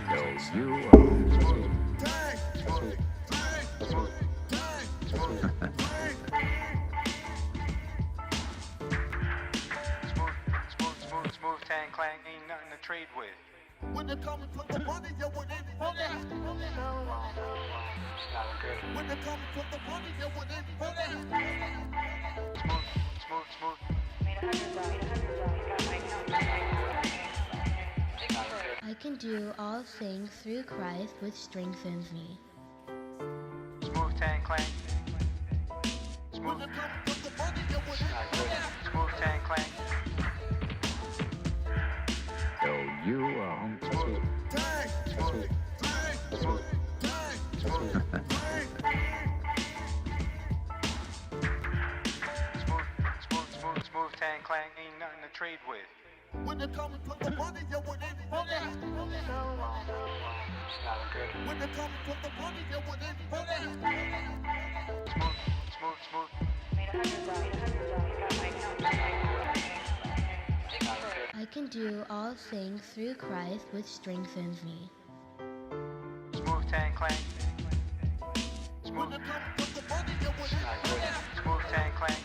Jesus. Smooth tan clang, ain't nothing to trade with. When it comes to the money, you would it. It's not good. When it comes to the money, you would it. Smooth. I can do all things through Christ which strengthens me. Smooth tan clang. When it comes to the money, you would It's not good. Smooth tan clang. Smooth tan clang, ain't nothing to trade with. When it comes to the money, you would it. It's not good. When it comes to the money, you would it. Smooth. I can do all things through Christ which strengthens me. Smooth tan clang. When it comes to the money, you would It's not good. Smooth tan clang.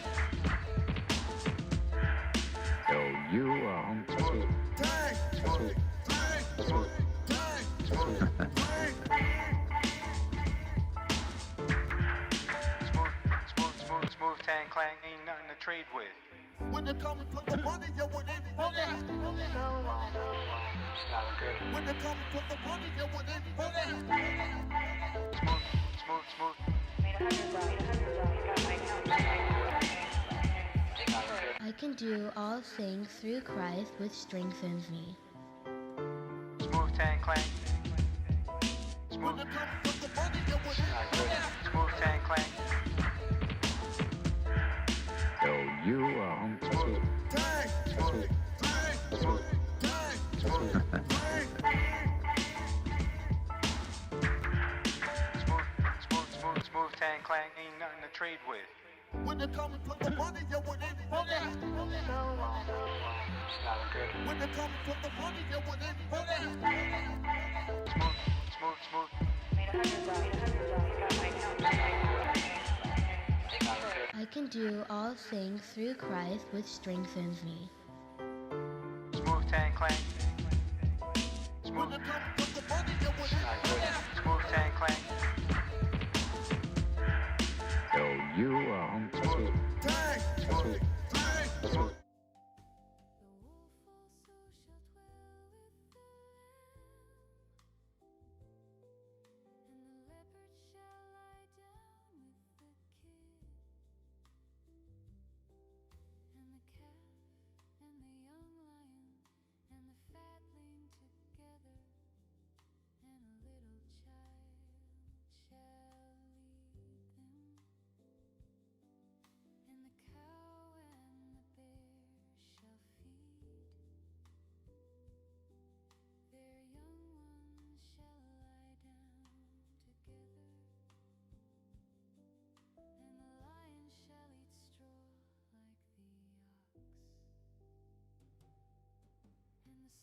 Smooth tan clang, ain't nothing to trade with. When it comes to the money, you would it. It's not good. When it comes to the money, you would it. Smooth. I can do all things through Christ which strengthens me. Smooth tan clang. When it comes to the money, you would It's not good. Smooth tan clang. Smooth tan clang, ain't nothing to trade with. When it comes to the money, you would it. It's not good. When it comes to the money, you would it. Smooth. I can do all things through Christ which strengthens me. Smooth tan clang. When it comes to the money, you would It's it. not good. Smooth tan clang.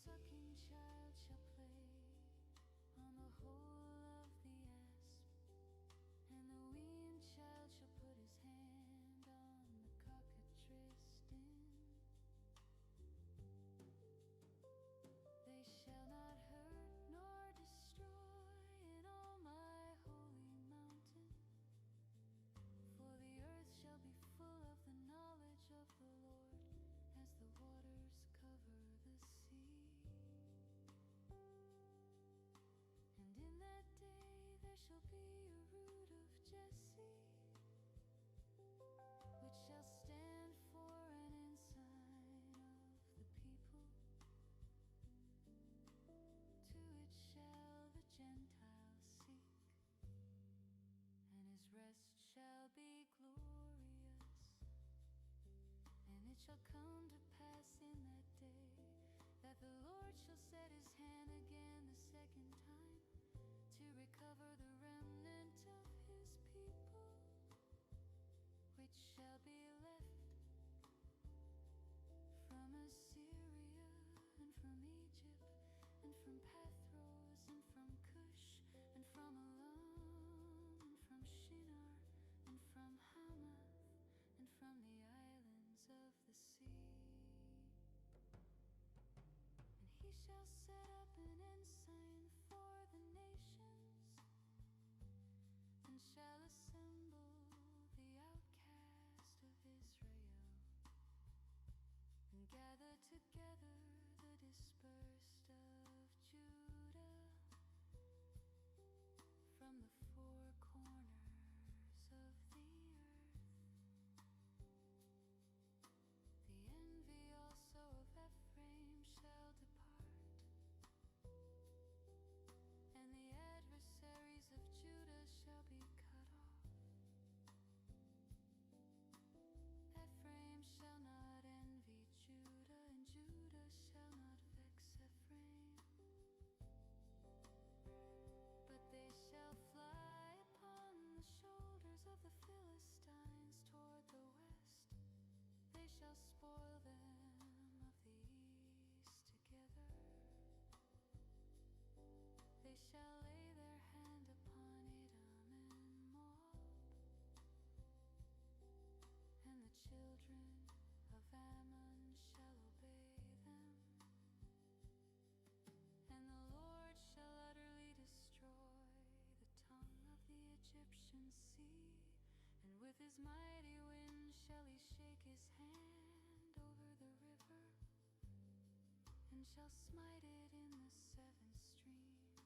Sucking child shall play on the hole of the asp, and the weaned child shall put his hand on the cockatrice stem. They shall not hurt nor destroy in all my holy mountain, for the earth shall be full of the knowledge of the Lord as the waters cover the sea. And in that day there shall be a root of Jesse, which shall stand for an ensign of the people. To it shall the Gentiles seek, and his rest shall be glorious. And it shall come to pass in that day that the Lord shall set his hand again the second time to recover the remnant of his people, which shall be left from Assyria and from Egypt and from Pathros and from the islands of the sea. And he shall set up an ensign for the nations, and shall assemble the outcast of Israel, and gather together the dispersed of Judah from the four corners of the earth. The envy also of Ephraim shall depart, and the adversaries of Judah shall be cut off. Ephraim shall not envy Judah, and Judah shall not vex Ephraim. But they shall fly upon the shoulders of the Philistines toward the west. They shall spoil them of the east together. They shall lay their hand upon Edom and Moab, and the children of Ammon shall obey them. And the Lord shall utterly destroy the tongue of the Egyptian sea, and with his mighty wind shall he shake his hand over the river, and shall smite it in the seven streams,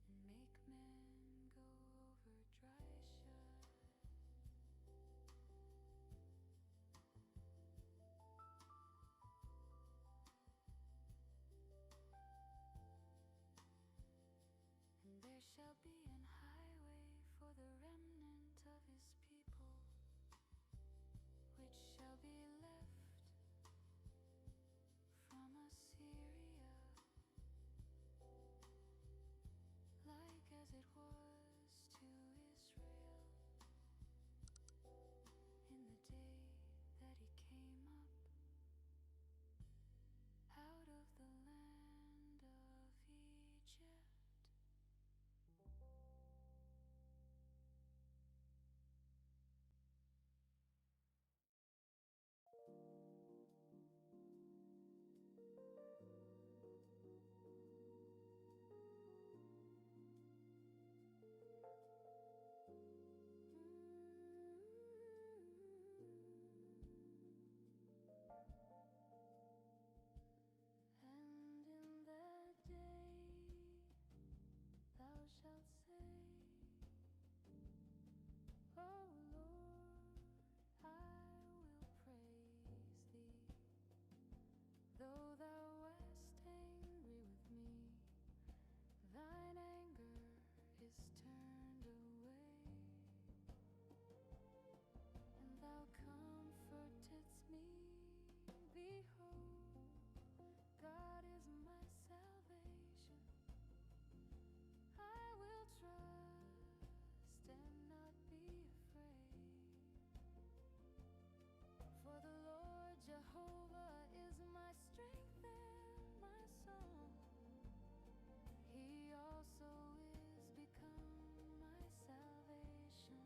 and make men go over dry shod. And there shall be an highway for the remnant of his people, which shall be left from Assyria, like as it was to Israel in the day that he came up out of the land of Egypt. And in that day thou shalt say, O Lord, I will praise thee. Though thou wast angry with me, thine anger is turned away, and thou comfortedst me. Behold, God is my salvation. I will trust and not be afraid. For the Lord Jehovah is my strength and my song. He also is become my salvation.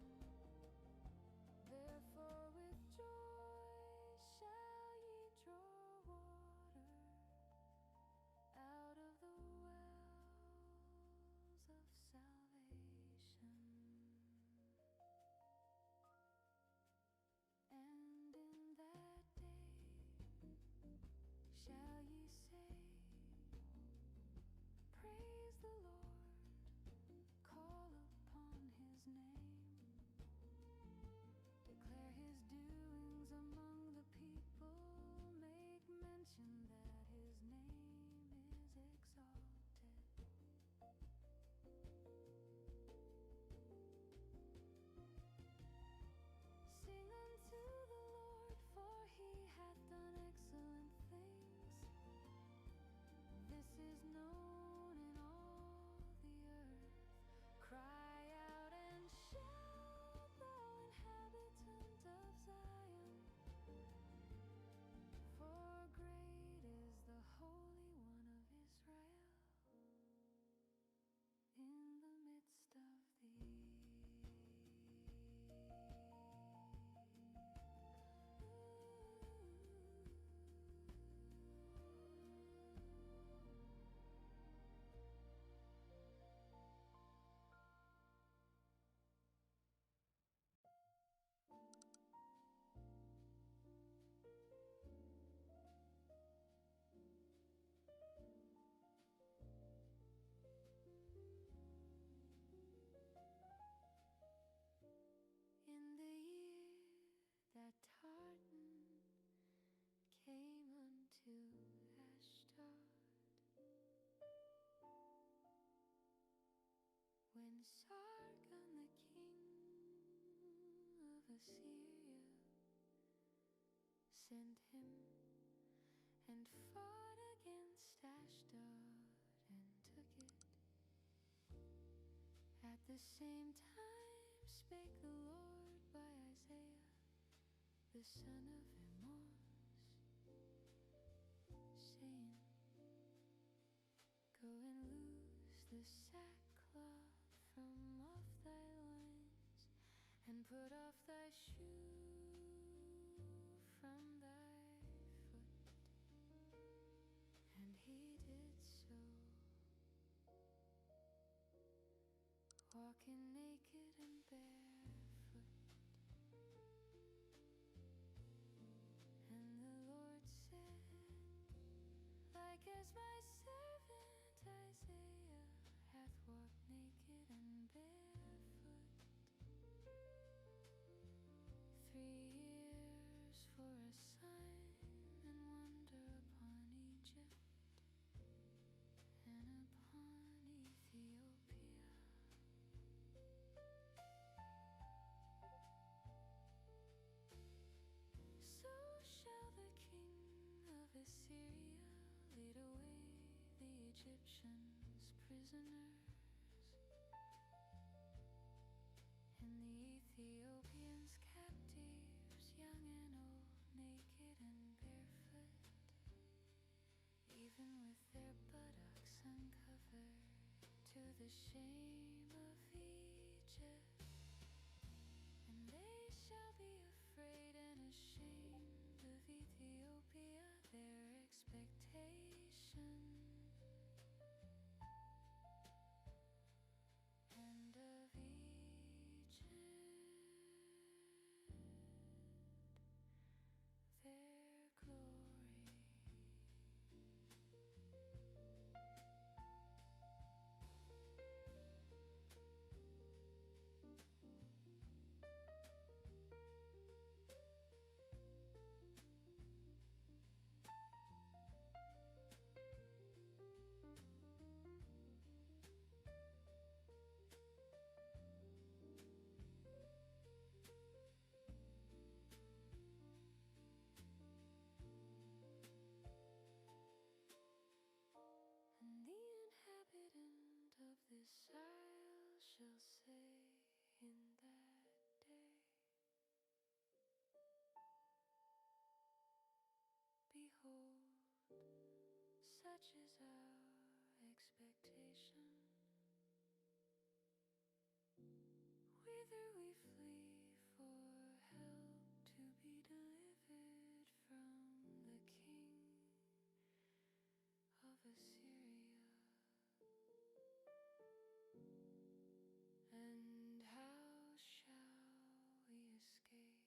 Therefore with joy shall ye draw water out of the wells of salvation. And in that day shall ye say, praise the Lord, call upon his name, declare his doings among the people, make mention that his name is exalted. Sing unto the Lord, for he hath done excellent things. This is known in all the earth. Cry out and shout, thou inhabitant of Zion, for great to Ashdod. When Sargon, the king of Assyria, sent him and fought against Ashdod and took it. At the same time spake the Lord by Isaiah, the son of Amoz, saying, Go and loose the sackcloth from off thy loins, and put off thy shoe from thy foot. And he did so, walking naked and barefoot. And the Lord said, Like as my servant Isaiah hath walked naked and barefoot 3 years for a sign and wonder upon Egypt and upon Ethiopia. So shall the king of Assyria lead away the Egyptians prisoners, and the Ethiopians captives, young and old, naked and barefoot, even with their buttocks uncovered, to the shame of Egypt. And they shall be afraid and ashamed of Ethiopia, their expectation, and of Egypt, their glory. And the inhabitant of this isle shall say in that day, Behold, such is our expectation. Whither we flee for help to be delivered from the king of Assyria. And how shall we escape?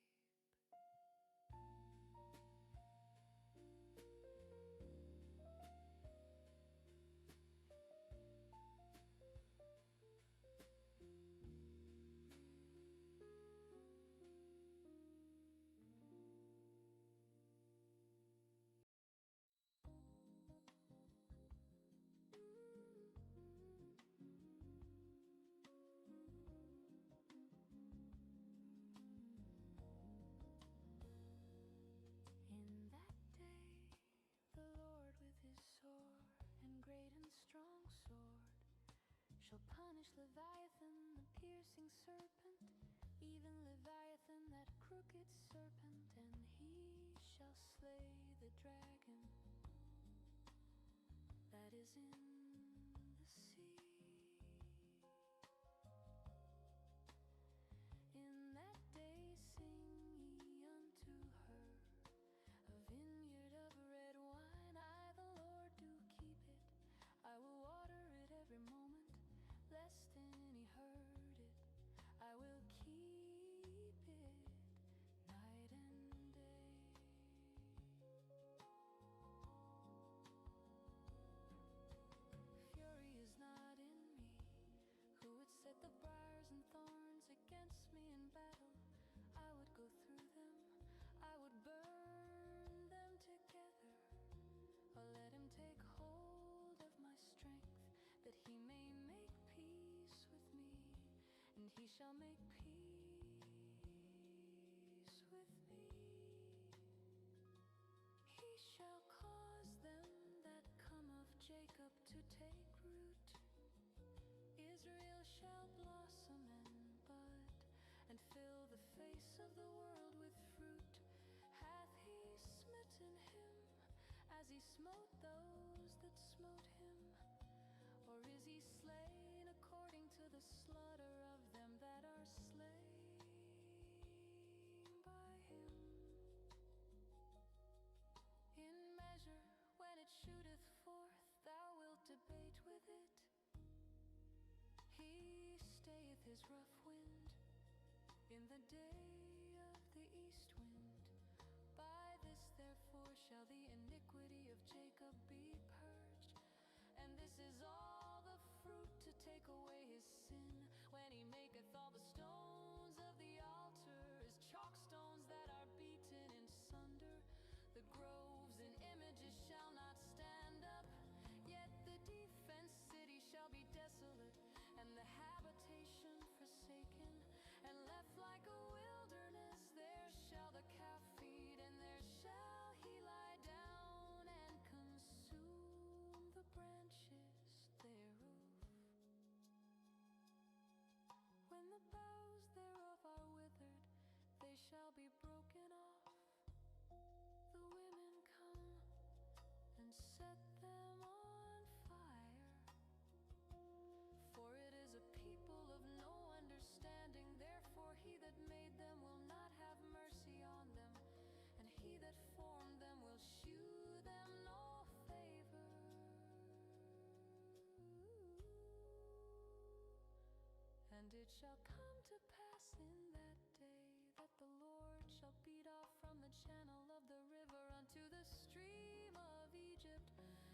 In that day, the Lord with his sore and great and strong sword shall punish Leviathan, the piercing serpent, even Leviathan, that crooked serpent, and he shall slay the dragon that is in the sea. In that day sing ye unto her, a vineyard of red wine, I the Lord do keep it. I will water it every moment, lest any hurt it. I will keep it night and day. He shall make peace with me. He shall cause them that come of Jacob to take root. Israel shall blossom and bud, and fill the face of the world with fruit. Hath he smitten him as he smote those that smote him? Or is he slain according to the slaughter of them that are slain by him? In measure, when it shooteth forth, thou wilt debate with it. He stayeth his rough wind in the day of the east wind. By this therefore shall the iniquity of Jacob be purged, and this is all the fruit to take away his sin, when he maketh all the stones of the altar as chalk stones that are beaten in sunder. The groves and images shall not stand up, yet the defense city shall be desolate, and the habitation forsaken, and left like a wilderness. There shall the calf feed, and there shall he lie down and consume the branches thereof. When the boughs thereof are withered, they shall be broken off. The women come and set them on fire. For it is a people of no understanding, therefore he that made them will not have mercy on them, and he that formed them will shew them no favor. And it shall come to pass in that day that the Lord shall beat off from the channel of the river unto the stream of Egypt,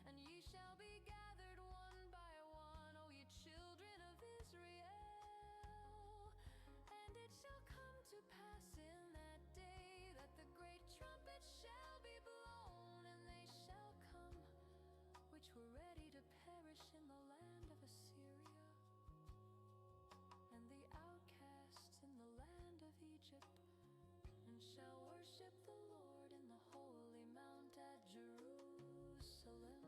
and ye shall be gathered one by one, O ye children of Israel. And it shall come to pass in that day that the great trumpet shall be blown, and they shall come which were ready to perish in the land of Assyria, and the outcasts in the land of Egypt, and shall worship the Lord in the holy mount at Jerusalem.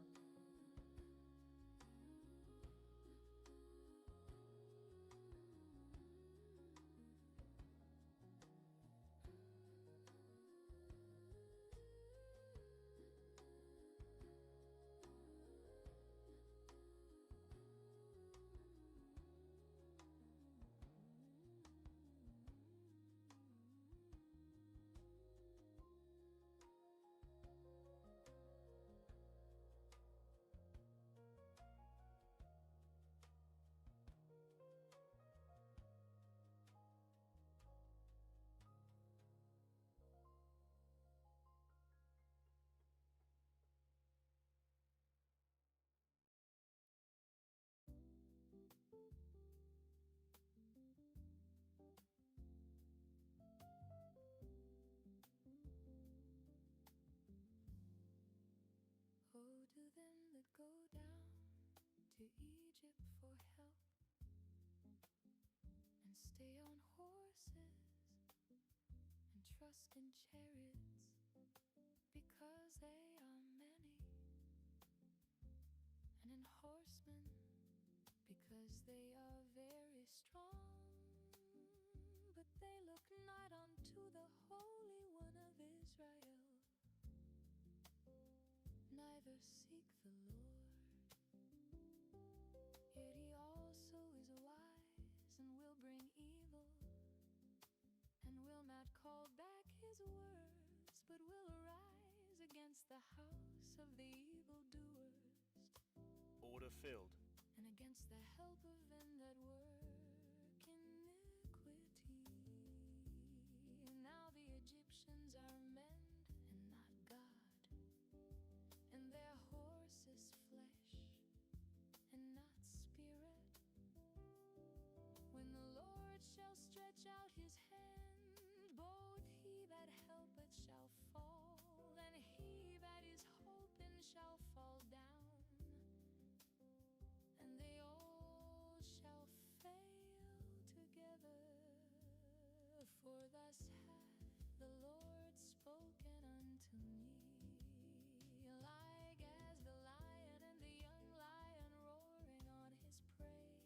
Woe to them that go down to Egypt for help, and stay on horses and trust in chariots, because they are many, and in horsemen, because they are very strong. But they look not unto the Holy One of Israel, neither seek the Lord. Yet he also is wise, and will bring evil, and will not call back his words, but will arise against the house of the evildoers, Order filled. and against the help of them that work iniquity. Now the Egyptians are men and not God, and their horse is flesh and not spirit. When the Lord shall stretch out his hand, both he that helpeth shall fall, and he that is hoping shall fall down, and they all shall fail together. For thus hath the Lord spoken unto me, like as the lion and the young lion roaring on his prey.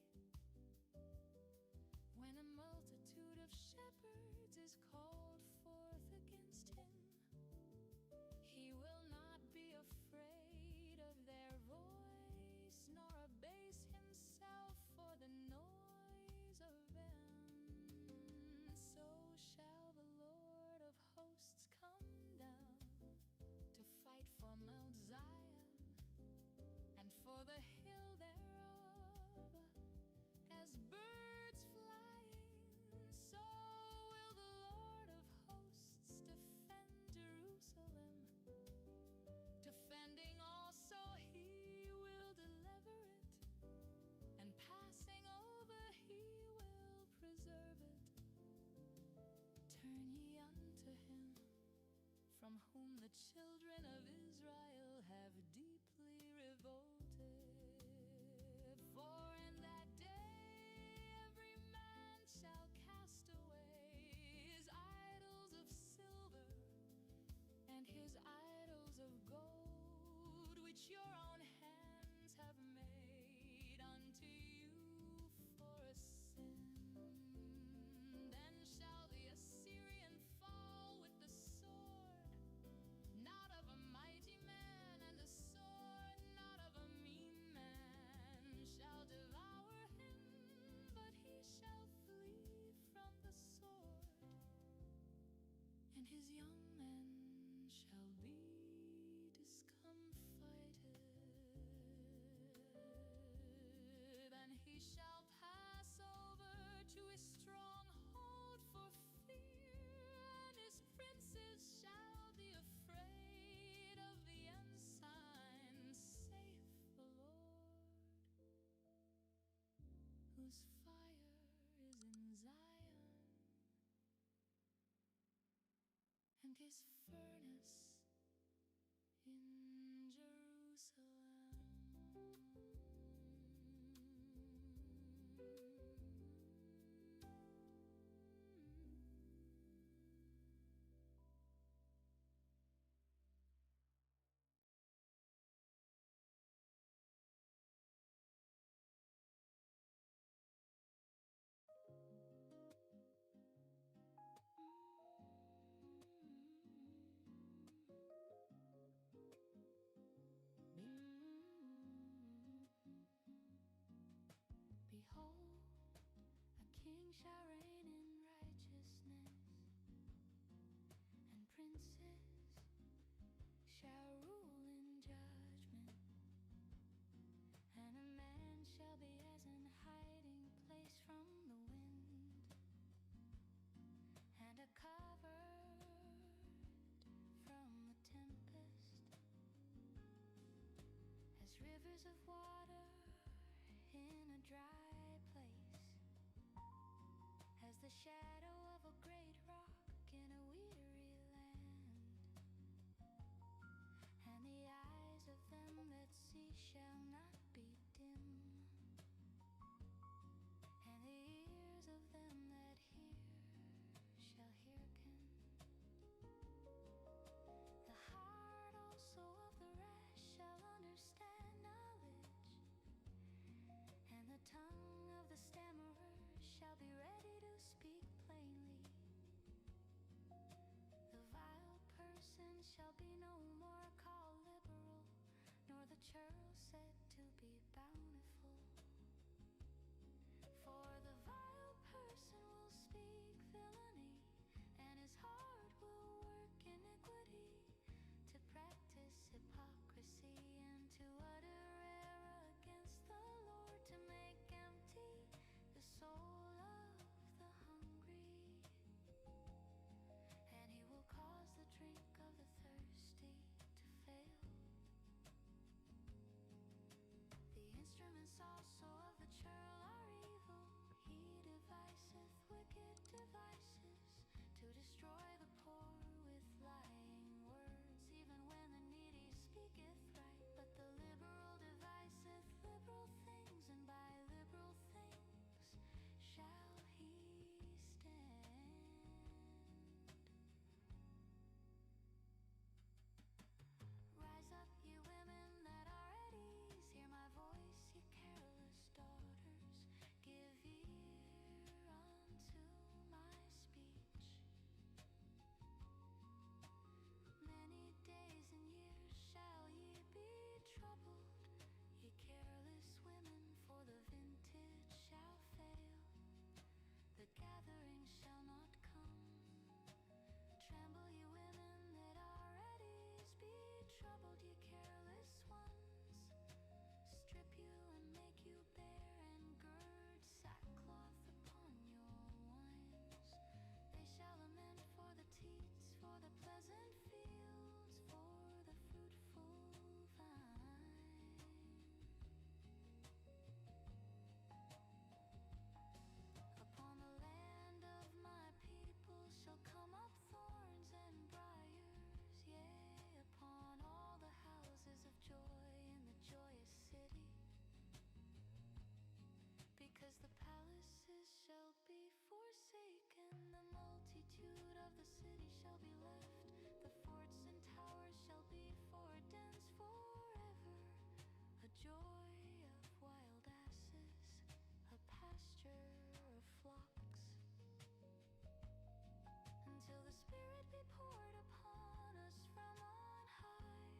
When a multitude of shepherds is called forth against him, he will not be afraid of their voice, nor abase himself for the noise of them. So shall the Lord of hosts come down to fight for Mount Zion and for the hill thereof. As birds flying, so will the Lord of hosts defend Jerusalem. Defending also he will deliver it, and passing over he will preserve it. Turn ye unto him, from whom the children of Israel have deeply revolted. For in that day every man shall cast away his idols of silver and his idols of gold, which your own hands have made unto you for a sin. Then shall the Assyrian fall with the sword, not of a mighty man, and the sword not of a mean man shall devour him, but he shall flee from the sword, and his young men shall be discomfited. And he shall pass over to his stronghold for fear, and his princes shall be afraid of the ensign, saith the Lord, whose fire is in Zion, and his furnace in Jerusalem. Behold, a king shall reign in righteousness, and princes shall rule in judgment. And a man shall be as an hiding place from the wind, and a covert from the tempest, as rivers of water in a dry place, as the shadow of a great rock in a weary land. And the eyes of them that see shall not be dim, and the ears of them that hear shall hearken. The heart also of the rest shall understand knowledge, and the tongue of the stammerer shall be ready to speak plainly. The vile person shall be no more called liberal, nor the churl said to be bountiful. For the vile person will speak villainy, and his heart will work iniquity, to practice hypocrisy and to utter error against the Lord, to make empty the soul of the hungry. And he will cause the drink of the thirsty to fail. The instruments also of the churl are evil. He deviseth wicked devices to destroy the poor with lying words, even when the needy speaketh right. But the liberal deviseth liberal things, and by liberal things shall he stand. solitude of the city shall be left. The forts and towers shall be for dens forever. A joy of wild asses, a pasture of flocks. Until the Spirit be poured upon us from on high,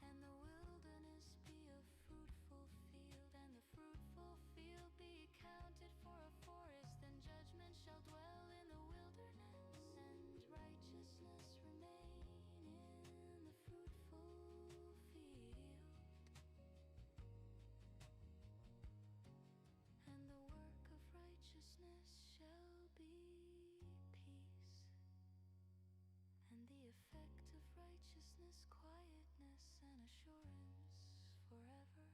and the wilderness be a fruitful field, and the fruitful field be counted for a forest. Then judgment shall dwell in the wilderness, and righteousness remain in the fruitful field. And the work of righteousness shall be peace, and the effect of righteousness quietness and assurance forever.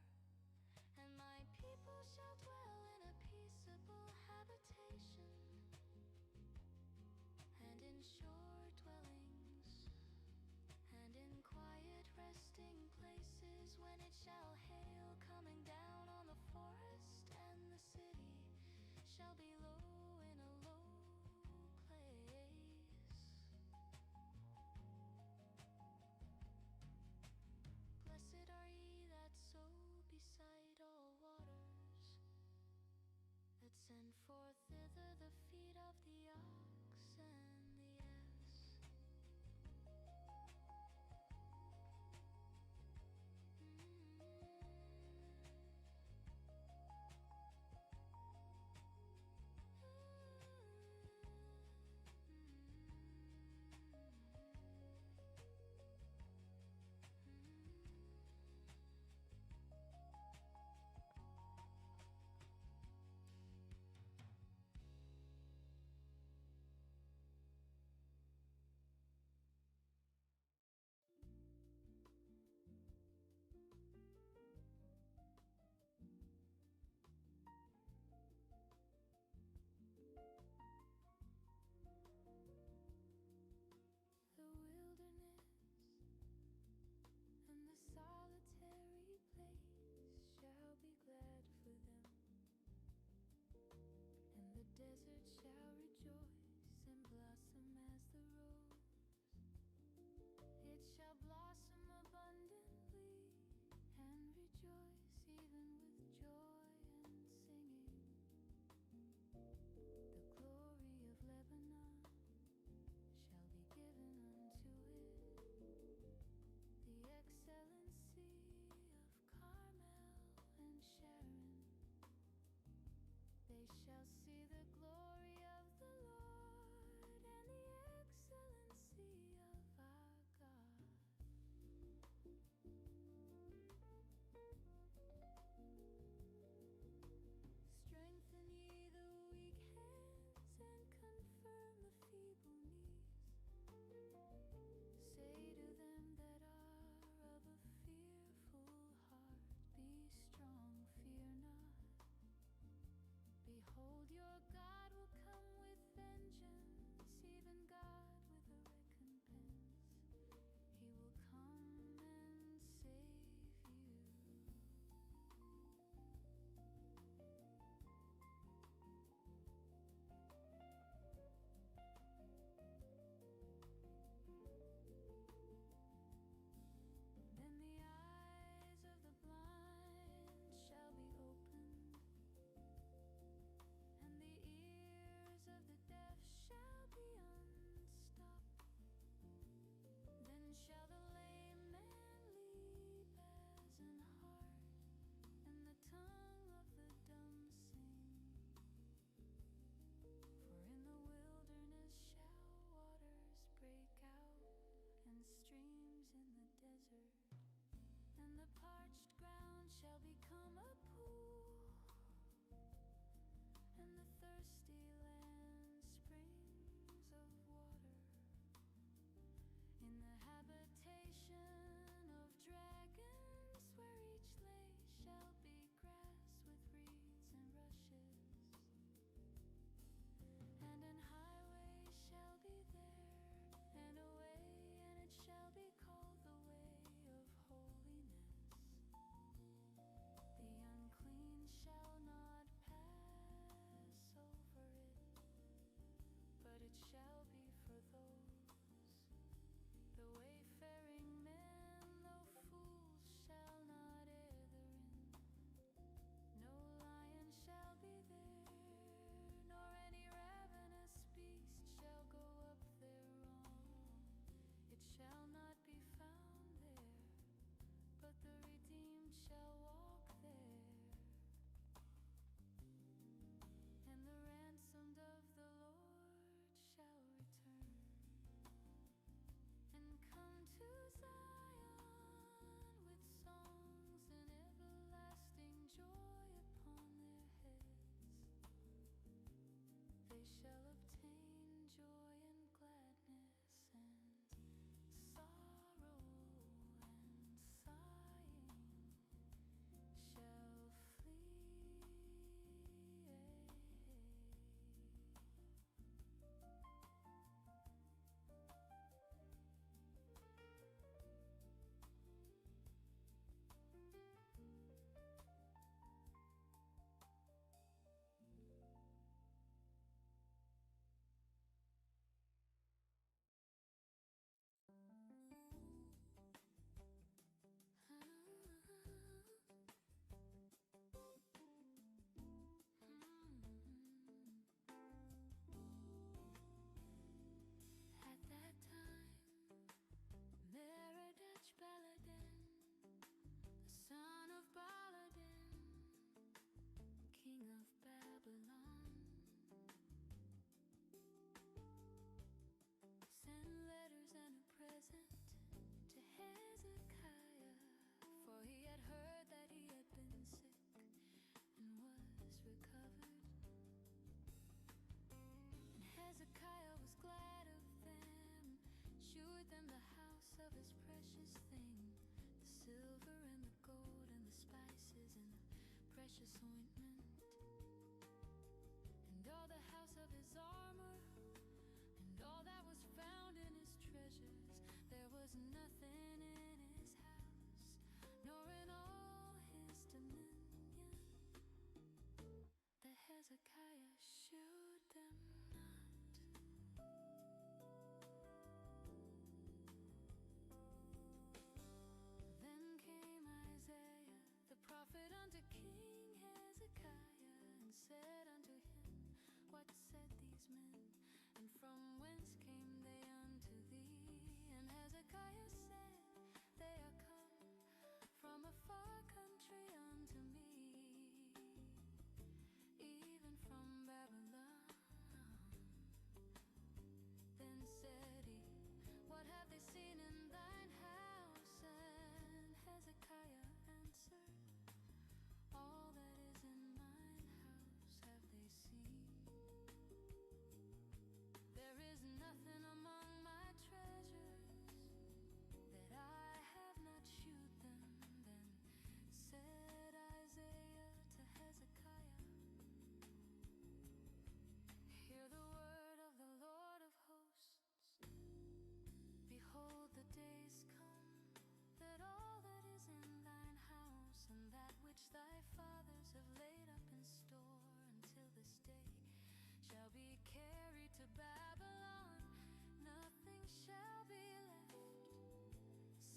And my people shall dwell in a peaceable habitation, and in sure dwellings, and in quiet resting places, when it shall hail coming down on the forest, and the city shall be low in a low place. Blessed are ye that sow beside all waters, that send forth thither the feet of the ox and the ass. The wilderness and the solitary place shall be glad for them, and the desert shall rejoice and blossom as the rose. It shall blossom abundantly and rejoice even with joy and singing. The glory of Lebanon shall be given unto it, the excellency of Carmel and Sharon. They shall see the glory of the Lord and the excellency of our God. Strengthen ye the weak hands and confirm the feeble knees. Say to them that are of a fearful heart, be strong, fear not. Behold, your God will come with vengeance, even God with a recompense. He will come and save you. Then the eyes of the blind shall be opened, and the ears of the deaf shall be unstopped. Then shall the lame man leap as an hart, and the tongue of the dumb sing. For in the wilderness shall waters break out, and streams in the desert, and the parched ground shall become a pool, and the thirsty land springs of water. In the habitation of dragons, where each lay shall be grass with reeds and rushes, and an highway shall be there, and a way, and it shall be called the way of holiness. The unclean shall not pass over it. recovered. And Hezekiah was glad of them, shewed them the house of his precious thing, the silver and the gold and the spices and the precious ointment, and all the house of his armor, and all that was found in his treasures. There was nothing in his house, nor in all his dominion, that Hezekiah shewed them not. Then came Isaiah the prophet unto King Hezekiah, and said unto him, What said these men? And from whence came they unto thee? And Hezekiah said, They are come from a far country unto me, even from Babylon. Then said he, What have they seen in thine house? And Hezekiah answered, All that is in mine house have they seen. There is nothing among my treasures that I have not shewed them. Then said Isaiah to Hezekiah, Hear the word of the Lord of hosts. Behold, the days come, that all that is in thine house, and that which thy fathers have laid up in store until this day, shall be carried to Babylon. Nothing shall be left,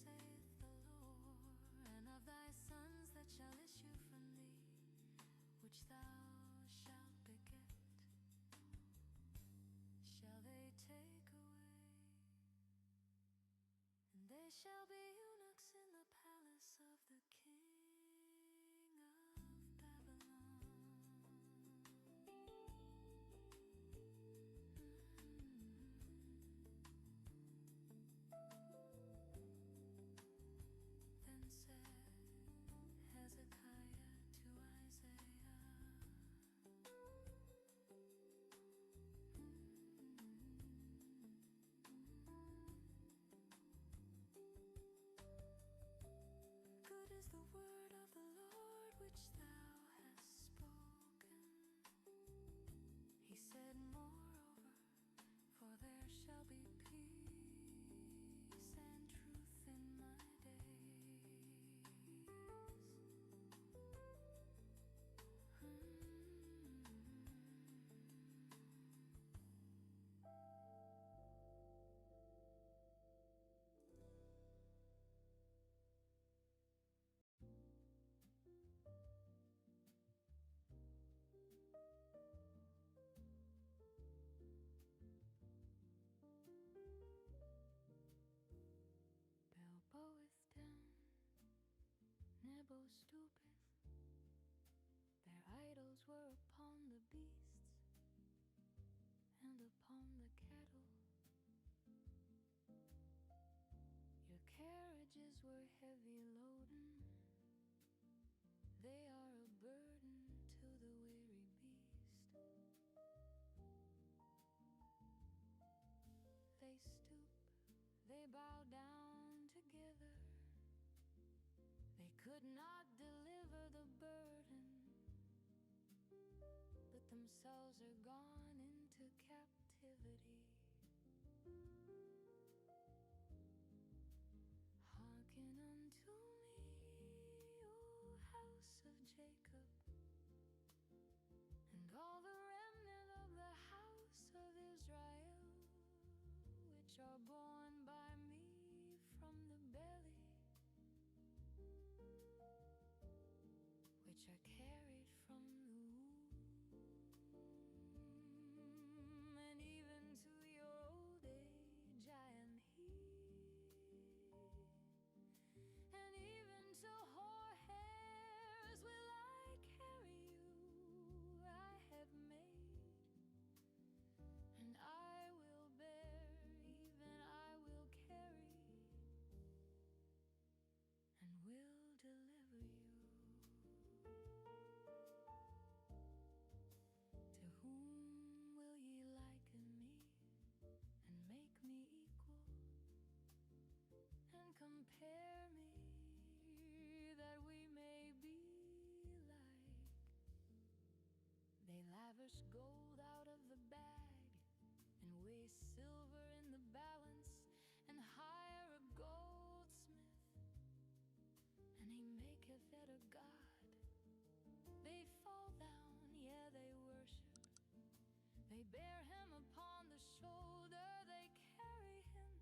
saith the Lord. And of thy sons that shall issue from thee, which thou shalt beget, shall they take away, and they shall be eunuchs in the palace of the king of Babylon. Then said Hezekiah to Isaiah, Good is the word of the Lord which thou hast spoken. He said, Moreover, for there shall be peace and truth in my days. Bell boweth down, Nebo stoopeth. Their idols were upon the beasts and upon the cattle. Your carriages were heavy loaden, they are a burden to the weary beast. They stoop, they bow down together. They could not deliver the burden, but themselves are gone into captivity. Hearken unto me, O house of Jacob, and all the remnant of the house of Israel, which are born by me from the belly, which are carried from the womb, and even to your old age I am He, and even to hoar hairs will I carry you. I have made, and I will bear, even I will carry, and will deliver you. cash gold out of the bag, and weigh silver in the balance, and hire a goldsmith, and he maketh it a god. They fall down, yeah, they worship. They bear him upon the shoulder, they carry him,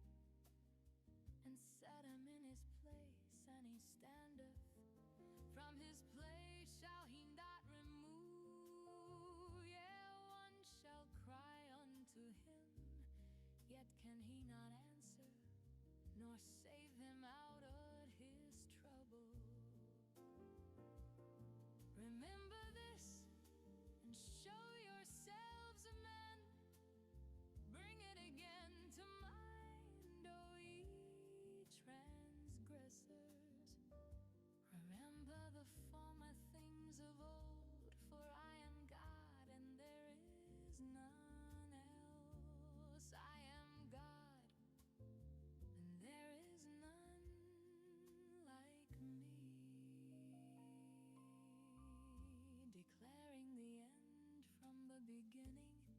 and set him in his place, and he standeth. From his place shall he not remove. Yeah, one shall cry unto him, yet can he not answer, nor save him out of his trouble. Remember this, and show yourselves men. Bring it again to mind, O ye transgressors. Remember the former things of old, for I am God and there is none else. I am God and there is none like me, declaring the end from the beginning,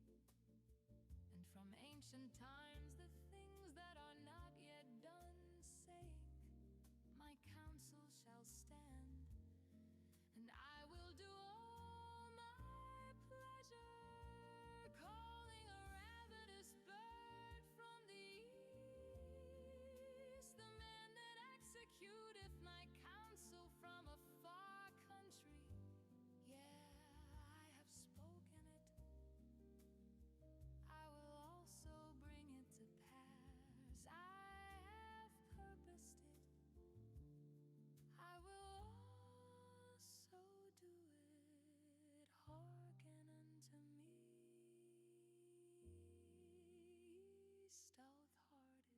and from ancient times the things that are not yet done, saying, my counsel shall stand, and I will do all my pleasure, calling a ravenous bird from the east, the man that executeth my counsel from a far country. Yeah, I have spoken it, I will also bring it to pass. I have purposed it, I will also do it. Hearken unto me, stout-hearted,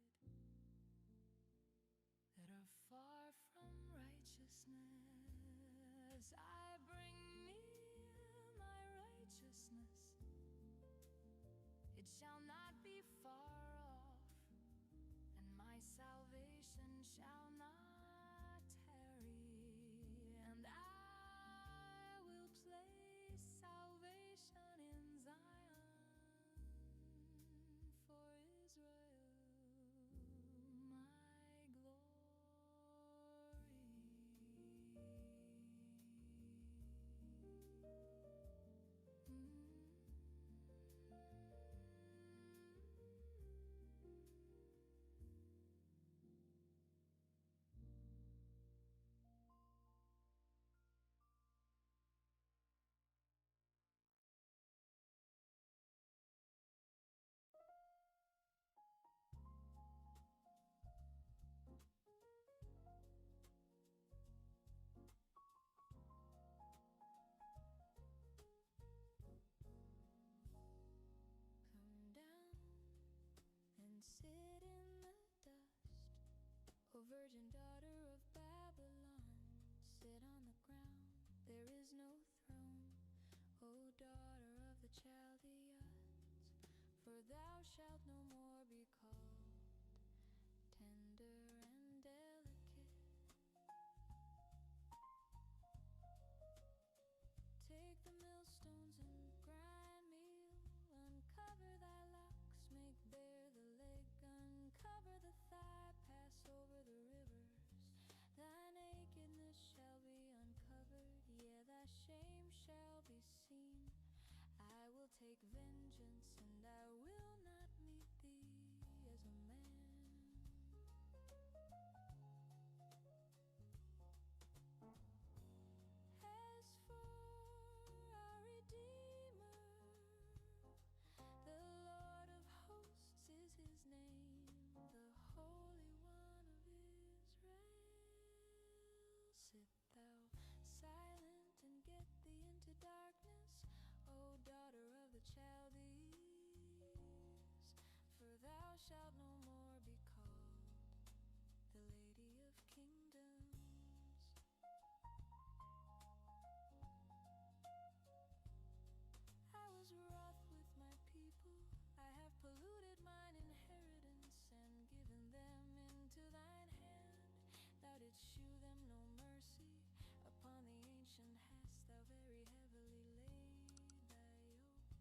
that are far from righteousness. I bring near my righteousness, it shall not be far off, and my salvation shall not tarry, and I will place salvation in Zion for Israel, my glory. Come down and sit in the dust, O virgin daughter of Babylon. Sit on the ground, there is no throne, O daughter of the Chaldeans, for thou shalt no more be called tender and delicate. Take the millstones and grind meal, uncover thy locks, make bare the leg, uncover the thigh, pass over the rivers. Thy nakedness shall be uncovered, yeah, thy shame shall be seen. I will take vengeance, and I will not meet thee as a man. As for our Redeemer, the Lord of hosts is his name, the Holy One of Israel. Sit thou silent and get thee into darkness, O daughter of the Chaldees, for thou shalt no more be called the Lady of Kingdoms. I was wroth with my people, I have polluted mine inheritance, and given them into thine hand. Thou didst shew them no mercy, upon the ancient hast thou very heavily laid thy yoke.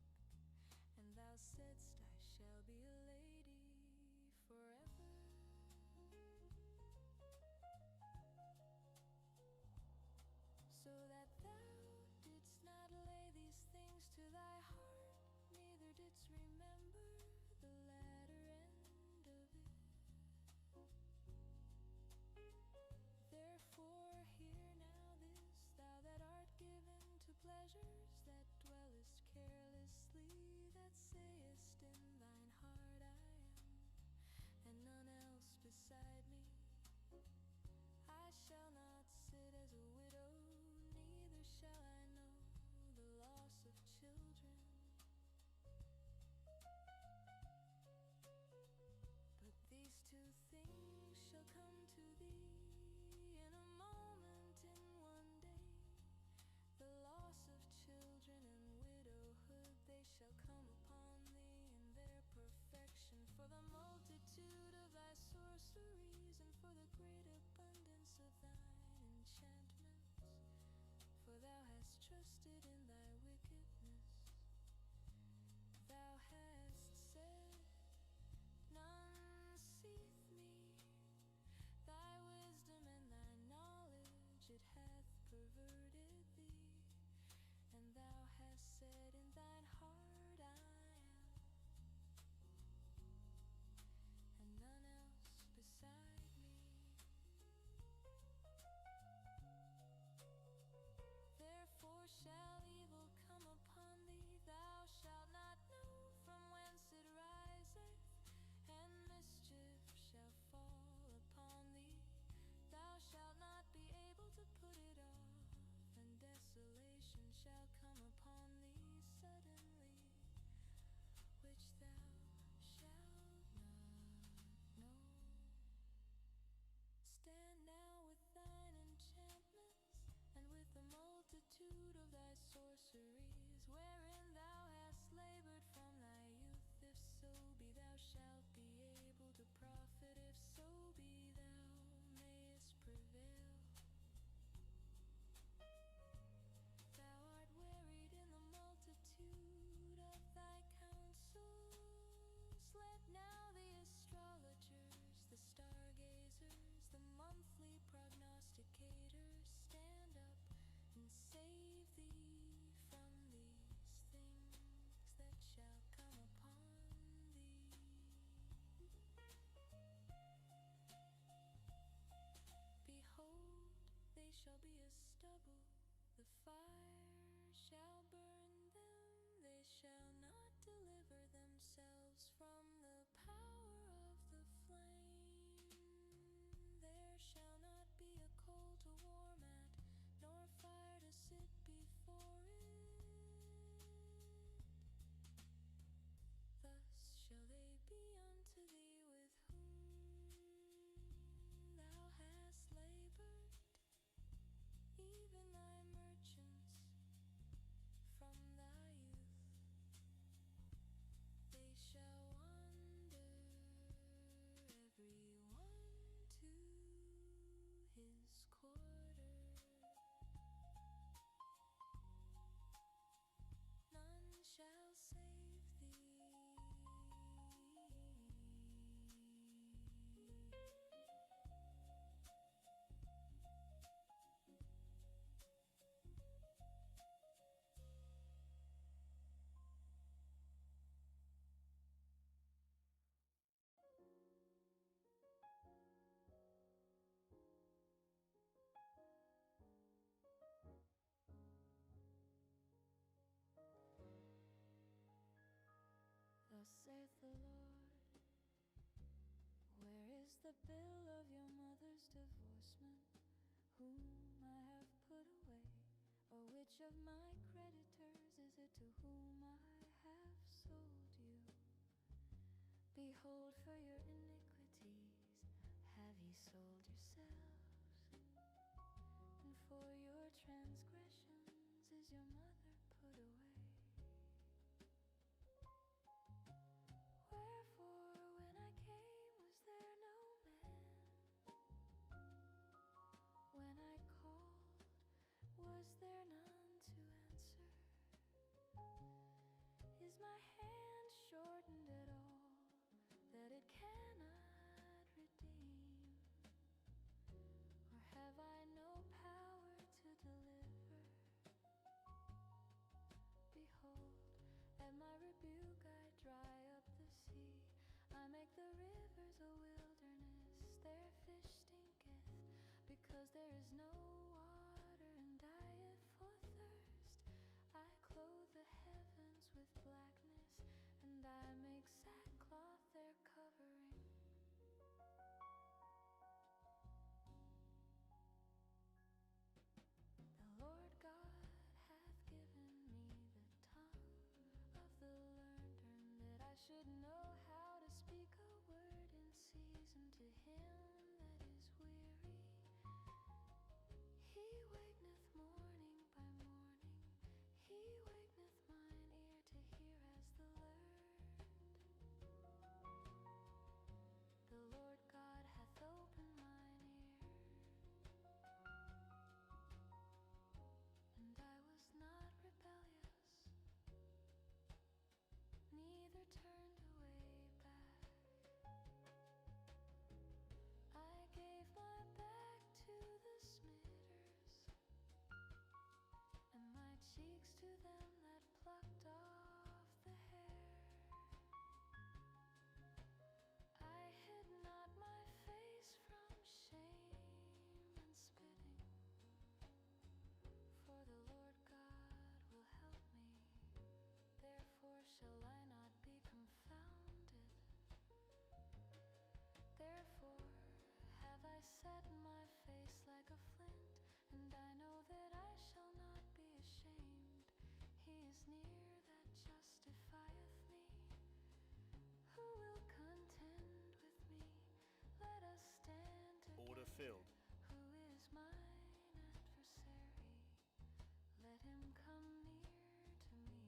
shall be as stubble. The fire shall burn them, they shall not deliver themselves from the power of the flame. There shall not be a coal to warm at, nor fire to sit before it. Thus shall they be unto thee with whom thou hast labored, even thy merchants from thy youth. They shall wander, every one to his quarter. None shall save thee. Thus saith the Lord, where is the bill of your mother's divorcement, whom I have put away? Or which of my creditors is it to whom I have sold you? Behold, for your iniquities have ye sold yourselves, and for your transgressions is your mother put away. Wherefore, when I came, was there no man? When I called, was there none to answer? Is my hand shortened at all, that it cannot redeem? Or have I no power to deliver? Behold, at my rebuke I dry up the sea, I make the rivers a wilderness, their fish stinketh, because there is no water, and dieth for thirst. I clothe the heavens with blackness, and I make sackcloth their covering. The Lord God hath given me the tongue of the learned, that I should know how to speak a word in season to him that is weary. He wakeneth morning by morning, he wakeneth mine ear to hear as the learned. The Lord God hath opened mine ear, and I was not rebellious, neither turned away back. I gave my back to the smitters, and my cheeks to them that plucked off the hair. I hid not my face from shame and spitting, for the Lord God will help me. Therefore shall I not be confounded. Therefore have I set my face like a flint, and I know that I shall not be ashamed. He is near that justifieth me. Who will contend with me? Let us stand together. Order filled. Who is mine adversary? Let him come near to me.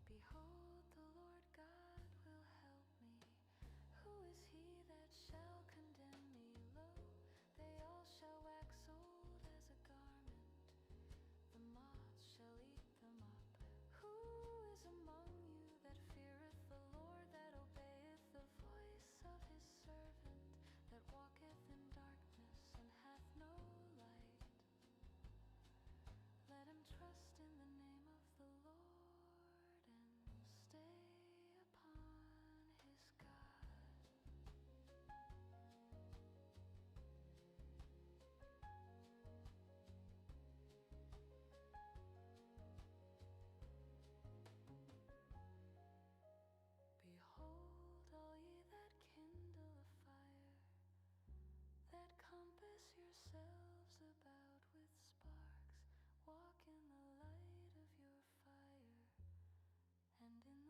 Behold, the Lord God will help me. Who is he that shall condemn me? Lo, they all shall wax old as a garment. The moths shall eat them up. Who is among you that feareth the Lord, that obeyeth the voice of his servant?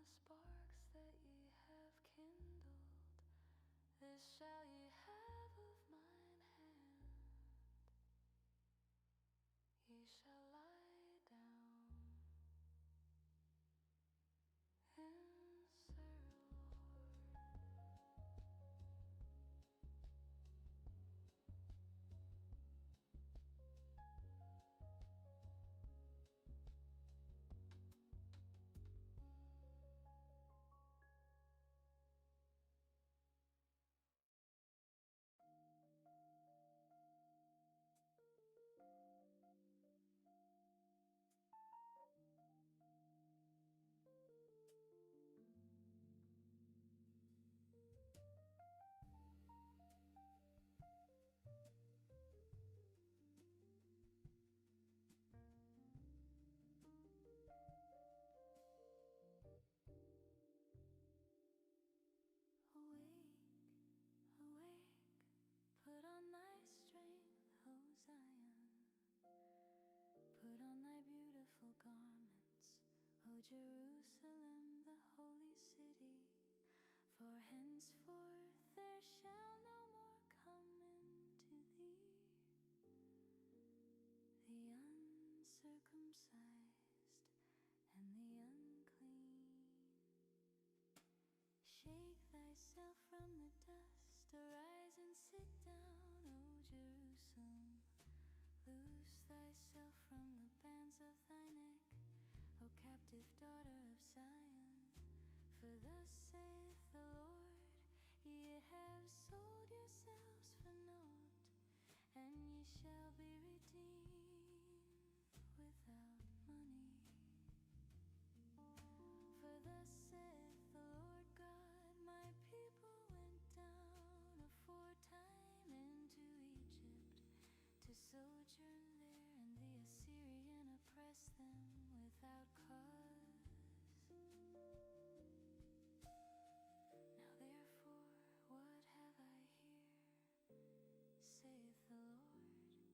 sparks that ye have kindled, this shall ye have of mine hand. Ye shall lie down in Sirlor. Awake, awake, put on thy strength, O Zion. Put on thy beautiful garments, O Jerusalem, the holy city. For henceforth there shall no more come into thee the uncircumcised and the unclean. Shake thyself from the dust, arise and sit down, O Jerusalem. Loose thyself from the bands of thy neck, O captive daughter of Zion. For thus saith the Lord, ye have sold yourselves for naught, and ye shall be redeemed without money. For thus saith the Lord God, my people went down aforetime into Egypt to sojourn there, and the Assyrian oppressed them without cause. Now therefore, what have I here, saith the Lord,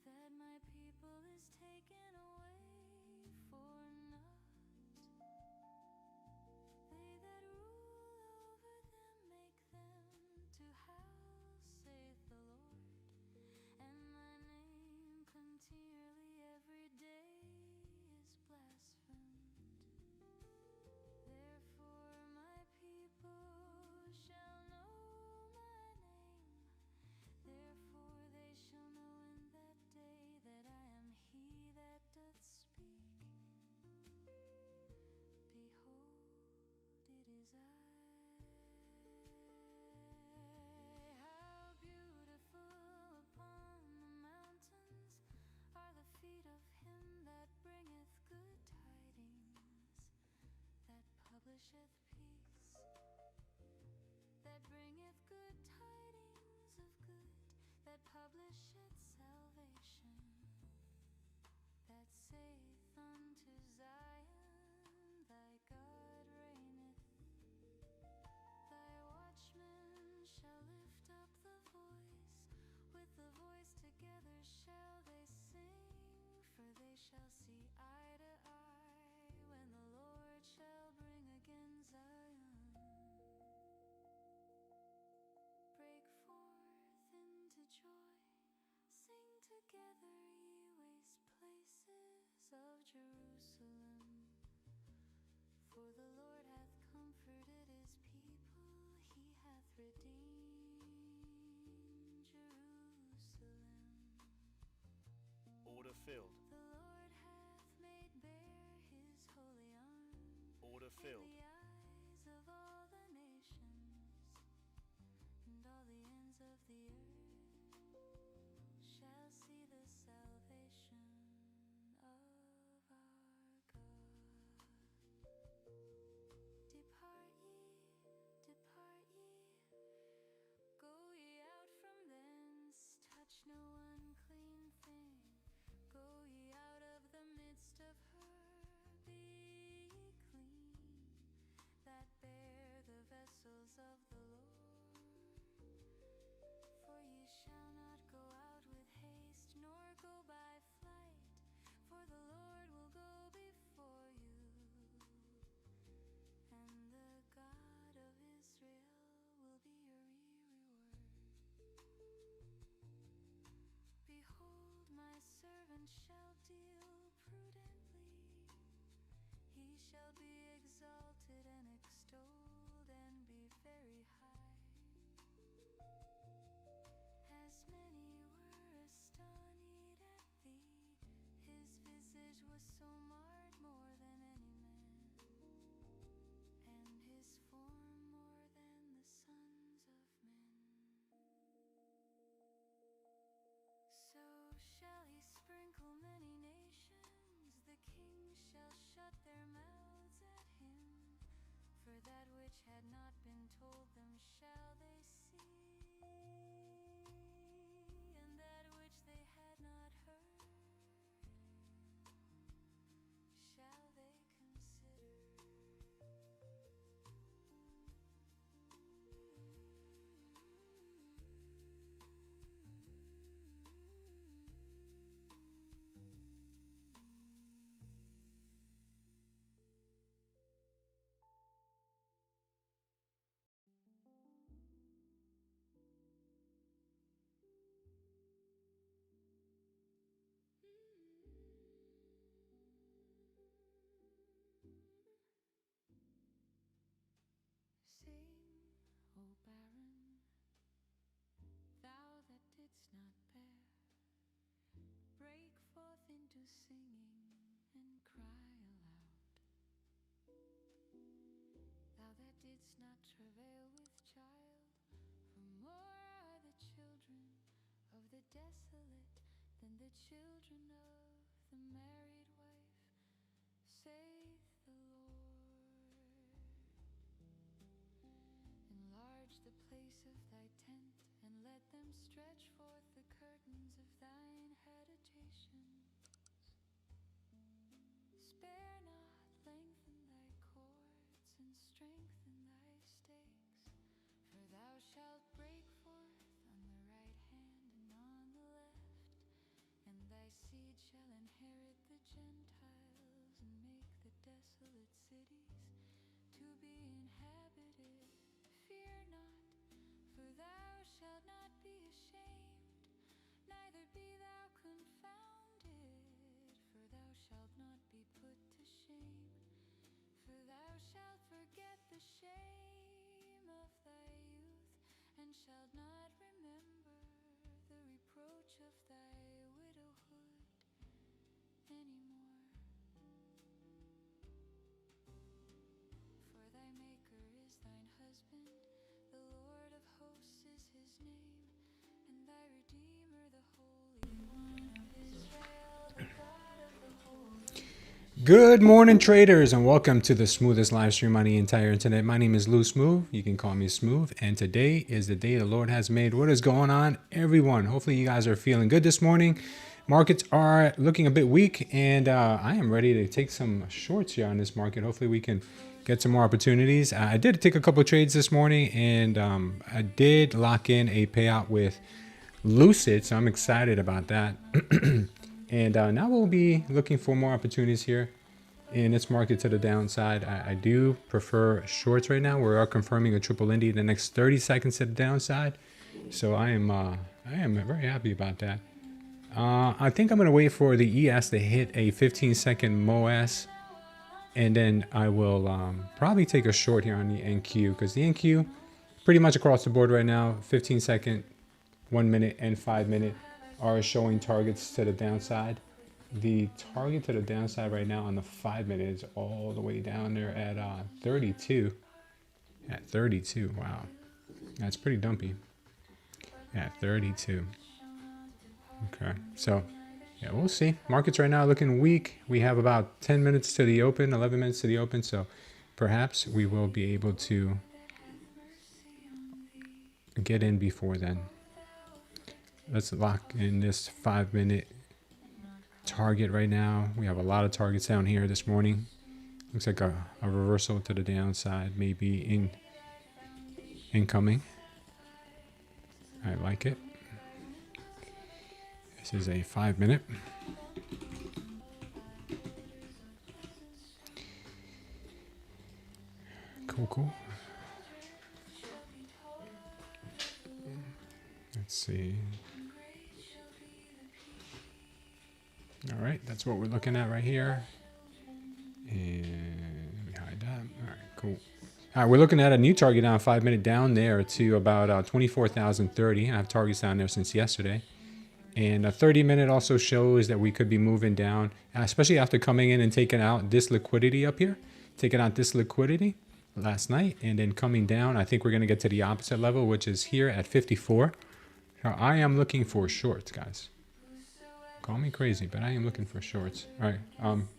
that my people is taken away for naught? They that rule over them make them to howl, saith the Lord, and my name continually every day is blasphemed. Therefore my people shall know my name. Therefore they shall know in that day that I am he that doth speak. Behold, it is I. How beautiful upon the mountains are the feet of him that bringeth good tidings, that publisheth peace, that bringeth good tidings of good, that publisheth salvation, that saith unto Zion, thy God reigneth. Thy watchmen shall lift up the voice, with the voice together shall they sing, for they shall see eye to eye when the Lord shall bring again Zion. Break forth into joy, sing together, ye waste places of Jerusalem. For the Lord hath comforted his people, he hath redeemed Jerusalem. Order filled. The Lord hath made bare his holy arm Order in filled. the eyes of all the nations, and all the ends of the earth shall see the salvation of our God. Depart ye, go ye out from thence, touch no unclean thing. Go ye out of the midst of her, be ye clean. one shall deal prudently. He shall be exalted and extolled and be very high. As many were astonied at thee, his visage was so marred more than any man, and his form more than the sons of men. So shall he sprinkle many nations, the kings shall shut their mouths at him. For that which had not been told them shall they see, and that which they had not heard shall they consider. Sing, O barren, thou that didst not bear, break forth into singing and cry aloud. Thou that didst not travail with child, for more are the children of the desolate than the children of the married wife, saith the Lord. Enlarge the place of thy tent, and let them stretch forth the curtains of thine habitations. Spare not, lengthen thy cords, and strengthen thy stakes. For thou shalt break forth on the right hand and on the left, and thy seed shall inherit the Gentiles, and make the desolate cities to be inhabited. Fear not, for thou shalt not be ashamed, neither be thou confounded, for thou shalt not be put to shame. For thou shalt forget the shame of thy youth, and shalt not remember the reproach of thy widowhood anymore. For thy Maker is thine husband, the Lord of hosts is his name, and thy Redeemer, the Holy One of Israel, the God of the holy. Good morning, traders, and welcome to the smoothest live stream on the entire internet. My name is Lou Smooth. You can call me Smooth, and today is the day the Lord has made. What is going on, everyone? Hopefully you guys are feeling good this morning. Markets are looking a bit weak, and I am ready to take some shorts here on this market. Hopefully we can get some more opportunities. I did take a couple of trades this morning, and I did lock in a payout with Lucid, so I'm excited about that. And now we'll be looking for more opportunities here in this market to the downside. I do prefer shorts right now. We are confirming a triple Indy in the next 30 seconds to the downside, so I am very happy about that. I think I'm going to wait for the ES to hit a 15-second MOS, and then I will probably take a short here on the NQ, because the NQ pretty much across the board right now, 15-second, 1 minute, and 5 minute are showing targets to the downside. The target to the downside right now on the 5 minute is all the way down there at 32. At 32, wow, that's pretty dumpy. At 32. Okay, so yeah, we'll see. Markets right now looking weak. We have about 10 minutes to the open, 11 minutes to the open, so perhaps we will be able to get in before then. Let's lock in this 5 minute target right now. We have a lot of targets down here this morning. Looks like a reversal to the downside, maybe incoming. I like it. This is a 5 minute. Cool. Let's see. All right, that's what we're looking at right here. And let me hide that. All right, cool. All right, we're looking at a new target down, 5-minute down there to about 24,030. I have targets down there since yesterday. And a 30-minute also shows that we could be moving down, especially after coming in and taking out this liquidity up here, taking out this liquidity last night, and then coming down. I think we're going to get to the opposite level, which is here at 54. So I am looking for shorts, guys. Call me crazy, but I am looking for shorts. All right,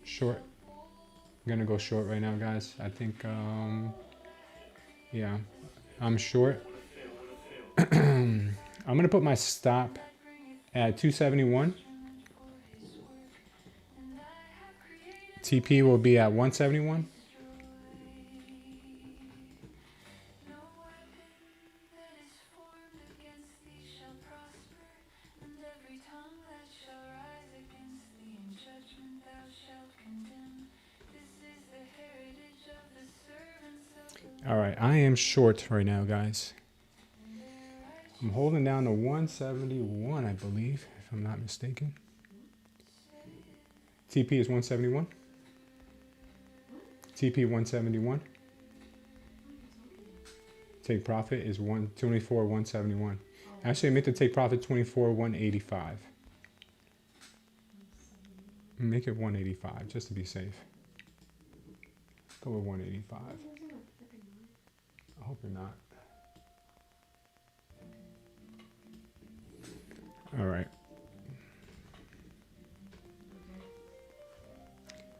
short. I'm going to go short right now, guys. I think, yeah, I'm short. I'm going to put my stop at 271. TP will be at 171. All right, I am short right now, guys. I'm holding down to 171, I believe, if I'm not mistaken. TP is 171. TP 171. Take profit is 124,171. Actually, I meant to take profit 24,185. Make it 185 just to be safe. Go with 185. I hope you're not. All right.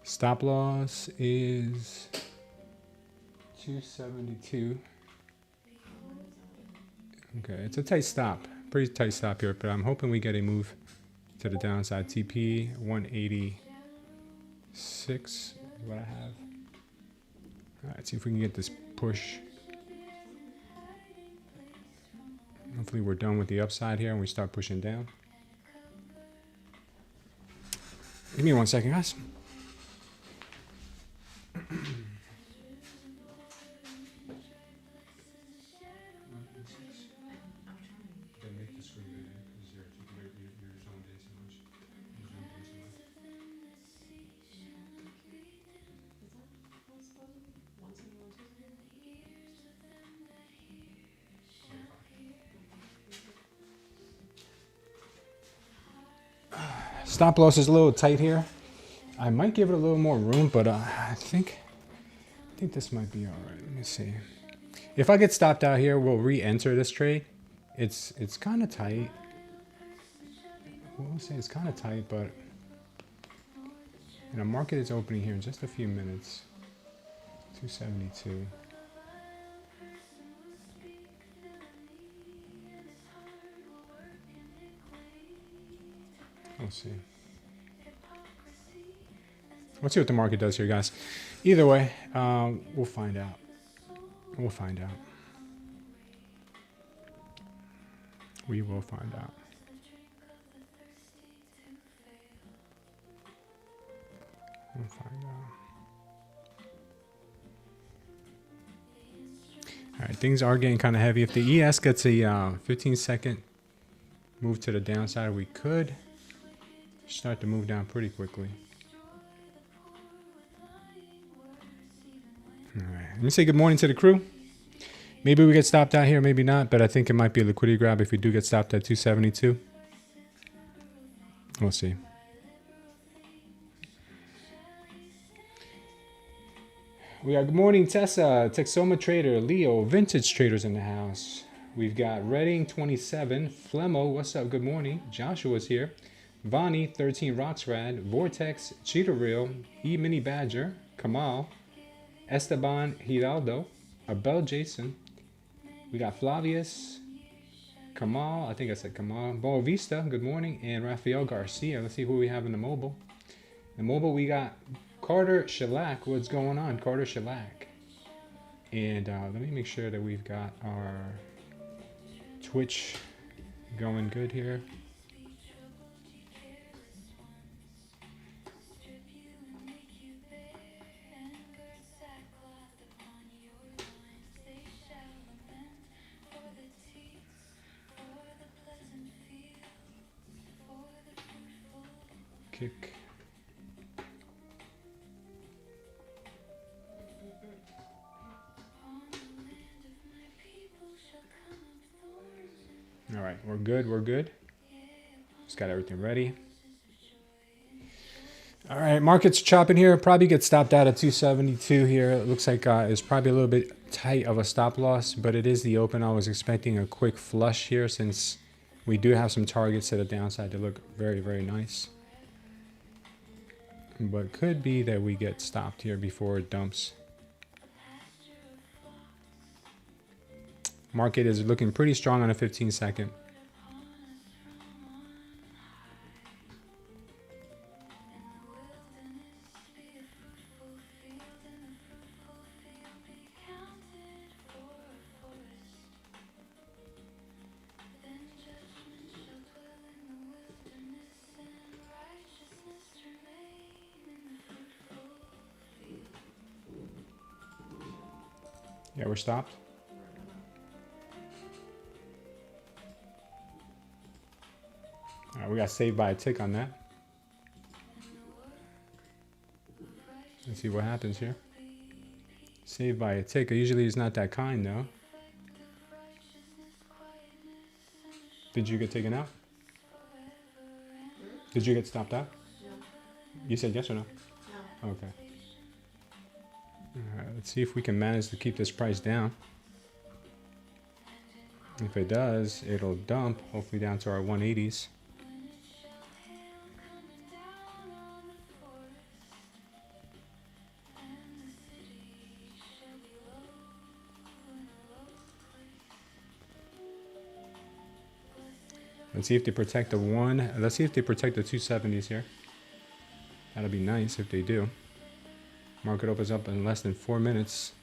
Stop loss is 272. Okay, it's a tight stop. Pretty tight stop here, but I'm hoping we get a move to the downside. TP 186 is what I have. All right, see if we can get this push. Hopefully we're done with the upside here and we start pushing down. Give me 1 second, guys. Stop loss is a little tight here. I might give it a little more room, but I think this might be all right. Let me see. If I get stopped out here, we'll re-enter this trade. It's kind of tight. We'll say it's kind of tight, but the market is opening here in just a few minutes. 272. Let's see. Let's see what the market does here, guys. Either way, we'll find out. We'll find out. We will find out. We'll find out. All right, things are getting kind of heavy. If the ES gets a 15-second move to the downside, we could start to move down pretty quickly. All right, let me say good morning to the crew. Maybe we get stopped out here, maybe not, but I think it might be a liquidity grab if we do get stopped at 272. We'll see. We got good morning, Tessa, Texoma Trader, Leo, Vintage Traders in the house. We've got Redding 27, Flemo, what's up? Good morning. Joshua's here. Vani 13, Roxrad, Vortex, Cheetah Reel, E Mini Badger, Kamal, Esteban Hiraldo, Abel Jason. We got Flavius, Kamal, I think I said Kamal, Boa Vista, good morning, and Rafael Garcia. Let's see who we have in the mobile. In the mobile, we got Carter Shellac. What's going on, Carter Shellac? And let me make sure that we've got our Twitch going good here. Kick. we're good. We're good. Just got everything ready. All right, market's chopping here. Probably get stopped out at 272 here. It looks like it's probably a little bit tight of a stop loss, but it is the open. I was expecting a quick flush here since we do have some targets to the downside that look very, very nice. But could be that we get stopped here before it dumps. Market is looking pretty strong on a 15-second. Yeah, we're stopped. All right, we got saved by a tick on that. Let's see what happens here. Saved by a tick. Usually he's not that kind though. Did you get taken out? Did you get stopped out? No. You said yes or no? No. Okay. All right, let's see if we can manage to keep this price down. If it does, it'll dump, hopefully down to our 180s. Let's see if they protect the one. Let's see if they protect the 270s here. That'll be nice if they do. Market opens up in less than 4 minutes.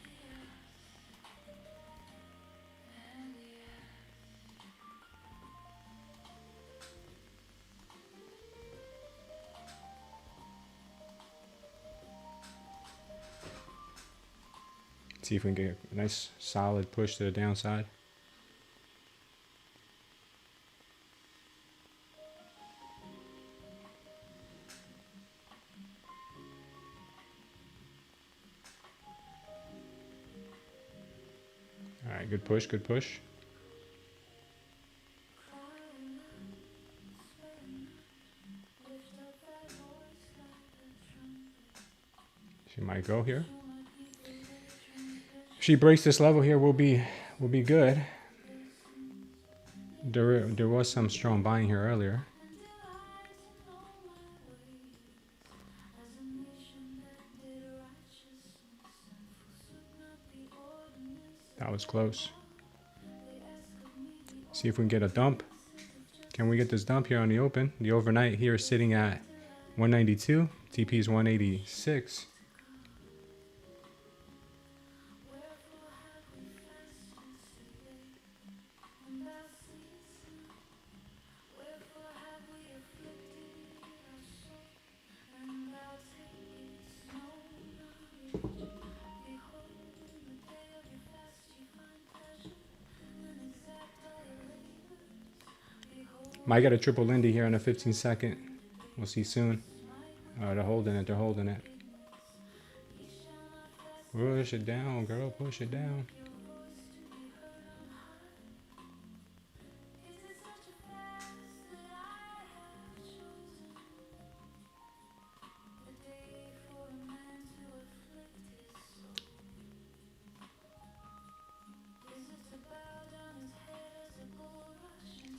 See if we can get a nice solid push to the downside. All right, good push, good push. She might go here. If she breaks this level here, we'll be good. There was some strong buying here earlier. That was close. See if we can get a dump. Can we get this dump here on the open? The overnight here is sitting at 192. TP is 186. Might get a triple Lindy here in a 15-second. We'll see soon. They're holding it. They're holding it. Push it down, girl. Push it down.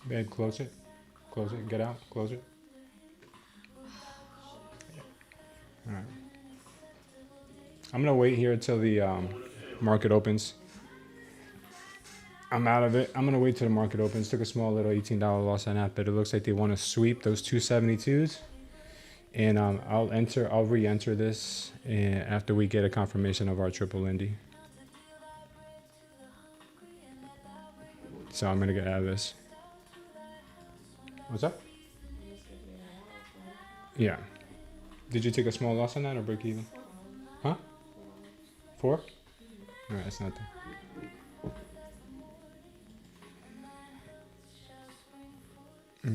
Babe, close it. Close it. Get out. Close it. All right. I'm going to wait here until the market opens. I'm out of it. I'm going to wait till the market opens. Took a small little $18 loss on that, but it looks like they want to sweep those 272s. And I'll re-enter this after we get a confirmation of our triple Lindy. So I'm going to get out of this. What's up? Yeah. Did you take a small loss on that or break even? Huh? 4? All right, that's nothing.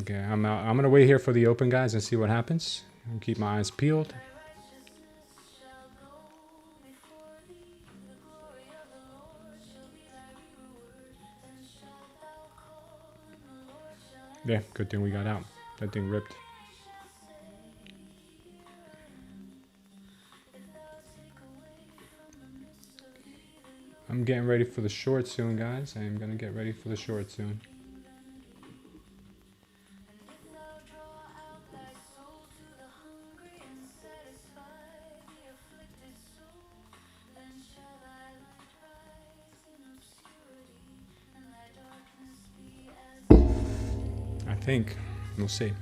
Okay, I'm out. I'm gonna wait here for the open, guys, and see what happens. I'll keep my eyes peeled. Yeah, good thing we got out. That thing ripped. I'm getting ready for the short soon, guys. I am going to get ready for the short soon. I think. We'll see.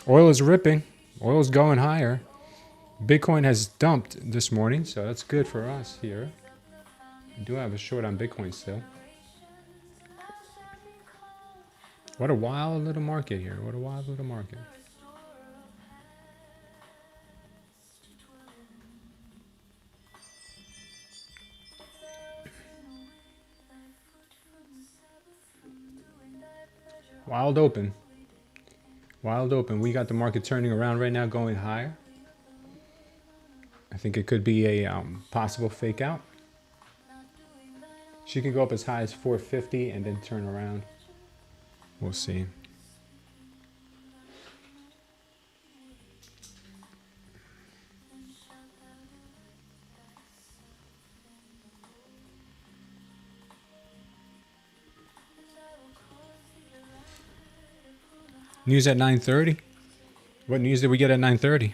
Oil is ripping. Oil is going higher. Bitcoin has dumped this morning, so that's good for us here. I do have a short on Bitcoin still. What a wild little market here. What a wild little market. Wild open. Wild open. We got the market turning around right now, going higher. I think it could be a possible fake out. She can go up as high as 450 and then turn around. We'll see. News at 9:30. What news did we get at 9:30?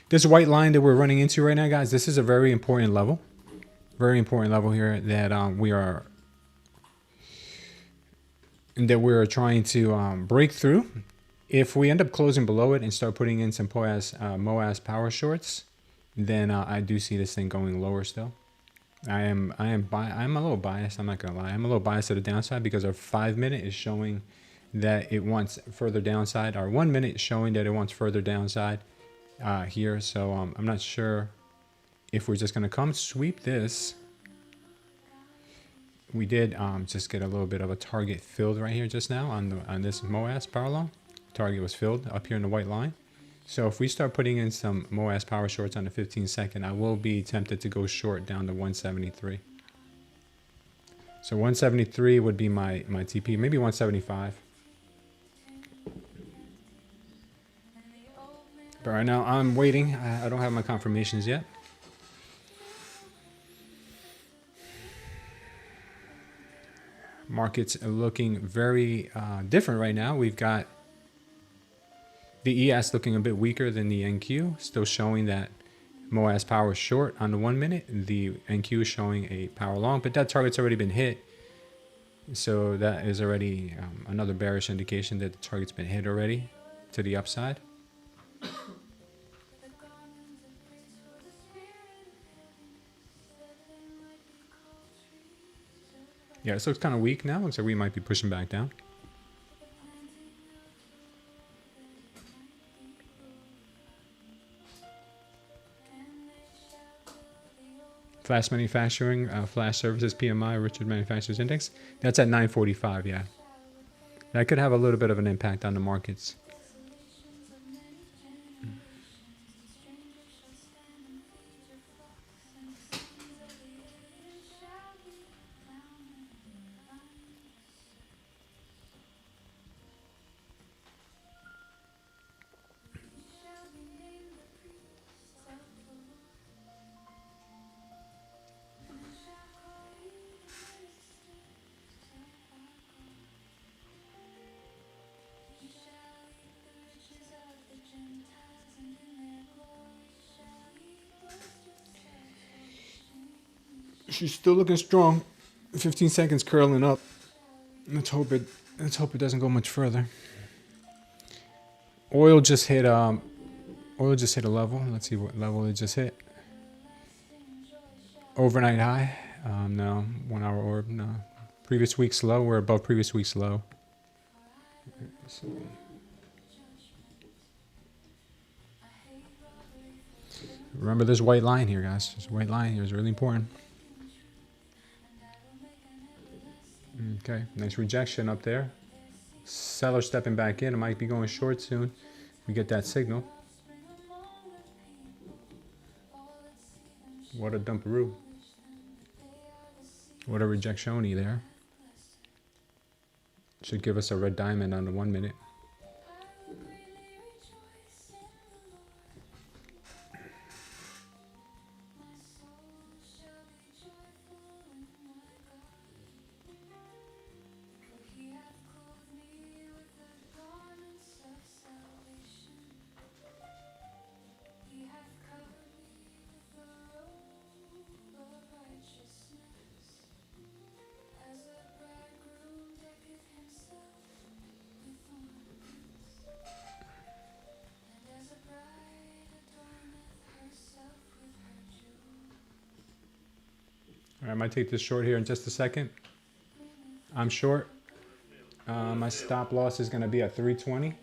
This white line that we're running into right now, guys, this is a very important level. Very important level here that we're trying to break through. If we end up closing below it and start putting in some MOAS power shorts, then I do see this thing going lower still. I'm a little biased. I'm not gonna lie. I'm a little biased to the downside because our 5 minute is showing that it wants further downside. Our 1 minute is showing that it wants further downside here. So I'm not sure if we're just gonna come sweep this. We did just get a little bit of a target filled right here just now on this MOAS power long. Target was filled up here in the white line. So if we start putting in some MOAS power shorts on the 15-second, I will be tempted to go short down to 173. So 173 would be my TP, maybe 175. But right now I'm waiting. I don't have my confirmations yet. Markets are looking very different right now. We've got the ES looking a bit weaker than the NQ, still showing that MOAS power short on the 1 minute. The NQ is showing a power long, but that target's already been hit. So that is already another bearish indication that the target's been hit already to the upside. Yeah, this looks kind of weak now. Looks like we might be pushing back down. Flash manufacturing, flash services, PMI, Richard Manufacturers Index. That's at 945, yeah. That could have a little bit of an impact on the markets. She's still looking strong. 15 seconds curling up. Let's hope it doesn't go much further. Oil just hit a level. Let's see what level it just hit. Overnight high. No, 1 hour orb. No. Previous week's low. We're above previous week's low. So Remember this white line here, guys. This white line here is really important. Okay, nice rejection up there. Seller stepping back in. It might be going short soon. We get that signal. What a dumperoo. What a rejectioni there. Should give us a red diamond on the 1 minute. All right, I might take this short here in just a second. I'm short. My stop loss is going to be at 320.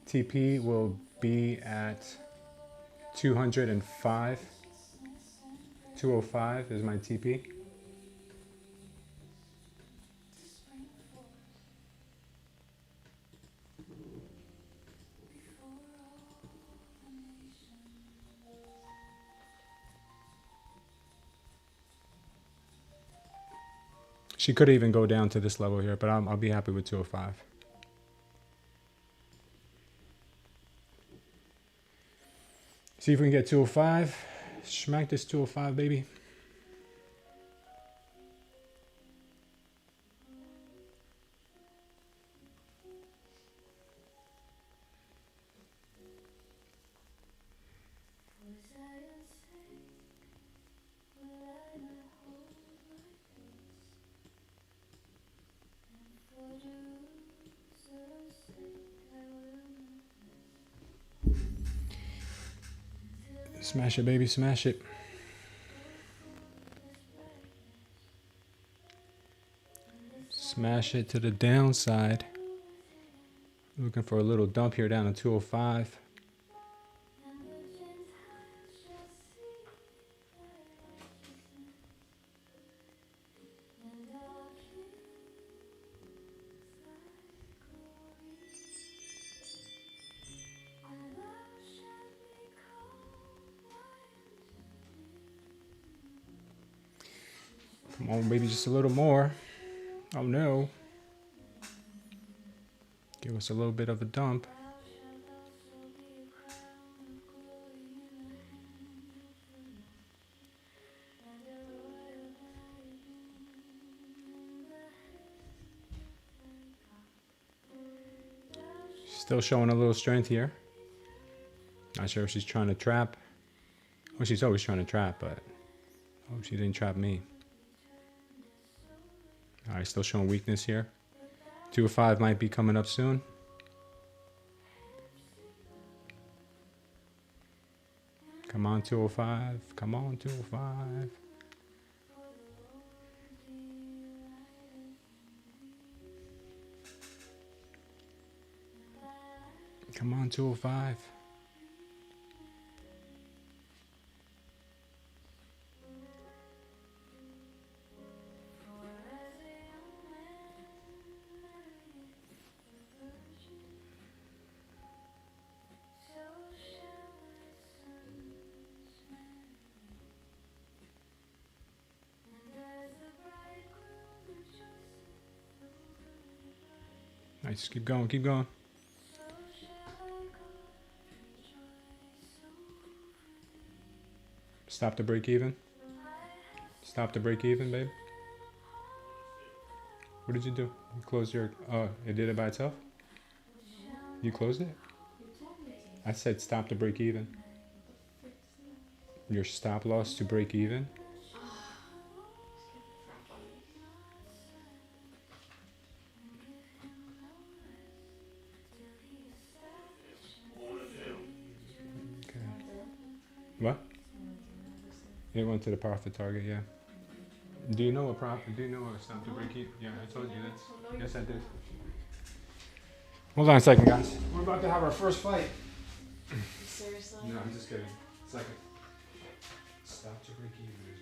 TP will be at 205. 205 is my TP. She could even go down to this level here, but I'll be happy with 205. See if we can get 205. Smack this 205, baby. Smash it, baby, smash it. Smash it to the downside. Looking for a little dump here down to 205. Come on, baby, just a little more. Oh no. Give us a little bit of a dump. Still showing a little strength here. Not sure if she's trying to trap. Well, she's always trying to trap, but oh, she didn't trap me. All right, still showing weakness here. 205 might be coming up soon. Come on, 205. Come on, 205. Come on, 205. Nice, keep going, keep going. Stop the break even. Stop the break even, babe. What did you do? You closed your, oh, it did it by itself? You closed it? I said stop the break even. Your stop loss to break even. What? It went to the profit target, yeah. Do you know a profit? Do you know a stop to break even? Yeah, I told you that. Yes, I did. Hold on a second, guys. about to have our first fight. Seriously? No, I'm just kidding. It's like a stop to break even is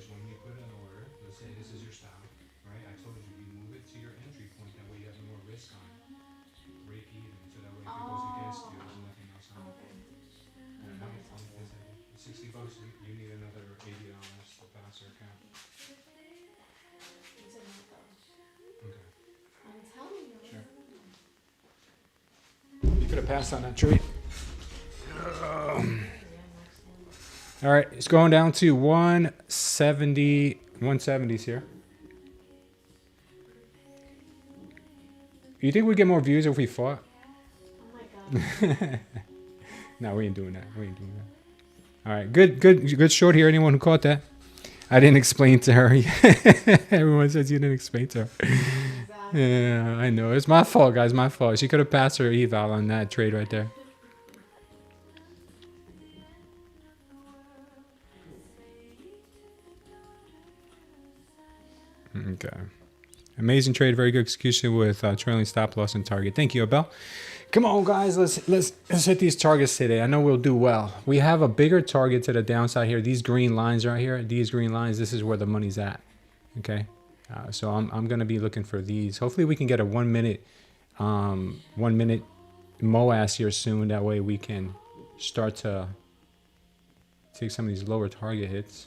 when you put an order. Let's say this is your stop, right? I told you move it to your entry point. That way you have more risk on it. Break even, so that way if it goes against you, there's nothing else on it. And how much is it? $60. You need another $80 to pass your account. Okay. I'm telling you. Sure. You could have passed on that trade. All right, it's going down to 170, 170s here. You think we'd get more views if we fought? Oh my god. No, we ain't doing that. We ain't doing that. All right, good short here. Anyone who caught that? I didn't explain to her. Everyone says you didn't explain to her. Exactly. Yeah, I know. It's my fault, guys. My fault. She could have passed her eval on that trade right there. Okay. Amazing trade. Very good execution with trailing stop loss and target. Thank you, Abel. Come on, guys. Let's hit these targets today. I know we'll do well. We have a bigger target to the downside here. These green lines right here. These green lines. This is where the money's at. Okay. So I'm gonna be looking for these. Hopefully we can get a 1 minute, 1 minute MOAS here soon. That way we can start to take some of these lower target hits.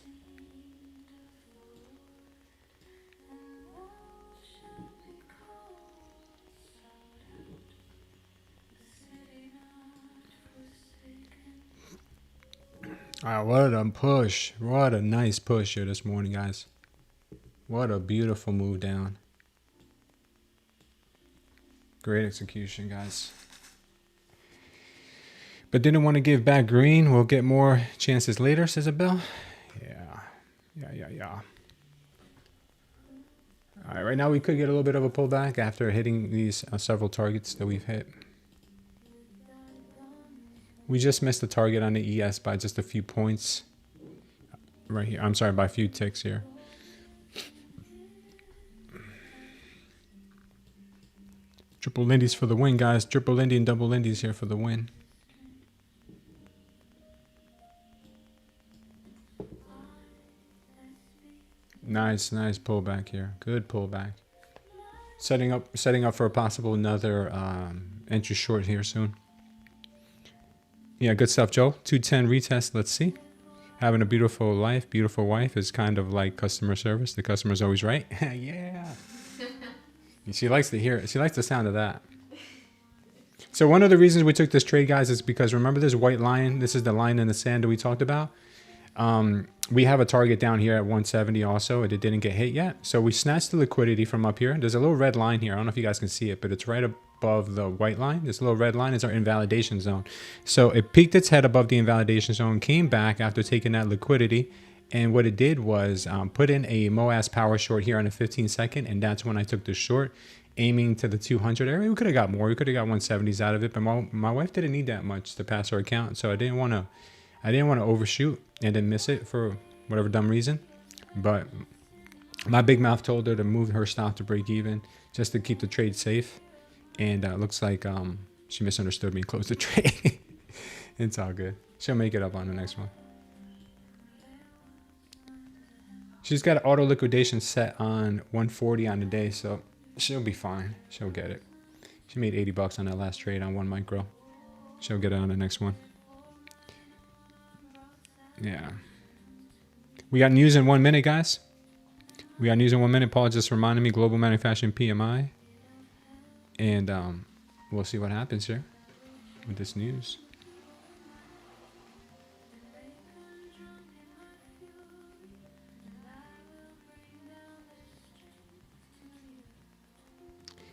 All right, what a push. What a nice push here this morning, guys. What a beautiful move down. Great execution, guys. But didn't want to give back green. We'll get more chances later, says Abel. Yeah. All right, right now we could get a little bit of a pullback after hitting these several targets that we've hit. We just missed the target on the ES by just a few points. Right here. I'm sorry, by a few ticks here. Triple Lindy's for the win, guys. Triple Lindy and double Lindy's here for the win. Nice pullback here. Good pullback. Setting up for a possible another entry short here soon. Yeah, good stuff, Joe. 210 retest. Let's see. Having a beautiful life, beautiful wife is kind of like customer service. The customer's always right. Yeah. She likes to hear it. She likes the sound of that. So one of the reasons we took this trade, guys, is because remember this white line? This is the line in the sand that we talked about. We have a target down here at 170 also. It didn't get hit yet. So we snatched the liquidity from up here. There's a little red line here. I don't know if you guys can see it, but it's right above the white line. This little red line is our invalidation zone. So it peeked its head above the invalidation zone, came back after taking that liquidity. And what it did was put in a MOAS power short here on a 15-second. And that's when I took the short, aiming to the 200 area. We could have got more. We could have got 170s out of it. But my wife didn't need that much to pass her account. So I didn't want to overshoot and then miss it for whatever dumb reason. But my big mouth told her to move her stop to break even just to keep the trade safe. And it looks like she misunderstood me and closed the trade. It's all good. She'll make it up on the next one. She's got auto liquidation set on 140 on the day, so she'll be fine. She'll get it. She made $80 on that last trade on 1 micro. She'll get it on the next one. Yeah. We got news in 1 minute, guys. We got news in 1 minute. Paul just reminded me, global manufacturing PMI. And we'll see what happens here with this news.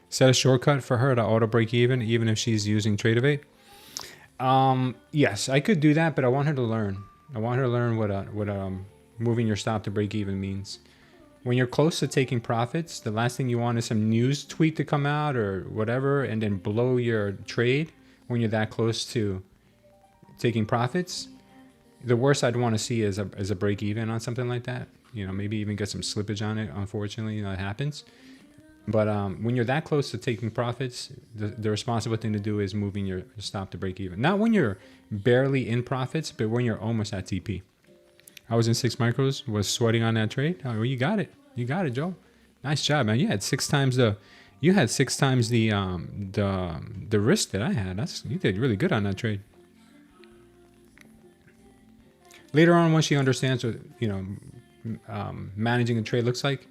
Set a shortcut for her to auto break even if she's using Tradeify. Yes, I could do that, but I want her to learn. I want her to learn what moving your stop to break even means. When you're close to taking profits, the last thing you want is some news tweet to come out or whatever and then blow your trade when you're that close to taking profits. The worst I'd want to see is a break even on something like that. You know, maybe even get some slippage on it. Unfortunately, that happens. But when you're that close to taking profits, the responsible thing to do is moving your stop to break even. Not when you're barely in profits, but when you're almost at TP. I was in 6 micros, was sweating on that trade. Oh, well, you got it. You got it, Joe. Nice job, man. You had 6 times the the risk that I had. You did really good on that trade. Later on, once she understands what managing a trade looks like,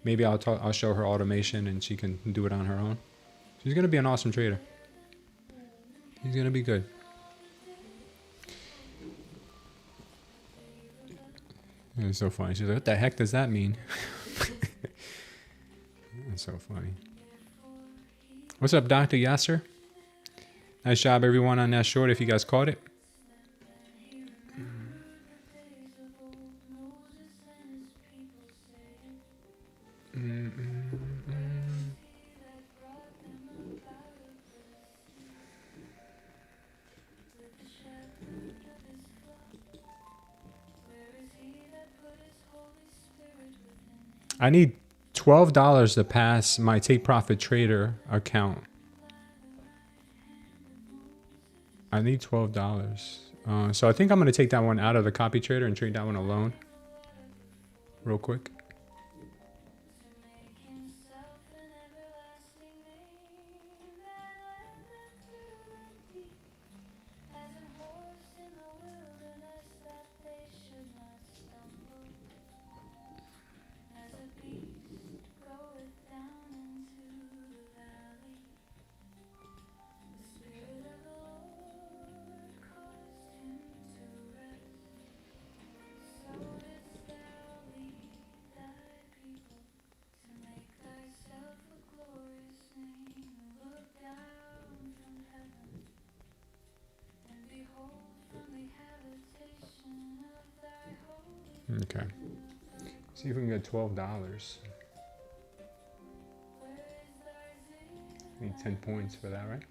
maybe I'll show her automation and she can do it on her own. She's gonna be an awesome trader. She's gonna be good. It's so funny. She's like, "What the heck does that mean?" That's so funny. What's up, Dr. Yasser? Nice job, everyone, on that short. If you guys caught it. I need $12 to pass my take profit trader account. I need $12. So I think I'm going to take that one out of the copy trader and trade that one alone. Real quick. Okay. See if we can get $12. Need 10 points for that, right?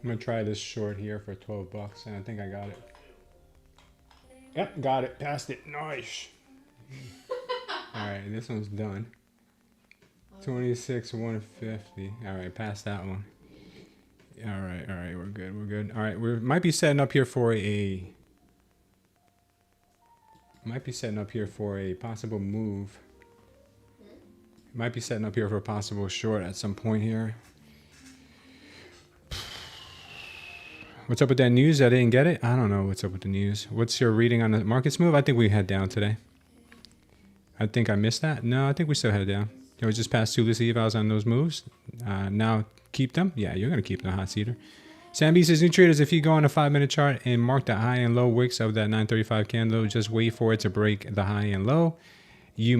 I'm gonna try this short here for $12, and I think I got it. Yep, got it. Passed it. Nice. All right, this one's done. 26 150. All right, passed that one. All right, we're good. All right, we might be setting up here for a possible move. Might be setting up here for a possible short at some point here. What's up with that news? I didn't get it. I don't know what's up with the news. What's your reading on the markets move? I think we head down today. I think I missed that. No, I think we still head down. It was just past 2 this eve. I was on those moves. Now keep them. Yeah, you're going to keep the hot seater. Sam B says, new traders, if you go on a 5-minute chart and mark the high and low wicks of that 935 candle, just wait for it to break the high and low. You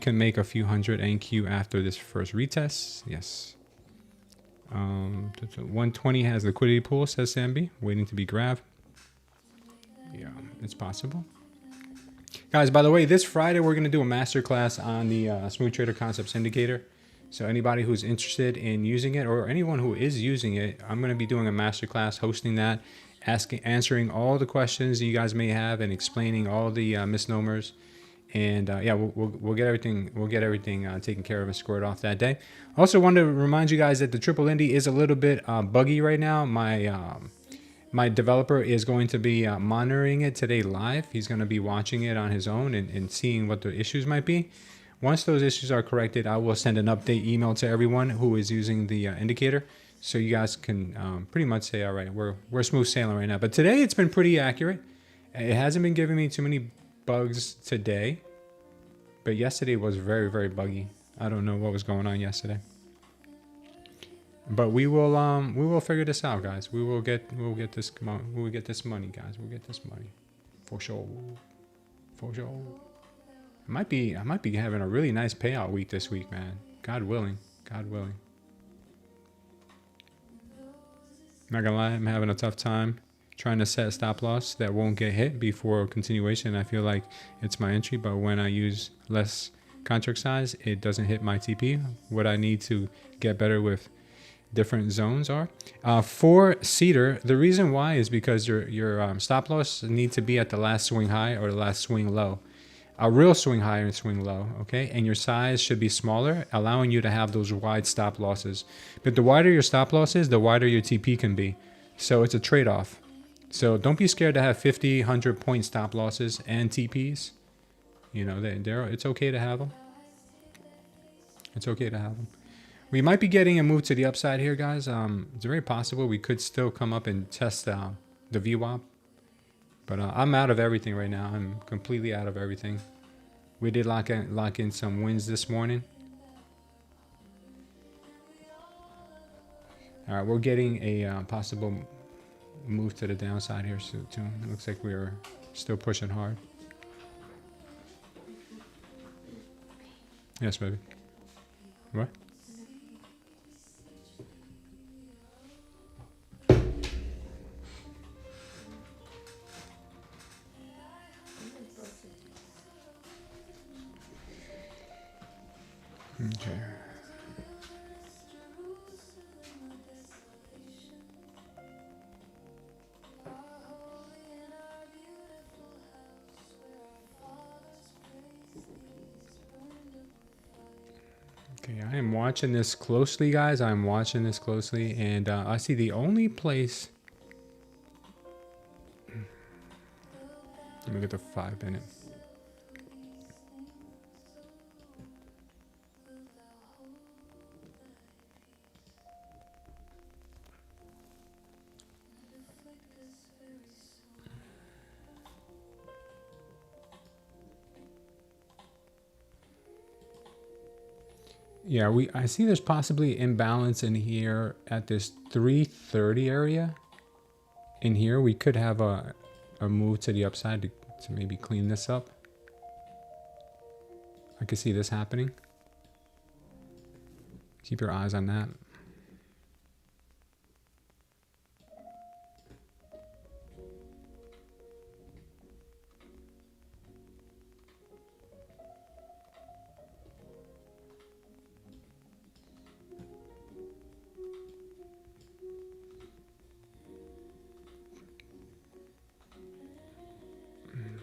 can make a few hundred NQ after this first retest. Yes. 120 has liquidity pool, says Sam B, waiting to be grabbed. Yeah, it's possible. Guys, by the way, this Friday we're going to do a masterclass on the Smooth Trader Concepts Indicator. So anybody who's interested in using it, or anyone who is using it, I'm going to be doing a masterclass, hosting that, answering all the questions you guys may have, and explaining all the misnomers And yeah, we'll get everything taken care of and squared off that day. Also wanted to remind you guys that the Triple Indy is a little bit buggy right now. My developer is going to be monitoring it today live. He's going to be watching it on his own and seeing what the issues might be. Once those issues are corrected, I will send an update email to everyone who is using the indicator, so you guys can pretty much say, all right, we're smooth sailing right now. But today it's been pretty accurate. It hasn't been giving me too many bugs today, but yesterday was very, very buggy. I don't know what was going on yesterday, but we will figure this out, guys. We'll get this money, guys. We'll get this money for sure. I might be having a really nice payout week this week, man. God willing. Not gonna lie, I'm having a tough time trying to set a stop loss that won't get hit before continuation. I feel like it's my entry, but when I use less contract size, it doesn't hit my TP. What I need to get better with different zones are for cedar. The reason why is because your stop loss need to be at the last swing high or the last swing low. A real swing high and swing low, okay? And your size should be smaller, allowing you to have those wide stop losses. But the wider your stop loss is, the wider your TP can be. So it's a trade-off. So don't be scared to have 50, 100 point stop losses and TPs. You know, it's okay to have them. It's okay to have them. We might be getting a move to the upside here, guys. It's very possible we could still come up and test the VWAP. But I'm out of everything right now. I'm completely out of everything. We did lock in some wins this morning. All right, we're getting a possible move to the downside here soon too. It looks like we're still pushing hard. Yes, baby. What? Okay. Okay, I am watching this closely, guys. I'm watching this closely, and I see the only place. Let me get the 5 minute. Yeah, I see there's possibly imbalance in here at this 330 area. In here, we could have a move to the upside to maybe clean this up. I could see this happening. Keep your eyes on that.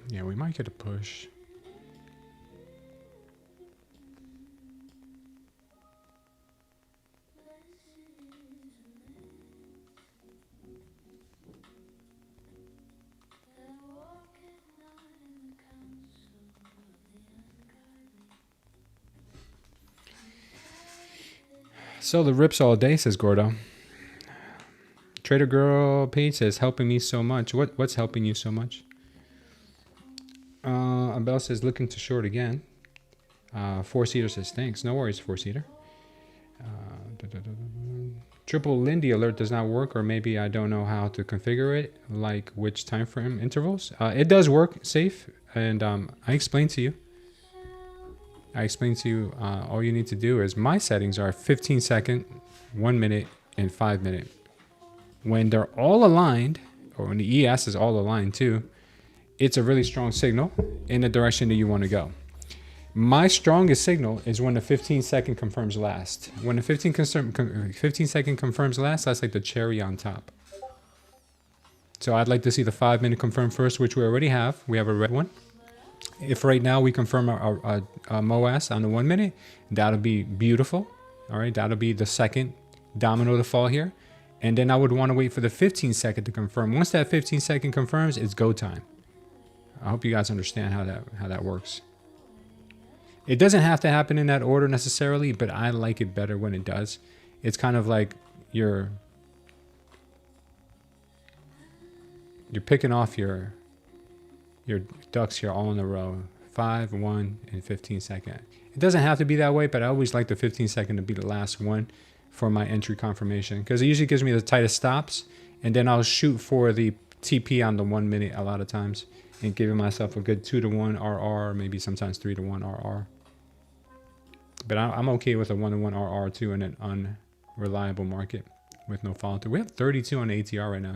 Yeah, we might get a push. So the rips all day, says Gordo. Trader Girl page says, helping me so much. What's helping you so much? Abel says, looking to short again. Four-seater says, thanks. No worries, four-seater. Triple Lindy alert does not work, or maybe I don't know how to configure it, like which time frame intervals. It does work safe, and I explained to you. All you need to do is, my settings are 15 second, 1 minute, and 5 minute. When they're all aligned, or when the ES is all aligned too, it's a really strong signal in the direction that you want to go. My strongest signal is when the 15 second confirms last. When the 15 second confirms last, that's like the cherry on top. So I'd like to see the 5 minute confirm first, which we already have. We have a red one. If right now we confirm a MOS on the 1 minute, that'll be beautiful. All right, that'll be the second domino to fall here. And then I would want to wait for the 15-second to confirm. Once that 15-second confirms, it's go time. I hope you guys understand how that works. It doesn't have to happen in that order necessarily, but I like it better when it does. It's kind of like you're picking off your ducks here all in a row. 5, 1, and 15-second. It doesn't have to be that way, but I always like the 15-second to be the last one for my entry confirmation, because it usually gives me the tightest stops, and then I'll shoot for the TP on the 1 minute a lot of times and giving myself a good 2-to-1 RR, maybe sometimes 3-to-1 RR. But I'm okay with a 1-to-1 RR too in an unreliable market with no follow through. We have 32 on the ATR right now.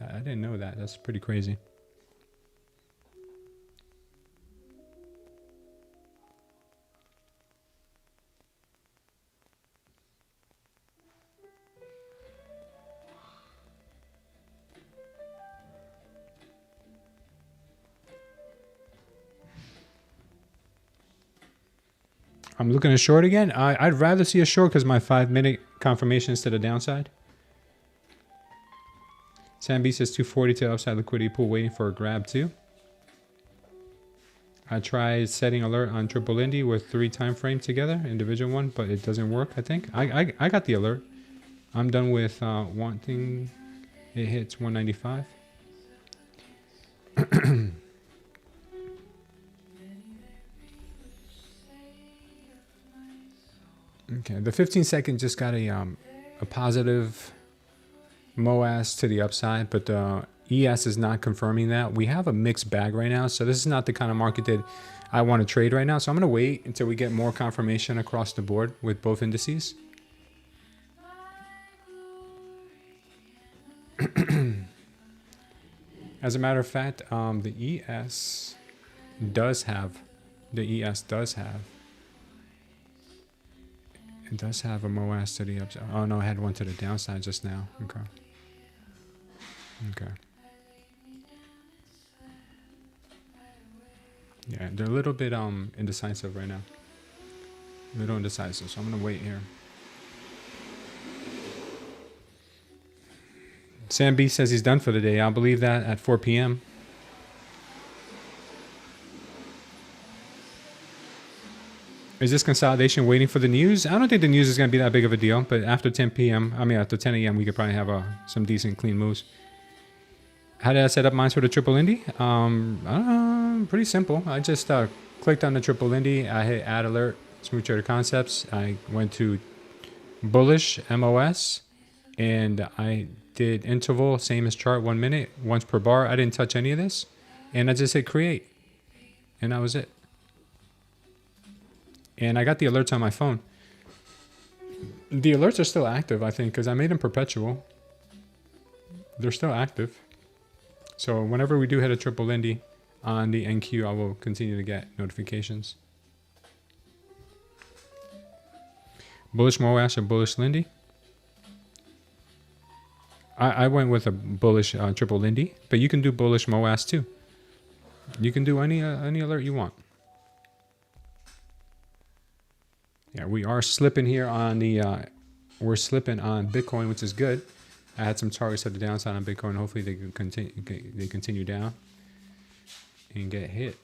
I didn't know that. That's pretty crazy. I'm looking at short again. I'd rather see a short because my 5-minute confirmation is to the downside. Sam B says 240 to upside liquidity pool waiting for a grab too. I tried setting alert on triple Indy with 3 time frames together, individual one, but it doesn't work, I think. I got the alert. I'm done with wanting it hits 195. Okay, the 15-second just got a positive MOAS to the upside, but the ES is not confirming that. We have a mixed bag right now, so this is not the kind of market that I want to trade right now. So I'm going to wait until we get more confirmation across the board with both indices. As a matter of fact, the ES does have a MOAS to the upside. Oh no, I had one to the downside just now. Okay. Yeah, they're a little bit indecisive right now. A little indecisive, so I'm gonna wait here. Sam B says he's done for the day. I'll believe that at 4 p.m. Is this consolidation waiting for the news? I don't think the news is going to be that big of a deal, but after 10 p.m., after 10 a.m., we could probably have some decent clean moves. How did I set up mine for the triple Indy? Pretty simple. I just clicked on the triple Indy. I hit add alert, smooth trader concepts. I went to bullish MOS, and I did interval, same as chart, 1 minute, once per bar. I didn't touch any of this, and I just hit create, and that was it. And I got the alerts on my phone. The alerts are still active, I think, because I made them perpetual. They're still active. So whenever we do hit a triple Indy on the NQ, I will continue to get notifications. Bullish MOAS or bullish Lindy? I went with a bullish triple Lindy, but you can do bullish MOAS too. You can do any alert you want. Yeah, we are slipping here on the, we're slipping on Bitcoin, which is good. I had some targets at the downside on Bitcoin. Hopefully they can continue down and get hit.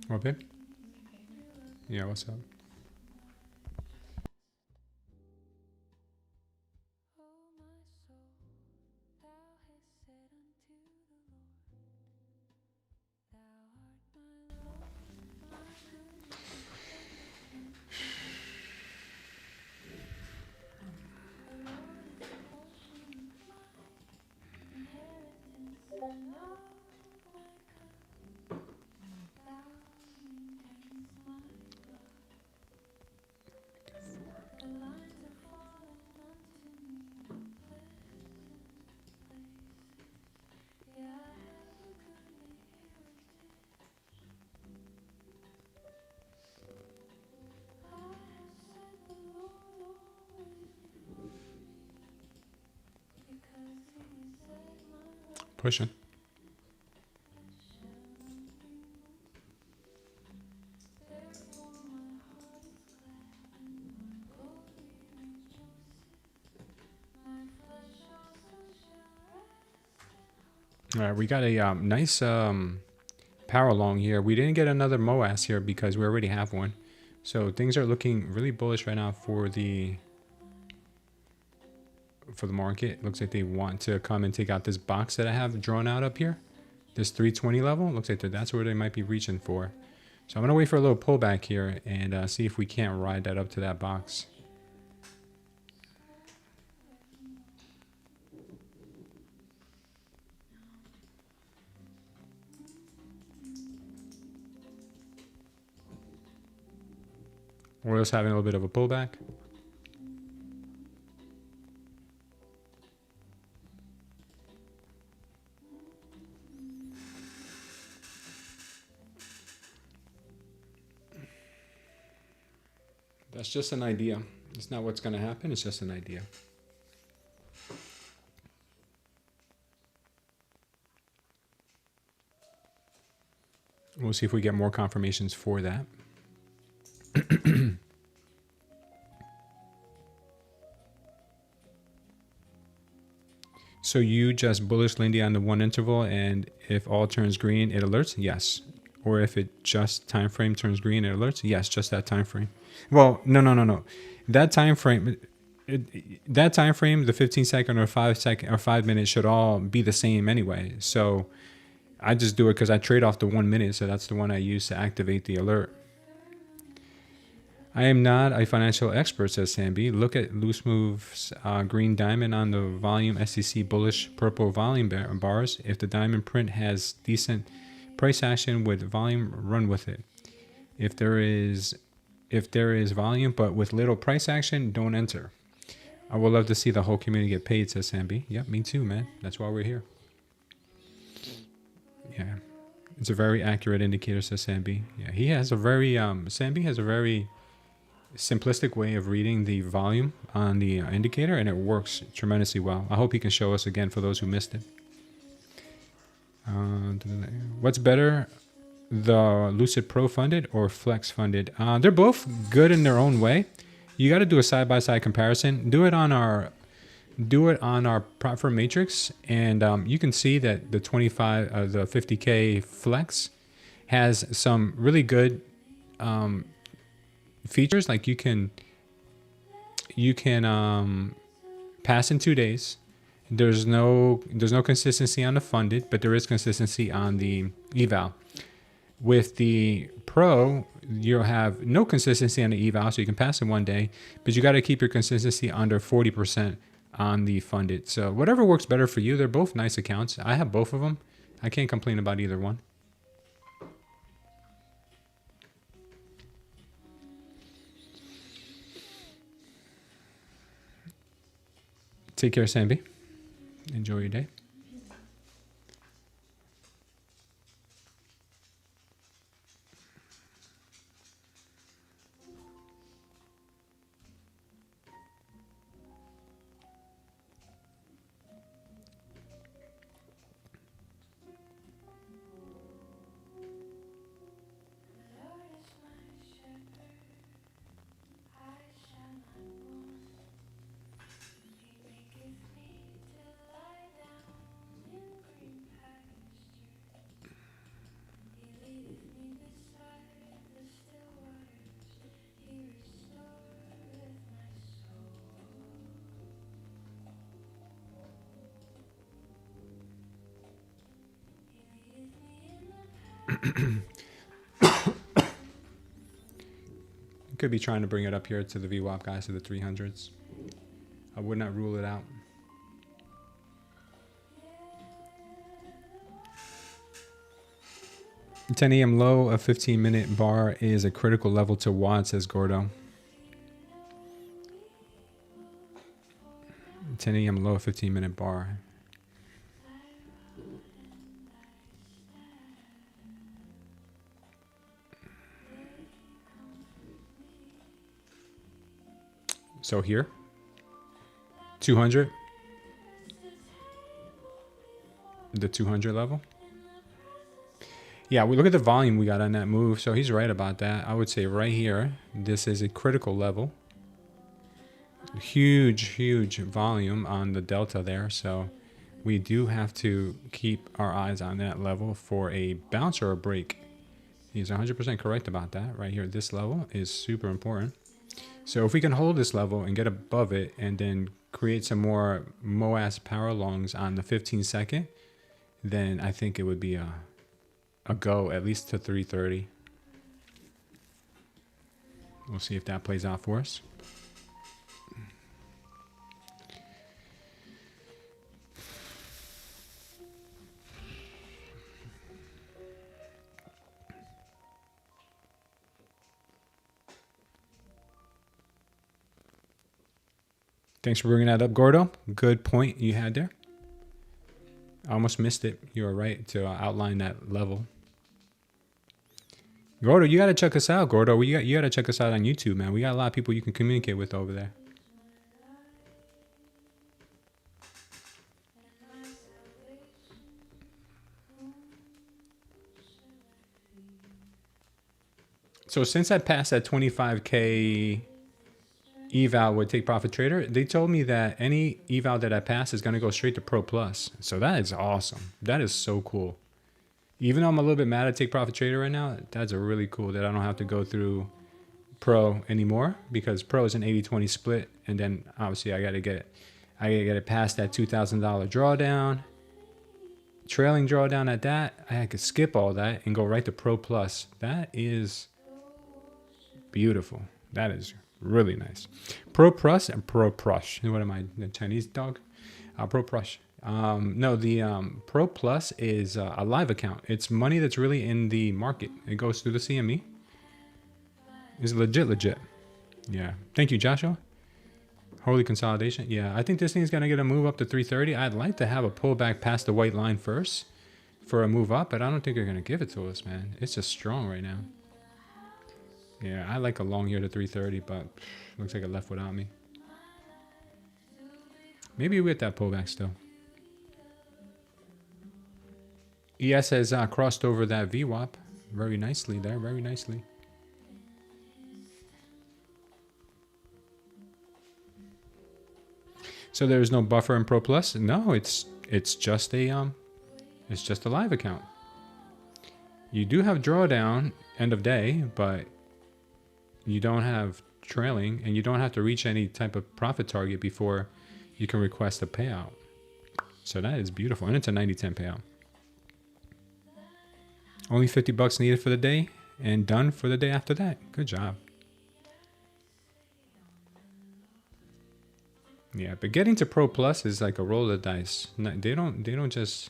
What, babe? Yeah, what's up? pushing. All right, we got a nice power long here. We didn't get another MOAS here because we already have one. So things are looking really bullish right now for the market. Looks like they want to come and take out this box that I have drawn out up here. This 320 level. Looks like that's where they might be reaching for. So I'm going to wait for a little pullback here and see if we can't ride that up to that box. Oil's having a little bit of a pullback. That's just an idea. It's not what's going to happen. It's just an idea. We'll see if we get more confirmations for that. So you just bullish Lindy on the one interval, and if all turns green, it alerts? Yes. Or if it just time frame turns green, it alerts? Yes, just that time frame. Well, no. That time frame, the 15 second or 5 second or 5 minutes should all be the same anyway. So I just do it because I trade off the 1 minute, so that's the one I use to activate the alert. I am not a financial expert, says Sambi. Look at Loose Move's green diamond on the volume SEC bullish purple volume bars. If the diamond print has decent price action with volume, run with it. If there is volume but with little price action, don't enter. I would love to see the whole community get paid, says Sambi. Yep, me too, man. That's why we're here. Yeah, it's a very accurate indicator, says Sambi. Yeah, he has a very Sambi has a very simplistic way of reading the volume on the indicator, and it works tremendously well. I hope he can show us again for those who missed it. What's better, the Lucid Pro funded or Flex funded? They're both good in their own way. You got to do a side-by-side comparison. Do it on our platform matrix, and you can see that the 50K Flex has some really good features. Like you can pass in 2 days. There's no consistency on the funded, but there is consistency on the eval. With the Pro, you'll have no consistency on the eval, so you can pass in 1 day, but you got to keep your consistency under 40% on the funded. So whatever works better for you. They're both nice accounts. I have both of them. I can't complain about either one. Take care, Sambi. Enjoy your day. Could be trying to bring it up here to the VWAP guys, to the 300s. I would not rule it out. The 10 a.m. low, a 15-minute bar is a critical level to watch, says Gordo. 10 a.m. low, 15-minute bar. So here, 200. the 200 level. Yeah, we look at the volume we got on that move. So he's right about that. I would say right here, this is a critical level. Huge volume on the delta there. So we do have to keep our eyes on that level for a bounce or a break. He's 100% correct about that. Right here, this level is super important. So if we can hold this level and get above it and then create some more MOAS power longs on the 15-second, then I think it would be a go at least to 330. We'll see if that plays out for us. Thanks for bringing that up, Gordo. Good point you had there. I almost missed it. You were right to outline that level. Gordo, you got to check us out, Gordo. You got to check us out on YouTube, man. We got a lot of people you can communicate with over there. So since I passed that 25K eval with Take Profit Trader, they told me that any eval that I pass is going to go straight to Pro Plus. So that is awesome. That is so cool. Even though I'm a little bit mad at Take Profit Trader right now, that's a really cool that I don't have to go through Pro anymore, because Pro is an 80-20 split. And then obviously I got to get it past that $2,000 drawdown, trailing drawdown at that. I could skip all that and go right to Pro Plus. That is beautiful. That is really nice. Pro Plus and Pro Plus. What am I, the Chinese dog? Pro Plus. No, the Pro Plus is a live account. It's money that's really in the market. It goes through the CME. It's legit. Yeah. Thank you, Joshua. Holy consolidation. Yeah, I think this thing's going to get a move up to 330. I'd like to have a pullback past the white line first for a move up, but I don't think they're going to give it to us, man. It's just strong right now. Yeah, I like a long here to 330, but looks like it left without me. Maybe we get that pullback still. ES has crossed over that VWAP very nicely there, very nicely. So there's no buffer in Pro Plus? No, it's just a live account. You do have drawdown end of day, but you don't have trailing, and you don't have to reach any type of profit target before you can request a payout. So that is beautiful, and it's a 90-10 payout. Only $50 needed for the day and done for the day after that. Good job. Yeah, but getting to Pro Plus is like a roll of the dice. They don't just.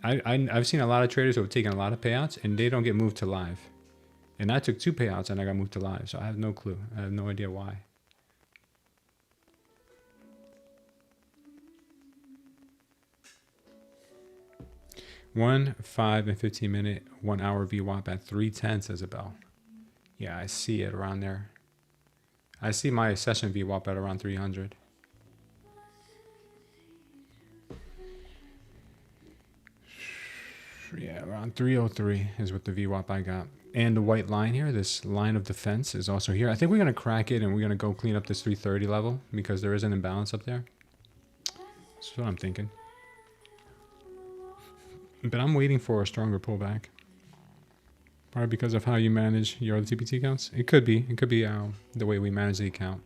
I've seen a lot of traders who have taken a lot of payouts and they don't get moved to live. And I took 2 payouts and I got moved to live, so I have no clue. I have no idea why. One 5 and 15 minute 1 hour VWAP at 310, says Isabel. Yeah, I see it around there. I see my session VWAP at around 300. Yeah, around 303 is what the VWAP I got. And the white line here, this line of defense, is also here. I think we're going to crack it and we're going to go clean up this 330 level because there is an imbalance up there. That's what I'm thinking. But I'm waiting for a stronger pullback. Probably because of how you manage your other TPT accounts. It could be. It could be the way we manage the account.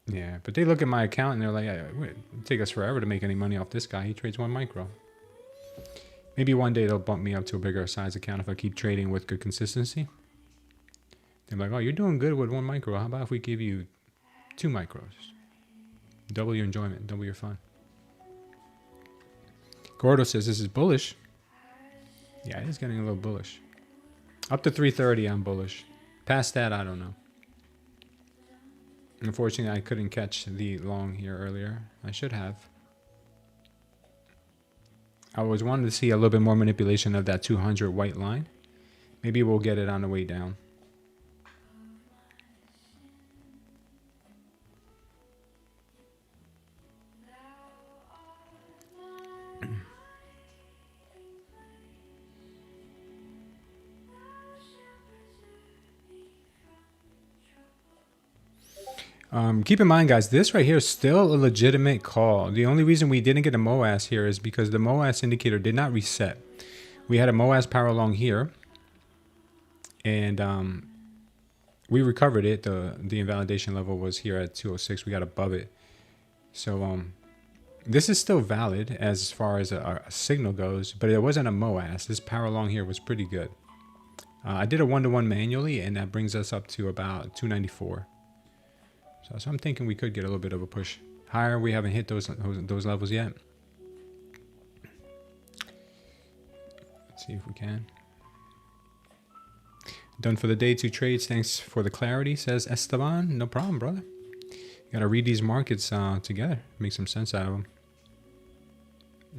Yeah, but they look at my account and they're like, it'll take us forever to make any money off this guy. He trades 1 micro. Maybe one day they'll bump me up to a bigger size account if I keep trading with good consistency. They're like, oh, you're doing good with 1 micro. How about if we give you 2 micros? Double your enjoyment, double your fun. Gordo says this is bullish. Yeah, it is getting a little bullish. Up to 330, I'm bullish. Past that, I don't know. Unfortunately, I couldn't catch the long here earlier. I should have. I always wanted to see a little bit more manipulation of that 200 white line. Maybe we'll get it on the way down. Keep in mind, guys, this right here is still a legitimate call. The only reason we didn't get a MOAS here is because the MOAS indicator did not reset. We had a MOAS power along here, and we recovered it. The invalidation level was here at 206. We got above it. So this is still valid as far as a signal goes, but it wasn't a MOAS. This power along here was pretty good. I did a 1-to-1 manually, and that brings us up to about 294. So I'm thinking we could get a little bit of a push higher. We haven't hit those levels yet. Let's see if we can. Done for the day, 2 trades. Thanks for the clarity, says Esteban. No problem, brother. You gotta read these markets together. Make some sense out of them.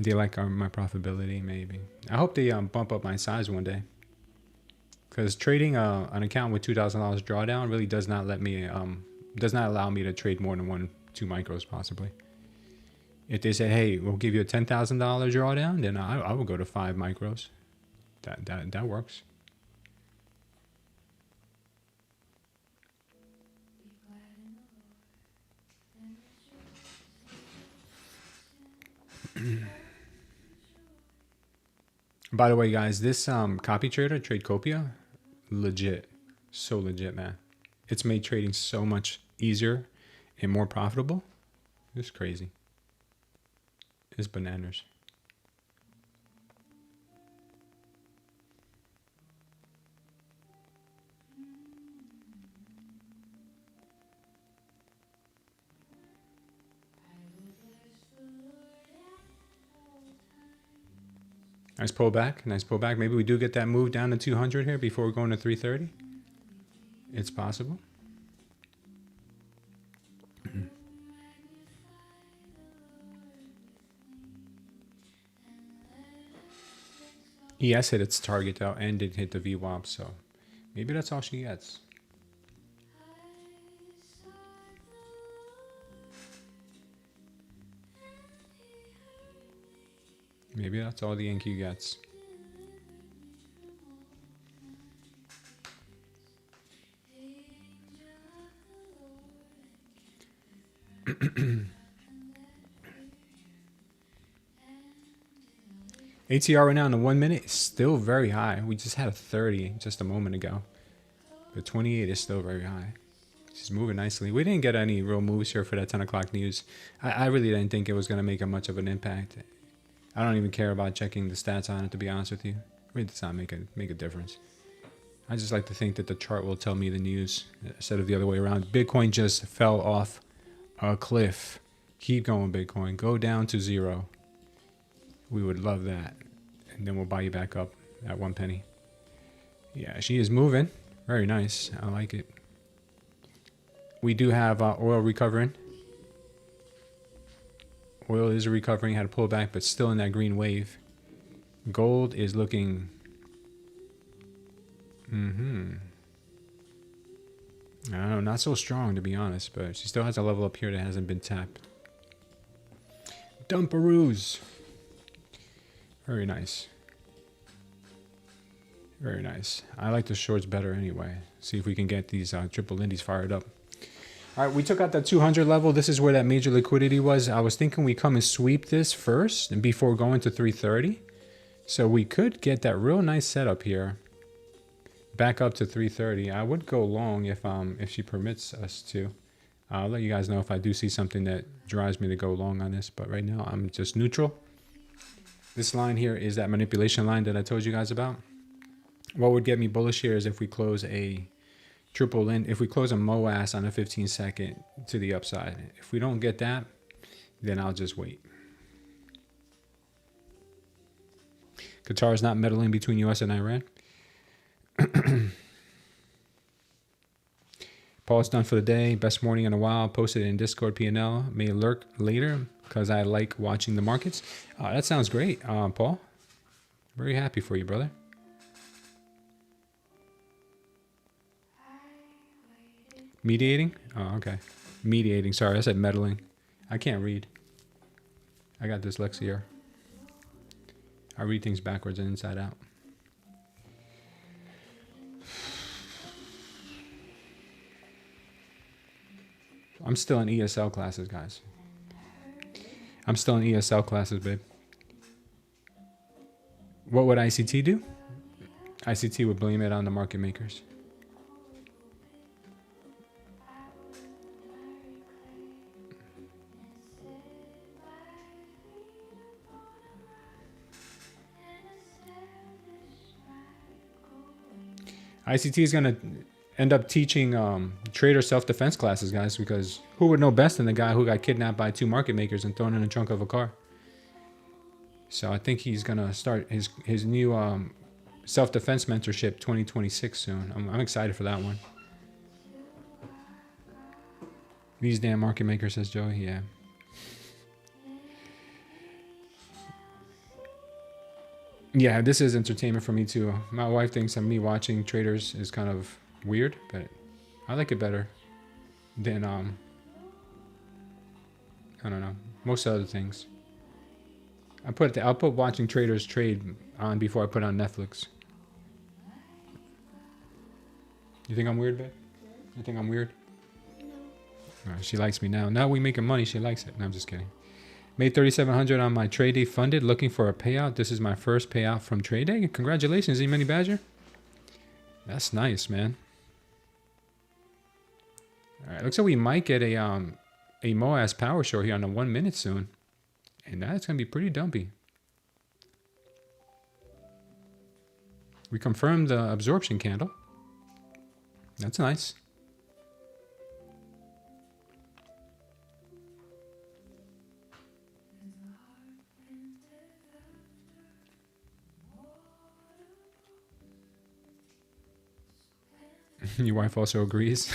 Do you like my profitability? Maybe. I hope they bump up my size one day. Because trading an account with $2,000 drawdown really does not let me does not allow me to trade more than 2 micros possibly. If they say, hey, we'll give you a $10,000 drawdown, then I will go to 5 micros. That works. By the way, guys, this copy trader, Tradecopia, legit. So legit, man. It's made trading so much easier and more profitable. It's crazy. It's bananas. Nice pullback. Nice pullback. Maybe we do get that move down to 200 here before we're going to 330. It's possible. ES hit its target out and did hit the VWAP, so maybe that's all she gets. Maybe that's all the NQ gets. ATR right now in the 1 minute is still very high. We just had a 30 just a moment ago. But 28 is still very high. She's moving nicely. We didn't get any real moves here for that 10 o'clock news. I really didn't think it was going to make much of an impact. I don't even care about checking the stats on it, to be honest with you. It really does not make a difference. I just like to think that the chart will tell me the news instead of the other way around. Bitcoin just fell off a cliff. Keep going, Bitcoin. Go down to 0. We would love that. And then we'll buy you back up at 1 penny. Yeah, she is moving. Very nice. I like it. We do have oil recovering. Oil is recovering. Had a pullback, but still in that green wave. Gold is looking... I don't know, not so strong to be honest, but she still has a level up here that hasn't been tapped. Dumperoos. Very nice. Very nice. I like the shorts better anyway. See if we can get these triple indies fired up. All right, we took out that 200 level. This is where that major liquidity was. I was thinking we come and sweep this first and before going to 330. So we could get that real nice setup here. Back up to 330. I would go long if she permits us to. I'll let you guys know if I do see something that drives me to go long on this. But right now I'm just neutral. This line here is that manipulation line that I told you guys about. What would get me bullish here is if we close a triple in, if we close a MOAS on a 15-second to the upside. If we don't get that, then I'll just wait. Qatar is not meddling between US and Iran. Paul's done for the day. Best morning in a while. Posted in Discord P&L. May lurk later because I like watching the markets. That sounds great, Paul. Very happy for you, brother. Mediating? Oh, okay. Mediating. Sorry, I said meddling. I can't read. I got dyslexia. I read things backwards and inside out. I'm still in ESL classes, guys. I'm still in ESL classes, babe. What would ICT do? ICT would blame it on the market makers. ICT is going to end up teaching trader self-defense classes, guys, because who would know best than the guy who got kidnapped by 2 market makers and thrown in the trunk of a car? So I think he's going to start his new self-defense mentorship 2026 soon. I'm excited for that one. These damn market makers, says Joey. Yeah. Yeah, this is entertainment for me too. My wife thinks that me watching traders is kind of weird, but I like it better than I don't know, most other things. I'll put watching traders trade on before I put on Netflix. You think I'm weird, babe? You think I'm weird? No. She likes me now. Now we making money. She likes it. No, I'm just kidding. Made $3,700 on my TradeDay funded. Looking for a payout. This is my first payout from TradeDay. Congratulations, E-Money Badger. That's nice, man. All right, looks like we might get a MOAS power short here on the 1 minute soon, and that's gonna be pretty dumpy. We confirmed the absorption candle. That's nice. Your wife also agrees.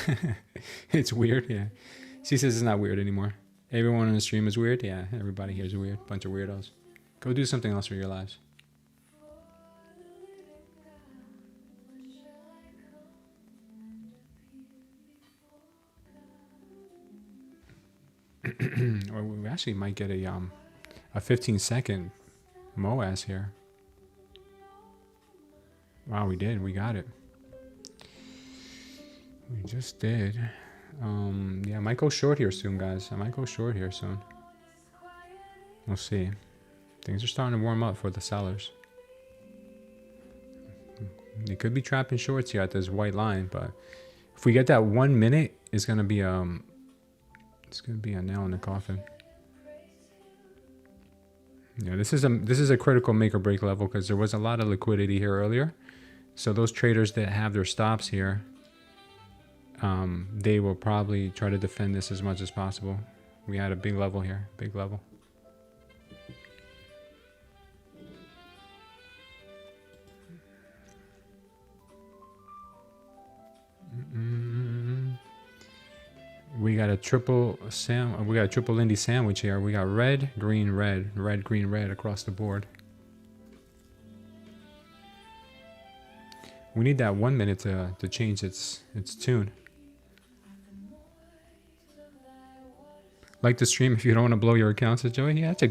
It's weird, yeah. She says it's not weird anymore. Everyone on the stream is weird. Yeah, everybody here is weird. Bunch of weirdos. Go do something else for your lives. Or we actually might get a 15-second MOAS here. Wow, we did. We got it. We just did. Yeah, I might go short here soon, guys. I might go short here soon. We'll see. Things are starting to warm up for the sellers. They could be trapping shorts here at this white line, but if we get that 1 minute, it's gonna be a nail in the coffin. Yeah, this is a critical make or break level because there was a lot of liquidity here earlier. So those traders that have their stops here, they will probably try to defend this as much as possible. We had a big level here, big level. We got a triple Lindy sandwich here. We got red, green, red, red, green, red across the board. We need that 1 minute to change its tune. Like the stream if you don't want to blow your account, says Joey. Yeah, that's a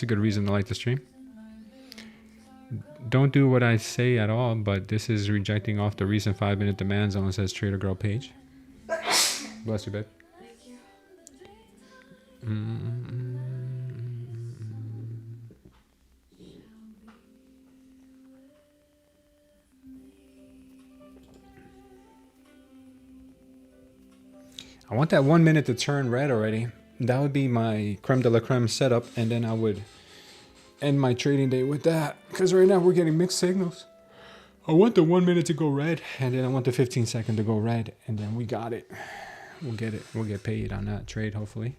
good reason to like the stream. Don't do what I say at all, but this is rejecting off the recent 5-minute demand zone, says Trader Girl Page. Bless you, babe. Thank you. I want that 1 minute to turn red already. That would be my creme de la creme setup, and then I would end my trading day with that. Because right now we're getting mixed signals. I want the 1 minute to go red, and then I want the 15-second to go red, and then we got it. We'll get it. We'll get paid on that trade, hopefully.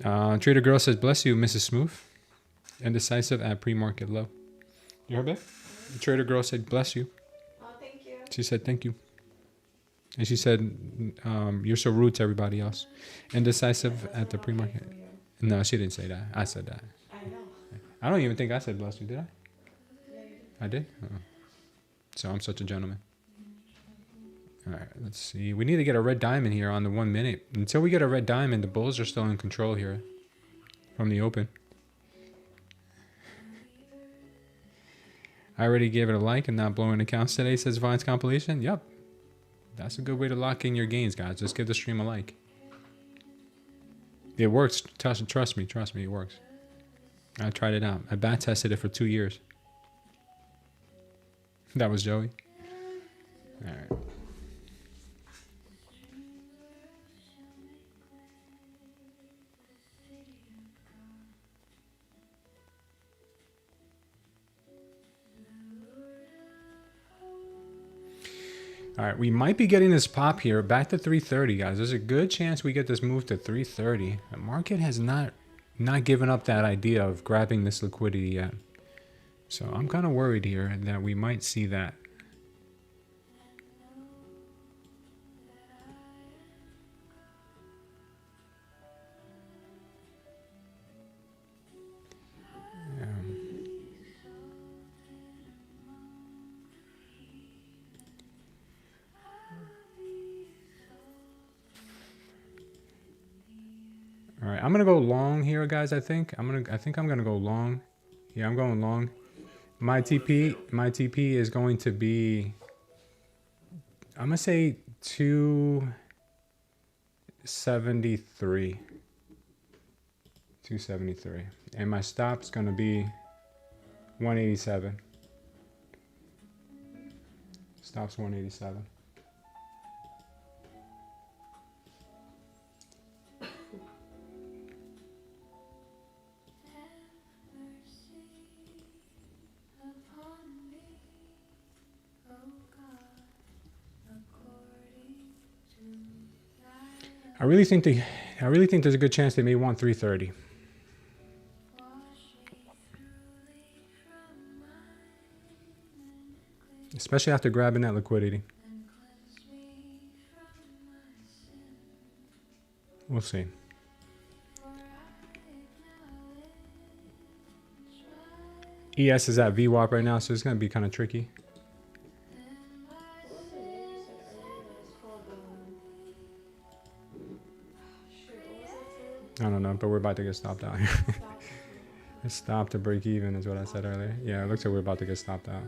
Trader Girl says, bless you, Mrs. Smooth. Indecisive at pre-market low. You heard, babe? The Trader Girl said, bless you. Oh, thank you. She said, thank you. And she said, you're so rude to everybody else. Indecisive at the pre-market. No, she didn't say that. I said that. I know. I don't even think I said bless you, did I? Yeah, you did. I did? Oh. So I'm such a gentleman. All right, let's see. We need to get a red diamond here on the 1 minute. Until we get a red diamond, the bulls are still in control here from the open. I already gave it a like and not blowing accounts today, says Vine's compilation. Yep. That's a good way to lock in your gains, guys. Just give the stream a like. It works. Trust me, it works. I tried it out. I back tested it for 2 years. That was Joey. All right. All right, we might be getting this pop here back to 330, guys. There's a good chance we get this move to 330. The market has not given up that idea of grabbing this liquidity yet. So I'm kind of worried here that we might see that. All right, I'm gonna go long here, guys. I think I'm gonna go long. Yeah, I'm going long. My TP is going to be, I'm gonna say 273. 273. And my stop's gonna be 187. Stop's 187. I really think there's a good chance they may want 330. Especially after grabbing that liquidity. We'll see. ES is at VWAP right now, so it's going to be kind of tricky. I don't know, but we're about to get stopped out here. It's stopped to break even is what I said earlier. Yeah, it looks like we're about to get stopped out.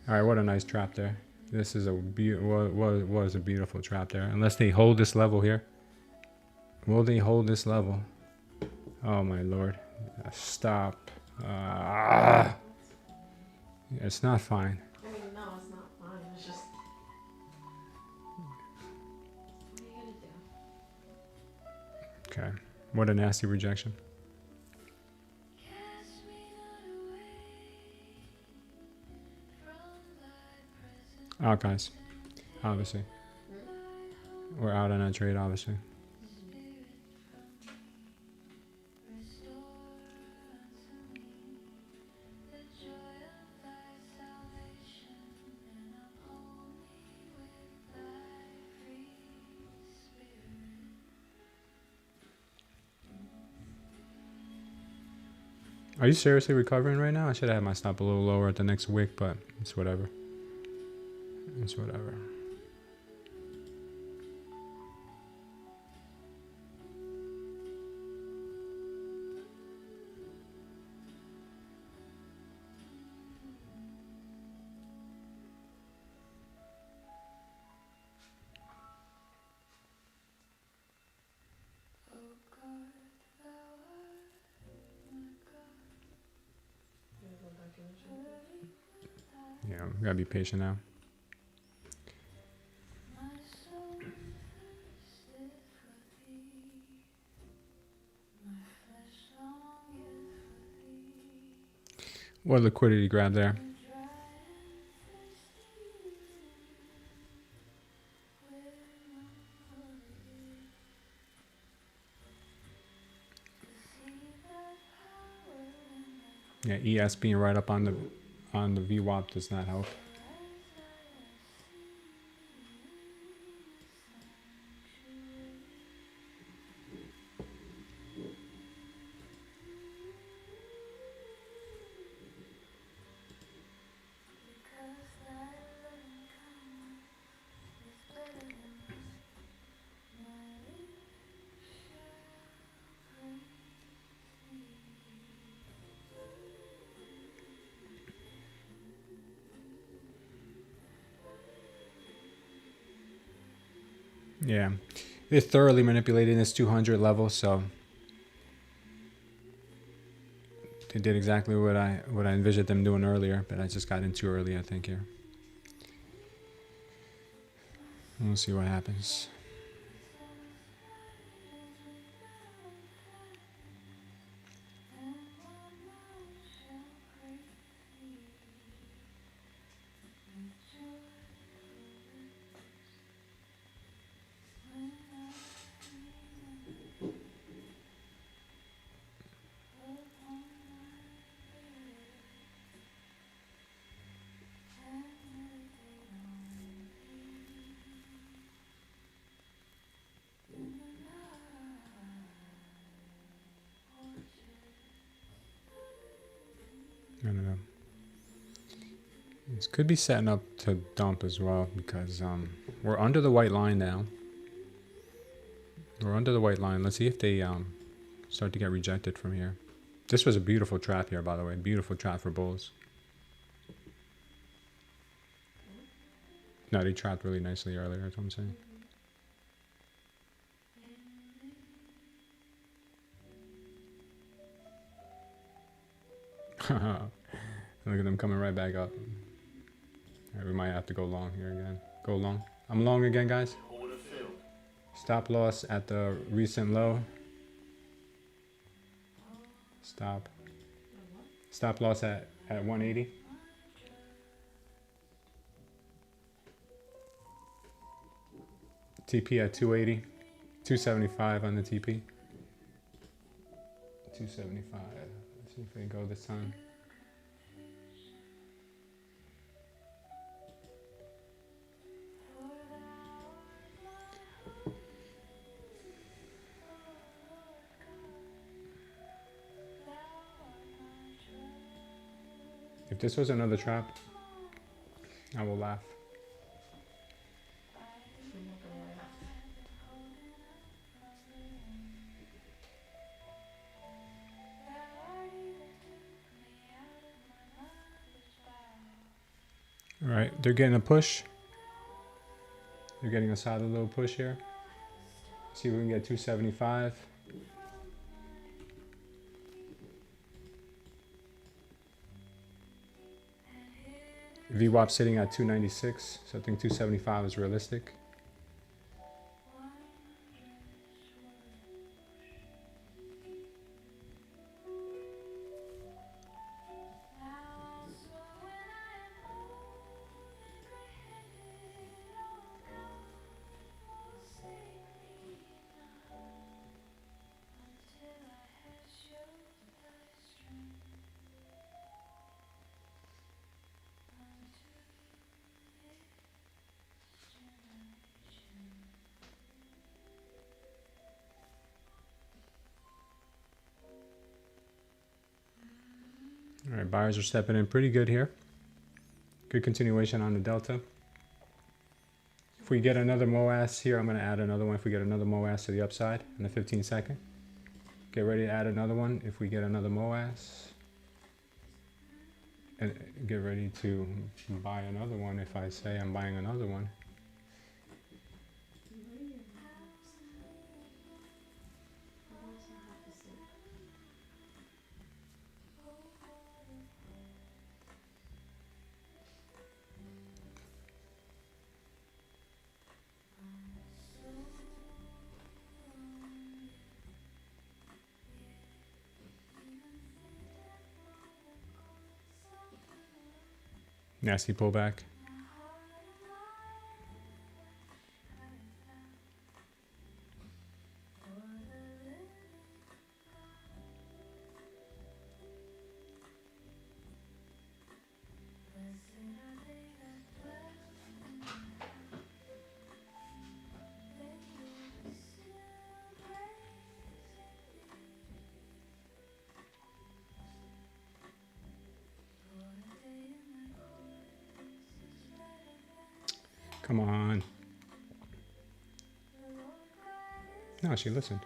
All right, what a nice trap there. This is was a beautiful trap there. Unless they hold this level here. Will they hold this level? Oh my lord. Stop. It's not fine. I mean, no, it's not fine. It's just. What are you gonna do? Okay. What a nasty rejection. Out, guys. Obviously. We're out on that trade, obviously. Are you seriously recovering right now? I should have had my stop a little lower at the next wick, but it's whatever. It's whatever. Yeah, we gotta be patient now. What liquidity grab there? Yeah, ES being right up on the VWAP does not help. Yeah, They're thoroughly manipulating this 200 level, so they did exactly what I envisioned them doing earlier, but I just got in too early, I think, here. We'll see what happens. I don't know. This could be setting up to dump as well because we're under the white line now. We're under the white line. Let's see if they start to get rejected from here. This was a beautiful trap here, by the way. Beautiful trap for bulls. No, they trapped really nicely earlier. That's what I'm saying. Look at them coming right back up. All right, we might have to go long here again. Go long. I'm long again, guys. Stop loss at the recent low. Stop. Stop loss at 180. TP at 280. 275 on the TP. 275. Let's see if we go this time. If this was another trap, I will laugh. All right, they're getting a push. They're getting a solid little push here. See if we can get 275. VWAP sitting at 296, so I think 275 is realistic. All right, buyers are stepping in pretty good here. Good continuation on the delta. If we get another MOAS here, I'm going to add another one. If we get another MOAS to the upside in the 15 second. Get ready to add another one if we get another MOAS. And get ready to buy another one if I say I'm buying another one. Nasty pullback. Come on. No, she listened.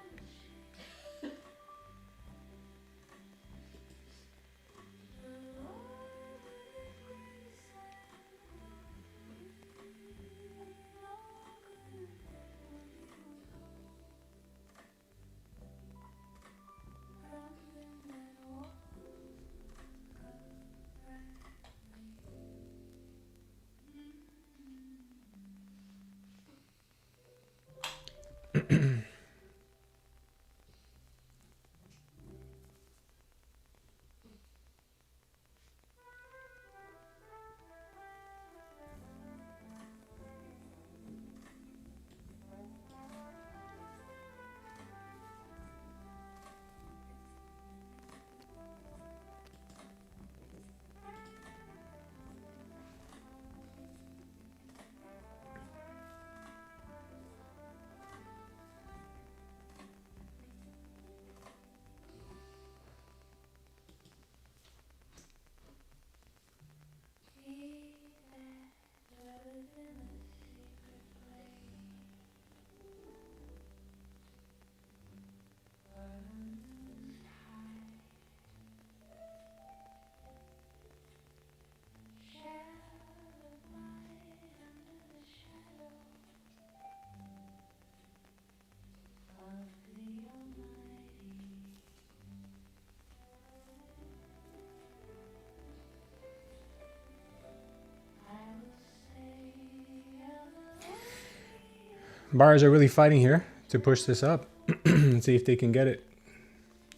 Buyers are really fighting here to push this up and see if they can get it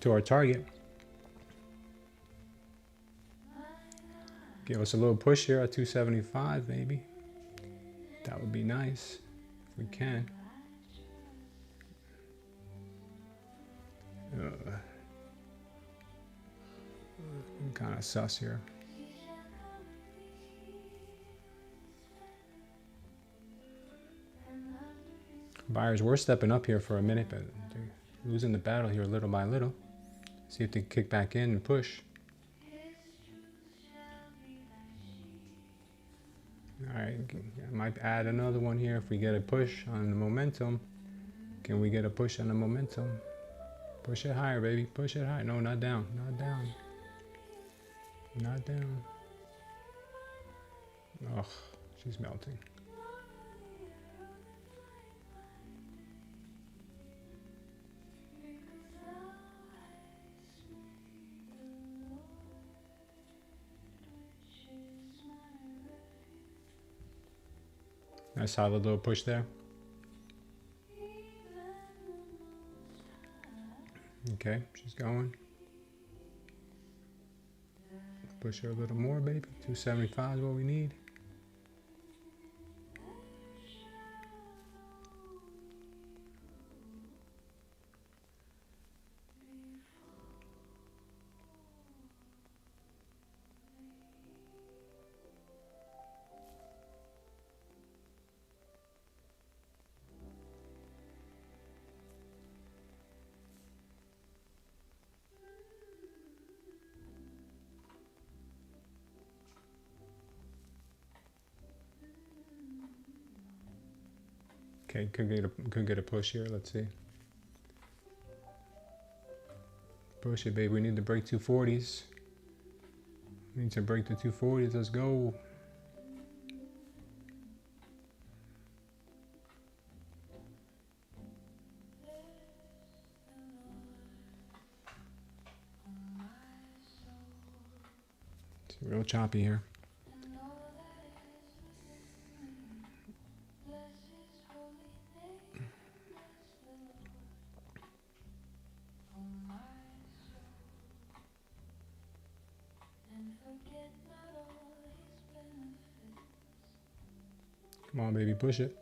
to our target. Give us a little push here at 275 maybe. That would be nice if we can. I'm kind of sus here. Buyers were stepping up here for a minute, but they're losing the battle here little by little. See if they can kick back in and push. Alright, I might add another one here if we get a push on the momentum. Can we get a push on the momentum? Push it higher, baby. Push it higher. No, not down. Not down. Not down. Ugh, she's melting. Nice solid little push there. Okay, she's going. Push her a little more, baby. 275 is what we need. Okay, could get a push here. Let's see. Push it, baby. We need to break 240s. We need to break the 240s. Let's go. It's real choppy here. Come on, baby, push it.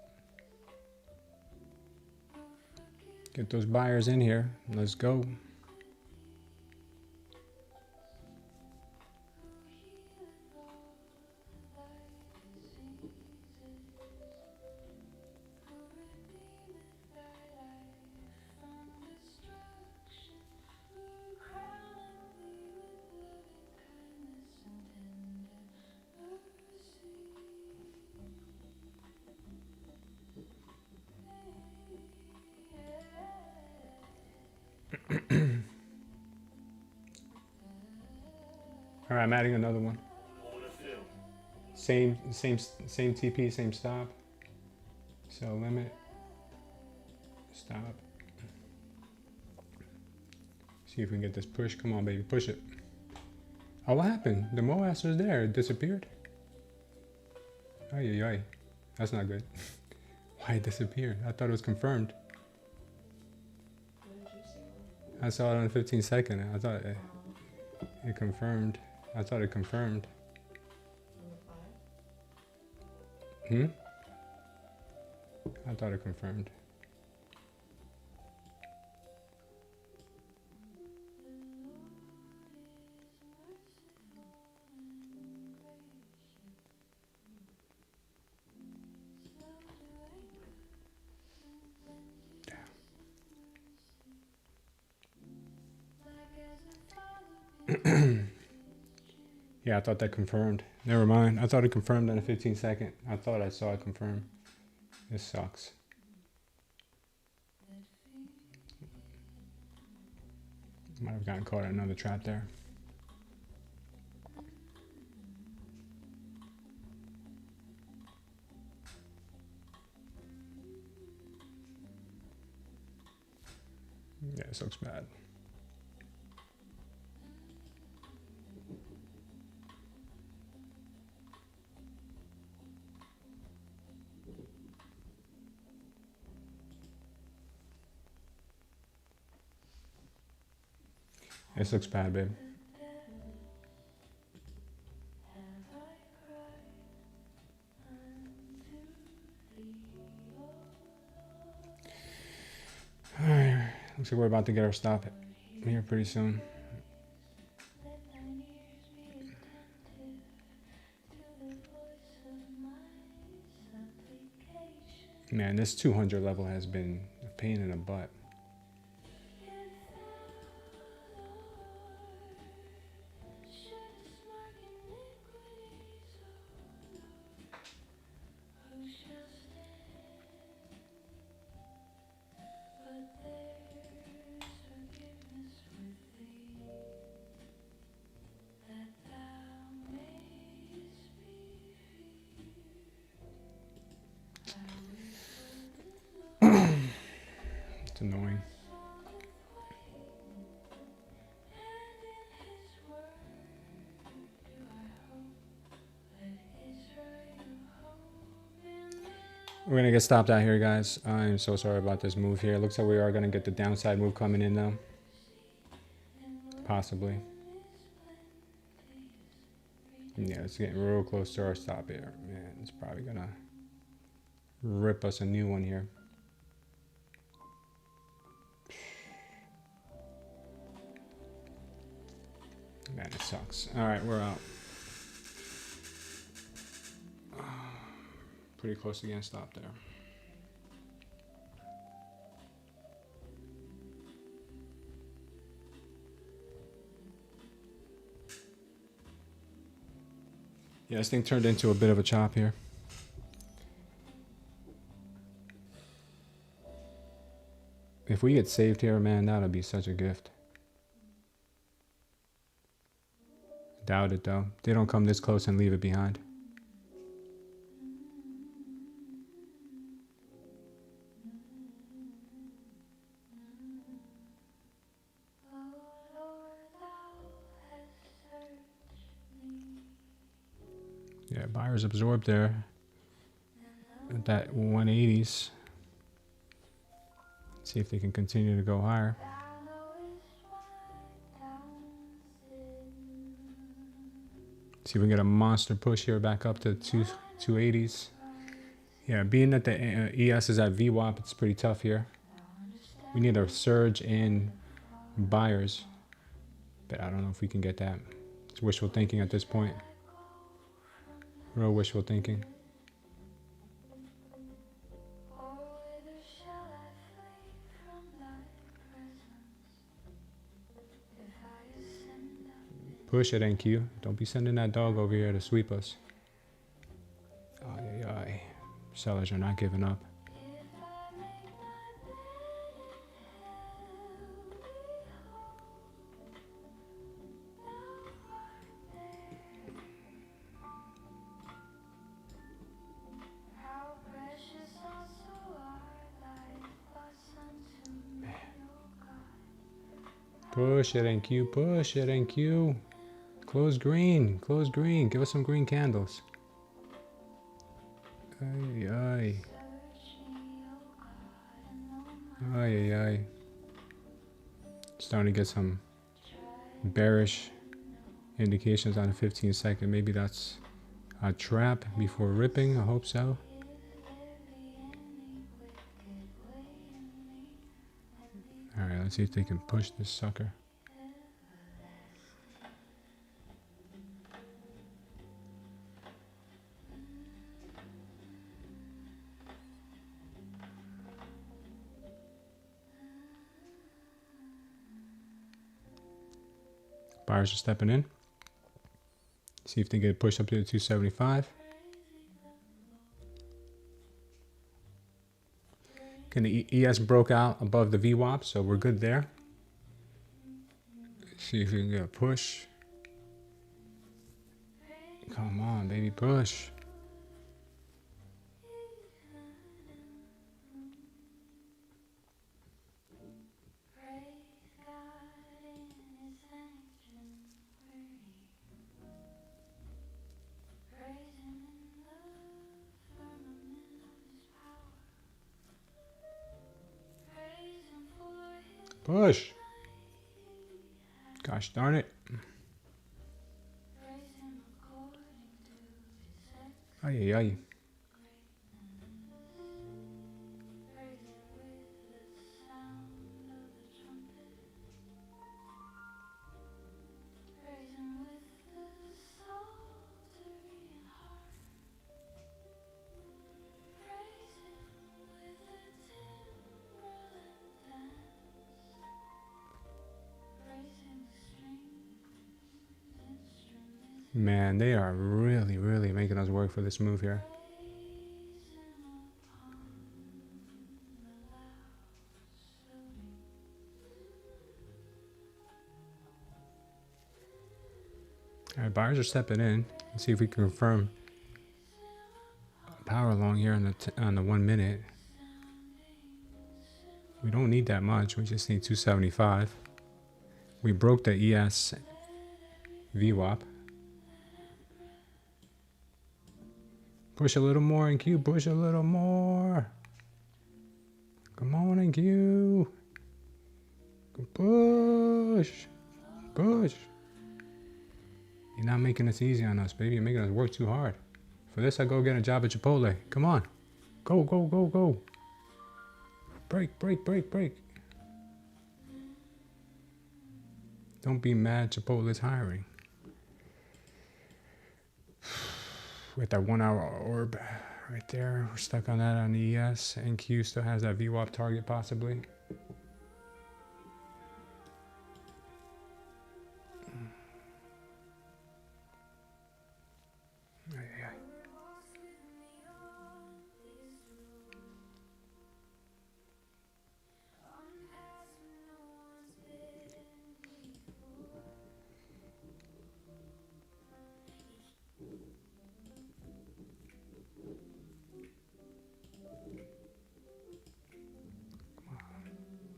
Get those buyers in here. Let's go. All right, I'm adding another one. Same TP, same stop. Sell limit. Stop. See if we can get this push. Come on, baby, push it. Oh, what happened? The MOAS was there. It disappeared. Ay, ay, ay. That's not good. Why it disappeared? I thought it was confirmed. I saw it on 15 second. I thought it confirmed. I thought it confirmed. I thought it confirmed. Yeah, I thought that confirmed. Never mind. I thought it confirmed in a 15 second. I thought I saw it confirm. This sucks. Might have gotten caught in another trap there. Yeah, this looks bad. This looks bad, babe. Alright, looks like we're about to get our stop here pretty soon. Man, this 200 level has been a pain in the butt. It's annoying. We're gonna get stopped out here, guys. I'm so sorry about this move here. Looks like we are gonna get the downside move coming in though. Possibly. Yeah, it's getting real close to our stop here. Man, it's probably gonna rip us a new one here. Man, it sucks. All right, we're out. Pretty close to getting stopped there. Yeah, this thing turned into a bit of a chop here. If we get saved here, man, that would be such a gift. Doubt it, though. They don't come this close and leave it behind. Yeah, buyers absorbed there at that 180s. See if they can continue to go higher. See if we can get a monster push here back up to 280s. Yeah, being that the ES is at VWAP, it's pretty tough here. We need a surge in buyers, but I don't know if we can get that. It's wishful thinking at this point. Real wishful thinking. Push it, NQ. Don't be sending that dog over here to sweep us. Ay, ay, ay. Sellers are not giving up. Push it, NQ. Push it, NQ. Close green. Close green. Give us some green candles. Ay, ay. Ay, ay, ay. Starting to get some bearish indications on a 15-second. Maybe that's a trap before ripping. I hope so. All right, let's see if they can push this sucker. Buyers are stepping in. See if they get pushed up to the 275. And the ES broke out above the VWAP, so we're good there. See if we can get a push. Come on, baby, push. Push. Gosh darn it. Ay, ay, ay. Man, they are really, really making us work for this move here. All right, buyers are stepping in. Let's see if we can confirm power long here on the 1 minute. We don't need that much. We just need 275. We broke the ES VWAP. Push a little more in Q. Push a little more. Come on in Q. Push. Push. You're not making this easy on us, baby. You're making us work too hard. For this, I go get a job at Chipotle. Come on. Go, go, go, go. Break, break, break, break. Don't be mad Chipotle's hiring. With that 1 hour orb right there. We're stuck on that on the ES. And Q still has that VWAP target possibly.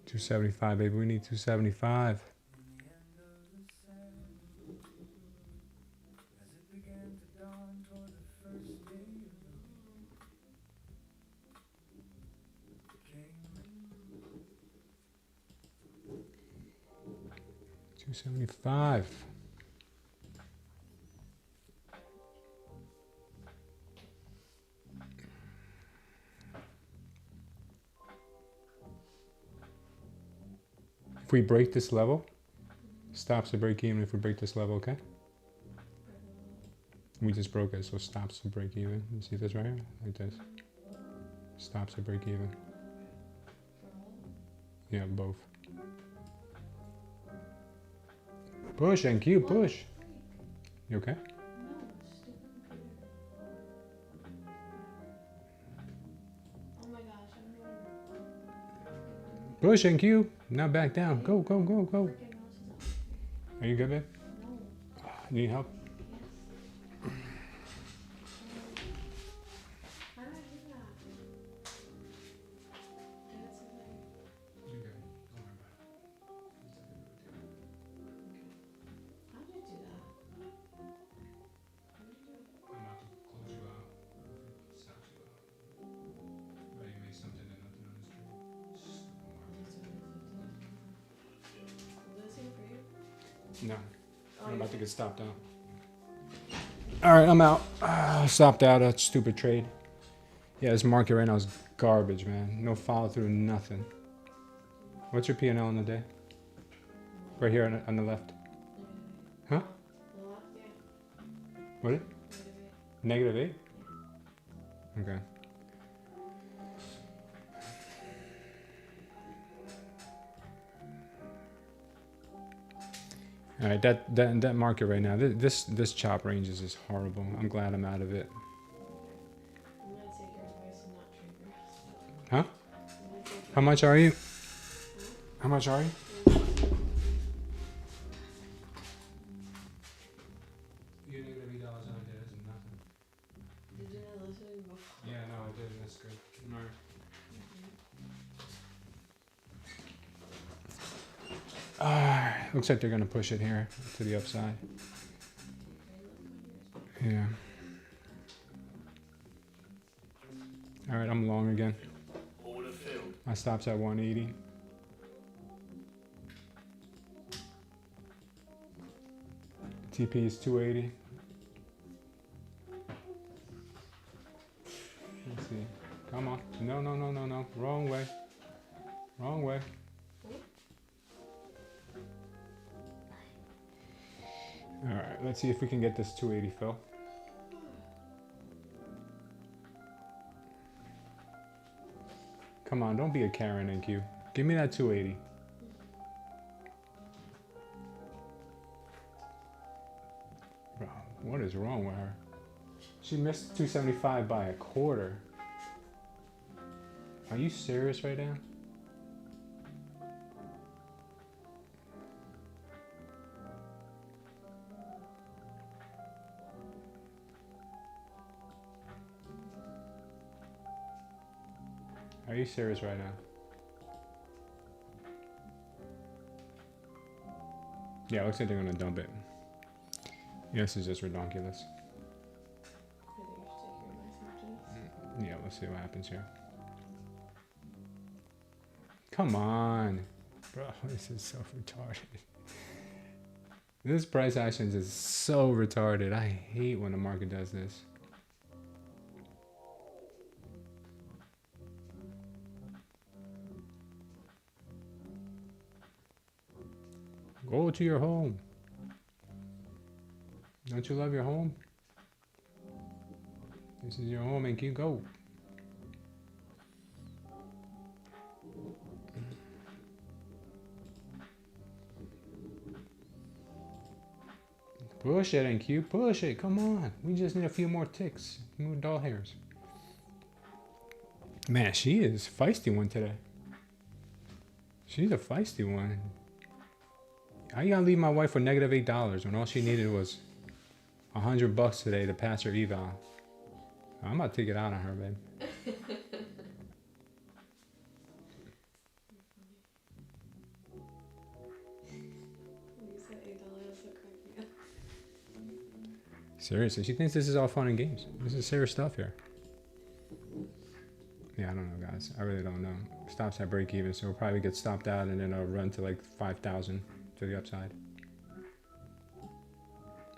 $275, baby. We need 275. $275. If we break this level, stops to break even if we break this level, okay? We just broke it, so stops to break even. You see this right here? Like this. Stops to break even. Yeah, both. Push and Q, push. You okay? Push and Q. Now back down. Go, go, go, go. Are you good, babe? Need help? No, I'm about to get stopped out. All right, I'm out. Stopped out a stupid trade. Yeah, this market right now is garbage, man. No follow through, nothing. What's your P&L on the day? Right here on the left. Huh? What? -8? Okay. All right, that market right now, this chop range is just horrible. I'm glad I'm out of it. Huh? How much are you? How much are you? You didn't get $8 on it. That's nothing. Did you not listen before? Yeah, no, I did. That's good. All right. Looks like they're gonna push it here to the upside. Yeah. All right, I'm long again. My stop's at 180. TP is 280. Let's see. Come on. No, no, no, no, no. Wrong way. Wrong way. All right, let's see if we can get this 280 fill. Come on, don't be a Karen, NQ. Give me that 280. Bro, what is wrong with her? She missed 275 by a quarter. Are you serious right now? Are you serious right now? Yeah, it looks like they're gonna dump it. Yeah, this is just ridiculous. Yeah, let's see what happens here. Come on. Bro, this is so retarded. This price actions is so retarded. I hate when the market does this. Go to your home. Don't you love your home? This is your home and keep go. Push it, NQ. Push it. Come on. We just need a few more ticks. More doll hairs. Man, she is a feisty one today. She's a feisty one. How you gonna leave my wife for negative $8 when all she needed was $100 today to pass her eval? I'm about to take it out on her, babe. Seriously, she thinks this is all fun and games. This is serious stuff here. Yeah, I don't know, guys. I really don't know. Stops at break even, so we'll probably get stopped out and then it'll run to like 5,000 to the upside.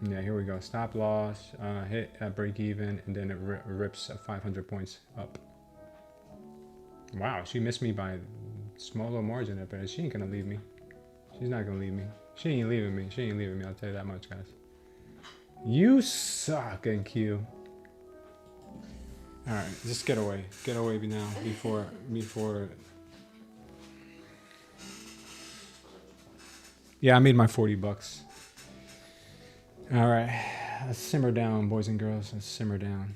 Yeah, here we go. Stop loss, hit at break even, and then it rips 500 points up. Wow, she missed me by a small little margin there, but she ain't gonna leave me. She's not gonna leave me. She ain't leaving me. She ain't leaving me. I'll tell you that much, guys. You suck, NQ. All right, just get away. Get away now before. Yeah, I made my $40. All right, let's simmer down, boys and girls. Let's simmer down.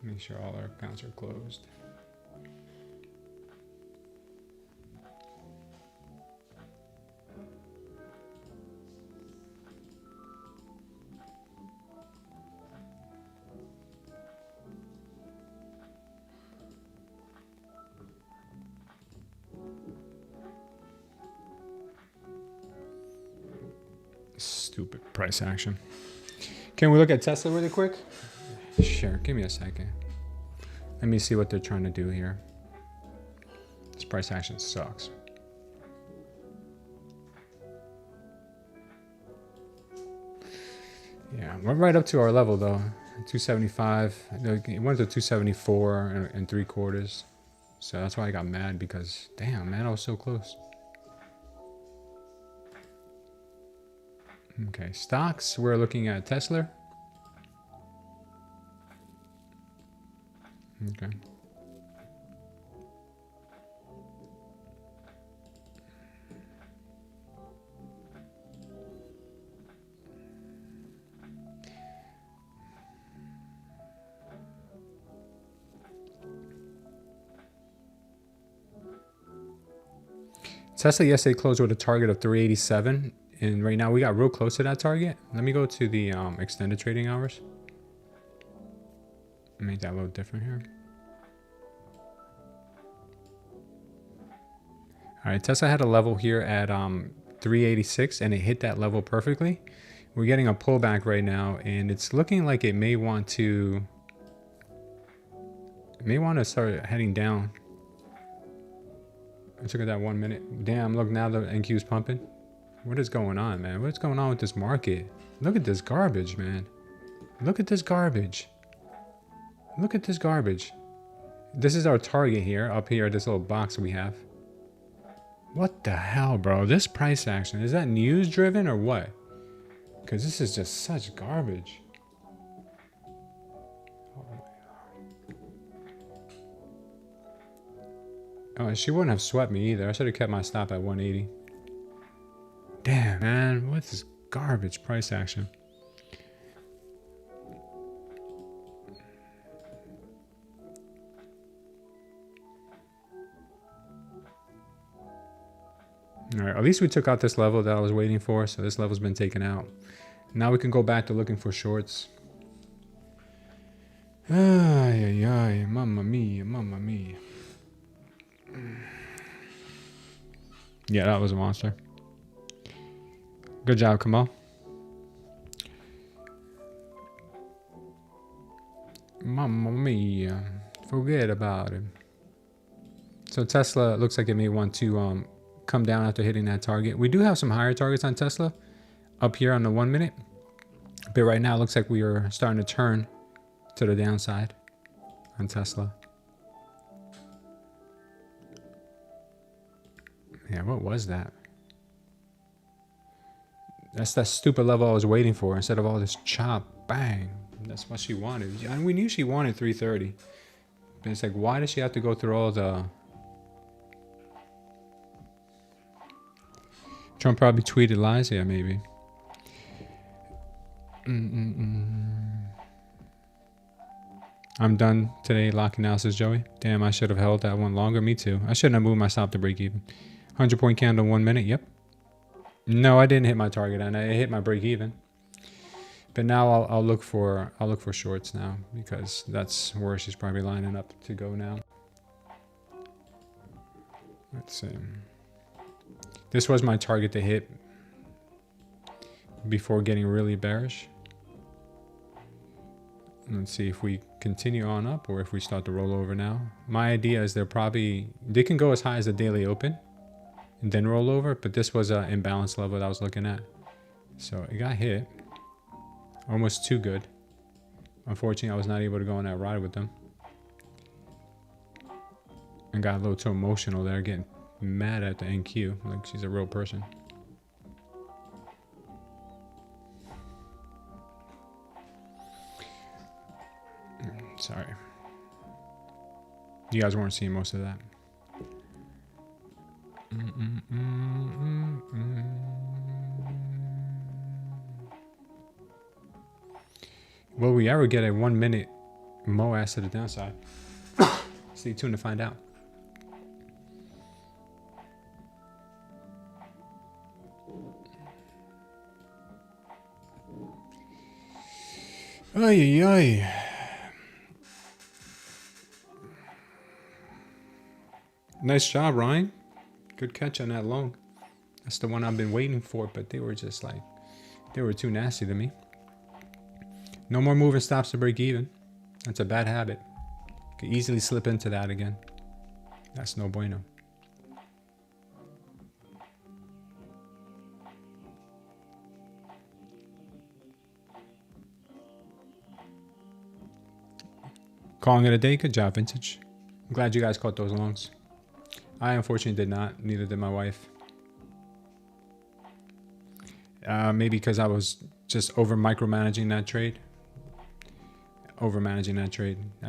Make sure all our accounts are closed. Stupid price action. Can we look at Tesla really quick? Sure, give me a second. Let me see what they're trying to do here. This price action sucks. Yeah, we're right up to our level though. 275. It went to 274 and 3/4. So that's why I got mad, because damn, man, I was so close. Okay, stocks, we're looking at Tesla. Okay. Tesla yesterday closed with a target of 387. And right now we got real close to that target. Let me go to the extended trading hours. Make that a little different here. All right, Tesla had a level here at 386 and it hit that level perfectly. We're getting a pullback right now and it's looking like it may want to start heading down. Let's look at that 1 minute. Damn, look, now the NQ is pumping. What is going on, man? What's going on with this market? Look at this garbage, man. Look at this garbage. Look at this garbage. This is our target here, up here, this little box we have. What the hell, bro? This price action, is that news driven or what? Because this is just such garbage. Oh, she wouldn't have swept me either. I should have kept my stop at 180. Damn, man. What's this garbage price action? All right, at least we took out this level that I was waiting for. So this level's been taken out. Now we can go back to looking for shorts. Ay, ay, ay. Mamma mia, mamma mia. Yeah, that was a monster. Good job, Kamal. Mamma mia. Forget about it. So Tesla looks like it may want to come down after hitting that target. We do have some higher targets on Tesla up here on the 1 minute. But right now it looks like we are starting to turn to the downside on Tesla. Yeah, what was that? That's that stupid level I was waiting for instead of all this chop. Bang. That's what she wanted. And we knew she wanted 330. But it's like, why does she have to go through all the... Trump probably tweeted lies. Yeah, maybe. I'm done today locking out, says Joey. Damn, I should have held that one longer. Me too. I shouldn't have moved my stop to break even. 100-point candle, 1 minute. Yep. No, I didn't hit my target, and I hit my break even. But now I'll look for shorts now because that's where she's probably lining up to go now. Let's see. This was my target to hit before getting really bearish. Let's see if we continue on up or if we start to roll over now. My idea is they can go as high as the daily open and then roll over, but this was an imbalance level that I was looking at. So it got hit. Almost too good. Unfortunately, I was not able to go on that ride with them. And got a little too emotional there, getting mad at the NQ, like she's a real person. Sorry. You guys weren't seeing most of that. Will we ever get a 1 minute MOAS to the downside? Stay tuned to find out. Ay, ay. Nice job, Ryan. Good catch on that long. That's the one I've been waiting for, but they were just like, they were too nasty to me. No more moving stops to break even. That's a bad habit. Could easily slip into that again. That's no bueno. Calling it a day. Good job, Vintage. I'm glad you guys caught those longs. I unfortunately did not. Neither did my wife. Maybe because I was just over micromanaging that trade. I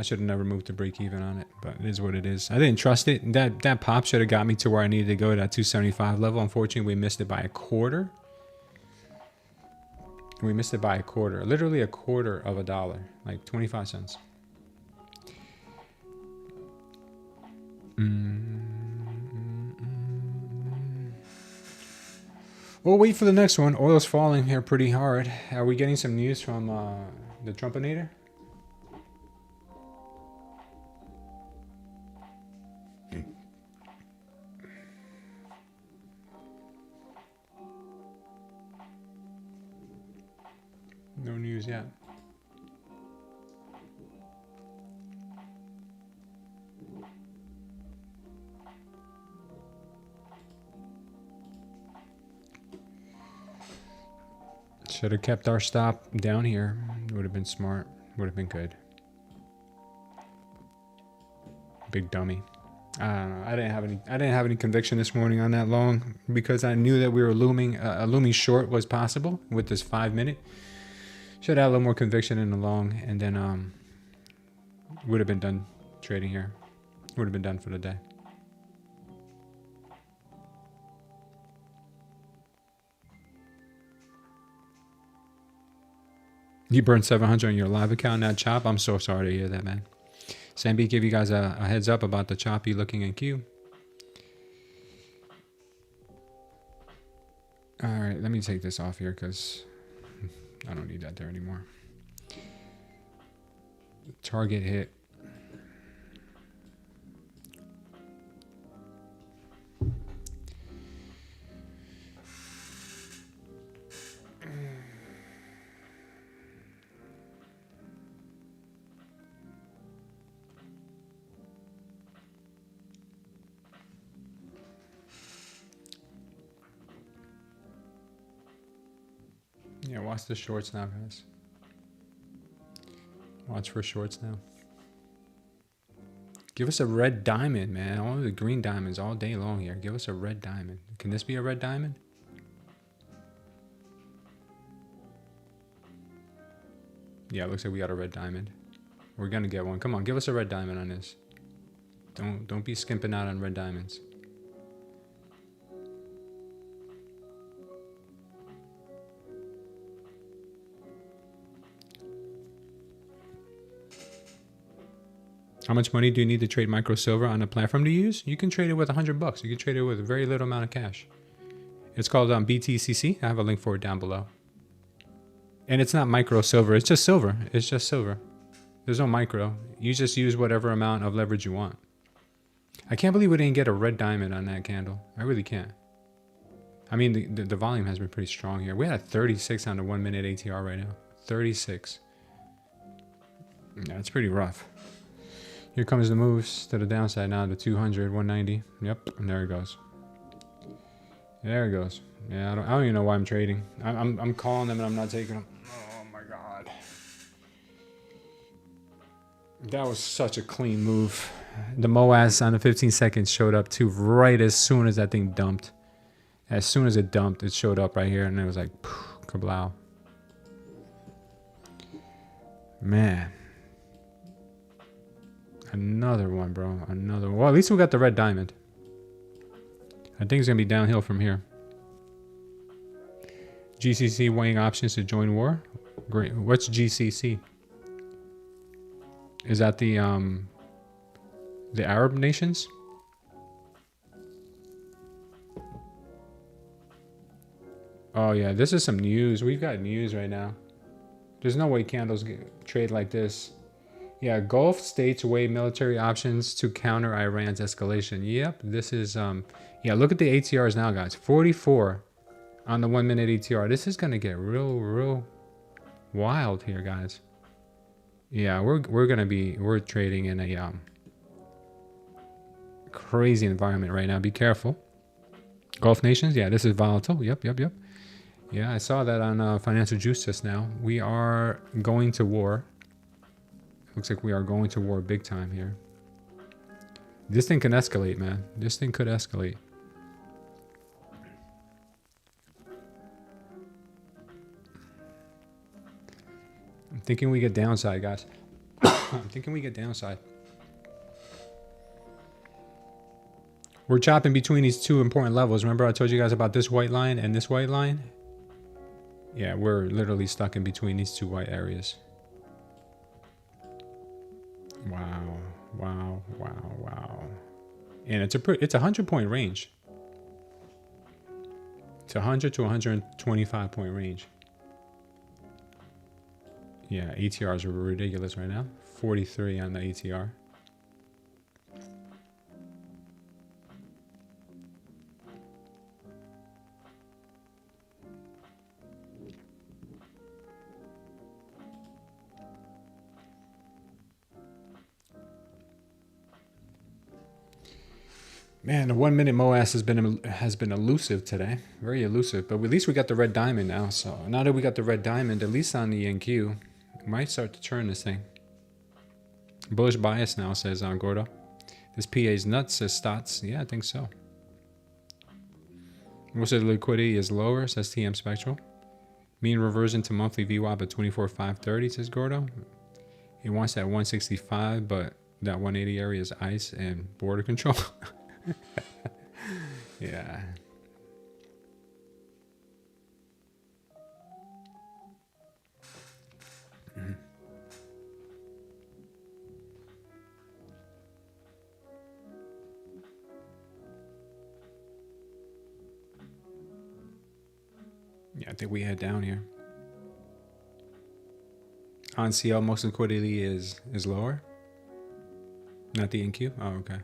should have never moved to break even on it, but it is what it is. I didn't trust it. That pop should have got me to where I needed to go, to that 275 level. Unfortunately, we missed it by a quarter. We missed it by a quarter. Literally a quarter of a dollar. Like 25 cents. We'll wait for the next one. Oil's falling here pretty hard. Are we getting some news from the Trumpinator? No news yet. Should have kept our stop down here. Would have been smart. Would have been good. Big dummy. I don't know. I didn't have any conviction this morning on that long because I knew that we were looming. A looming short was possible with this 5 minute. Should have had a little more conviction in the long, and then would have been done trading here. Would have been done for the day. You burned 700 on your live account in that chop. I'm so sorry to hear that, man. Sambi gave you guys a heads up about the choppy looking in queue. All right, let me take this off here because I don't need that there anymore. Target hit. Yeah, watch the shorts now, guys. Watch for shorts now. Give us a red diamond, man. All the green diamonds all day long here. Give us a red diamond. Can this be a red diamond? Yeah, it looks like we got a red diamond. We're gonna get one. Come on, give us a red diamond on this. Don't be skimping out on red diamonds. How much money do you need to trade micro silver on a platform to use? You can trade it with $100. You can trade it with a very little amount of cash. It's called BTCC. I have a link for it down below. And it's not micro silver. It's just silver. It's just silver. There's no micro. You just use whatever amount of leverage you want. I can't believe we didn't get a red diamond on that candle. I really can't. I mean, the volume has been pretty strong here. We had a 36 on the 1 minute ATR right now. 36. Yeah, it's pretty rough. Here comes the moves to the downside now, the 200, 190. Yep, and there it goes. There it goes. Yeah, I don't even know why I'm trading. I'm calling them and I'm not taking them. Oh my god. That was such a clean move. The MOAS on the 15 seconds showed up too right as soon as that thing dumped. As soon as it dumped, it showed up right here and it was like, kablow. Man. Another one, bro. Another one. Well, at least we got the red diamond. I think it's going to be downhill from here. GCC weighing options to join war. Great. What's GCC? Is that the Arab nations? Oh, yeah. This is some news. We've got news right now. There's no way candles trade like this. Yeah, Gulf states weigh military options to counter Iran's escalation. Yep, this is, yeah, look at the ATRs now, guys. 44 on the 1 minute ATR. This is going to get real wild here, guys. Yeah, we're trading in a crazy environment right now. Be careful. Gulf nations, yeah, this is volatile. Yep. Yeah, I saw that on Financial Juice just now. We are going to war. Looks like we are going to war big time here. This thing can escalate, man. This thing could escalate. I'm thinking we get downside, guys. I'm thinking we get downside. We're chopping between these two important levels. Remember I told you guys about this white line and this white line? Yeah, we're literally stuck in between these two white areas. Wow. And it's a 100-point range. It's 100 to 125 point range. Yeah, ATRs are ridiculous right now. 43 on the ATR. Man, the 1 minute MOAS has been elusive today. Very elusive. But at least we got the red diamond now. So now that we got the red diamond, at least on the NQ, we might start to turn this thing. Bullish bias now, says Gordo. This PA's nuts, says Stotts. Yeah, I think so. Most of the liquidity is lower, says TM Spectral. Mean reversion to monthly VWAP at 24,530, says Gordo. He wants that 165, but that 180 area is ice and border control. Yeah. Yeah, I think we head down here. On CL, most liquidity is lower. Not the NQ? Oh, okay.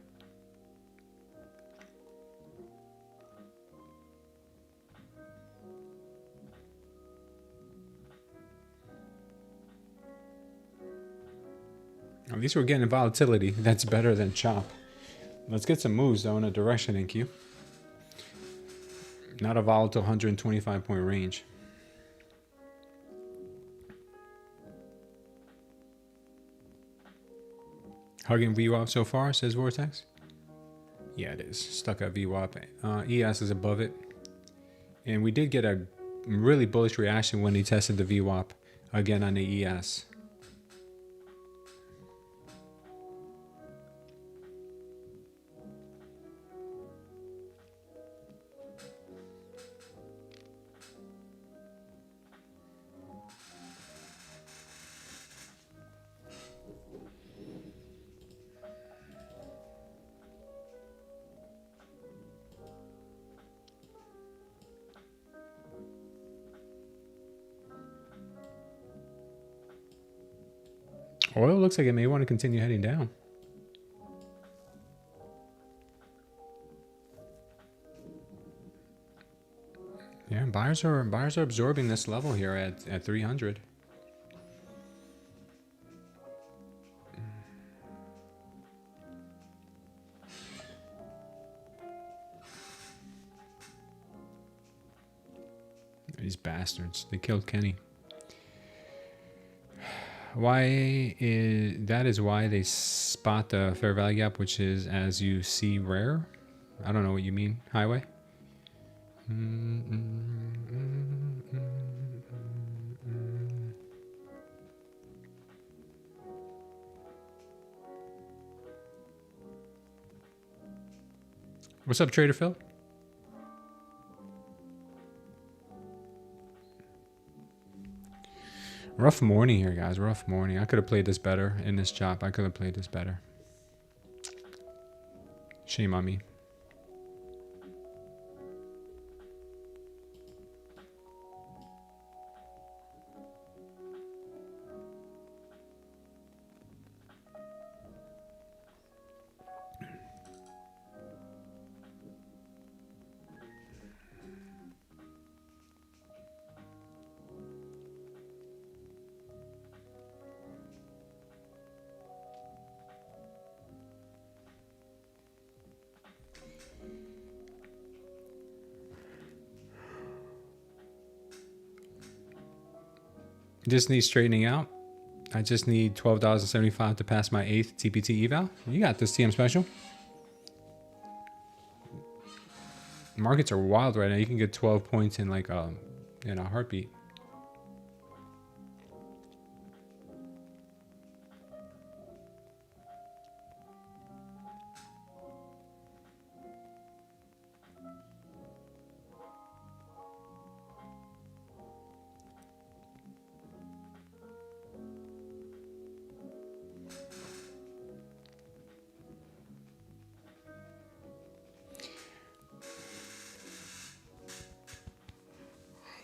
At least we're getting volatility. That's better than chop. Let's get some moves though in a direction, NQ. Not a volatile 125 point range. Hugging VWAP so far, says Vortex. Yeah, it is. Stuck at VWAP. ES is above it. And we did get a really bullish reaction when he tested the VWAP again on the ES. Oil looks like it may want to continue heading down. Yeah, buyers are absorbing this level here at 300. These bastards, they killed Kenny. That is why they spot the fair value gap, which is as you see rare. I don't know what you mean, Highway. What's up, Trader Phil? Rough morning here, guys. Rough morning. I could have played this better in this chop. I could have played this better. Shame on me. Just need straightening out. I just need $12.75 to pass my 8th TPT eval. You got this, TM Special. Markets are wild right now. You can get 12 points in like in a heartbeat.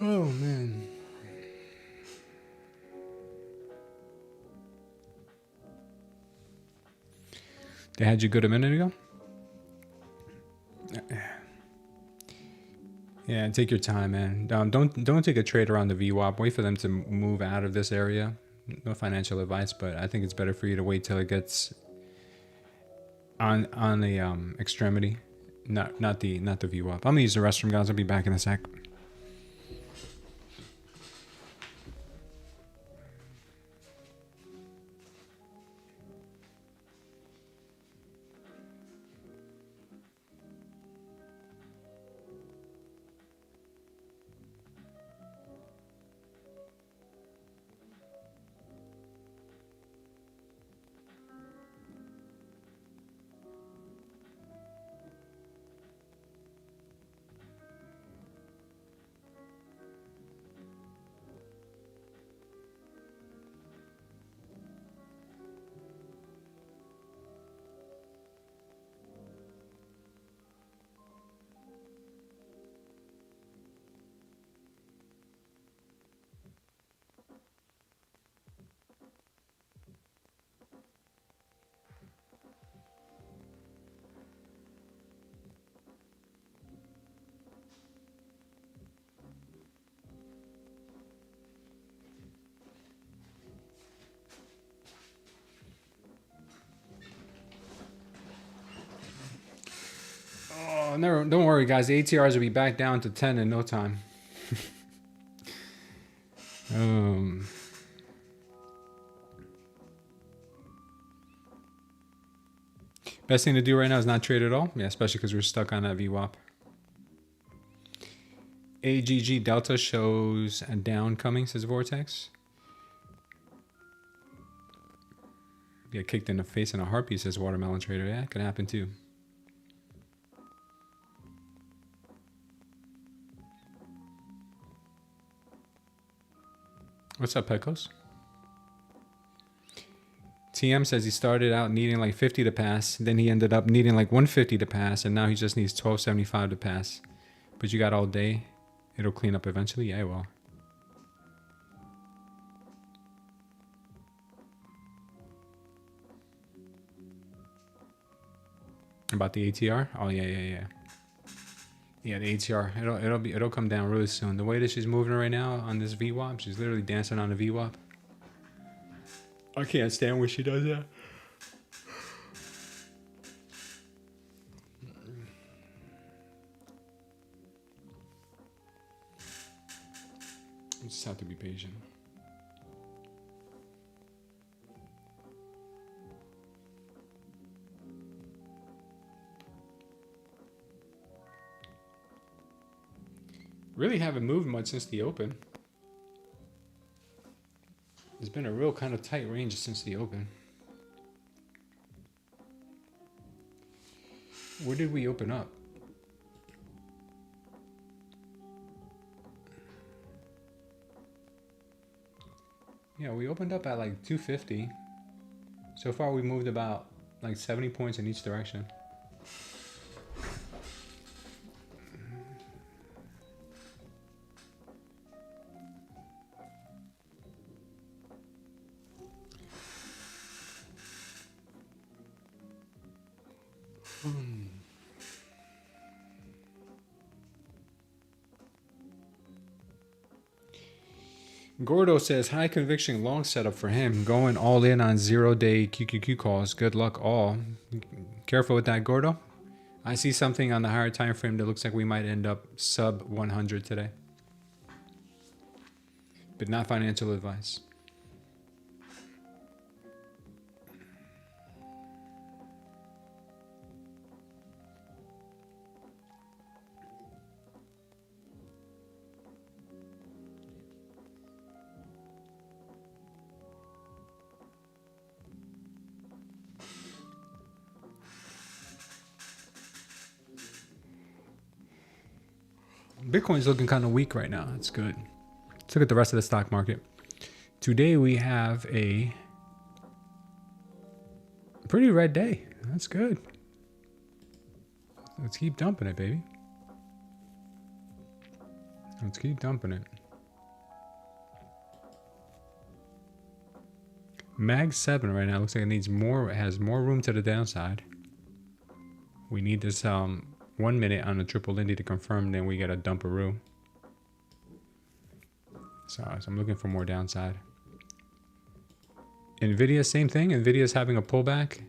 Oh, man. They had you good a minute ago? Yeah, take your time, man. Don't take a trade around the VWAP. Wait for them to move out of this area. No financial advice, but I think it's better for you to wait till it gets on the extremity Not the VWAP. I'm gonna use the restroom, guys. I'll be back in a sec. Oh, never. Don't worry, guys. The ATRs will be back down to 10 in no time. Best thing to do right now is not trade at all. Yeah, especially because we're stuck on that VWAP. AGG Delta shows a down coming, says Vortex. Get kicked in the face in a heartbeat, says Watermelon Trader. Yeah, it could happen too. What's up, Pecos? TM says he started out needing like 50 to pass. Then he ended up needing like 150 to pass. And now he just needs 1275 to pass. But you got all day. It'll clean up eventually. Yeah, it will. About the ATR? Oh, yeah. Yeah, the ATR. It'll come down really soon. The way that she's moving right now on this VWAP, she's literally dancing on the VWAP. I can't stand when she does that. You just have to be patient. Really haven't moved much since the open. It's been a real kind of tight range since the open. Where did we open up? Yeah, we opened up at like 250. So far we moved about like 70 points in each direction. Gordo says high conviction long setup for him, going all in on 0-day QQQ calls. Good luck all. Careful with that, Gordo. I see something on the higher time frame that looks like we might end up sub 100 today, but not financial advice. Bitcoin's looking kind of weak right now. That's good. Let's look at the rest of the stock market. Today we have a pretty red day. That's good. Let's keep dumping it, baby. Let's keep dumping it. Mag 7 right now looks like it needs more. It has more room to the downside. We need this 1 minute on the triple Lindy to confirm, then we get a dumperoo. So I'm looking for more downside. Nvidia, same thing. Nvidia's having a pullback,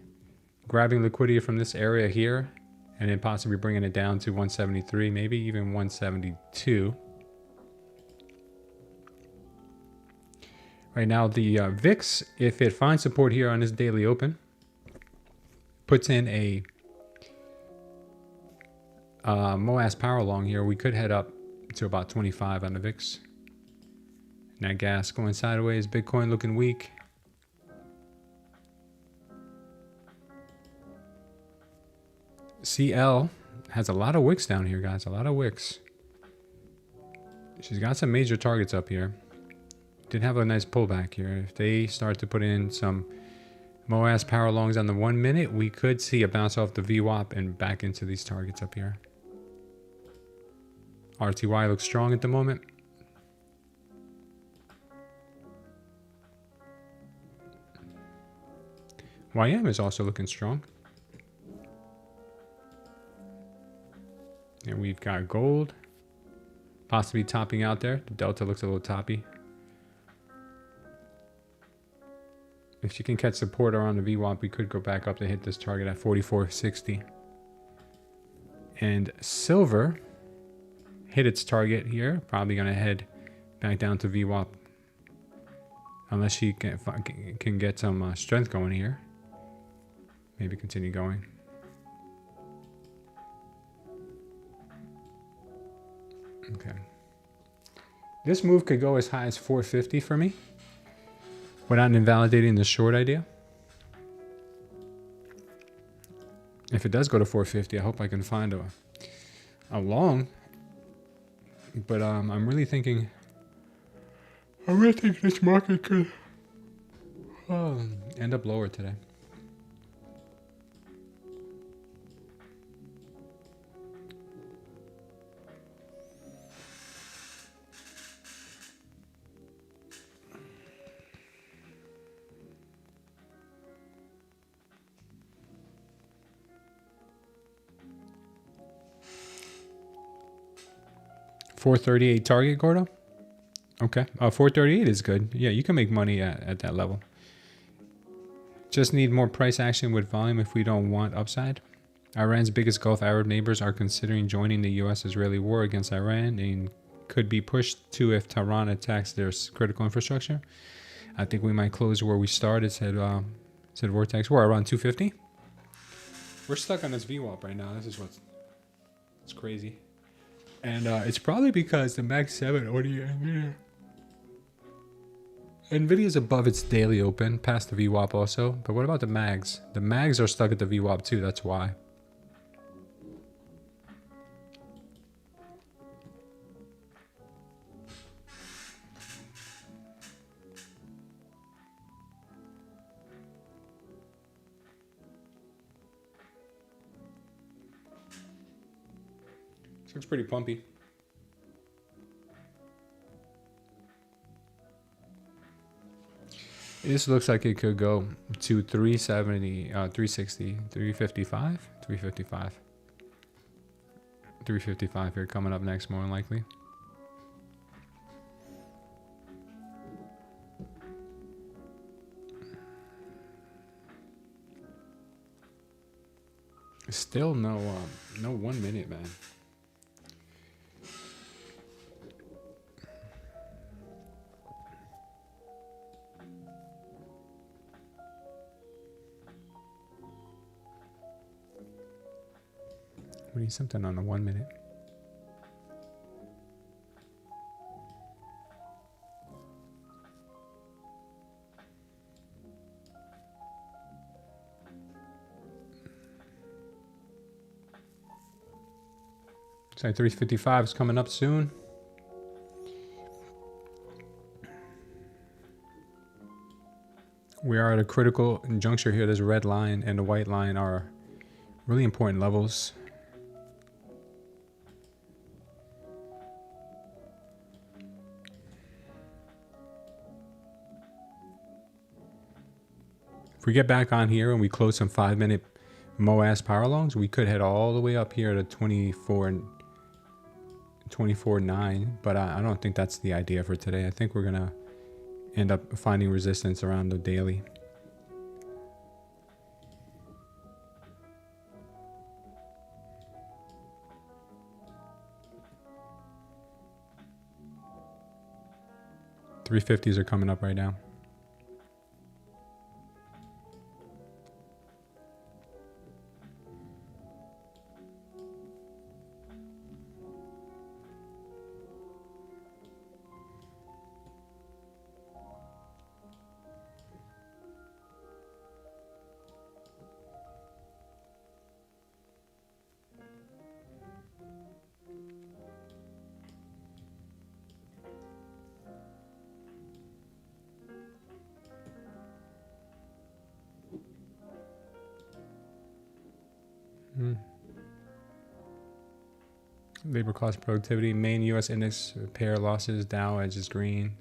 grabbing liquidity from this area here, and then possibly bringing it down to 173, maybe even 172. Right now, the VIX, if it finds support here on this daily open, puts in a MOAS power long here, we could head up to about 25 on the VIX. Nat gas going sideways, Bitcoin looking weak. CL has a lot of wicks down here, guys. A lot of wicks. She's got some major targets up here. Did have a nice pullback here. If they start to put in some MOAS power longs on the 1 minute, we could see a bounce off the VWAP and back into these targets up here. RTY looks strong at the moment. YM is also looking strong. And we've got gold possibly topping out there. The delta looks a little toppy. If she can catch support around the VWAP, we could go back up to hit this target at 44.60. And silver hit its target here. Probably going to head back down to VWAP. Unless she can get some strength going here. Maybe continue going. Okay. This move could go as high as 450 for me without invalidating the short idea. If it does go to 450, I hope I can find a long. But I'm really thinking this market could end up lower today. $438 target, Gordo? Okay. 438 is good. Yeah, you can make money at that level. Just need more price action with volume if we don't want upside. Iran's biggest Gulf Arab neighbors are considering joining the U.S.-Israeli war against Iran and could be pushed to if Tehran attacks their critical infrastructure. I think we might close where we started, said Vortex. We're around 250. We're stuck on this VWAP right now. This is it's crazy. And it's probably because the Mag 7 NVIDIA. NVIDIA's above its daily open, past the VWAP also. But what about the Mags? The Mags are stuck at the VWAP too, that's why. This looks pretty pumpy. This looks like it could go to 370, 360, 355, 355. 355 here coming up next, more than likely. Still no 1 minute, man. We need something on the 1 minute. So 355 is coming up soon. We are at a critical juncture here. This red line and the white line are really important levels. If we get back on here and we close some 5 minute MOAS power longs, we could head all the way up here to 24.9, but I don't think that's the idea for today. I think we're gonna end up finding resistance around the daily. 350s are coming up right now. Labor cost productivity, main U.S. index pair losses, Dow edges green.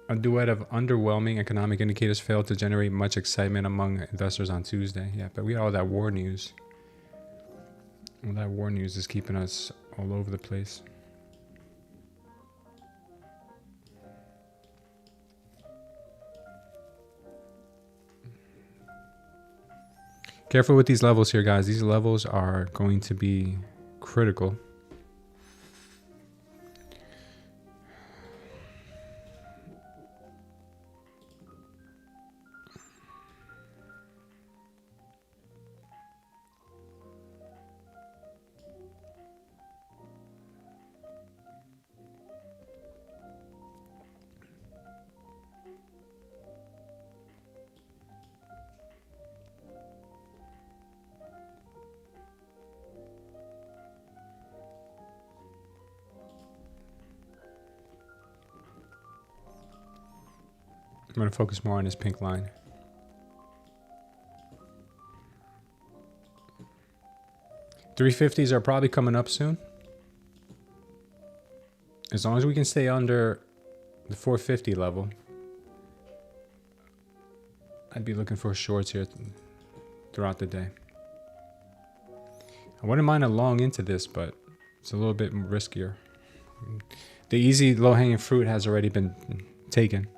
A duet of underwhelming economic indicators failed to generate much excitement among investors on Tuesday. Yeah, but we had all that war news. All that war news is keeping us all over the place. Careful with these levels here, guys. These levels are going to be critical. I'm going to focus more on this pink line. $350s are probably coming up soon. As long as we can stay under the 450 level, I'd be looking for shorts here throughout the day. I wouldn't mind a long into this, but it's a little bit riskier. The easy low-hanging fruit has already been taken.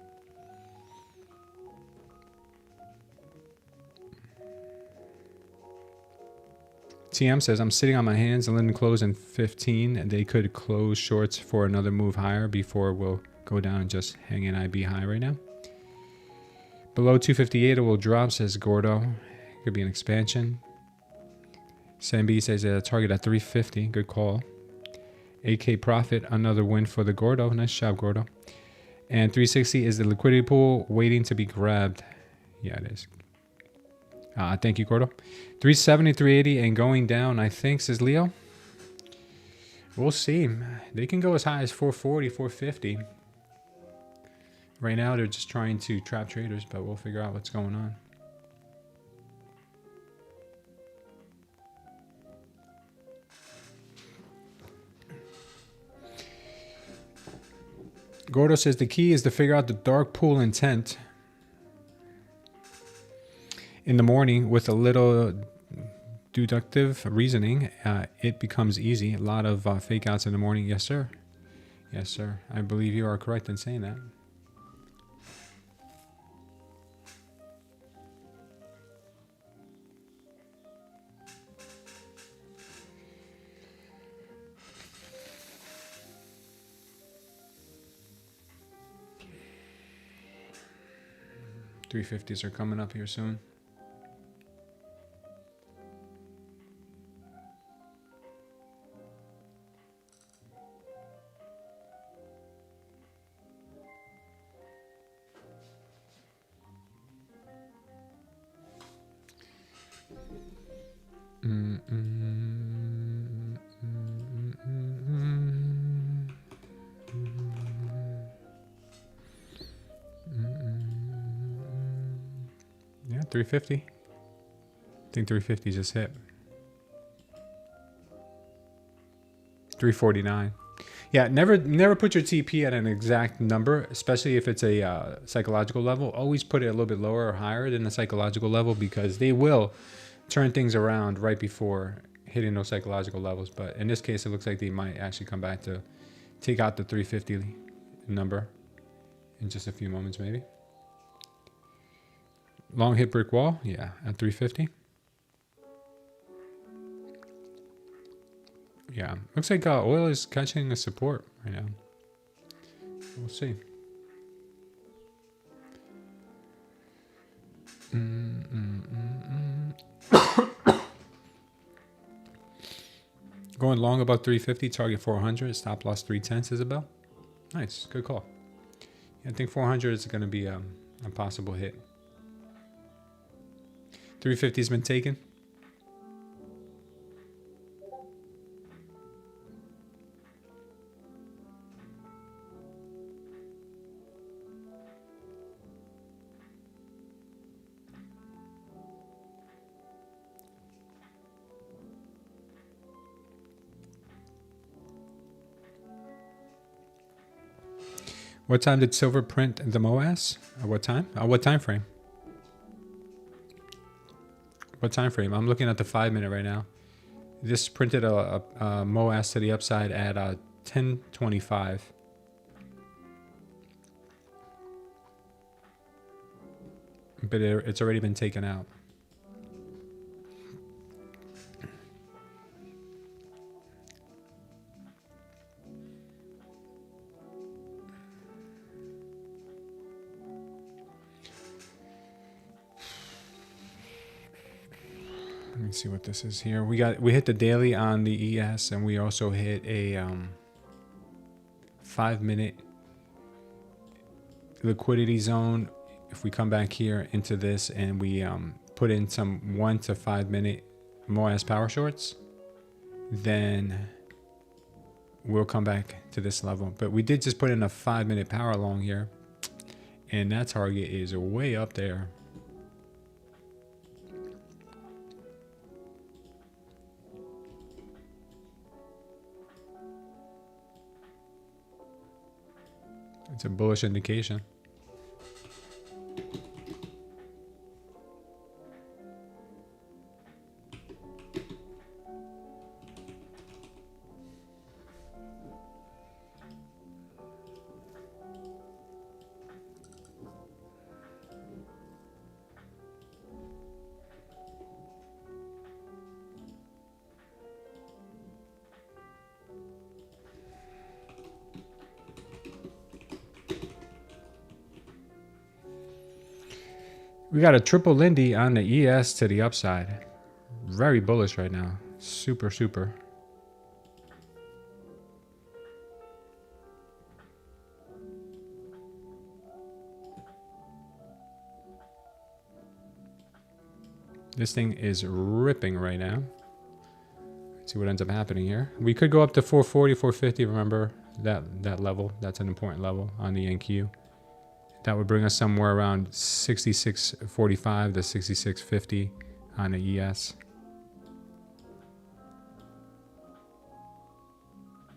TM says, I'm sitting on my hands and letting them close in 15. And they could close shorts for another move higher before we'll go down and just hang in IB high right now. Below 258, it will drop, says Gordo. Could be an expansion. Sam B says a target at 350. Good call. AK profit, another win for the Gordo. Nice job, Gordo. And 360 is the liquidity pool waiting to be grabbed. Yeah, it is. Thank you, Gordo. 370, 380, and going down, I think, says Leo. We'll see. They can go as high as 440, 450. Right now, they're just trying to trap traders, but we'll figure out what's going on. Gordo says the key is to figure out the dark pool intent in the morning with a little deductive reasoning. It becomes easy. A lot of fake outs in the morning. Yes, sir. Yes, sir. I believe you are correct in saying that. $350s are coming up here soon. Yeah, 350. I think 350 just hit. 349. Yeah, never put your TP at an exact number, especially if it's a psychological level. Always put it a little bit lower or higher than the psychological level, because they will turn things around right before hitting those psychological levels. But in this case, it looks like they might actually come back to take out the 350 number in just a few moments, maybe. Long hit brick wall, yeah, at 350. Yeah, looks like oil is catching a support right now. We'll see. Going long above 350, target 400, stop loss 310, Isabel. Nice, good call. Yeah, I think 400 is going to be a possible hit. 350 has been taken. What time did silver print the MOAS? What time? What time frame? What time frame? I'm looking at the 5-minute right now. This printed a MOAS to the upside at 10:25. But it's already been taken out. Let me see what this is here. We hit the daily on the ES, and we also hit a 5-minute liquidity zone. If we come back here into this and we put in some 1 to 5 minute MOAS power shorts, then we'll come back to this level. But we did just put in a 5-minute power long here, and that target is way up there. It's a bullish indication. We got a triple Lindy on the ES to the upside. Very bullish right now. Super, super. This thing is ripping right now. Let's see what ends up happening here. We could go up to 440, 450. Remember that level. That's an important level on the NQ. That would bring us somewhere around 66.45 to 66.50 on the ES.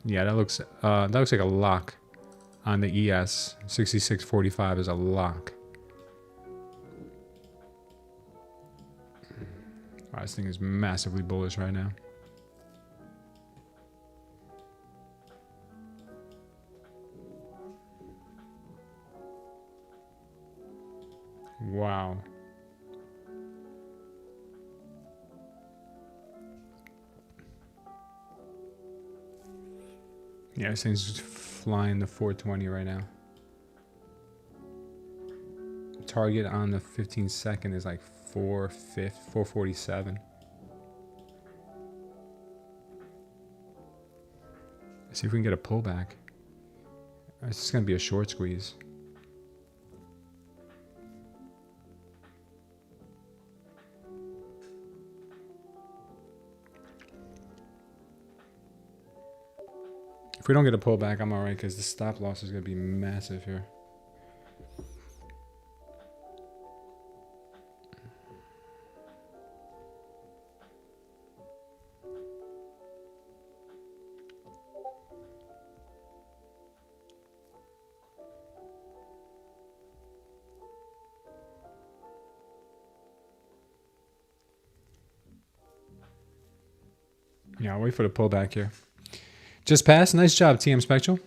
Yeah, that looks like a lock on the ES. 66.45 is a lock. Wow, this thing is massively bullish right now. Wow. Yeah, this thing's just flying to 420 right now. Target on the 15-second is like 447. Let's see if we can get a pullback. It's just going to be a short squeeze. If we don't get a pullback, I'm all right, because the stop loss is going to be massive here. Yeah, I'll wait for the pullback here. Just passed. Nice job, TM Spectral.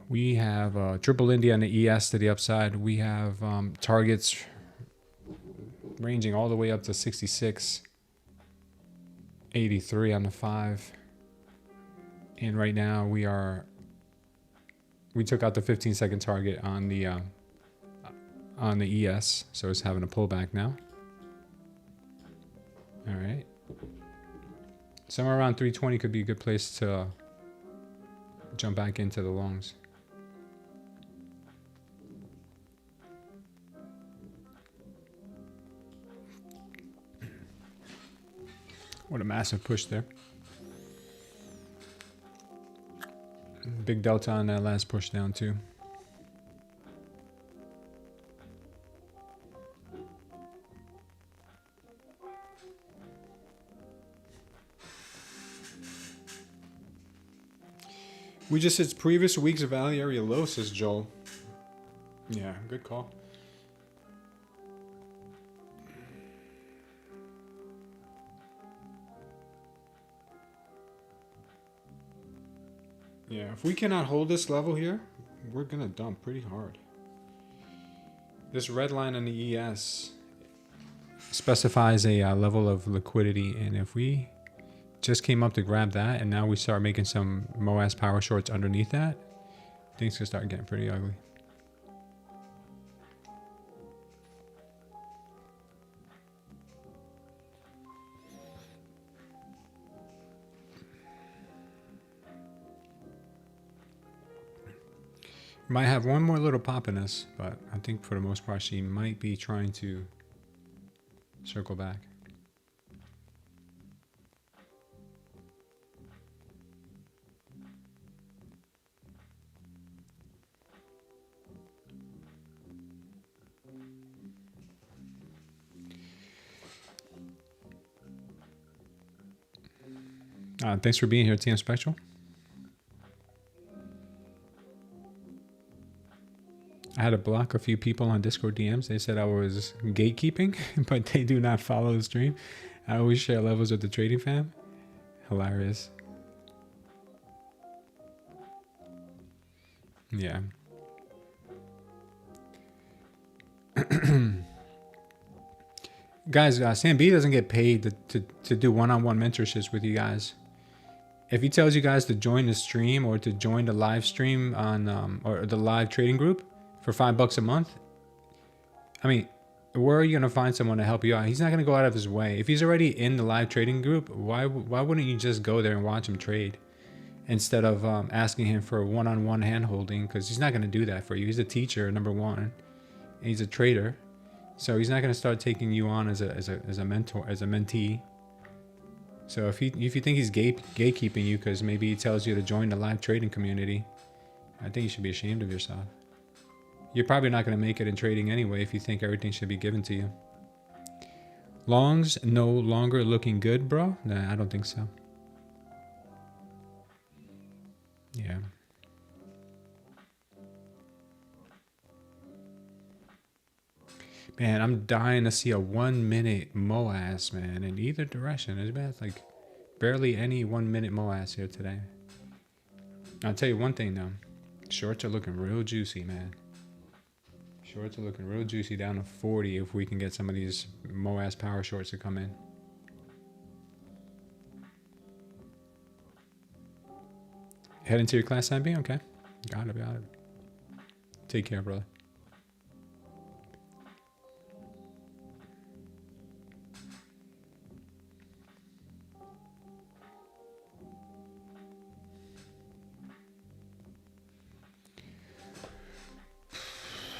We have triple India on the ES to the upside. We have targets ranging all the way up to 66. 83 on the 5. And right now we took out the 15-second target on the ES, so it's having a pullback now. All right. Somewhere around 320 could be a good place to jump back into the longs. What a massive push there. Big delta on that last push down too. We just hit previous week's value area low, says Joel. Yeah, good call. Yeah, if we cannot hold this level here, we're gonna dump pretty hard. This red line on the ES specifies a level of liquidity, and if we just came up to grab that and now we start making some MOAS power shorts underneath that, things could start getting pretty ugly. Might have one more little pop in us, but I think for the most part she might be trying to circle back. Thanks for being here, TM Spectral. I had to block a few people on Discord DMs. They said I was gatekeeping, but they do not follow the stream. I always share levels with the trading fam. Hilarious. Yeah. Guys, Sam B doesn't get paid to do one-on-one mentorships with you guys. If he tells you guys to join the stream or to join the live stream on or the live trading group for $5 a month, I mean, where are you gonna find someone to help you out? He's not gonna go out of his way. If he's already in the live trading group, why wouldn't you just go there and watch him trade instead of asking him for one-on-one hand-holding? Because he's not gonna do that for you. He's a teacher, number one, and he's a trader, so he's not gonna start taking you on as a mentor, as a mentee. So if you think he's gatekeeping you because maybe he tells you to join the live trading community, I think you should be ashamed of yourself. You're probably not going to make it in trading anyway if you think everything should be given to you. Longs no longer looking good, bro? Nah, I don't think so. Yeah. Man, I'm dying to see a 1 minute MOAS, man, in either direction. There's like barely any 1 minute MOAS here today. I'll tell you one thing though. Shorts are looking real juicy, man. Shorts are looking real juicy down to 40 if we can get some of these MOAS power shorts to come in. Head into your class, Sam B? Okay. Got it. Take care, brother.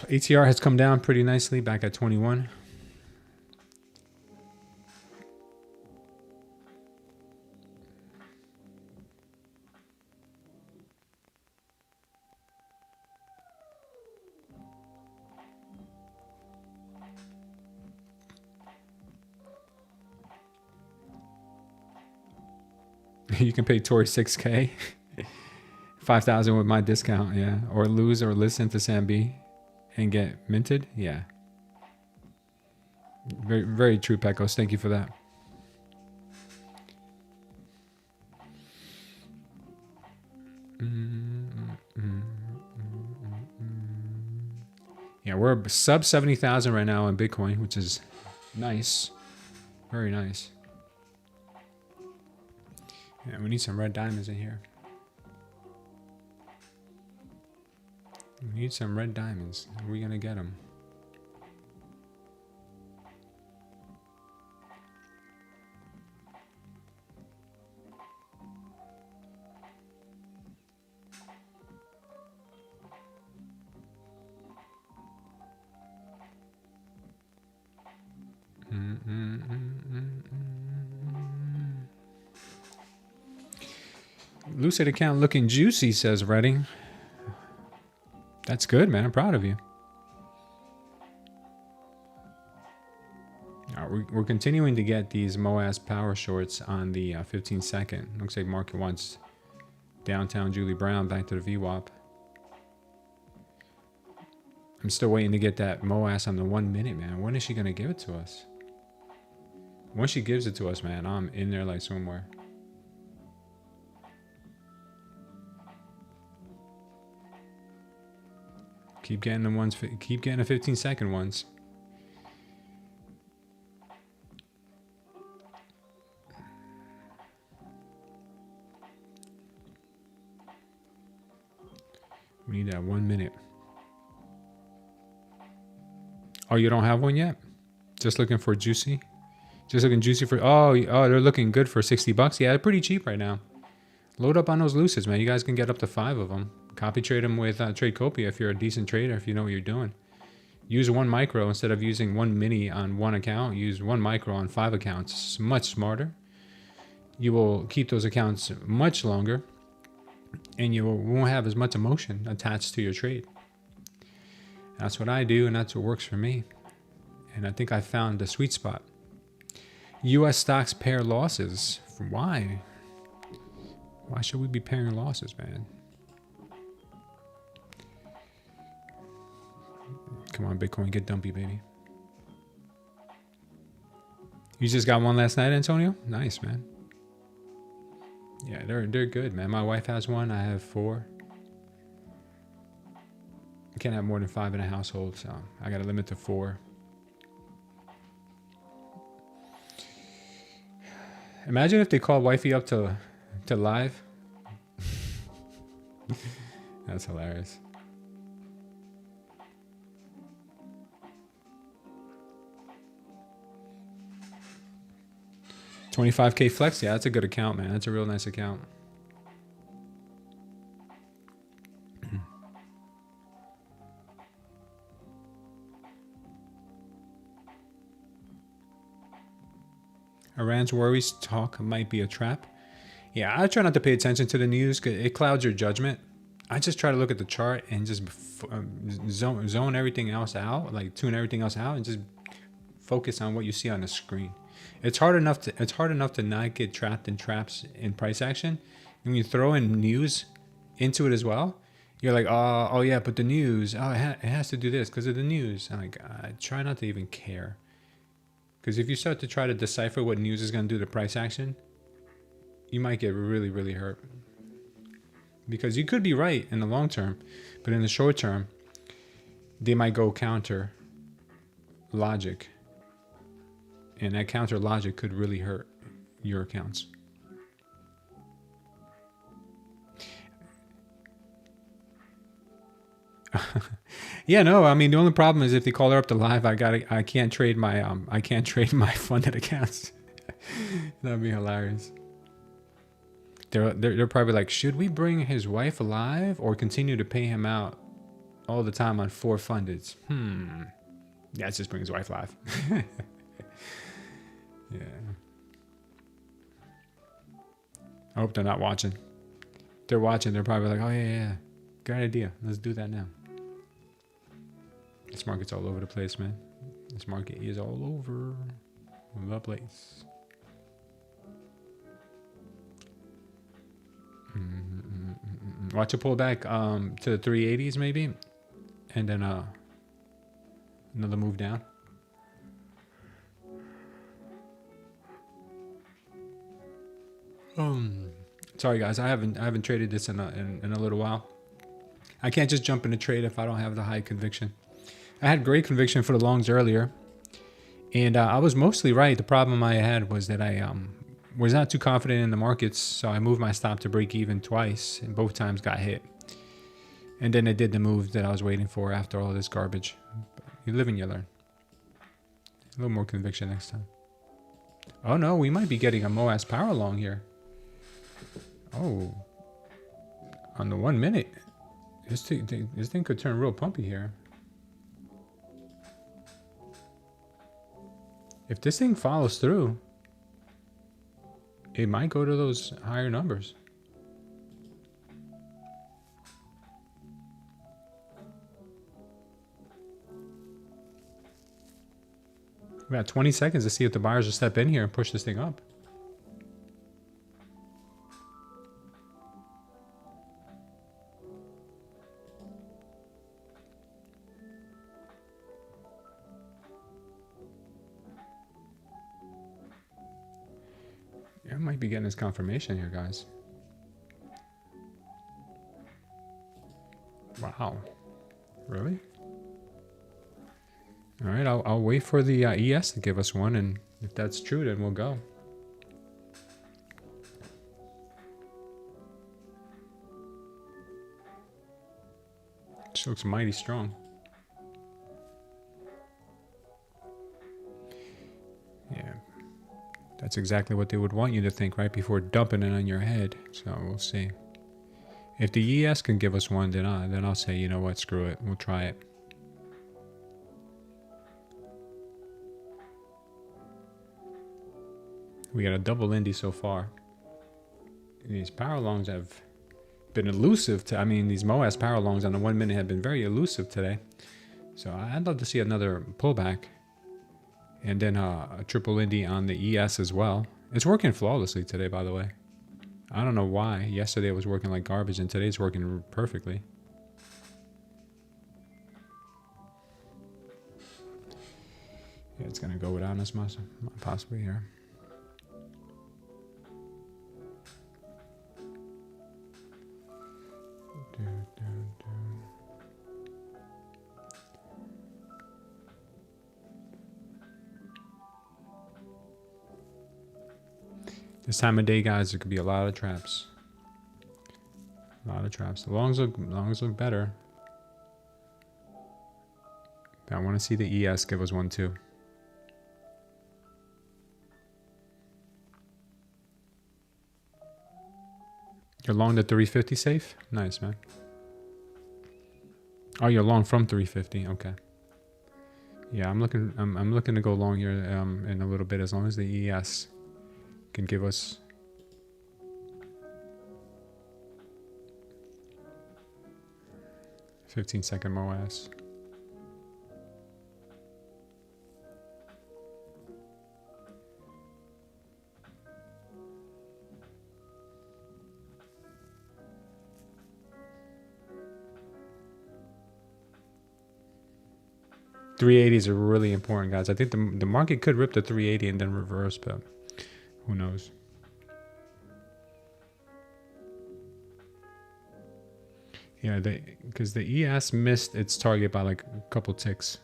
ATR has come down pretty nicely, back at 21. You can pay Tori $6K, 5,000 with my discount, yeah, or lose or listen to Sam B and get minted, yeah. Very, very true, Pecos. Thank you for that. Yeah, we're sub 70,000 right now in Bitcoin, which is nice, very nice. Yeah, we need some red diamonds in here. We need some red diamonds. Are we gonna get them? Lucid account looking juicy, says Redding. That's good, man. I'm proud of you. We're continuing to get these MOAS power shorts on the 15 second. Looks like market wants downtown Julie Brown back to the VWAP. I'm still waiting to get that MOAS on the 1 minute, man. When is she going to give it to us? Once she gives it to us, man, I'm in there like somewhere. Keep getting the ones. Keep getting the 15 second ones. We need that 1 minute. Oh, you don't have one yet? Just looking for juicy? Just looking juicy for... Oh, they're looking good for 60 bucks. Yeah, they're pretty cheap right now. Load up on those Lucids, man. You guys can get up to 5 of them. Copy trade them with Tradecopia if you're a decent trader, if you know what you're doing. Use 1 micro instead of using 1 mini on 1 account. Use 1 micro on 5 accounts. It's much smarter. You will keep those accounts much longer, and you won't have as much emotion attached to your trade. That's what I do, and that's what works for me. And I think I found the sweet spot. U.S. stocks pair losses. Why? Why should we be pairing losses, man? Come on, Bitcoin, get dumpy, baby. You just got one last night, Antonio? Nice, man. Yeah, they're good, man. My wife has one. I have 4. You can't have more than 5 in a household, so I got to limit to 4. Imagine if they called wifey up to live. That's hilarious. $25K flex, yeah, that's a good account, man. That's a real nice account. Iran's worries talk might be a trap. Yeah, I try not to pay attention to the news because it clouds your judgment. I just try to look at the chart and just zone everything else out, like tune everything else out, and just focus on what you see on the screen. It's hard enough to not get trapped in traps in price action. And when you throw in news into it as well, you're like, oh yeah, but the news, it has to do this because of the news. And like, I try not to even care. Because if you start to try to decipher what news is going to do to price action, you might get really, really hurt. Because you could be right in the long term, but in the short term, they might go counter logic. And that counter logic could really hurt your accounts. Yeah, no, I mean the only problem is if they call her up to live, I can't trade my funded accounts. That'd be hilarious. They're probably like, should we bring his wife alive or continue to pay him out all the time on 4 fundeds? Yeah, let's just bring his wife live. Yeah. I hope they're not watching. If they're watching, they're probably like, oh yeah, good idea. Let's do that now. This market's all over the place, man. This market is all over the place. Watch it pull back to the 380s maybe, and then another move down. Sorry guys, I haven't traded this in a little while. I can't just jump in a trade if I don't have the high conviction. I had great conviction for the longs earlier, and I was mostly right. The problem I had was that I was not too confident in the markets, so I moved my stop to break even twice, and both times got hit. And then it did the move that I was waiting for after all this garbage. But you live and you learn. A little more conviction next time. Oh no, we might be getting a MOAS power long here. Oh, on the 1 minute, this thing could turn real pumpy here. If this thing follows through, it might go to those higher numbers. We got 20 seconds to see if the buyers will step in here and push this thing up. I might be getting this confirmation here, guys. Wow. Really? All right, I'll wait for the ES to give us one, and if that's true, then we'll go. This looks mighty strong. Yeah, that's exactly what they would want you to think right before dumping it on your head. So we'll see. If the ES can give us one, then I'll say, you know what, screw it, we'll try it. We got a double Indy so far. These power longs have been elusive. These MOAS power longs on the 1 minute have been very elusive today. So I'd love to see another pullback. And then a triple Indy on the ES as well. It's working flawlessly today, by the way. I don't know why. Yesterday it was working like garbage, and today it's working perfectly. Yeah, it's going to go without us possibly here. This time of day, guys, there could be a lot of traps. A lot of traps. The longs look better. I want to see the ES give us one too. You're long the 350 safe? Nice, man. Oh, you're long from 350. Okay. Yeah, I'm looking to go long here in a little bit, as long as the ES can give us 15-second MOAS. $380s are really important, guys. I think the market could rip the 380 and then reverse, but who knows? Yeah, because the ES missed its target by like a couple ticks.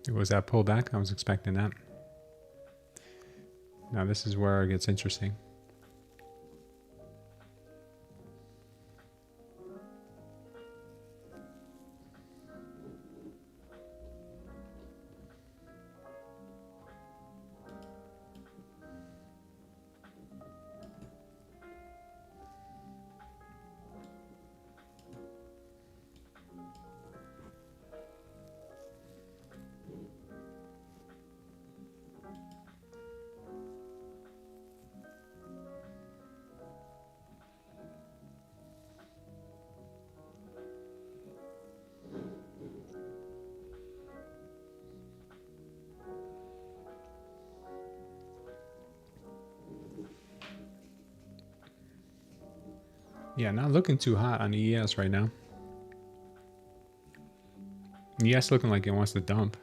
Was that pullback? I was expecting that. Now this is where it gets interesting. Yeah, not looking too hot on the ES right now. ES looking like it wants to dump.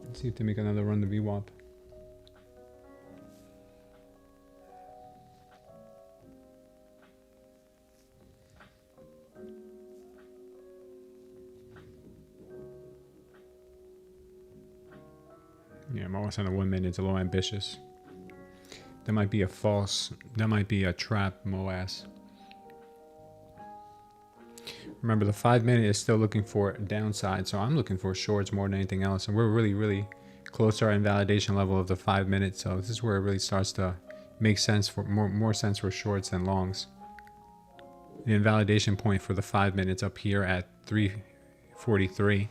Let's see if they make another run to VWAP. Yeah, I'm always on a 1 minute. It's a little ambitious. That might be a false. That might be a trap MOAS. Remember, the 5 minute is still looking for downside, so I'm looking for shorts more than anything else. And we're really, really close to our invalidation level of the 5 minutes. So this is where it really starts to make sense for more sense for shorts than longs. The invalidation point for the 5 minutes up here at 343.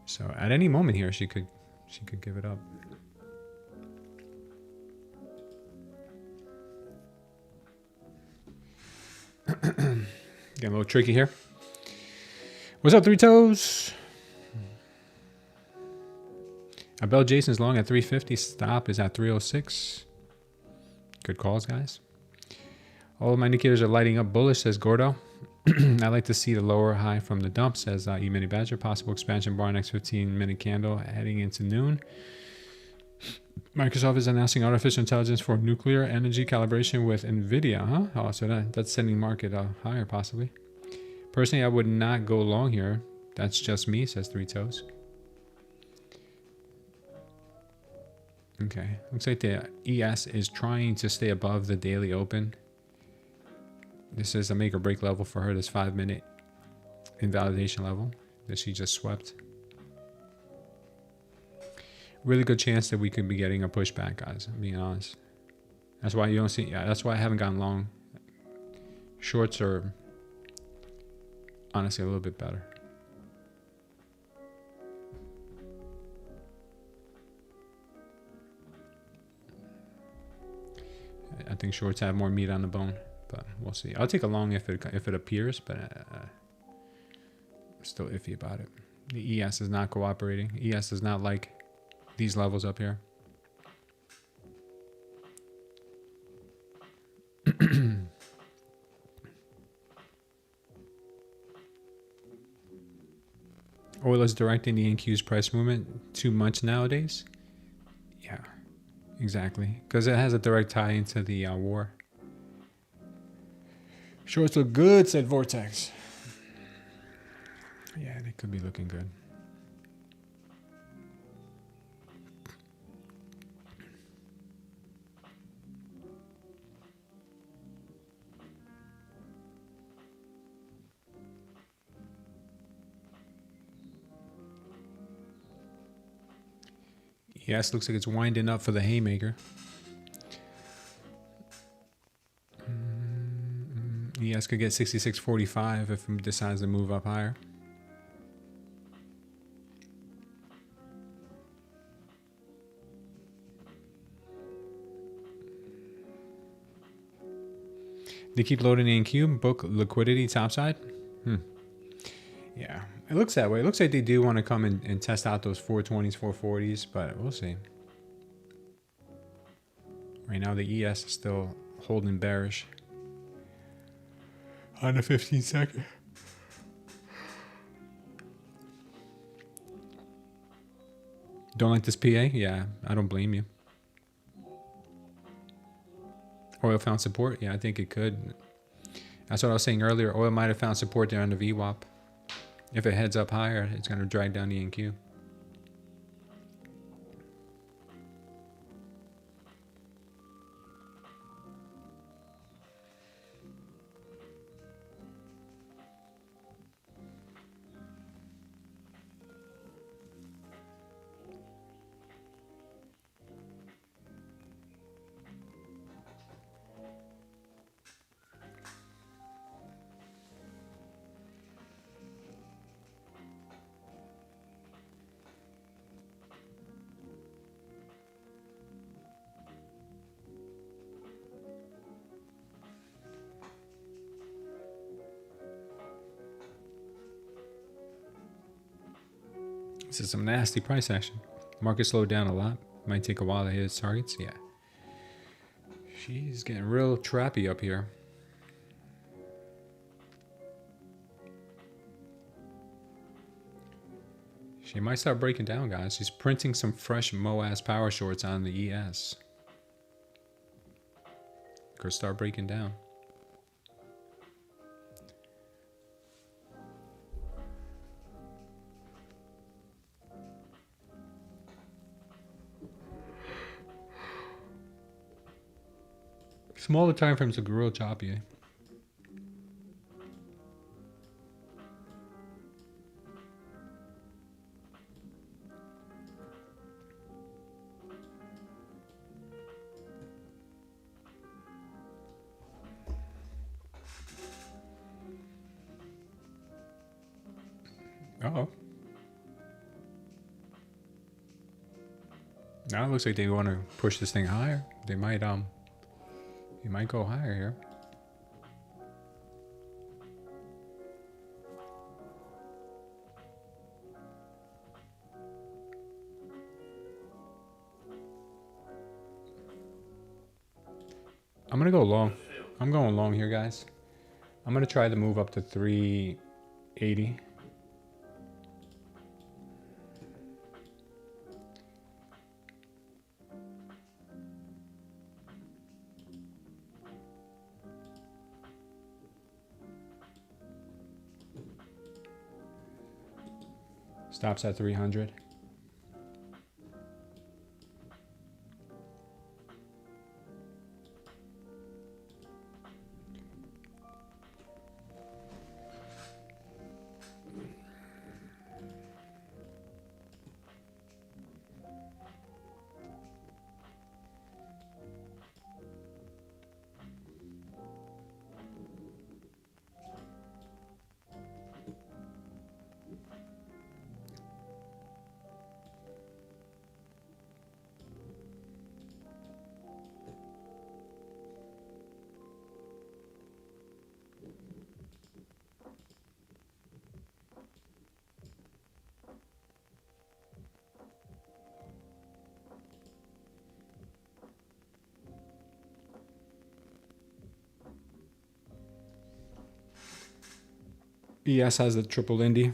So at any moment here, she could give it up. Getting a little tricky here. What's up, Three Toes? I bet Jason's long at 350. Stop is at 306. Good calls, guys. All of my indicators are lighting up bullish, says Gordo. I like to see the lower high from the dump, says E-Mini Badger. Possible expansion bar next 15-minute candle heading into noon. Microsoft is announcing artificial intelligence for nuclear energy calibration with NVIDIA, huh? Oh, so that's sending market higher, possibly. Personally, I would not go long here. That's just me, says Three Toes. Okay, looks like the ES is trying to stay above the daily open. This is a make or break level for her, this 5 minute invalidation level that she just swept. Really good chance that we could be getting a pushback, guys, I'm being honest. That's why you don't see, yeah, that's why I haven't gone long. Shorts are honestly a little bit better. I think shorts have more meat on the bone, but we'll see. I'll take a long if it appears, but I'm still iffy about it. The ES is not cooperating. ES does not like these levels up here. Oil is directing the NQ's price movement too much nowadays. Yeah, exactly. Because it has a direct tie into the war. Shorts look good, said Vortex. Yeah, they could be looking good. Yes, looks like it's winding up for the haymaker. Yes, could get 66.45 if it decides to move up higher. They keep loading the NQ, book liquidity topside. Yeah, it looks that way. It looks like they do want to come and test out those 420s, 440s, but we'll see. Right now, the ES is still holding bearish on the 15-second. Don't like this PA? Yeah, I don't blame you. Oil found support? Yeah, I think it could. That's what I was saying earlier. Oil might have found support there on the VWAP. If it heads up higher, it's going to drag down the NQ. This is some nasty price action. Market slowed down a lot. Might take a while to hit its targets. Yeah. She's getting real trappy up here. She might start breaking down, guys. She's printing some fresh Moaz power shorts on the ES. Could start breaking down. Smaller time frames look real choppy. Uh-oh. Now it looks like they want to push this thing higher. They might go higher here. I'm gonna go long. I'm going long here, guys. I'm gonna try to move up to 380. Stops at 300. ES has the triple Lindy.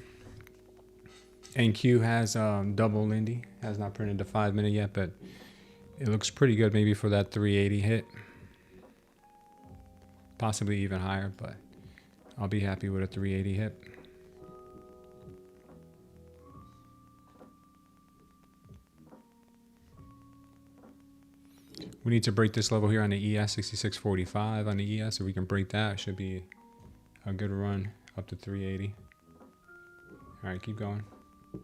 NQ has double Lindy. Has not printed the 5 minute yet, but it looks pretty good maybe for that 380 hit. Possibly even higher, but I'll be happy with a 380 hit. We need to break this level here on the ES, 66.45 on the ES. If we can break that, it should be a good run up to 380. All right, keep going.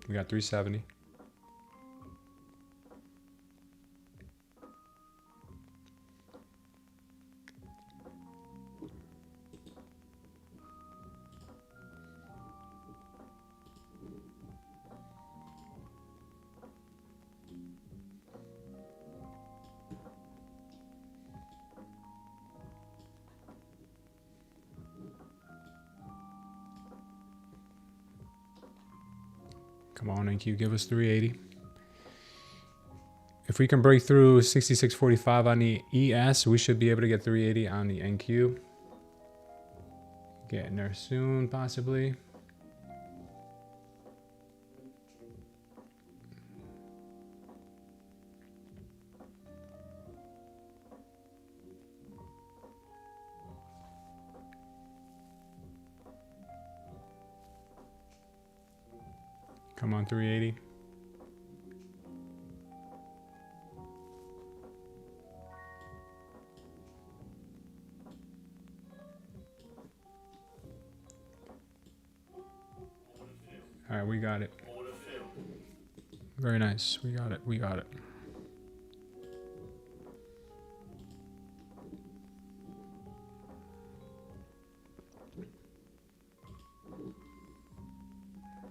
We got 370. Come on, NQ, give us 380. If we can break through 66.45 on the ES, we should be able to get 380 on the NQ. Getting there soon, possibly. Come on, 380. All right, we got it. Very nice. We got it. We got it.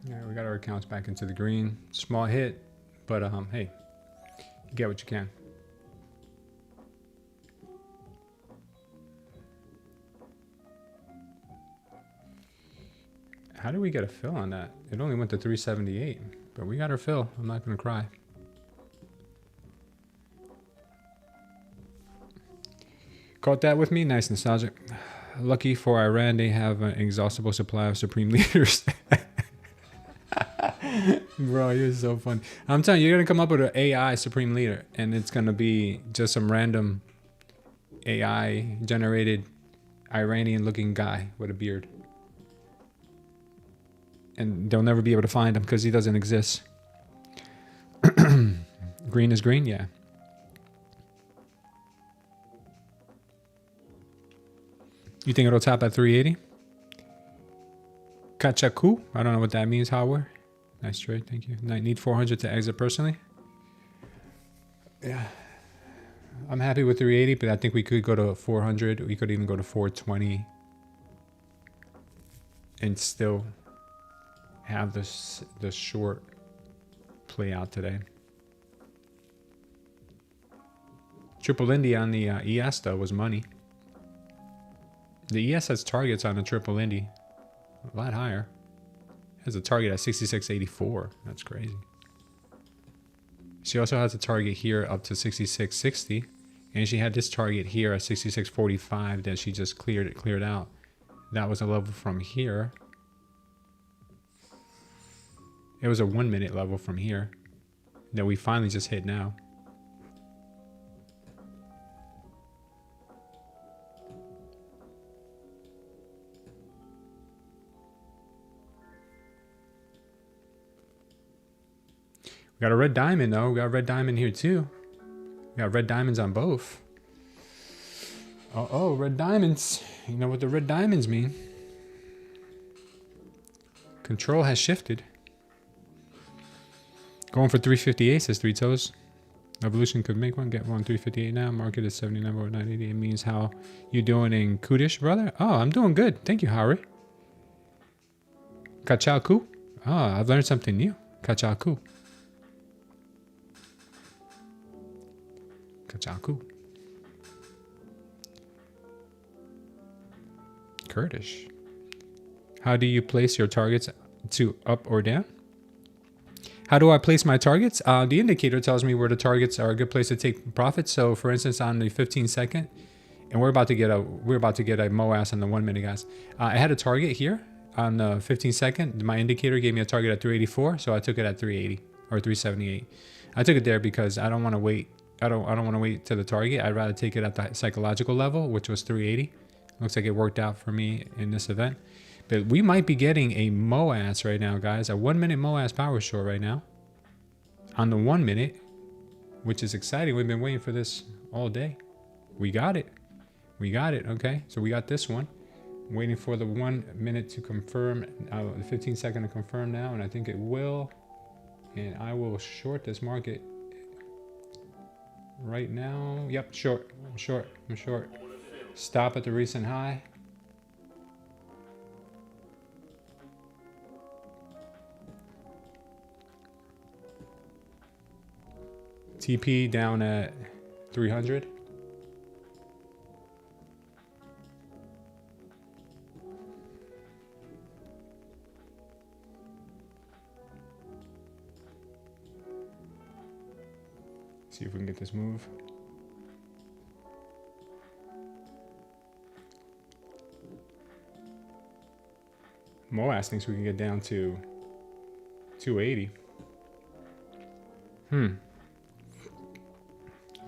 Yeah, we got our accounts back into the green. Small hit, but hey, you get what you can. How did we get a fill on that? It only went to 378, but we got our fill. I'm not going to cry. Caught that with me? Nice, nostalgic. Lucky for Iran, they have an inexhaustible supply of supreme leaders. Bro, you're so funny. I'm telling you, you're going to come up with an AI supreme leader, and it's going to be just some random AI generated Iranian looking guy with a beard. And they'll never be able to find him because he doesn't exist. Green is green, yeah. You think it'll tap at 380? Kachaku? I don't know what that means, Howard. Nice trade, thank you. I need 400 to exit personally. Yeah. I'm happy with 380, but I think we could go to 400. We could even go to 420 and still have the short play out today. Triple Indy on the ES though was money. The ES has targets on the Triple Indy a lot higher. It has a target at 66.84. That's crazy. She also has a target here up to 66.60, and she had this target here at 66.45 that she just cleared out. That was a level from here. It was a 1 minute level from here that we finally just hit now. We got a red diamond though. We got a red diamond here too. We got red diamonds on both. Oh, red diamonds. You know what the red diamonds mean. Control has shifted. Going for 358 says Three Toes. Evolution could make one, get one 358 now. Market is 79.980. It means how you doing in Kudish, brother? Oh, I'm doing good. Thank you, Harry. Kachaku. Oh, I've learned something new. Kachaku. Kachaku. Kurdish. How do you place your targets to up or down? How do I place my targets? The indicator tells me where the targets are a good place to take profits. So for instance, on the 15 second, and we're about to get a MOAS on the 1 minute, guys. I had a target here on the 15 second. My indicator gave me a target at 384, so I took it at 380 or 378. I took it there because I don't want to wait. I don't want to wait to the target. I'd rather take it at the psychological level, which was 380. Looks like it worked out for me in this event. But we might be getting a MOAS right now, guys. A 1 minute MOAS power short right now. On the 1 minute, which is exciting. We've been waiting for this all day. We got it. We got it. Okay, so we got this one. I'm waiting for the 1 minute to confirm, the 15 second to confirm now, and I think it will. And I will short this market right now. Yep, short. I'm short. I'm short. Stop at the recent high. TP down at 300. See if we can get this move. MOAS thinks we can get down to 280.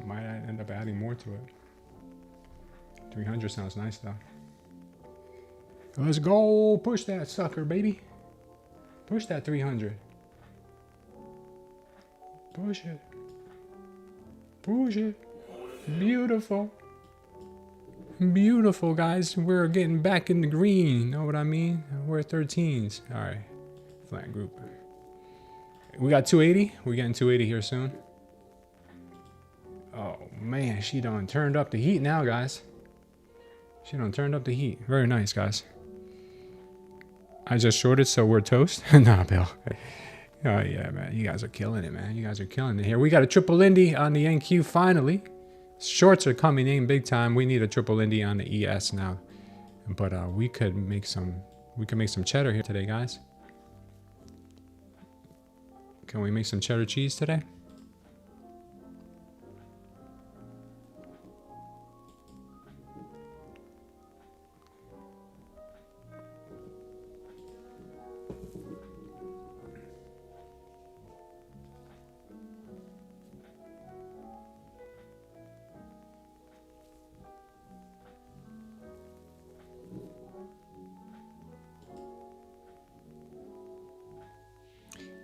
Might end up adding more to it. 300 sounds nice though. Let's go. Push that sucker, baby. Push that 300. Push it. Push it. Beautiful. Beautiful, guys. We're getting back in the green. Know what I mean? We're 13s. All right. Flat group. We got 280. We're getting 280 here soon. Oh, man. She done turned up the heat now, guys. She done turned up the heat. Very nice, guys. I just shorted, so we're toast. Nah, Bill. Oh, yeah, man. You guys are killing it, man. You guys are killing it here. We got a triple Indy on the NQ finally. Shorts are coming in big time. We need a triple Indy on the ES now. But we could make some We can make some cheddar here today, guys. Can we make some cheddar cheese today?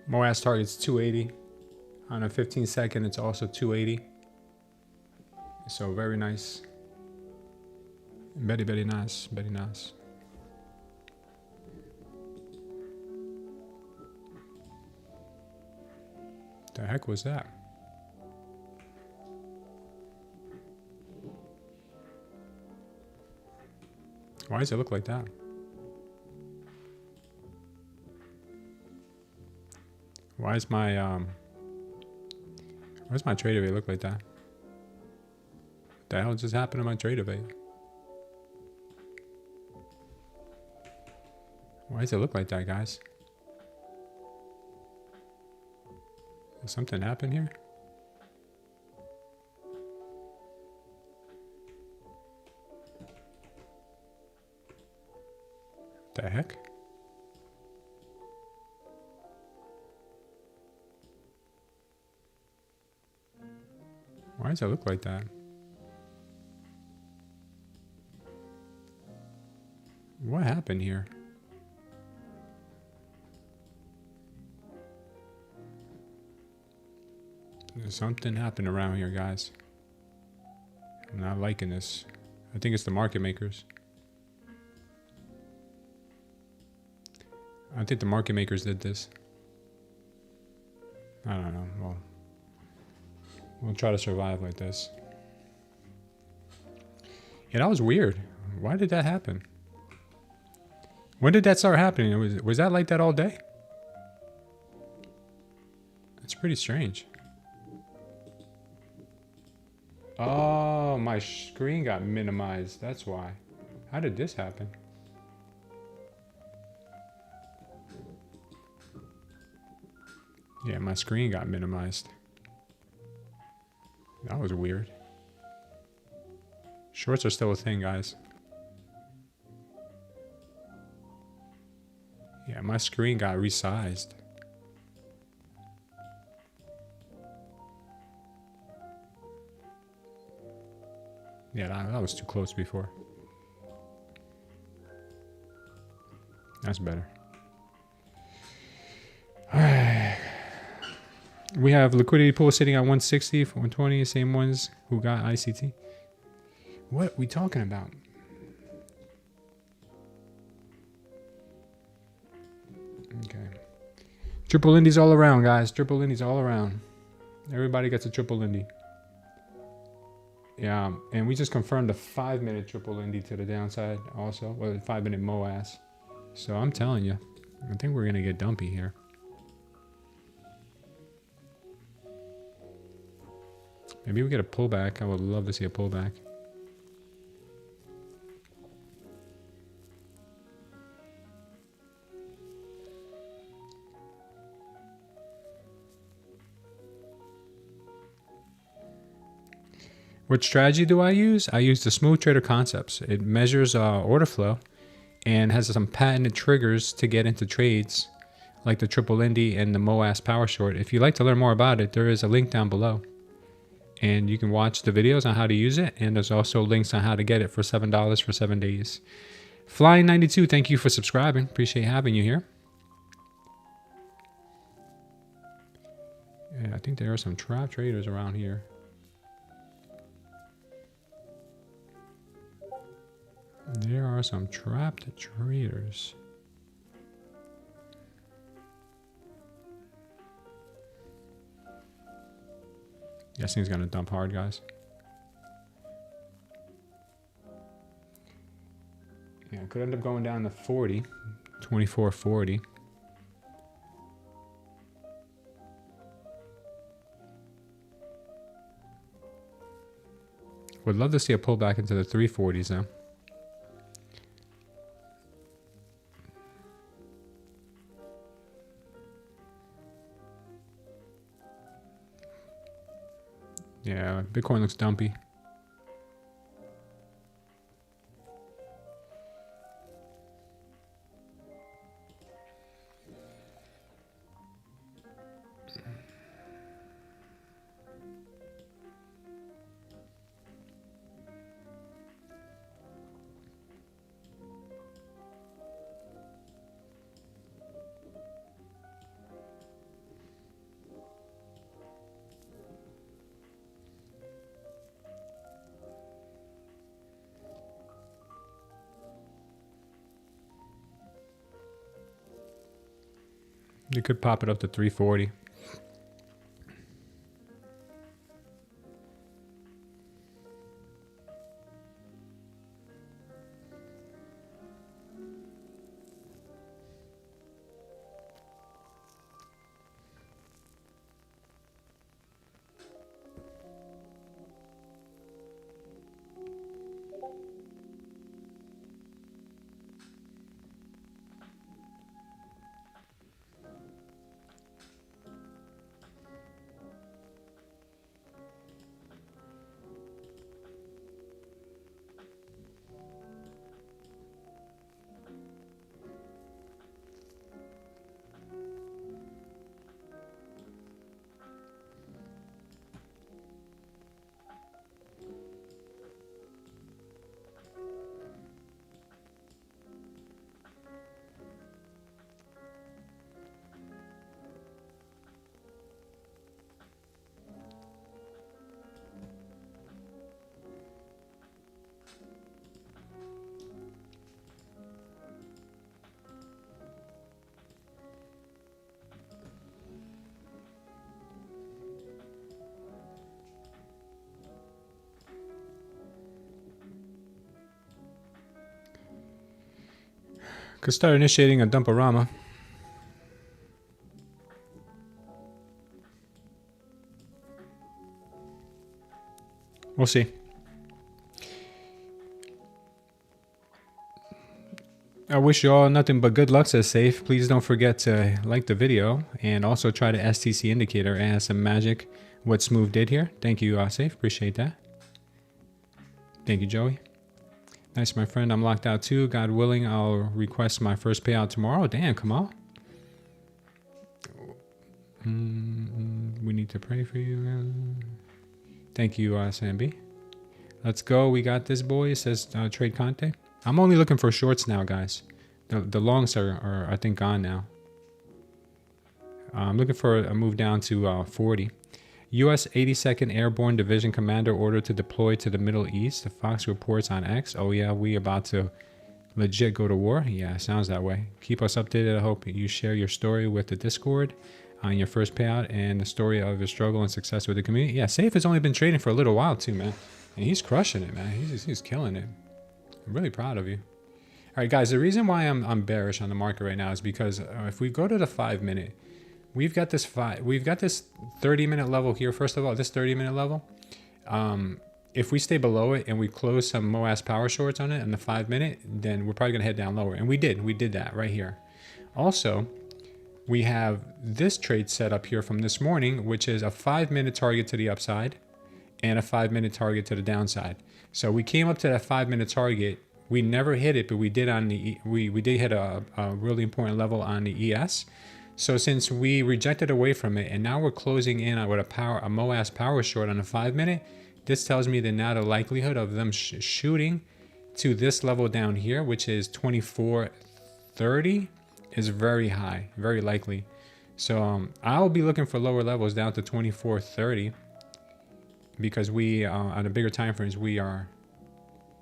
MOAS target's 280. On a 15-second, it's also 280. So very nice. Very, very nice. Very nice. The heck was that? Why does it look like that? Why is my Tradeify look like that? What the hell just happened to my Tradeify? Why does it look like that, guys? Did something happen here? The heck? Why does it look like that? What happened here? There's something happened around here, guys. I'm not liking this. I think it's the market makers. I think the market makers did this. I don't know. Well, we'll try to survive like this. Yeah, that was weird. Why did that happen? When did that start happening? Was that like that all day? It's pretty strange. Oh, my screen got minimized. That's why. How did this happen? Yeah, my screen got minimized. That was weird. Shorts are still a thing, guys. Yeah, my screen got resized. Yeah, that was too close before. That's better. Alright. We have liquidity pool sitting at 160 for 120, same ones who got ICT. What are we talking about? Okay. Triple indies all around, guys. Triple indies all around. Everybody gets a triple indie. Yeah, and we just confirmed a 5-minute triple indie to the downside also. Well, a 5-minute MOAS. So I'm telling you, I think we're going to get dumpy here. Maybe we get a pullback. I would love to see a pullback. What strategy do I use? I use the Smooth Trader Concepts. It measures order flow and has some patented triggers to get into trades like the triple indie and the MOAS power short. If you'd like to learn more about it, there is a link down below. And you can watch the videos on how to use it. And there's also links on how to get it for $7 for 7 days. Flying92, thank you for subscribing. Appreciate having you here. Yeah, I think there are some trap traders around here. There are some trapped traders. This thing's gonna dump hard, guys. Yeah, it could end up going down to 40, 24.40. Would love to see a pullback into the 340s though. Yeah, Bitcoin looks dumpy. You could pop it up to 340. Could start initiating a dumporama. We'll see. I wish you all nothing but good luck, says Safe. Please don't forget to like the video and also try the STC indicator and some magic what Smooth did here. Thank you, Safe. Appreciate that. Thank you, Joey. Nice, my friend. I'm locked out too. God willing, I'll request my first payout tomorrow. Damn, come on. We need to pray for you. Thank you, Sambi. Let's go. We got this, boy. It says Trade Conte. I'm only looking for shorts now, guys. The longs are I think, gone now. I'm looking for a move down to 40. U.S. 82nd Airborne Division Commander ordered to deploy to the Middle East. The Fox reports on X. Oh, yeah, we about to legit go to war? Yeah, sounds that way. Keep us updated. I hope you share your story with the Discord on your first payout and the story of your struggle and success with the community. Yeah, Safe has only been trading for a little while too, man. And he's crushing it, man. He's killing it. I'm really proud of you. All right, guys, the reason why I'm bearish on the market right now is because if we go to the 5-minute, we've got this 30-minute level here. First of all, this 30-minute level, if we stay below it and we close some MOAS power shorts on it in the 5-minute, then we're probably gonna head down lower. And we did that right here. Also, we have this trade set up here from this morning, which is a 5-minute target to the upside and a 5-minute target to the downside. So we came up to that 5-minute target. We never hit it, but we did on the we did hit a really important level on the ES. So since we rejected away from it, and now we're closing in with a MOAS power short on a 5-minute, this tells me that now the likelihood of them shooting to this level down here, which is 24.30, is very high, very likely. So I'll be looking for lower levels down to 24.30 because we on the bigger time frames we are,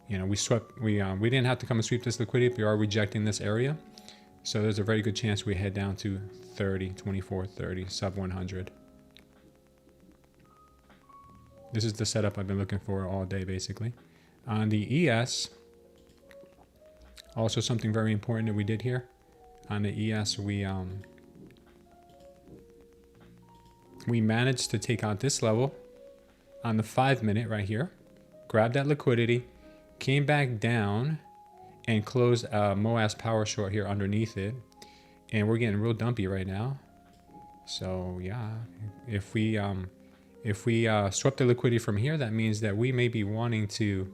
we didn't have to come and sweep this liquidity. We are rejecting this area. So there's a very good chance we head down to 24.30, sub 100. This is the setup I've been looking for all day, basically. On the ES, also something very important that we did here. On the ES, we managed to take out this level on the 5-minute right here, grab that liquidity, came back down, and closed a MOAS power short here underneath it. And we're getting real dumpy right now. So yeah, if we If we swept the liquidity from here, that means that we may be wanting to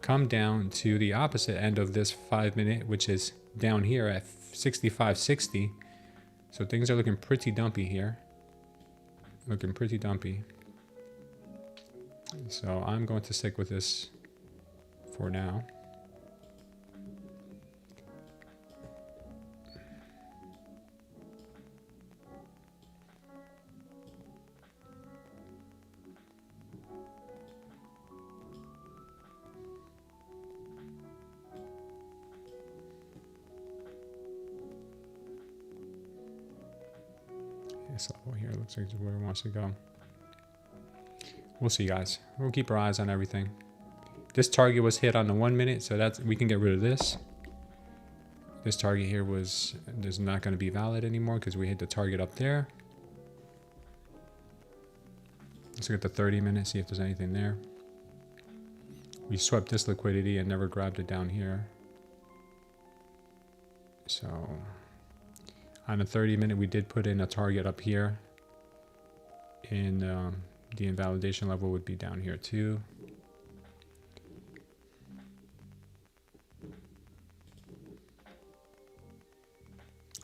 come down to the opposite end of this 5 minute, which is down here at 65.60. So things are looking pretty dumpy here. Looking pretty dumpy. So I'm going to stick with this for now. This level here looks like where it wants to go. We'll see, guys. We'll keep our eyes on everything. This target was hit on the 1 minute, so that's, we can get rid of this. This target here is not going to be valid anymore because we hit the target up there. Let's look at the 30 minute, see if there's anything there. We swept this liquidity and never grabbed it down here. So on the 30 minute, we did put in a target up here. And the invalidation level would be down here too.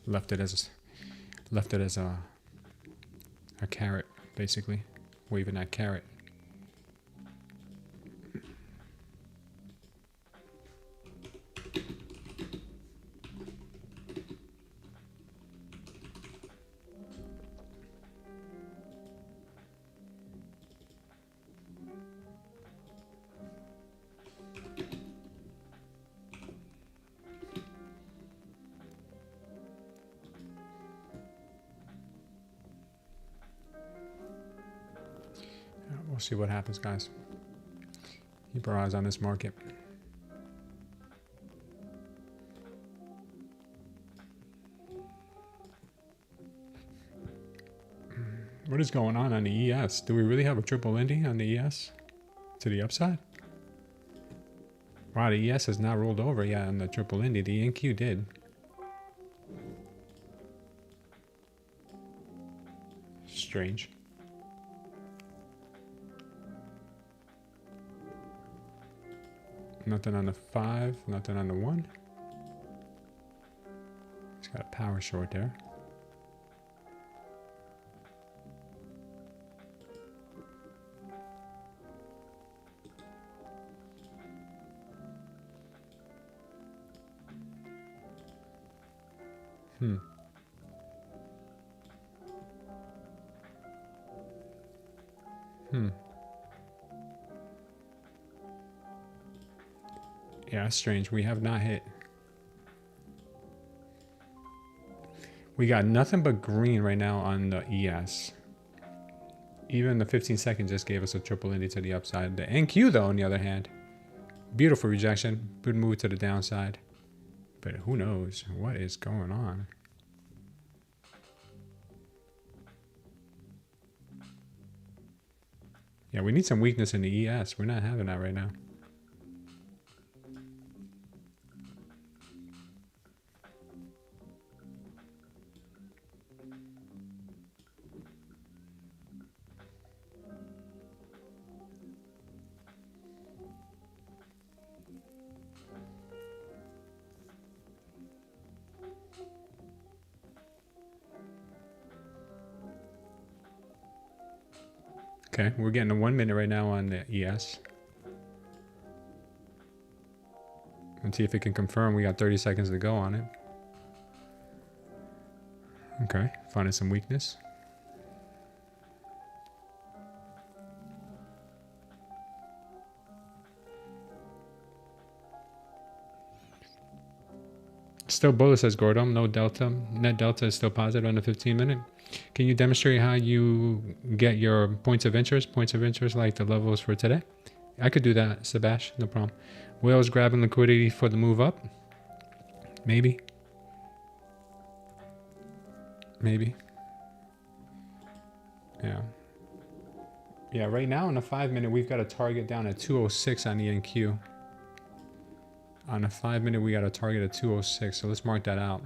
Left it as a carrot, basically, waving that carrot. We'll see what happens, guys. Keep our eyes on this market. What is going on the ES? Do we really have a triple Indy on the ES to the upside? Wow, the ES has not rolled over yet on the triple Indy. The NQ did. Strange. Nothing on the 5, nothing on the 1. It's got a power short there. Yeah, that's strange. We have not hit. We got nothing but green right now on the ES. Even the 15 seconds just gave us a triple Indy to the upside. The NQ, though, on the other hand, beautiful rejection. Good move to the downside. But who knows what is going on? Yeah, we need some weakness in the ES. We're not having that right now. Okay, we're getting a 1 minute right now on the ES. Let's see if it can confirm. We got 30 seconds to go on it. Okay, finding some weakness. Still bullish, says Gordon. No delta. Net delta is still positive on the 15 minute. Can you demonstrate how you get your points of interest? Points of interest like the levels for today? I could do that, Sebastian. No problem. Whales grabbing liquidity for the move up? Maybe. Maybe. Yeah. Yeah, right now in the 5 minute, we've got a target down at 206 on the NQ. On a 5 minute, we got a target at 206. So let's mark that out.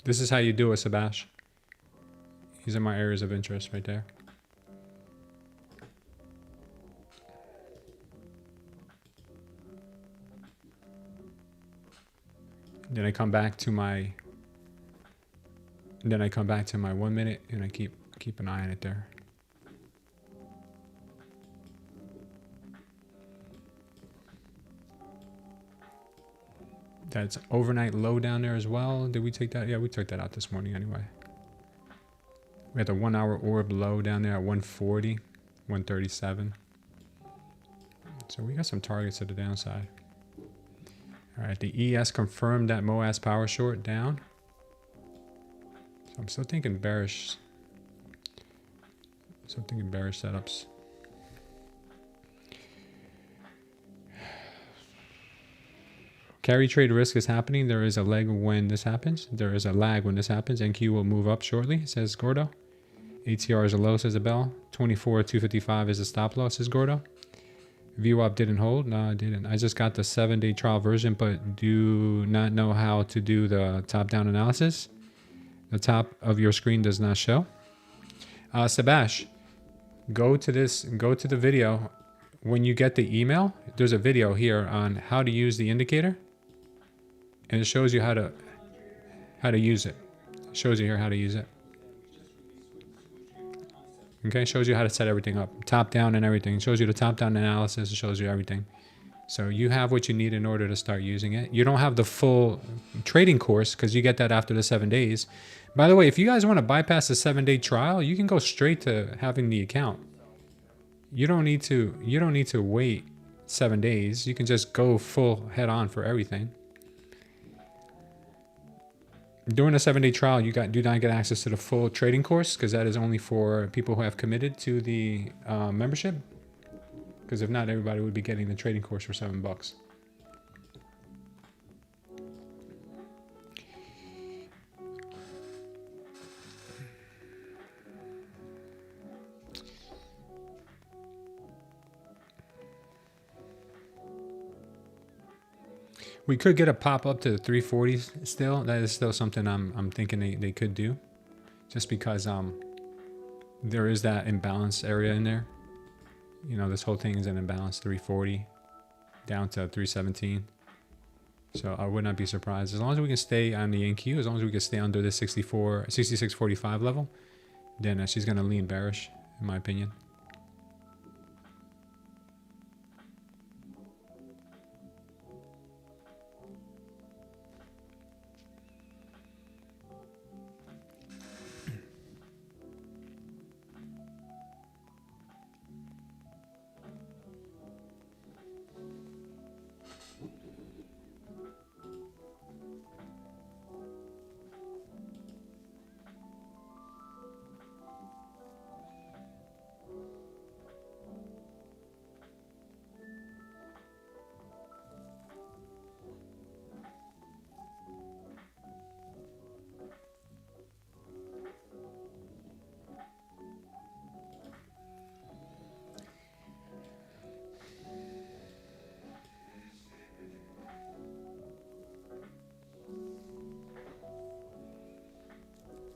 This is how you do it, Sebastian. These are my areas of interest right there. Then I come back to my 1 minute and I keep an eye on it there. That's overnight low down there as well. Did we take that? Yeah, we took that out this morning anyway. We had the 1 hour orb low down there at 140, 137. So we got some targets to the downside. All right, the ES confirmed that MOAS power short down. So I'm still thinking bearish. Still thinking bearish setups. Carry trade risk is happening. There is a lag when this happens. There is a lag when this happens. NQ will move up shortly, says Gordo. ATR is a low, says Abel. 24,255 is a stop loss, says Gordo. VWAP didn't hold. No, I didn't. I just got the 7-day trial version, but do not know how to do the top-down analysis. The top of your screen does not show. Sebash, go to the video. When you get the email, there's a video here on how to use the indicator. And it shows you how to use it. It shows you here how to use it. Okay, it shows you how to set everything up. Top down and everything. It shows you the top down analysis. It shows you everything. So you have what you need in order to start using it. You don't have the full trading course because you get that after the 7 days. By the way, if you guys want to bypass the 7-day trial, you can go straight to having the account. You don't need to wait 7 days. You can just go full head on for everything. During a 7-day trial, you do not get access to the full trading course because that is only for people who have committed to the membership. Because if not, everybody would be getting the trading course for $7. We could get a pop up to the 340s still. That is still something I'm thinking they could do. Just because there is that imbalance area in there. You know, this whole thing is an imbalance, 340 down to 317. So I would not be surprised. As long as we can stay on the NQ, as long as we can stay under the 66.45 level, then she's going to lean bearish, in my opinion.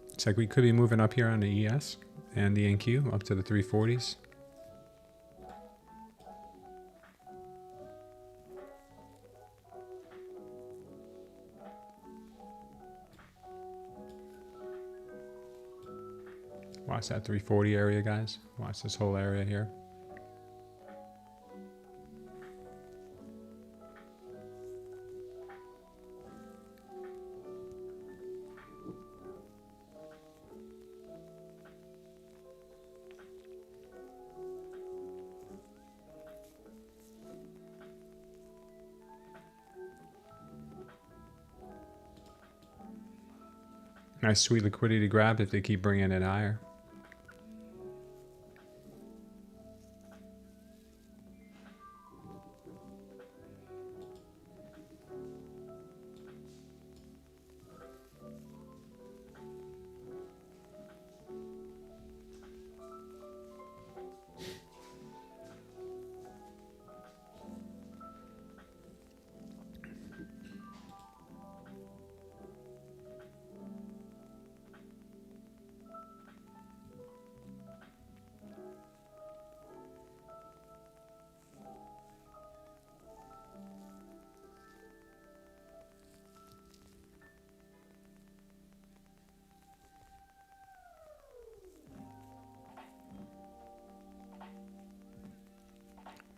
Looks like we could be moving up here on the ES and the NQ up to the 340s. Watch that 340 area, guys. Watch this whole area here. Nice sweet liquidity grab if they keep bringing it higher.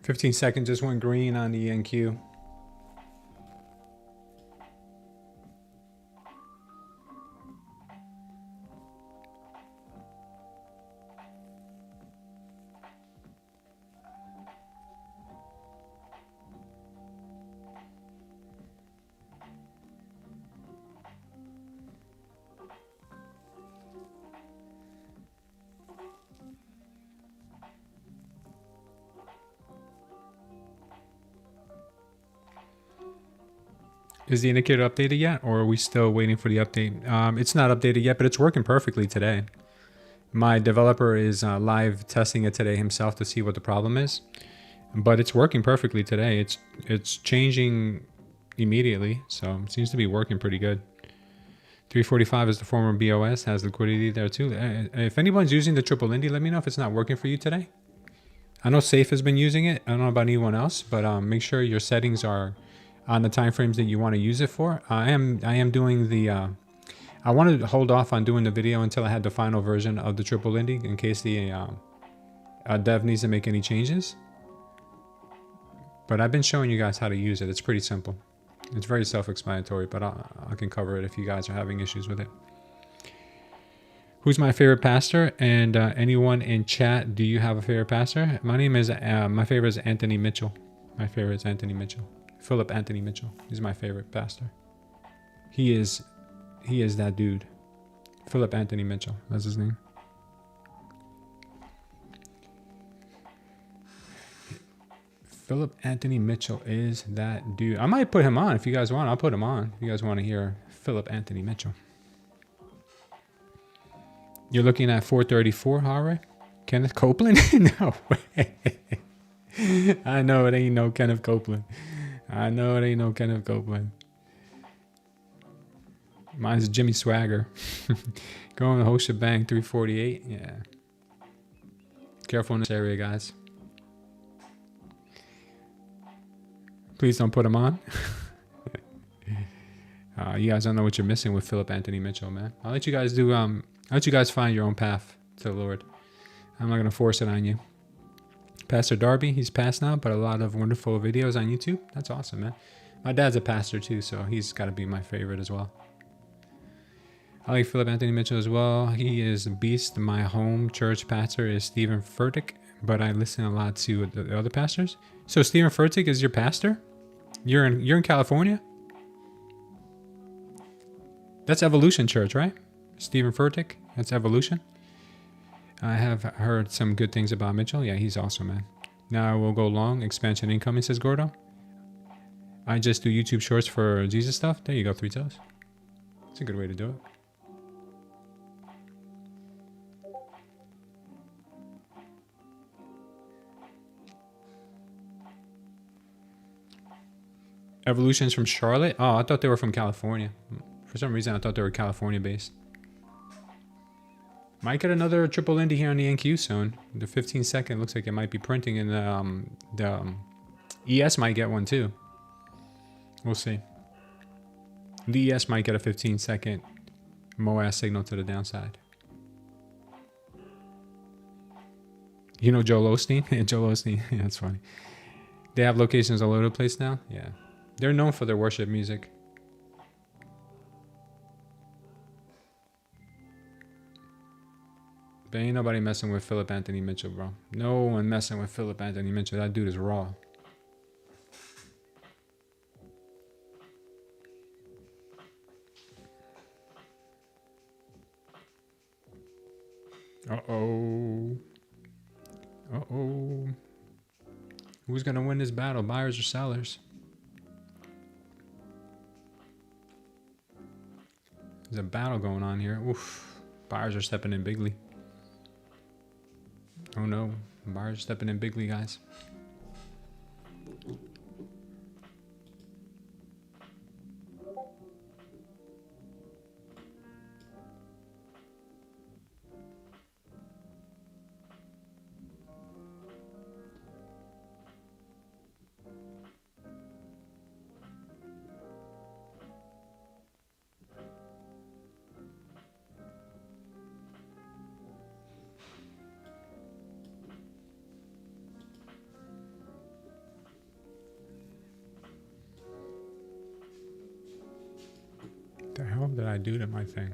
15 seconds just went green on the NQ. Is the indicator updated yet, or are we still waiting for the update? It's not updated yet, but it's working perfectly today. My developer is live testing it today himself to see what the problem is, but it's working perfectly today. It's changing immediately, so it seems to be working pretty good. 345 is the former BOS, has liquidity there too. If anyone's using the triple Indy, let me know if it's not working for you today. I know Safe has been using it. I don't know about anyone else, but make sure your settings are on the time frames that you want to use it for. I am doing the I wanted to hold off on doing the video until I had the final version of the triple Indy in case the dev needs to make any changes. But I've been showing you guys how to use it. It's pretty simple. It's very self-explanatory, but I can cover it if you guys are having issues with it. Who's my favorite pastor? And anyone in chat, do you have a favorite pastor? My favorite is Anthony Mitchell. My favorite is Anthony Mitchell. Philip Anthony Mitchell. He's my favorite pastor. He is that dude. Philip Anthony Mitchell. That's his name. Philip Anthony Mitchell is that dude. I might put him on if you guys want. I'll put him on if you guys want to hear Philip Anthony Mitchell. You're looking at 434, Harry? Kenneth Copeland? No way. I know it ain't no Kenneth Copeland. I know it ain't no Kenneth Copeland. Mine's Jimmy Swagger. Going the whole shebang, 348. Yeah. Careful in this area, guys. Please don't put him on. You guys don't know what you're missing with Philip Anthony Mitchell, man. I'll let you guys do. I'll let you guys find your own path to the Lord. I'm not gonna force it on you. Pastor Darby, he's passed now, but a lot of wonderful videos on YouTube. That's awesome, man. My dad's a pastor too, so he's got to be my favorite as well. I like Philip Anthony Mitchell as well. He is a beast. My home church pastor is Stephen Furtick, but I listen a lot to the other pastors. So Stephen Furtick is your pastor? You're in California? That's Evolution Church, right? Stephen Furtick, that's Evolution. I have heard some good things about Mitchell. Yeah, he's awesome, man. Now we'll go long. Expansion incoming, says Gordo. I just do YouTube shorts for Jesus stuff. There you go, 3 toes. It's a good way to do it. Evolution's from Charlotte? Oh, I thought they were from California. For some reason, I thought they were California based. Might get another triple Indy here on the NQ soon. The 15 second looks like it might be printing, and the ES might get one too. We'll see. The ES might get a 15 second MOAS signal to the downside. You know Joel Osteen? Yeah, Joel Osteen. Yeah, that's funny. They have locations all over the place now. Yeah. They're known for their worship music. But ain't nobody messing with Philip Anthony Mitchell, bro. No one messing with Philip Anthony Mitchell. That dude is raw. Uh-oh. Uh-oh. Who's going to win this battle, buyers or sellers? There's a battle going on here. Oof. Buyers are stepping in bigly. Oh no. Buyers are stepping in bigly, guys. did I do to my thing?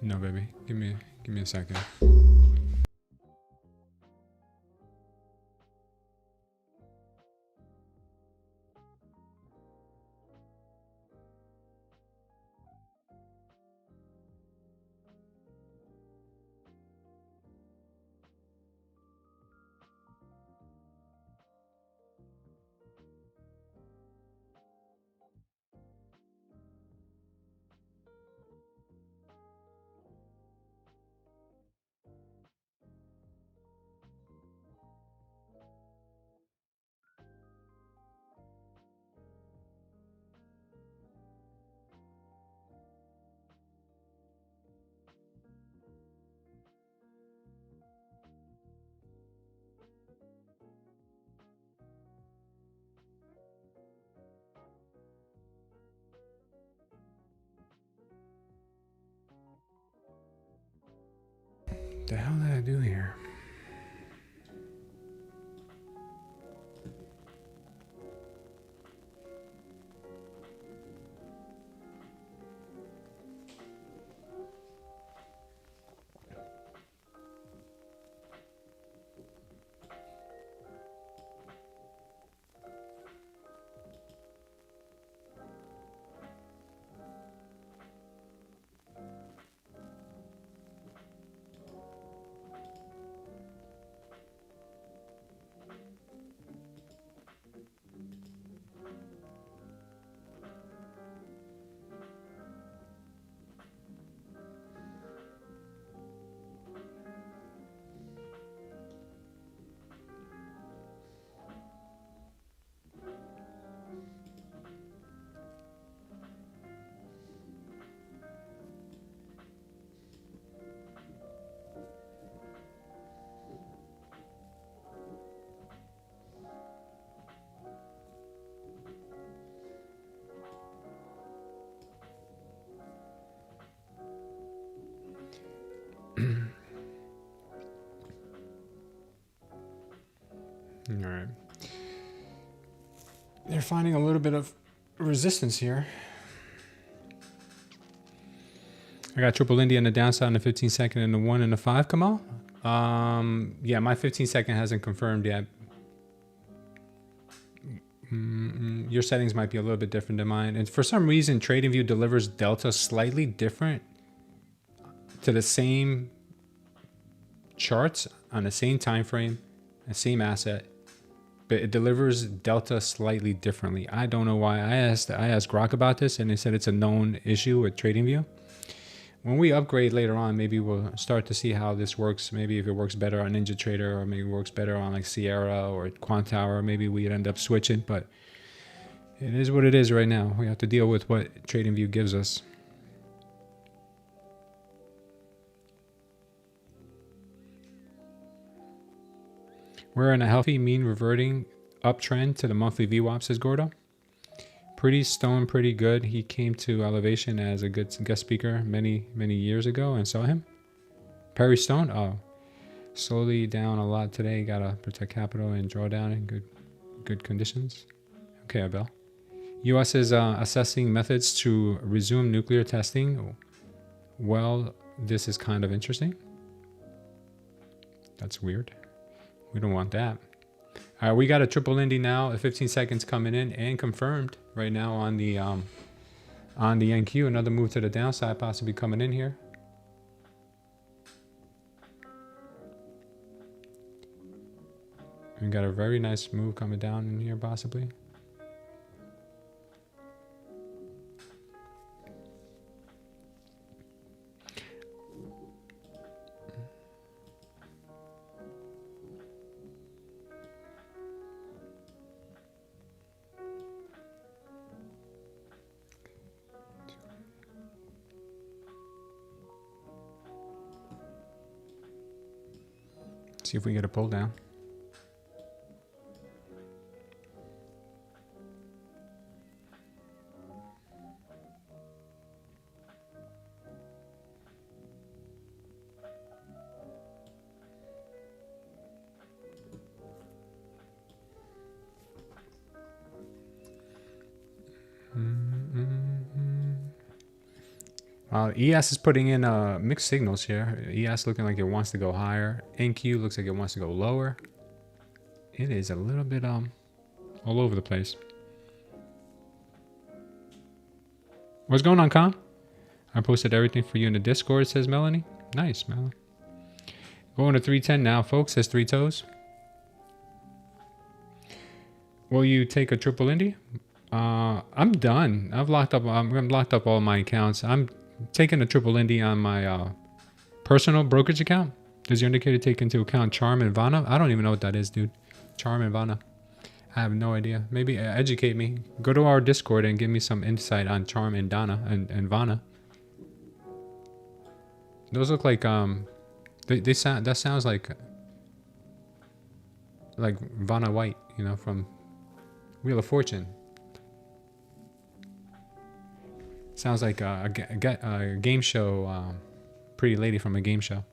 No, baby. Give me a second. The hell did I do here? All right. They're finding a little bit of resistance here. I got triple India on the downside on the 15 second and the 1 and the 5, Kamal. Yeah, my 15 second hasn't confirmed yet. Your settings might be a little bit different than mine. And for some reason, TradingView delivers delta slightly different to the same charts on the same time frame, the same asset, but it delivers delta slightly differently. I don't know why. I asked Grok about this, and they said it's a known issue with TradingView. When we upgrade later on, maybe we'll start to see how this works. Maybe if it works better on NinjaTrader, or maybe it works better on like Sierra or Quantower, maybe we'd end up switching. But it is what it is right now. We have to deal with what TradingView gives us. We're in a healthy mean reverting uptrend to the monthly VWAP, says Gordo. Pretty stone, pretty good. He came to Elevation as a good guest speaker many years ago and saw him. Perry Stone? Oh. Slowly down a lot today. Gotta protect capital and draw down in good conditions. Okay, Abel. U.S. is assessing methods to resume nuclear testing. Well, this is kind of interesting. That's weird. We don't want that. All right, we got a triple Indy now at 15 seconds coming in and confirmed right now on the NQ. Another move to the downside possibly coming in here. We got a very nice move coming down in here possibly. See if we get a pull down. ES is putting in mixed signals here. ES looking like it wants to go higher. NQ looks like it wants to go lower. It is a little bit all over the place. What's going on, Con? I posted everything for you in the Discord, says Melanie. Nice, Melanie. Going to 310 now, folks, says Three Toes. Will you take a triple Indy? I'm done. I'm locked up all my accounts. I'm taking a triple Indy on my personal brokerage account. Does your indicator take into account Charm and Vana? I don't even know what that is, dude. Charm and Vana. I have no idea. Maybe educate me. Go to our Discord and give me some insight on Charm and Dana and Vana. Those look like they sound. That sounds like Vanna White, you know, from Wheel of Fortune. Sounds like a game show, pretty lady from a game show.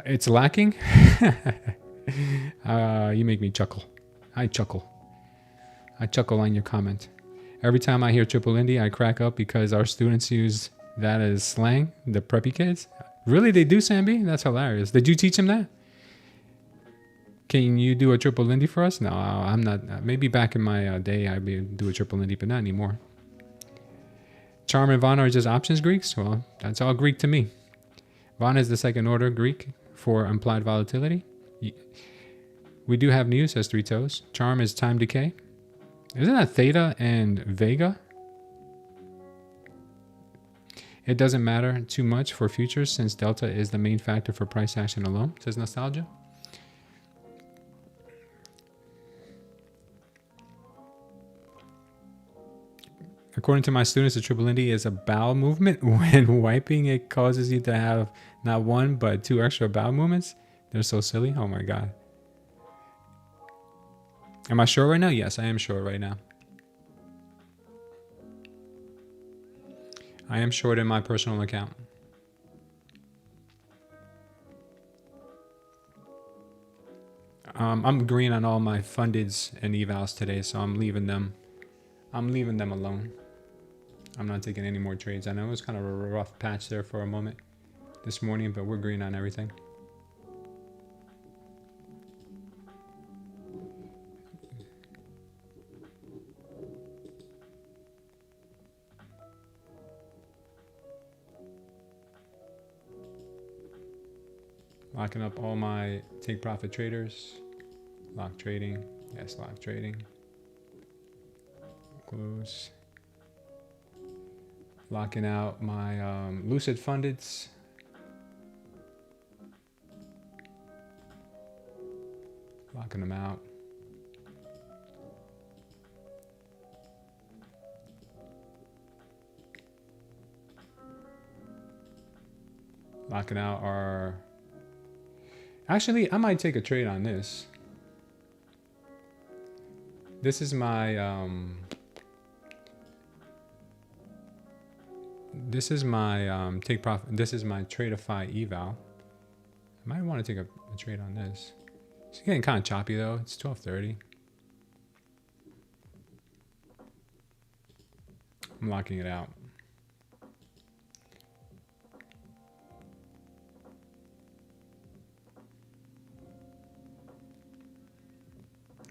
It's lacking. You make me chuckle. I chuckle on your comment. Every time I hear triple Indy, I crack up because our students use that as slang. The preppy kids. Really, they do, Sambi? That's hilarious. Did you teach them that? Can you do a triple Indy for us? No, I'm not. Maybe back in my day, I'd do a triple Indy, but not anymore. Charm and Vana are just options Greeks? Well, that's all Greek to me. Vana is the second order Greek for implied volatility. We do have news, says Three Toes. Charm is time decay. Isn't that Theta and Vega? It doesn't matter too much for futures since delta is the main factor for price action alone, says Nostalgia. According to my students, the triple Indy is a bowel movement. When wiping, it causes you to have not one, but two extra bowel movements. They're so silly. Oh my God. Am I short right now? Yes, I am short right now. I am short in my personal account. I'm green on all my fundeds and evals today, so I'm leaving them alone. I'm not taking any more trades. I know it was kind of a rough patch there for a moment this morning, but we're green on everything. Locking up all my take profit traders. Lock trading. Yes, lock trading. Close. Locking out my Lucid fundeds. Locking them out. Locking out our... Actually, I might take a trade on this. This is my take profit. This is my Tradeify eval. I might want to take a trade on this. It's getting kind of choppy though. It's 12:30. I'm locking it out.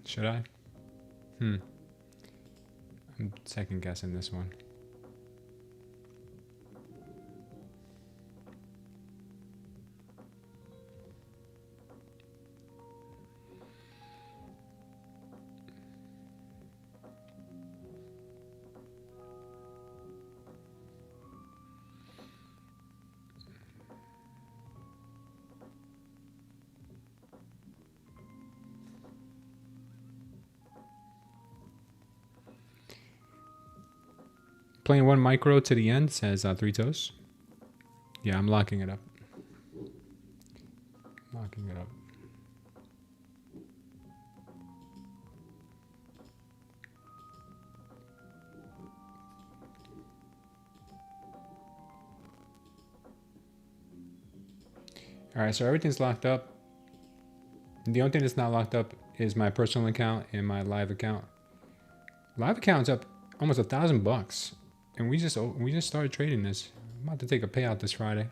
Should I? I'm second guessing this one. Playing one micro to the end, says Three Toes. Yeah, I'm locking it up. Locking it up. All right, so everything's locked up. The only thing that's not locked up is my personal account and my live account. Live account's up almost $1,000. And we just started trading this. I'm about to take a payout this Friday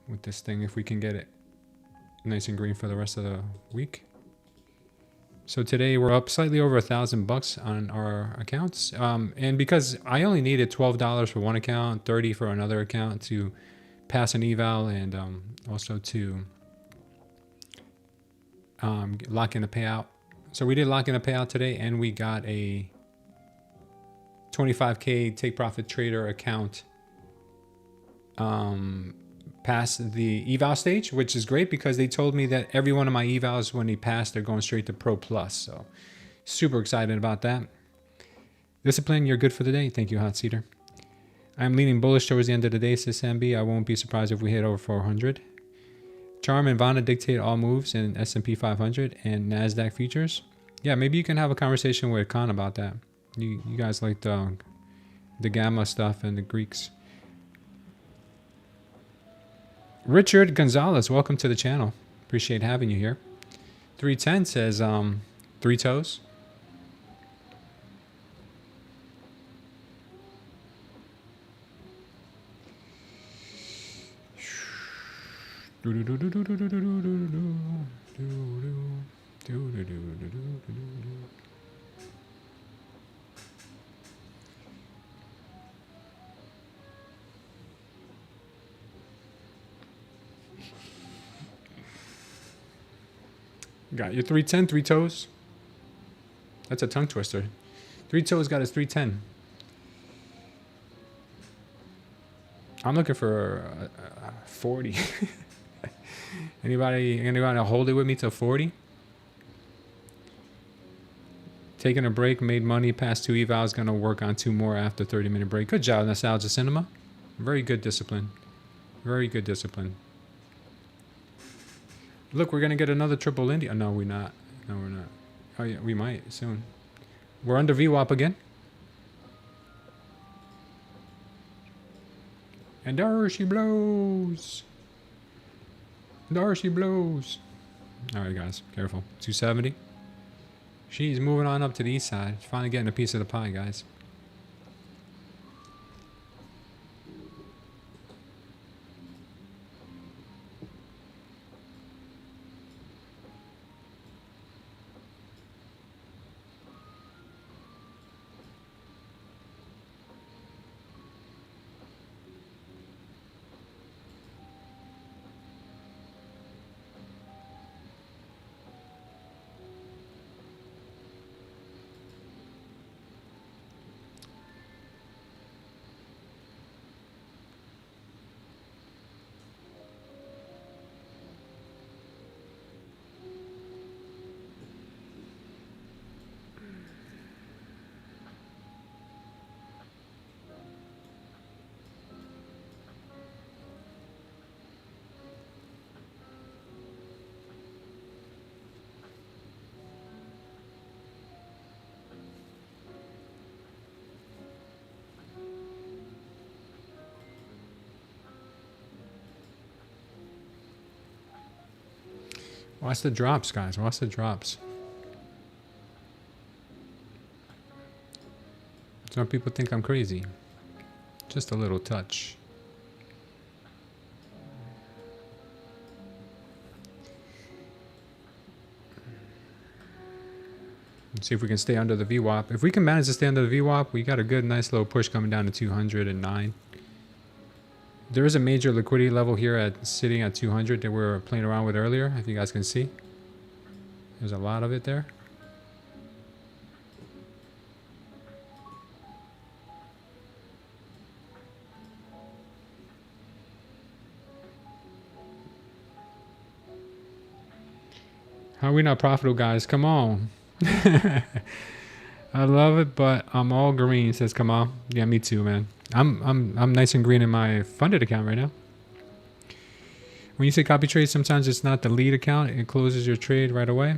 with this thing if we can get it nice and green for the rest of the week. So today we're up slightly over $1,000 on our accounts, and because I only needed $12 for one account, 30 for another account to pass an eval, and also to lock in a payout. So we did lock in a payout today, and we got a 25K take profit trader account past the eval stage, which is great because they told me that every one of my evals, when they pass, they're going straight to Pro Plus. So super excited about that. Discipline, you're good for the day. Thank you, Hot Cedar. I'm leaning bullish towards the end of the day, says MB. I won't be surprised if we hit over 400. Charm and Vanna dictate all moves in S&P 500 and Nasdaq futures. Yeah, maybe you can have a conversation with Khan about that. You guys like the gamma stuff and the Greeks. Richard Gonzalez, welcome to the channel. Appreciate having you here. 310 says three toes. Got your 310, three toes. That's a tongue twister. Three toes got his 310. I'm looking for 40. Anybody hold it with me till 40? Taking a break, made money, past 2 evals, gonna work on 2 more after 30-minute break. Good job, Nostalgia Cinema. Very good discipline. Very good discipline. Look, we're gonna get another triple India. No, we're not. No, we're not. Oh yeah, we might soon. We're under VWAP again. And there she blows. There she blows. All right, guys, careful. 270. She's moving on up to the east side. She's finally getting a piece of the pie, guys. Watch the drops, guys. Watch the drops. Some people think I'm crazy. Just a little touch. Let's see if we can stay under the VWAP. If we can manage to stay under the VWAP, we got a good, nice little push coming down to 209. There is a major liquidity level here at sitting at 200 that we were playing around with earlier, if you guys can see. There's a lot of it there. How are we not profitable, guys? Come on. I love it, but I'm all green, says come on. Yeah, me too, man. I'm nice and green in my funded account right now. When you say copy trade, sometimes it's not the lead account. It closes your trade right away.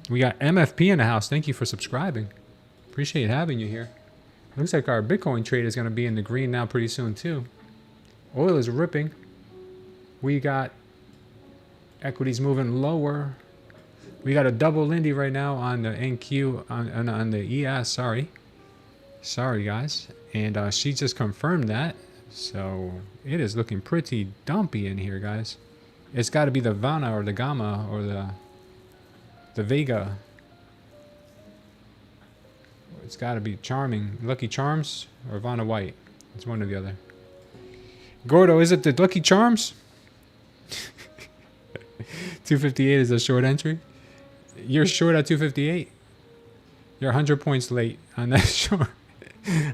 We got MFP in the house. Thank you for subscribing. Appreciate having you here. Looks like our Bitcoin trade is going to be in the green now pretty soon too. Oil is ripping. We got equities moving lower. We got a double Lindy right now on the NQ, on the ES, sorry. Sorry, guys. And she just confirmed that. So it is looking pretty dumpy in here, guys. It's got to be the Vana or the Gamma or the Vega. It's got to be Charming. Lucky Charms or Vanna White. It's one or the other. Gordo, is it the Lucky Charms? 258 is a short entry. You're short at 258. You're 100 points late on that short.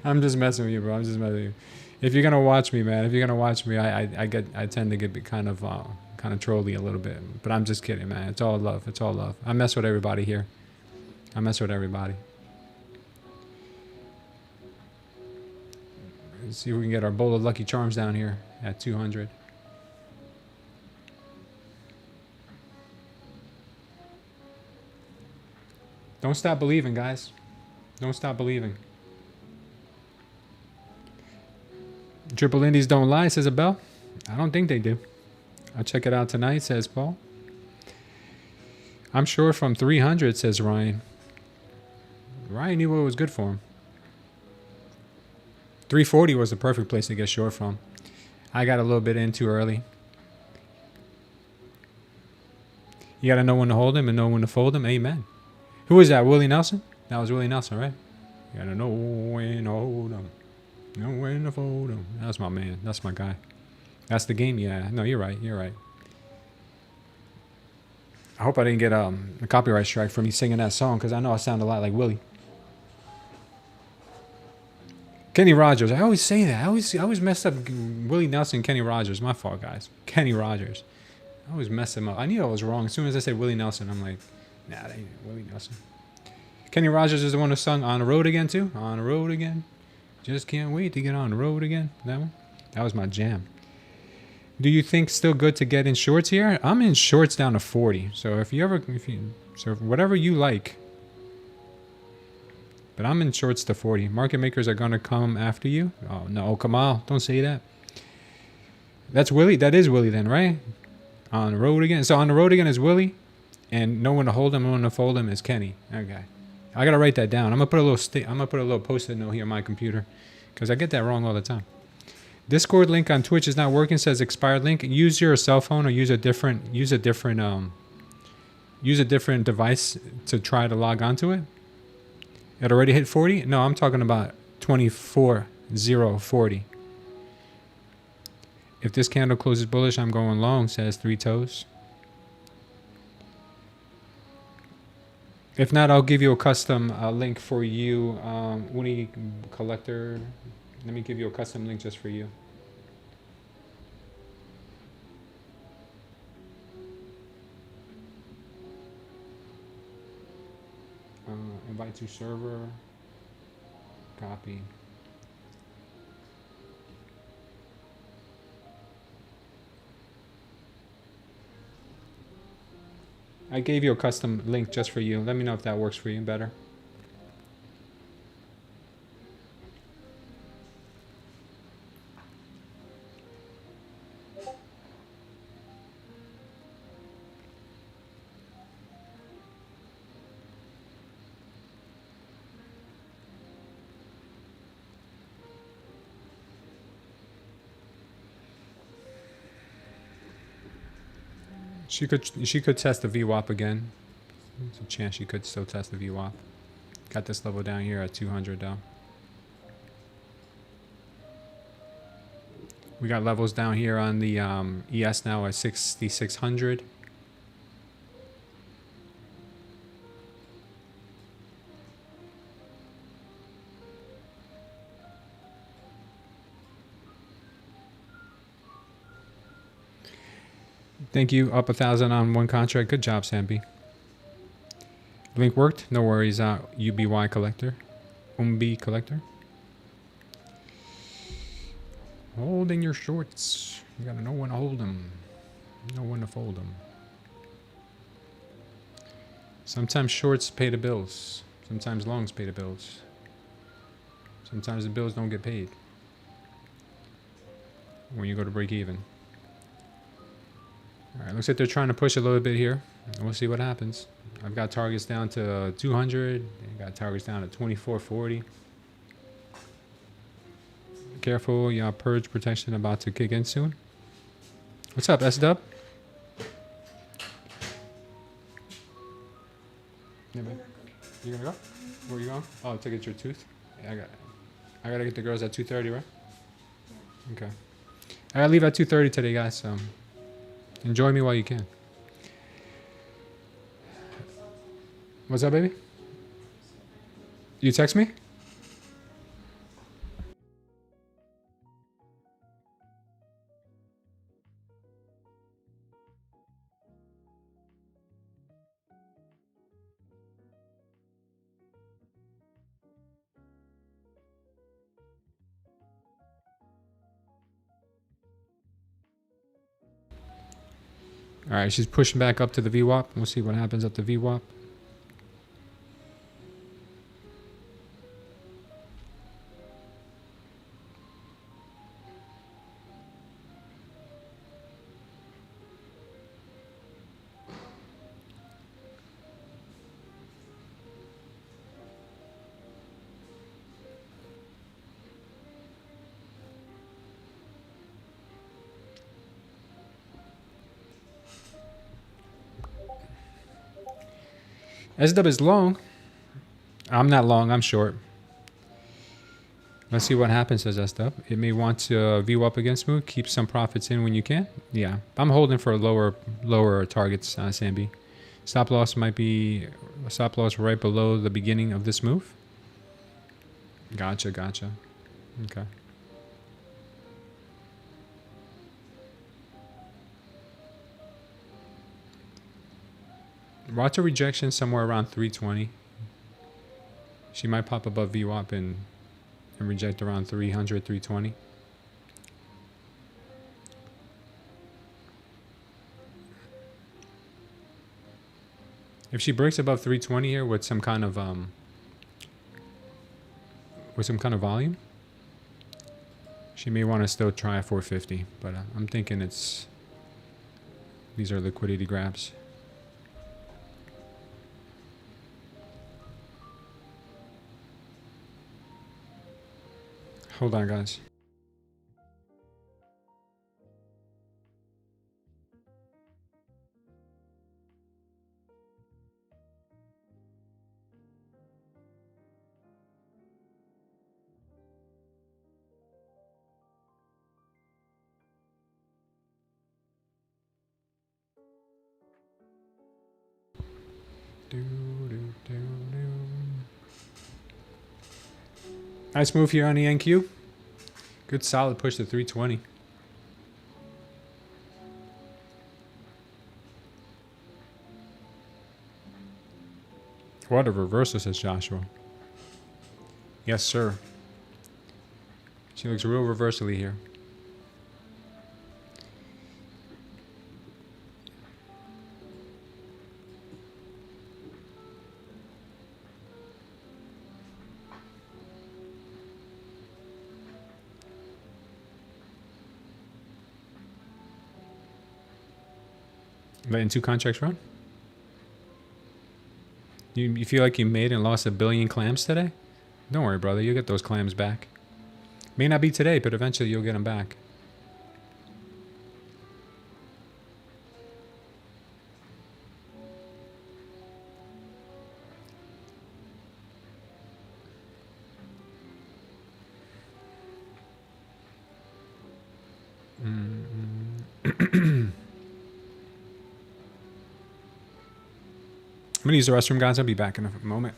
I'm just messing with you, bro. I'm just messing with you. If you're gonna watch me, man, if you're gonna watch me, I tend to get kind of trolly a little bit. But I'm just kidding, man. It's all love. It's all love. I mess with everybody here. I mess with everybody. Let's see if we can get our bowl of Lucky Charms down here at 200. Don't stop believing, guys. Don't stop believing. Triple Indies don't lie, says Abel. I don't think they do. I'll check it out tonight, says Paul. I'm short from 300, says Ryan. Ryan knew what was good for him. 340 was the perfect place to get short from. I got a little bit in too early. You got to know when to hold him and know when to fold him. Amen. Who was that? Willie Nelson? That was Willie Nelson, right? You got to know when to hold him. Know when to fold him. That's my man. That's my guy. That's the game. Yeah. No, you're right. You're right. I hope I didn't get a copyright strike for me singing that song because I know I sound a lot like Willie. Kenny Rogers. I always say that. I always mess up Willie Nelson and Kenny Rogers. My fault, guys. Kenny Rogers. I always mess him up. I knew I was wrong. As soon as I said Willie Nelson, I'm like, nah, that ain't Willie Nelson. Kenny Rogers is the one who sung On the Road Again, too. On the Road Again. Just can't wait to get on the road again. That one? That was my jam. Do you think still good to get in shorts here? I'm in shorts down to 40. So so whatever you like. But I'm in shorts to 40. Market makers are going to come after you. Oh, no, Kamal. Don't say that. That's Willie. That is Willie then, right? On the road again. So on the road again is Willie. And no one to hold him, no one to fold him is Kenny. Okay. I got to write that down. I'm going to put a little post-it note here on my computer. Because I get that wrong all the time. Discord link on Twitch is not working. Says expired link. Use your cell phone or use a different device to try to log onto it. It already hit 40? No, I'm talking about 24.040. If this candle closes bullish, I'm going long, says Three Toes. If not, I'll give you a custom link for you. Uni Collector. Let me give you a custom link just for you. Invite to server. Copy. I gave you a custom link just for you. Let me know if that works for you better. She could test the VWAP again. There's a chance she could still test the VWAP. Got this level down here at 200 though. We got levels down here on the ES now at 6,600. Thank you. Up 1,000 on one contract. Good job, Sampy. Link worked. No worries. UBY collector. Collector. Holding your shorts. You gotta know when to hold them. Know when to fold them. Sometimes shorts pay the bills. Sometimes longs pay the bills. Sometimes the bills don't get paid when you go to break even. All right, looks like they're trying to push a little bit here. We'll see what happens. I've got targets down to 200. I got targets down to 24.40. Careful, y'all. Purge protection about to kick in soon. What's up, S-Dub? Yeah, man. You gonna go? Where you going? Oh, to get your tooth? Yeah, I gotta get the girls at 2:30, right? Okay. I gotta leave at 2:30 today, guys. So enjoy me while you can. What's up, baby? You text me? All right, she's pushing back up to the VWAP. We'll see what happens at the VWAP. SW is long. I'm not long, I'm short. Let's see what happens, says SW. It may want to view up against Smooth. Keep some profits in when you can. Yeah, I'm holding for lower targets, Sambi. Stop loss might be a stop loss right below the beginning of this move. Gotcha. Okay. Watch a rejection somewhere around 320. She might pop above VWAP and reject around 300, 320. If she breaks above 320 here with some kind of volume, she may want to still try a 450. But I'm thinking these are liquidity grabs. Hold on, guys. Nice move here on the NQ. Good solid push to 320. What a reversal, says Joshua. Yes, sir. She looks real reversally here. Letting 2 contracts run? You feel like you made and lost 1 billion clams today? Don't worry, brother. You'll get those clams back. May not be today, but eventually you'll get them back. I'm gonna use the restroom, guys. I'll be back in a moment.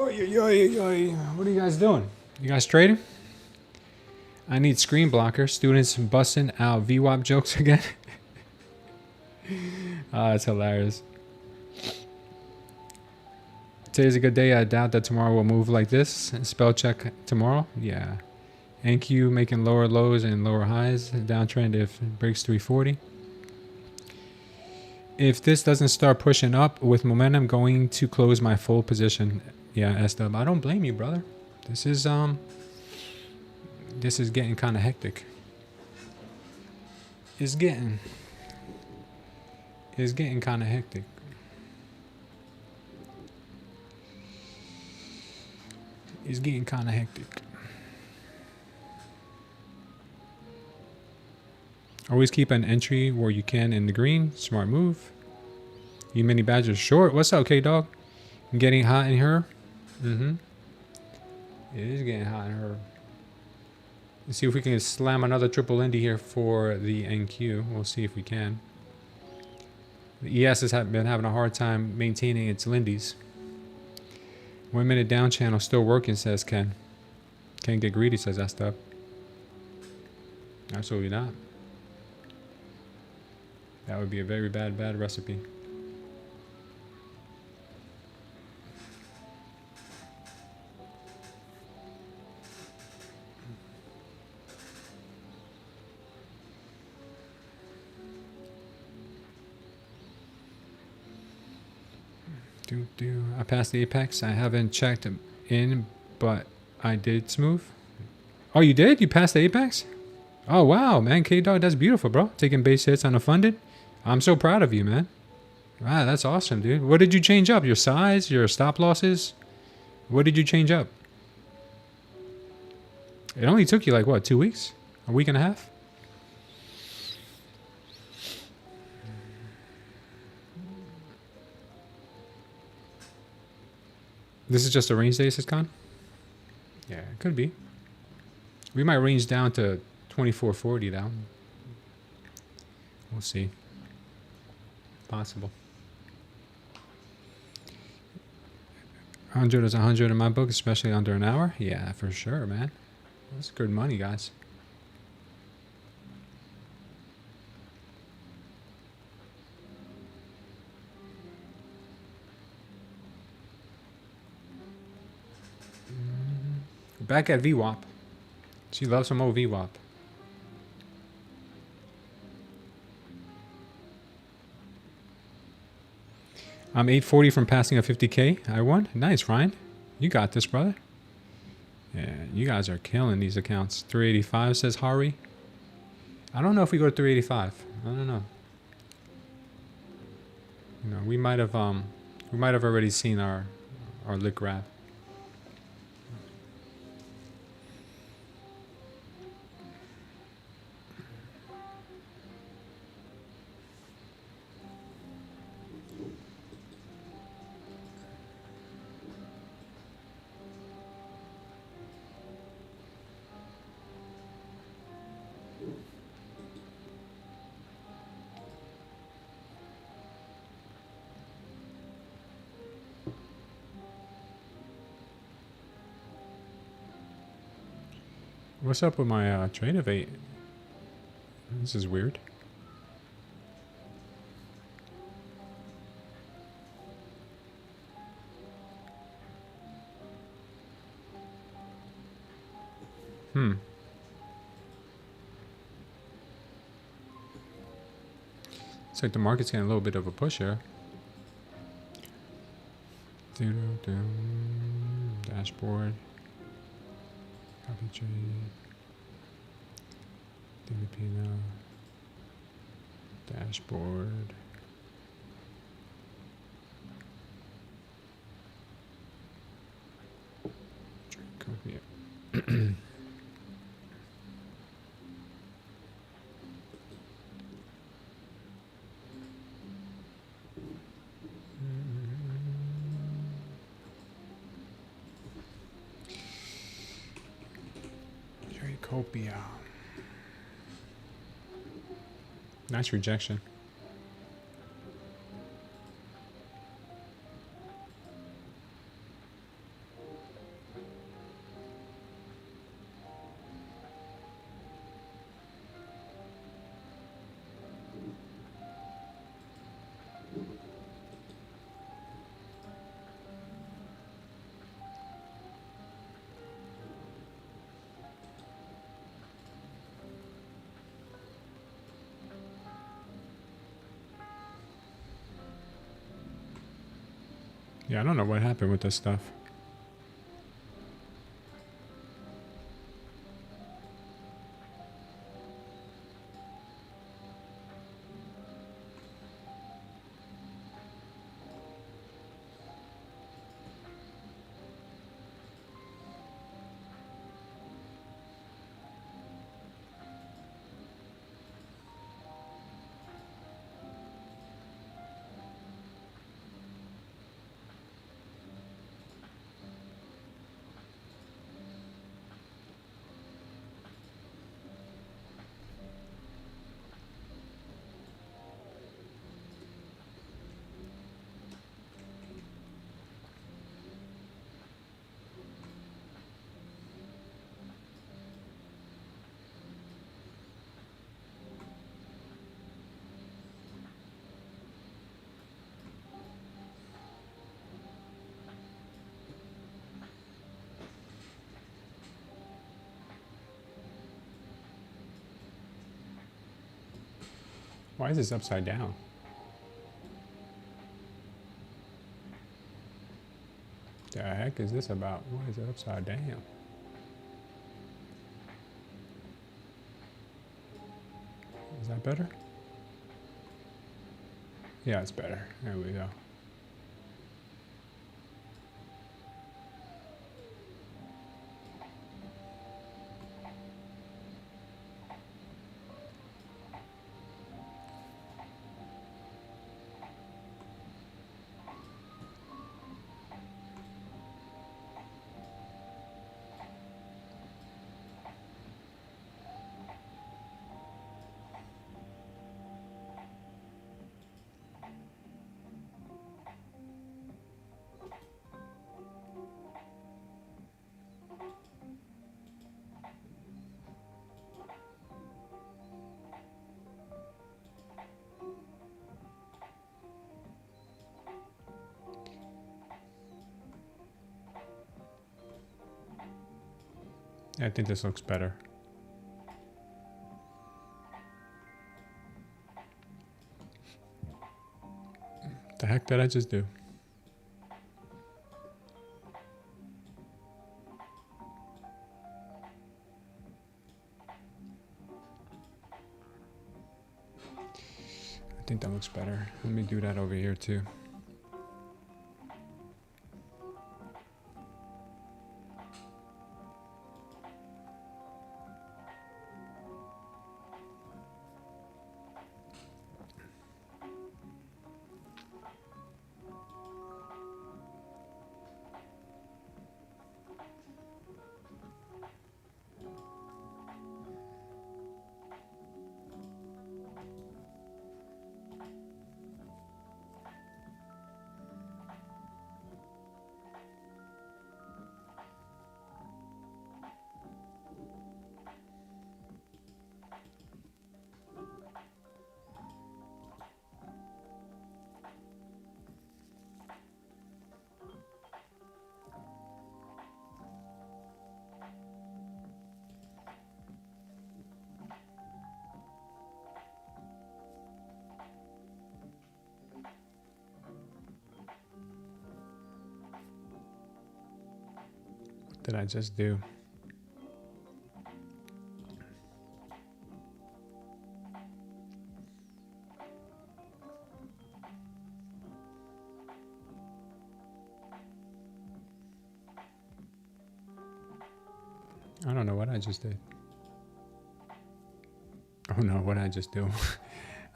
What are you guys doing? You guys trading? I need screen blocker. Students busting out VWAP jokes again. That's hilarious. Today's a good day. I doubt that tomorrow will move like this. Spell check tomorrow. Yeah. NQ making lower lows and lower highs. Downtrend if it breaks 340. If this doesn't start pushing up with momentum, going to close my full position. Yeah, SW. I don't blame you, brother. This is getting kind of hectic. It's getting kind of hectic. It's getting kind of hectic. Always keep an entry where you can in the green. Smart move. You mini badgers short. What's up, K-Dog? Getting hot in here? Mm-hmm. It is getting hot in her. Let's see if we can slam another triple Indy here for the NQ. We'll see if we can. The ES has been having a hard time maintaining its Lindy's. 1 minute down channel still working, says Ken. Can't get greedy, says that stuff. Absolutely not. That would be a very bad recipe. I passed the apex. I haven't checked in, but I did smooth. Oh, you did? You passed the apex? Oh, wow, man. K-Dog, that's beautiful, bro. Taking base hits unfunded. I'm so proud of you, man. Wow, that's awesome, dude. What did you change up? Your size? Your stop losses? What did you change up? It only took you like, what, 2 weeks? A week and a half? This is just a range day, says Con? Yeah, it could be. We might range down to 2440 now. We'll see. Possible. 100 is 100 in my book, especially under an hour. Yeah, for sure, man. That's good money, guys. Back at VWAP. She loves some old VWAP. I'm 840 from passing a 50K. I won. Nice, Ryan. You got this, brother. Yeah, you guys are killing these accounts. 385 says Hari. I don't know if we go to 385. I don't know. You know, we might have already seen our lick wrap. What's up with my Tradeify? This is weird. Looks like the market's getting a little bit of a push here. Dashboard. Copy trade. DVP now. Dashboard. Trade copy. Copia. Nice rejection. Yeah, I don't know what happened with this stuff. Why is this upside down? The heck is this about? Why is it upside down? Is that better? Yeah, it's better. There we go. I think this looks better. The heck did I just do? I think that looks better. Let me do that over here too. What did I just do? I don't know what I just did. Oh no, what I just do?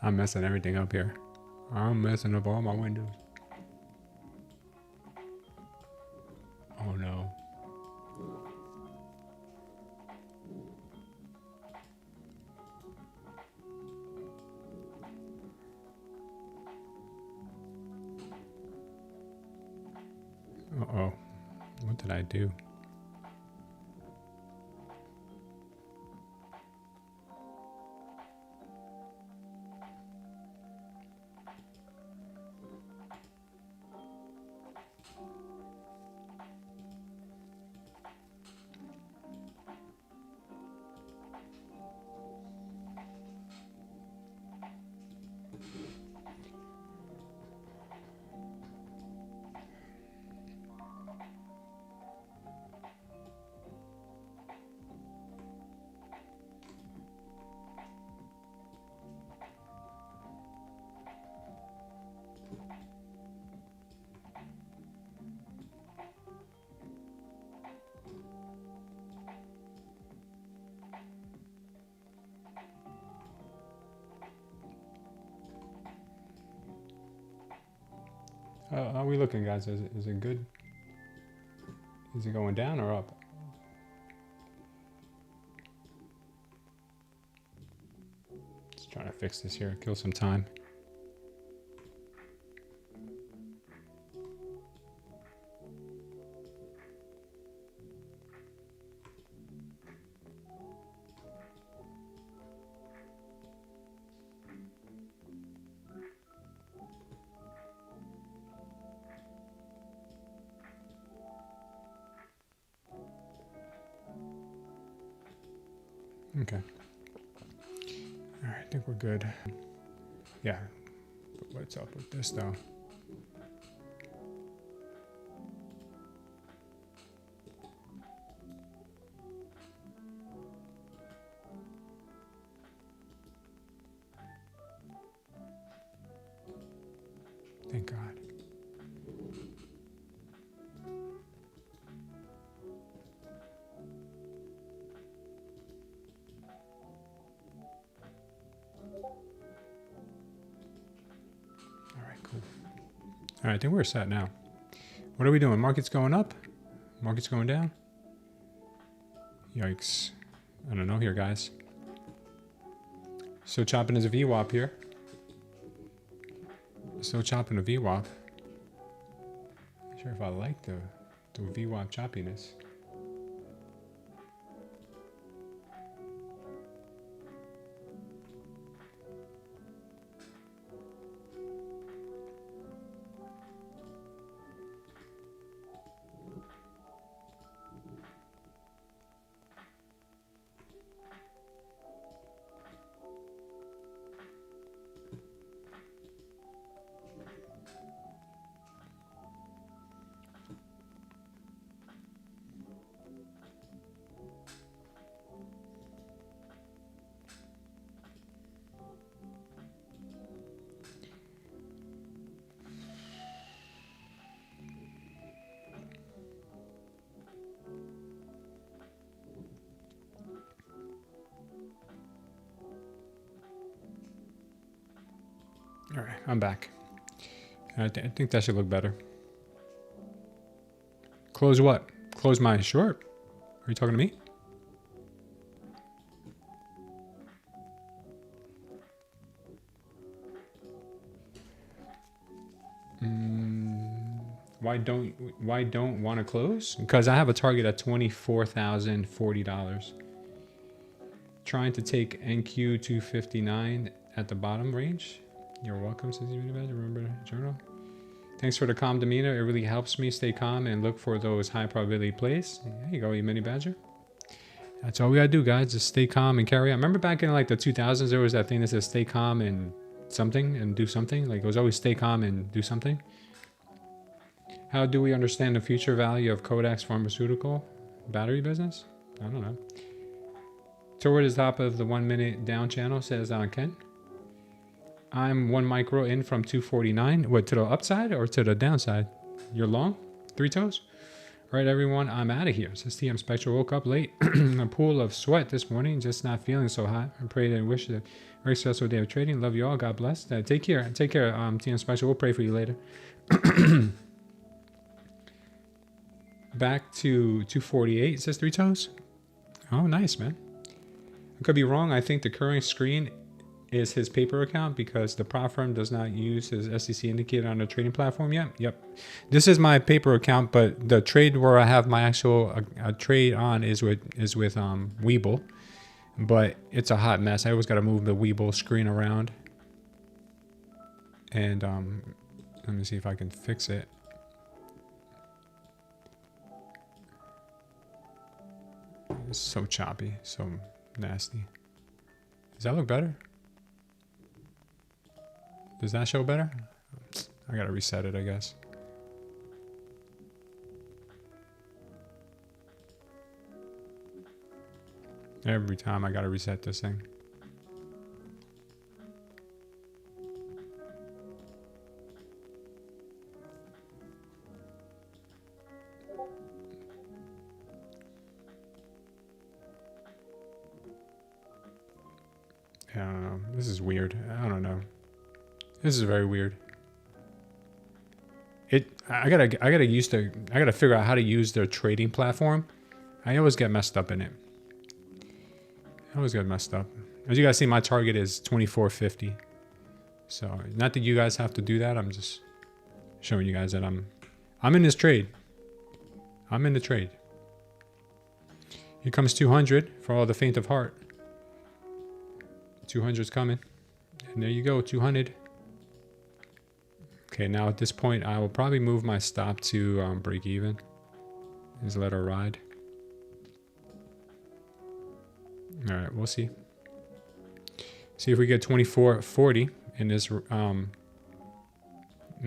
I'm messing everything up here. I'm messing up all my windows. Oh no. Uh-oh. What did I do? How are we looking, guys? Is it good? Is it going down or up? Just trying to fix this here, kill some time. Okay. All right, I think we're good. Yeah. But what's up with this though? Thank God. All right, cool. All right, I think we're set now. What are we doing? Market's going up? Market's going down? Yikes. I don't know here, guys. Still chopping as a VWAP here. Still chopping a VWAP. Not sure if I like the VWAP choppiness. All right, I'm back. I think that should look better. Close what? Close my short? Are you talking to me? Why don't want to close? Because I have a target at $24,040. Trying to take NQ 259 at the bottom range. You're welcome, says you remember the journal. Thanks for the calm demeanor. It really helps me stay calm and look for those high probability plays. There you go, you mini badger. That's all we gotta do, guys. Just stay calm and carry on. Remember back in like the 2000s, there was that thing that says stay calm and something and do something. Like it was always stay calm and do something. How do we understand the future value of Kodak's pharmaceutical battery business? I don't know. Toward the top of the 1 minute down channel, says Ken. I'm 1 micro in from 249. What, to the upside or to the downside? You're long? 3 toes? All right, everyone, I'm out of here. Says TM Spectral. Woke up late. A pool of sweat this morning. Just not feeling so hot. I pray and wish a very successful day of trading. Love you all. God bless. Take care. Take care, TM Spectral. We'll pray for you later. Back to 248. It says 3 toes. Oh, nice, man. I could be wrong. I think the current screen is his paper account because the prop firm does not use his SEC indicator on the trading platform yet. Yep. This is my paper account, but the trade where I have my actual trade on is with Webull. But it's a hot mess. I always got to move the Webull screen around. And let me see if I can fix it. It's so choppy, so nasty. Does that look better? Does that show better? I gotta reset it, I guess. Every time I gotta reset this thing. I don't know. This is weird. I don't know. This is very weird. I gotta figure out how to use their trading platform. I always get messed up in it. I always get messed up. As you guys see, my target is 24.50. So not that you guys have to do that. I'm just showing you guys that I'm in this trade. I'm in the trade. Here comes 200 for all the faint of heart. 200's coming. And there you go, 200. Okay, now at this point, I will probably move my stop to break even. Just let her ride. All right, we'll see. See if we get 24.40 in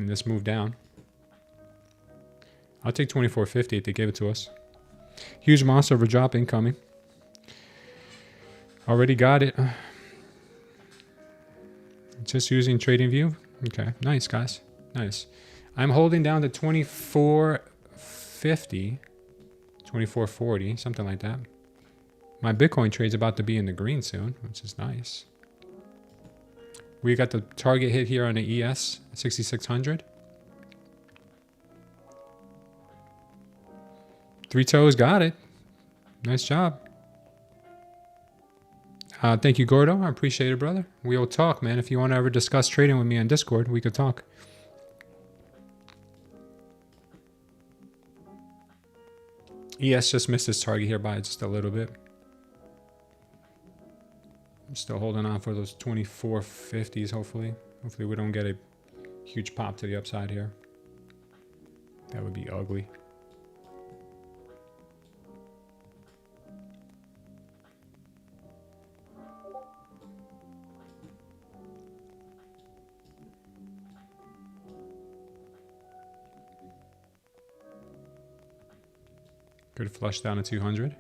this move down. I'll take 24.50 if they give it to us. Huge monster of a drop incoming. Already got it. Just using trading view. Okay, nice guys, nice. I'm holding down to 24.50, 24.40, something like that. My Bitcoin trade's about to be in the green soon, which is nice. We got the target hit here on the ES 6600. Three toes, got it. Nice job. Thank you, Gordo. I appreciate it, brother. We'll talk, man. If you want to ever discuss trading with me on Discord, we could talk. ES just missed his target here by just a little bit. I'm still holding on for those 24.50s, hopefully. Hopefully we don't get a huge pop to the upside here. That would be ugly. Good flush down to 200.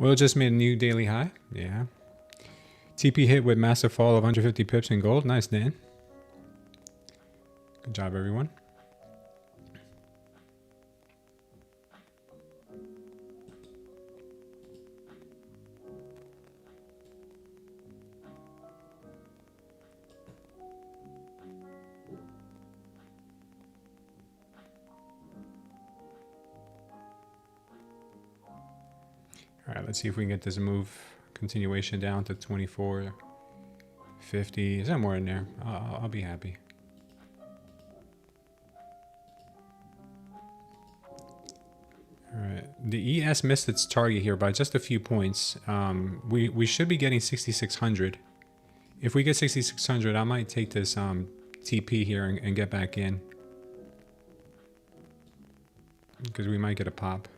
Oil just made a new daily high. Yeah. TP hit with massive fall of 150 pips in gold. Nice, Dan. Good job, everyone. All right, let's see if we can get this move continuation down to 24.50, somewhere in there. I'll be happy. All right, the ES missed its target here by just a few points. We should be getting 6,600. If we get 6,600, I might take this TP here and get back in, because we might get a pop.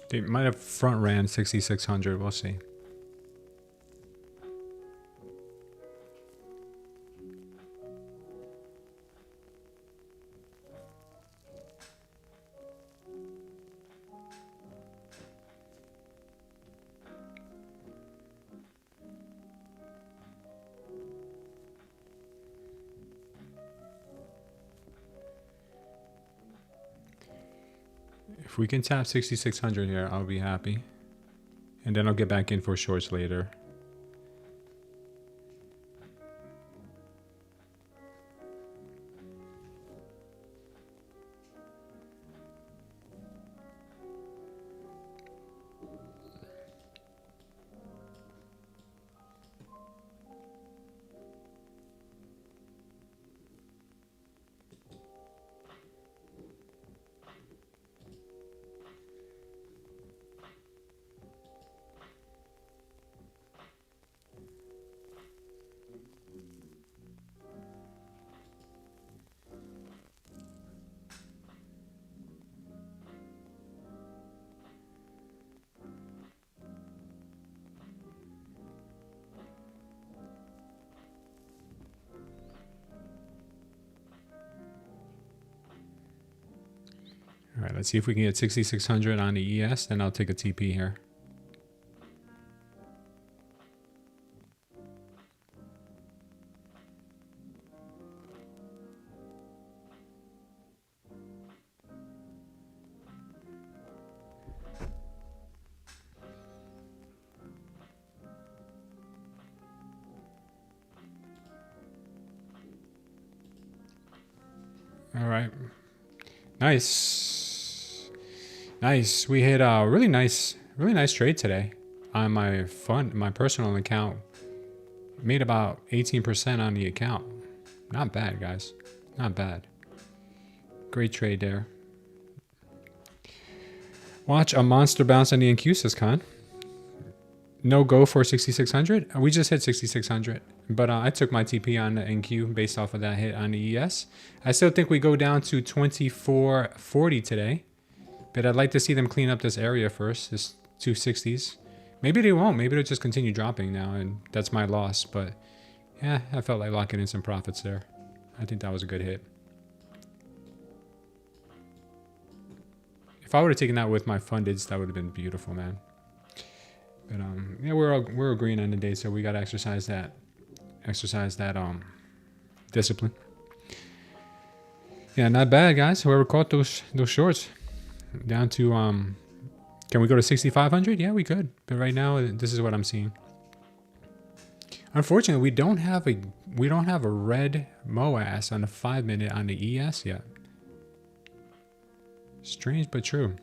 They might have front ran 6,600. We'll see. If we can tap 6,600 here, I'll be happy. And then I'll get back in for shorts later. let's see if we can get 6,600 on the ES, then I'll take a TP here. All right. Nice. Nice. We hit a really nice trade today on my personal account. Made about 18% on the account. Not bad, guys. Not bad. Great trade there. Watch a monster bounce on the NQ, says Khan. No go for 6,600. We just hit 6,600. But I took my TP on the NQ based off of that hit on the ES. I still think we go down to 2440 today. But I'd like to see them clean up this area first, this 260s. Maybe they won't. Maybe they'll just continue dropping now, and that's my loss. But yeah, I felt like locking in some profits there. I think that was a good hit. If I would have taken that with my fundeds, that would have been beautiful, man. But yeah, we're agreeing on the day, so we gotta exercise that discipline. Yeah, not bad, guys. Whoever caught those shorts down to can we go to 6,500? Yeah, we could. But right now, this is what I'm seeing. Unfortunately, we don't have a red MOAS on the 5-minute on the ES yet. Strange but true.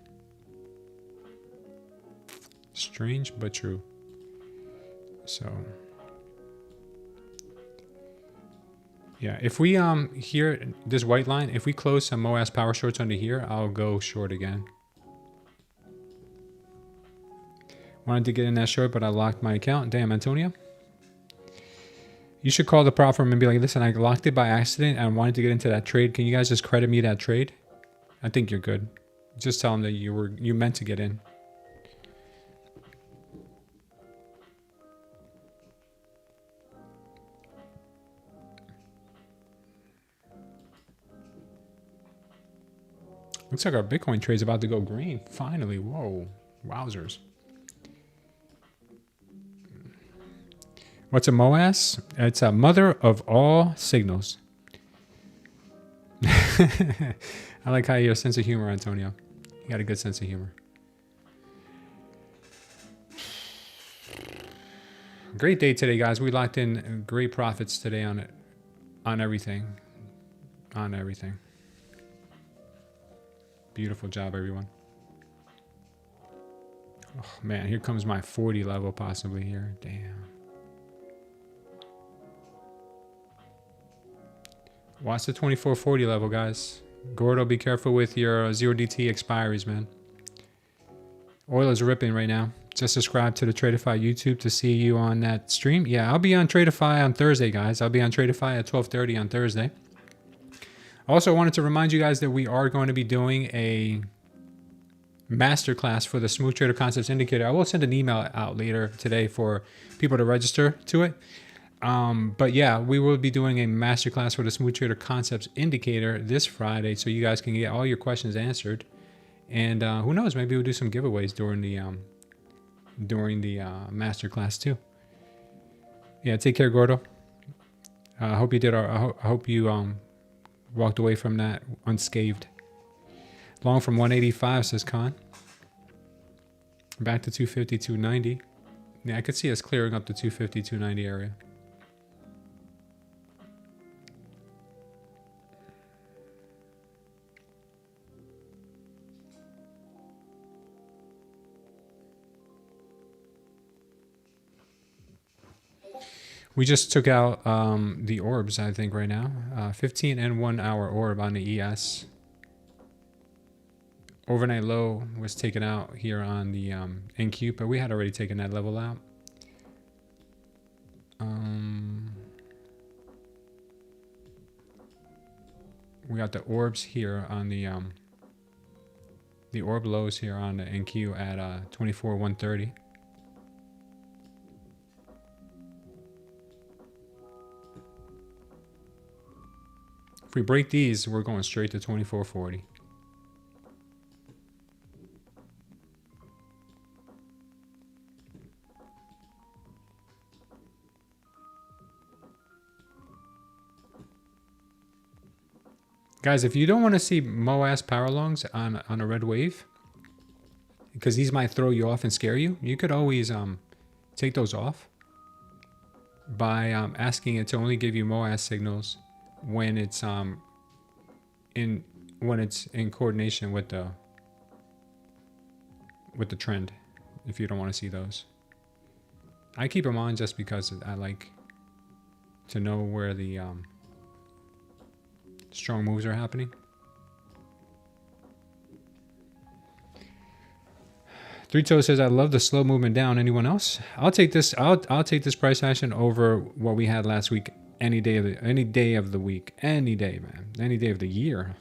Strange but true. So yeah, if we here this white line, if we close some MOAS power shorts under here, I'll go short again. Wanted to get in that short, but I locked my account. Damn, Antonio. You should call the prop firm and be like, listen, I locked it by accident and wanted to get into that trade. Can you guys just credit me that trade? I think you're good. Just tell them that you meant to get in. Looks like our Bitcoin trade's about to go green. Finally. Whoa. Wowzers. What's a MOAS? It's a mother of all signals. I like how you have a sense of humor, Antonio. You got a good sense of humor. Great day today, guys. We locked in great profits today on everything. On everything. Beautiful job, everyone. Oh, man, here comes my 40 level possibly here. Damn. Watch the 2440 level, guys. Gordo, be careful with your 0DT expiries, man. Oil is ripping right now. Just subscribe to the Tradeify YouTube to see you on that stream. Yeah, I'll be on Tradeify on Thursday, guys. I'll be on Tradeify at 12:30 on Thursday. Also, wanted to remind you guys that we are going to be doing a masterclass for the Smooth Trader Concepts Indicator. I will send an email out later today for people to register to it. But yeah, we will be doing a masterclass for the Smooth Trader Concepts Indicator this Friday, so you guys can get all your questions answered. And who knows, maybe we'll do some giveaways during the masterclass too. Yeah, take care, Gordo. I hope you did. I hope you walked away from that unscathed. Long from 185, says Khan. Back to 250, 290. Yeah, I could see us clearing up the 250, 290 area. We just took out the orbs, I think, right now. 15 and 1 hour orb on the ES. Overnight low was taken out here on the NQ, but we had already taken that level out. We got the orbs here on the orb lows here on the NQ at 24,130. If we break these, we're going straight to 2440. Guys, if you don't want to see MOAS power longs on a red wave, because these might throw you off and scare you, you could always take those off by asking it to only give you MOAS signals when it's in coordination with the trend. If you don't want to see those, I keep them on just because I like to know where the strong moves are happening. Three Toes says, I love the slow movement down. Anyone else? I'll take this. I'll take this price action over what we had last week. Any day of the week. Any day, man. Any day of the year.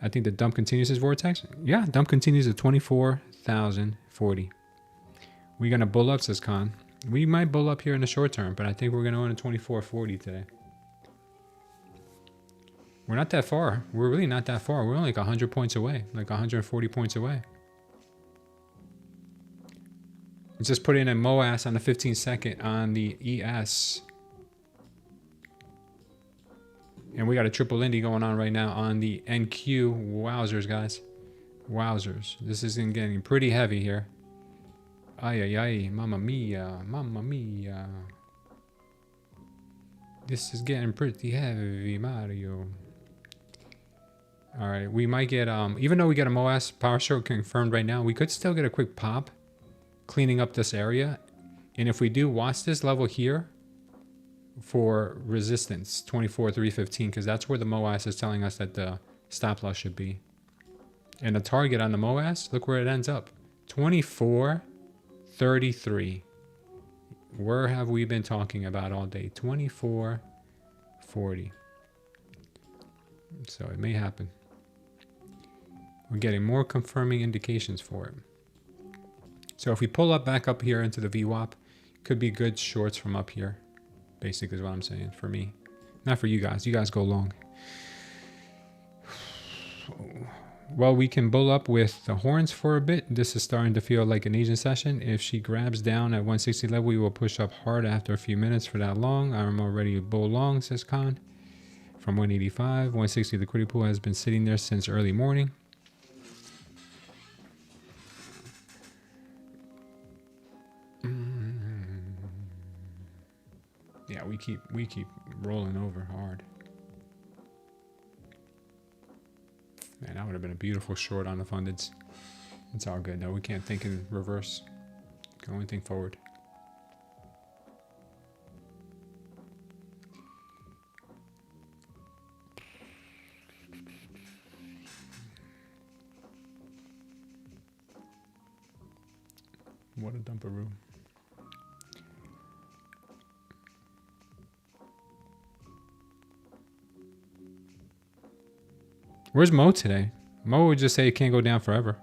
I think the dump continues as vortex. Yeah, dump continues at 24,040. We're gonna bull up, says Khan. We might bull up here in the short term, but I think we're gonna own a 2440 today. We're not that far. We're really not that far. We're only like 100 points away, like 140 points away. Just put in a MOAS on the 15 second on the ES. And we got a triple Indy going on right now on the NQ. Wowzers, guys. Wowzers. This is getting pretty heavy here. Ay, ay, ay. Mamma mia. Mamma mia. This is getting pretty heavy, Mario. All right. We might get, even though we got a MOAS power short confirmed right now, we could still get a quick pop cleaning up this area. And if we do, watch this level here for resistance, 24,315, because that's where the MOAS is telling us that the stop loss should be. And the target on the MOAS, look where it ends up, 24.33. Where have we been talking about all day? 24.40. So it may happen. We're getting more confirming indications for it. So if we pull up back up here into the VWAP, could be good shorts from up here. Basically is what I'm saying for me. Not for you guys. You guys go long. Well, we can bull up with the horns for a bit. This is starting to feel like an Asian session. If she grabs down at 160 level, we will push up hard after a few minutes for that long. I'm already bull long, says Khan. From 185, 160 liquidity pool has been sitting there since early morning. Yeah, we keep rolling over hard. Man, that would have been a beautiful short on the fundeds. It's all good though. We can't think in reverse. Can only think forward. What a dumperoo. Where's Mo today? Mo would just say it can't go down forever.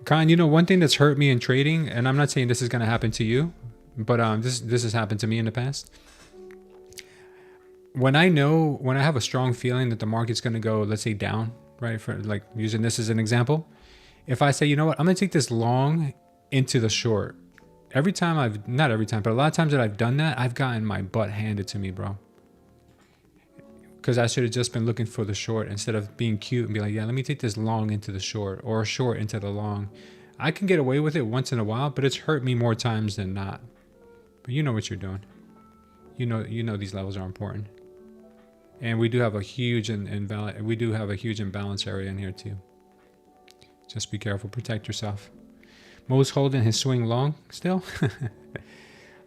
Khan, you know, one thing that's hurt me in trading, and I'm not saying this is going to happen to you, but this has happened to me in the past. When I have a strong feeling that the market's going to go, let's say down, right? For like using this as an example. If I say, you know what, I'm going to take this long into the short. Not every time, but a lot of times that I've done that, I've gotten my butt handed to me, bro. Because I should have just been looking for the short instead of being cute and be like, yeah, let me take this long into the short or a short into the long. I can get away with it once in a while, but it's hurt me more times than not. But you know what you're doing. You know these levels are important. And we do have a huge imbalance area in here too. Just be careful, protect yourself. Mo's holding his swing long still.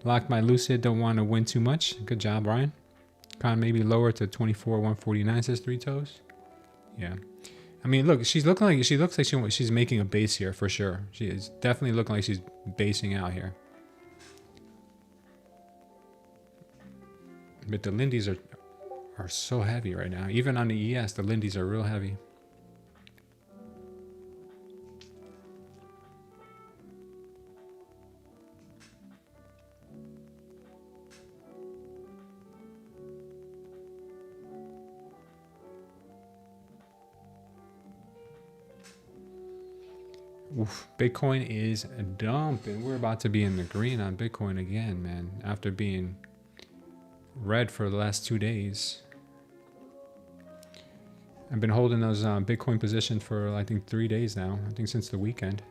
Locked my Lucid, don't want to win too much. Good job, Ryan. Con maybe lower to 24,149, says Three Toes. Yeah. I mean, look, she looks like she's making a base here for sure. She is definitely looking like she's basing out here. But the Lindy's are so heavy right now. Even on the ES, the Lindy's are real heavy. Oof, Bitcoin is dumping. We're about to be in the green on Bitcoin again, man. After being red for the last 2 days. I've been holding those Bitcoin positions for I think 3 days now. I think since the weekend.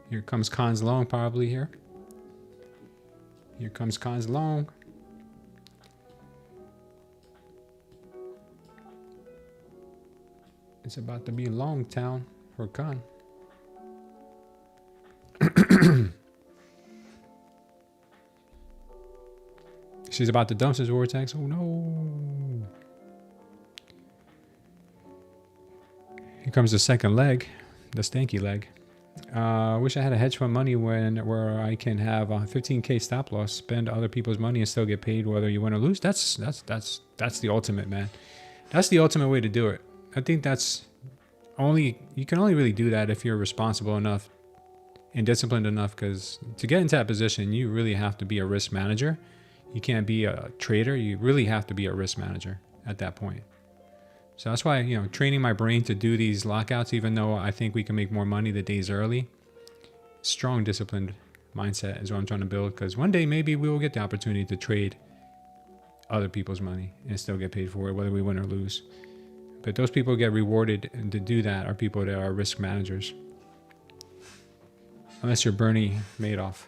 Here comes Cons Long probably here. Here comes Cons Long. It's about to be long town for Con. She's about to dump his vortex. Oh no. Here comes the second leg, the stanky leg. Wish I had a hedge fund money where I can have a 15K stop loss, spend other people's money and still get paid whether you win or lose. That's the ultimate, man. That's the ultimate way to do it. I think you can only really do that if you're responsible enough and disciplined enough, because to get into that position, you really have to be a risk manager. You can't be a trader. You really have to be a risk manager at that point. So that's why, training my brain to do these lockouts, even though I think we can make more money the days early, strong disciplined mindset is what I'm trying to build, because one day maybe we will get the opportunity to trade other people's money and still get paid for it, whether we win or lose. But those people get rewarded to do that are people that are risk managers. Unless you're Bernie Madoff.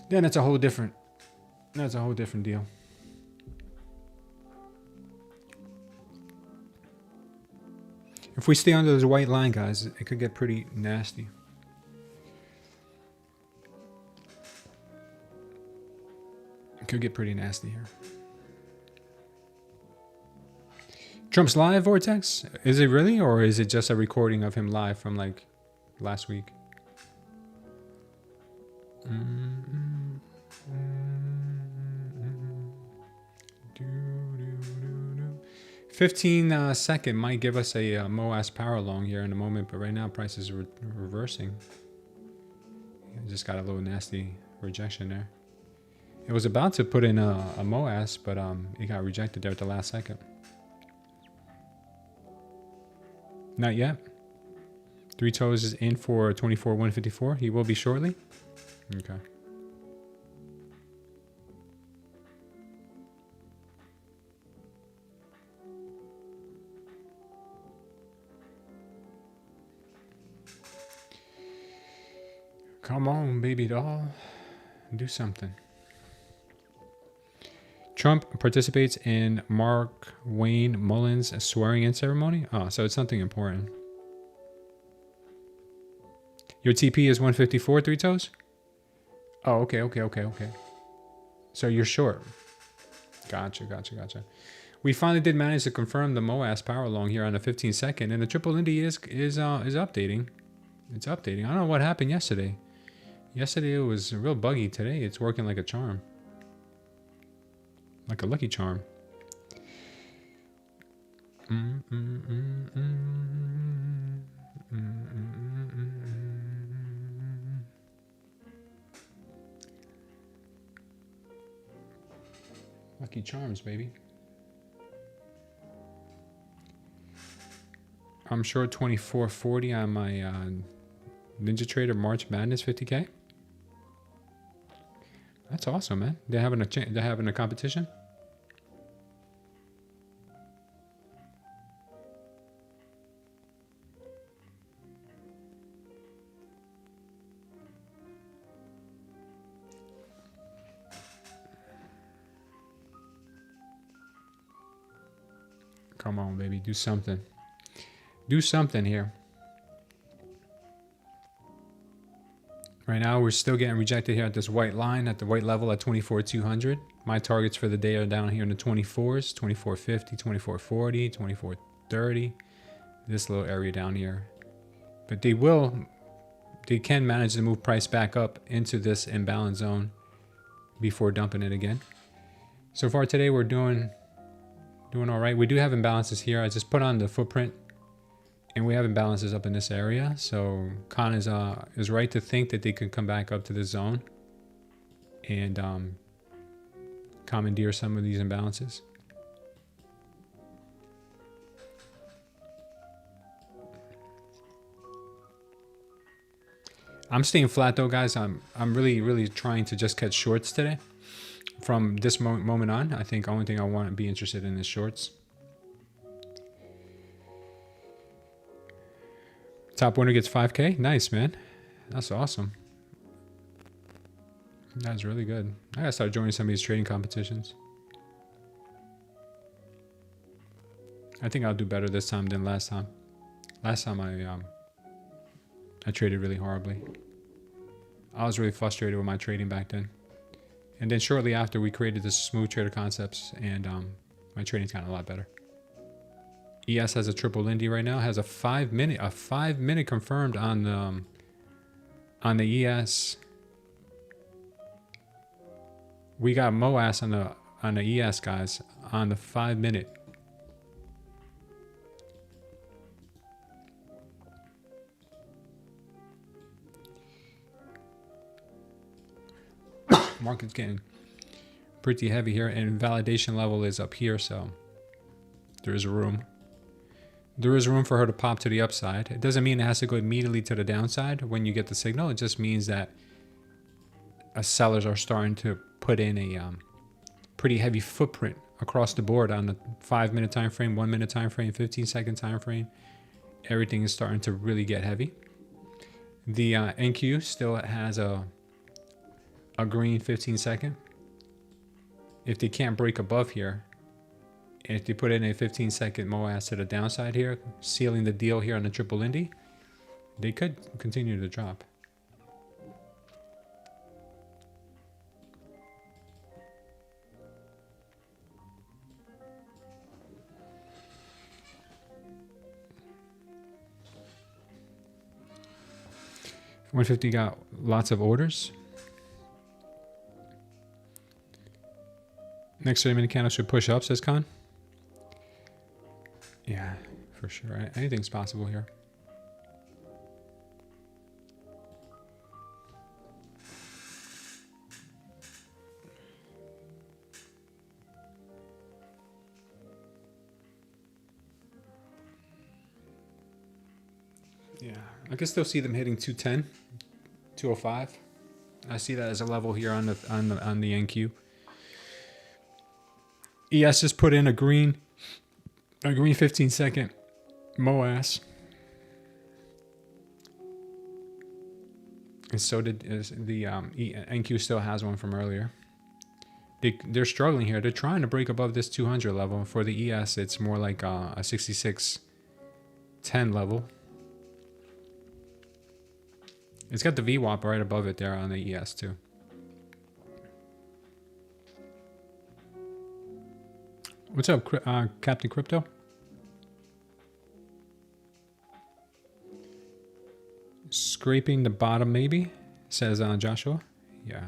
Then that's a whole different deal. If we stay under this white line, guys, it could get pretty nasty. It could get pretty nasty here. Trump's live vortex? Is it really, or is it just a recording of him live from like last week? 15 second might give us a MOAS power long here in a moment, but right now price is reversing. Just got a little nasty rejection there. It was about to put in a MOAS, but it got rejected there at the last second. Not yet. Three Toes is in for 24,154. He will be shortly. Okay. Come on, baby doll. Do something. Trump participates in Mark Wayne Mullins' swearing-in ceremony. Oh, so it's something important. Your TP is 154, Three Toes? Oh, okay. So you're short. Gotcha. We finally did manage to confirm the MOAS power long here on the 15 second, and the triple Indy is updating. It's updating. I don't know what happened yesterday. Yesterday it was real buggy. Today it's working like a charm. Like a lucky charm. Lucky charms, baby. I'm short 2440 on my Ninja Trader March Madness 50K. That's awesome, man. They're having a competition. Come on, baby. Do something. Do something here. Right now, we're still getting rejected here at this white line, at the white level at 24,200. My targets for the day are down here in the 24s, 2450, 2440, 2430. This little area down here. But they can manage to move price back up into this imbalance zone before dumping it again. So far today, we're doing all right. We do have imbalances here. I just put on the footprint, and we have imbalances up in this area. So Khan is right to think that they could come back up to this zone and commandeer some of these imbalances. I'm staying flat though, guys. I'm really trying to just catch shorts today. From this moment on, I think the only thing I want to be interested in is shorts. Top winner gets 5K. Nice, man. That's awesome. That's really good. I gotta start joining some of these trading competitions. I think I'll do better this time than last time. Last time I traded really horribly. I was really frustrated with my trading back then. And then shortly after, we created this Smooth Trader Concepts, and my trading's gotten a lot better. ES has a triple Lindy right now. Has a 5 minute confirmed on the ES. We got MOAS on the ES, guys, on the 5 minute. Market's getting pretty heavy here, and validation level is up here, so there is room. There is room for her to pop to the upside. It doesn't mean it has to go immediately to the downside when you get the signal. It just means that sellers are starting to put in a pretty heavy footprint across the board on the 5 minute time frame, 1 minute time frame, 15-second time frame. Everything is starting to really get heavy. The NQ still has a green 15-second. If they can't break above here, and if they put in a 15-second MOAS to the downside here, sealing the deal here on the triple Indy, they could continue to drop. $150 got lots of orders. Next 30-minute candle should push up, says Khan. Yeah, for sure. Anything's possible here. Yeah, I can still see them hitting 210, 205. I see that as a level here on the NQ. ES just put in a green 15-second MOAS. And so did the NQ still has one from earlier. They're struggling here. They're trying to break above this 200 level. For the ES, it's more like a 6610 level. It's got the VWAP right above it there on the ES too. What's up, Captain Crypto? Scraping the bottom, maybe, says Joshua. Yeah.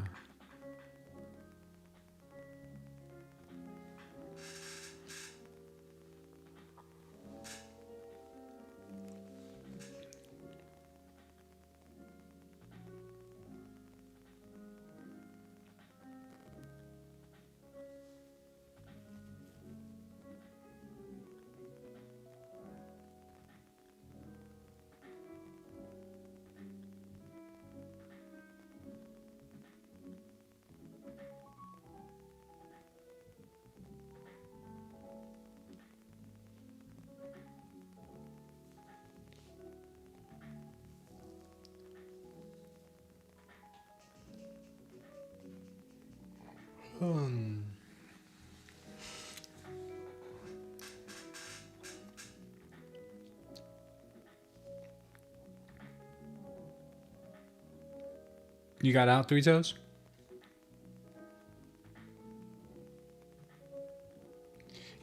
You got out 3 toes?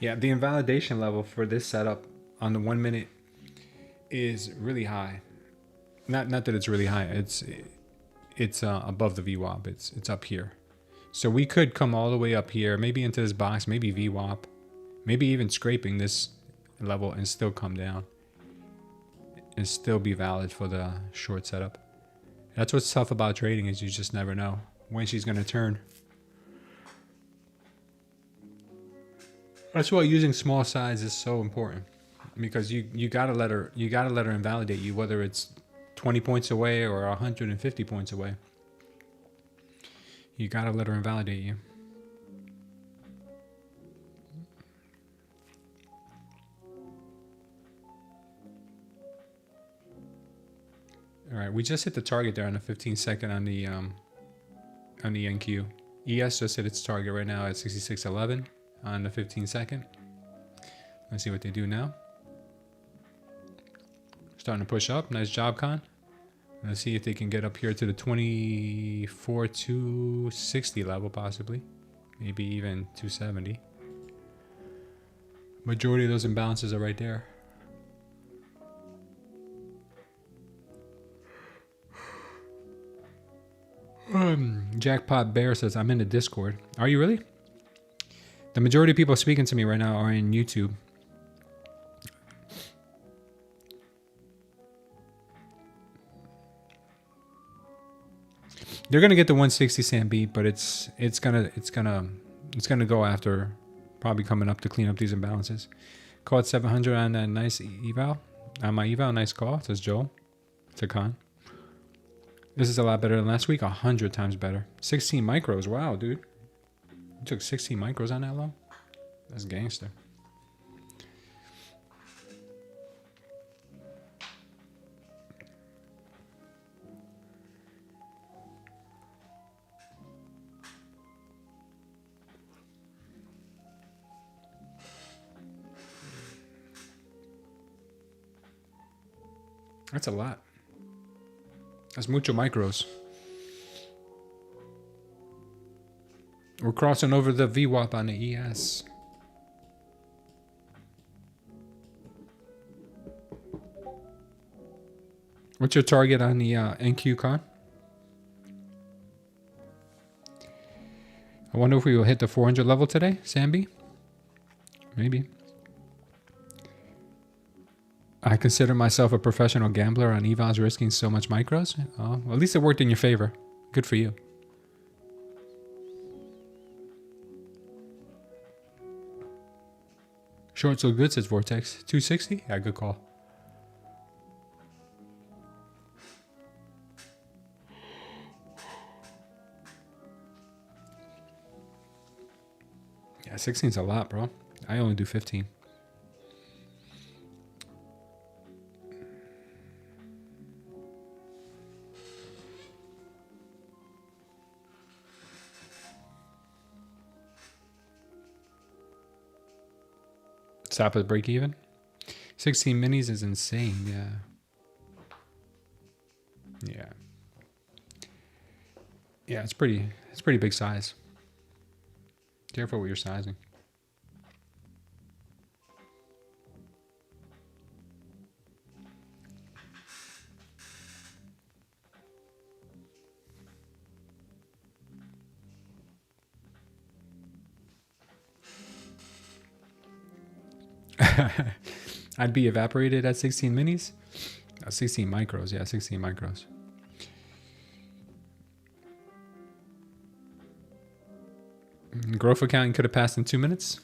Yeah, the invalidation level for this setup on the 1 minute is really high. Not that it's really high. It's above the VWAP. It's up here. So we could come all the way up here, maybe into this box, maybe VWAP, maybe even scraping this level and still come down and still be valid for the short setup. That's what's tough about trading, is you just never know when she's going to turn. That's why using small size is so important, because you gotta let her invalidate you, whether it's 20 points away or 150 points away. You gotta let her invalidate you. All right, we just hit the target there on the 15-second on the NQ. ES just hit its target right now at 66.11 on the 15-second. Let's see what they do now. Starting to push up. Nice job, Con. Let's see if they can get up here to the 24,260 level, possibly. Maybe even 270. Majority of those imbalances are right there. Jackpot Bear says, I'm in the Discord. Are you really? The majority of people speaking to me right now are in YouTube. They're gonna get the 160 Sam beat, but it's gonna go after probably coming up to clean up these imbalances. Caught 700 on that nice eval. On my eval, nice call, says Joel. To Con. This is a lot better than last week, 100 times better. 16 micros, wow, dude. You took 16 micros on that low? That's gangster. That's a lot. That's mucho micros. We're crossing over the VWAP on the ES. What's your target on the NQ, Con? I wonder if we will hit the 400 level today, Sambi? Maybe. I consider myself a professional gambler on evals risking so much micros. Oh, well, at least it worked in your favor. Good for you. Short so good, says Vortex. 260? Yeah, good call. Yeah, 16's a lot, bro. I only do 15. Stop at break even. 16 minis is insane. Yeah. Yeah. Yeah, it's pretty big size. Careful with your sizing. I'd be evaporated at 16 minis. 16 micros, yeah, 16 micros. Growth account could have passed in 2 minutes.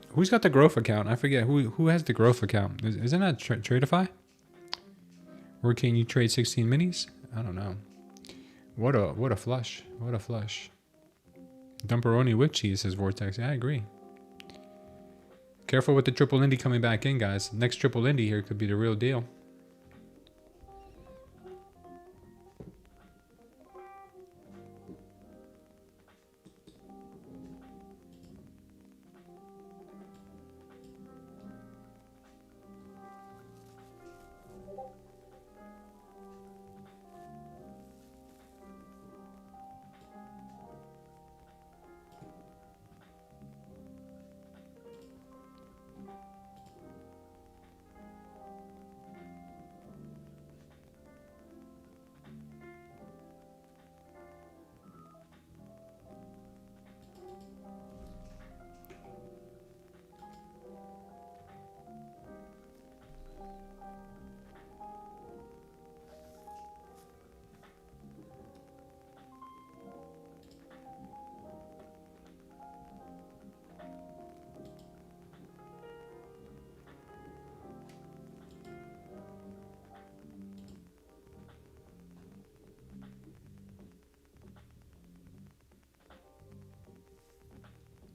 Who's got the growth account? I forget who has the growth account. Isn't that Tradeify? Where can you trade 16 minis? I don't know. What a flush. What a flush. Dumperoni with cheese, says Vortex. Yeah, I agree. Careful with the triple Indy coming back in, guys. Next triple Indy here could be the real deal.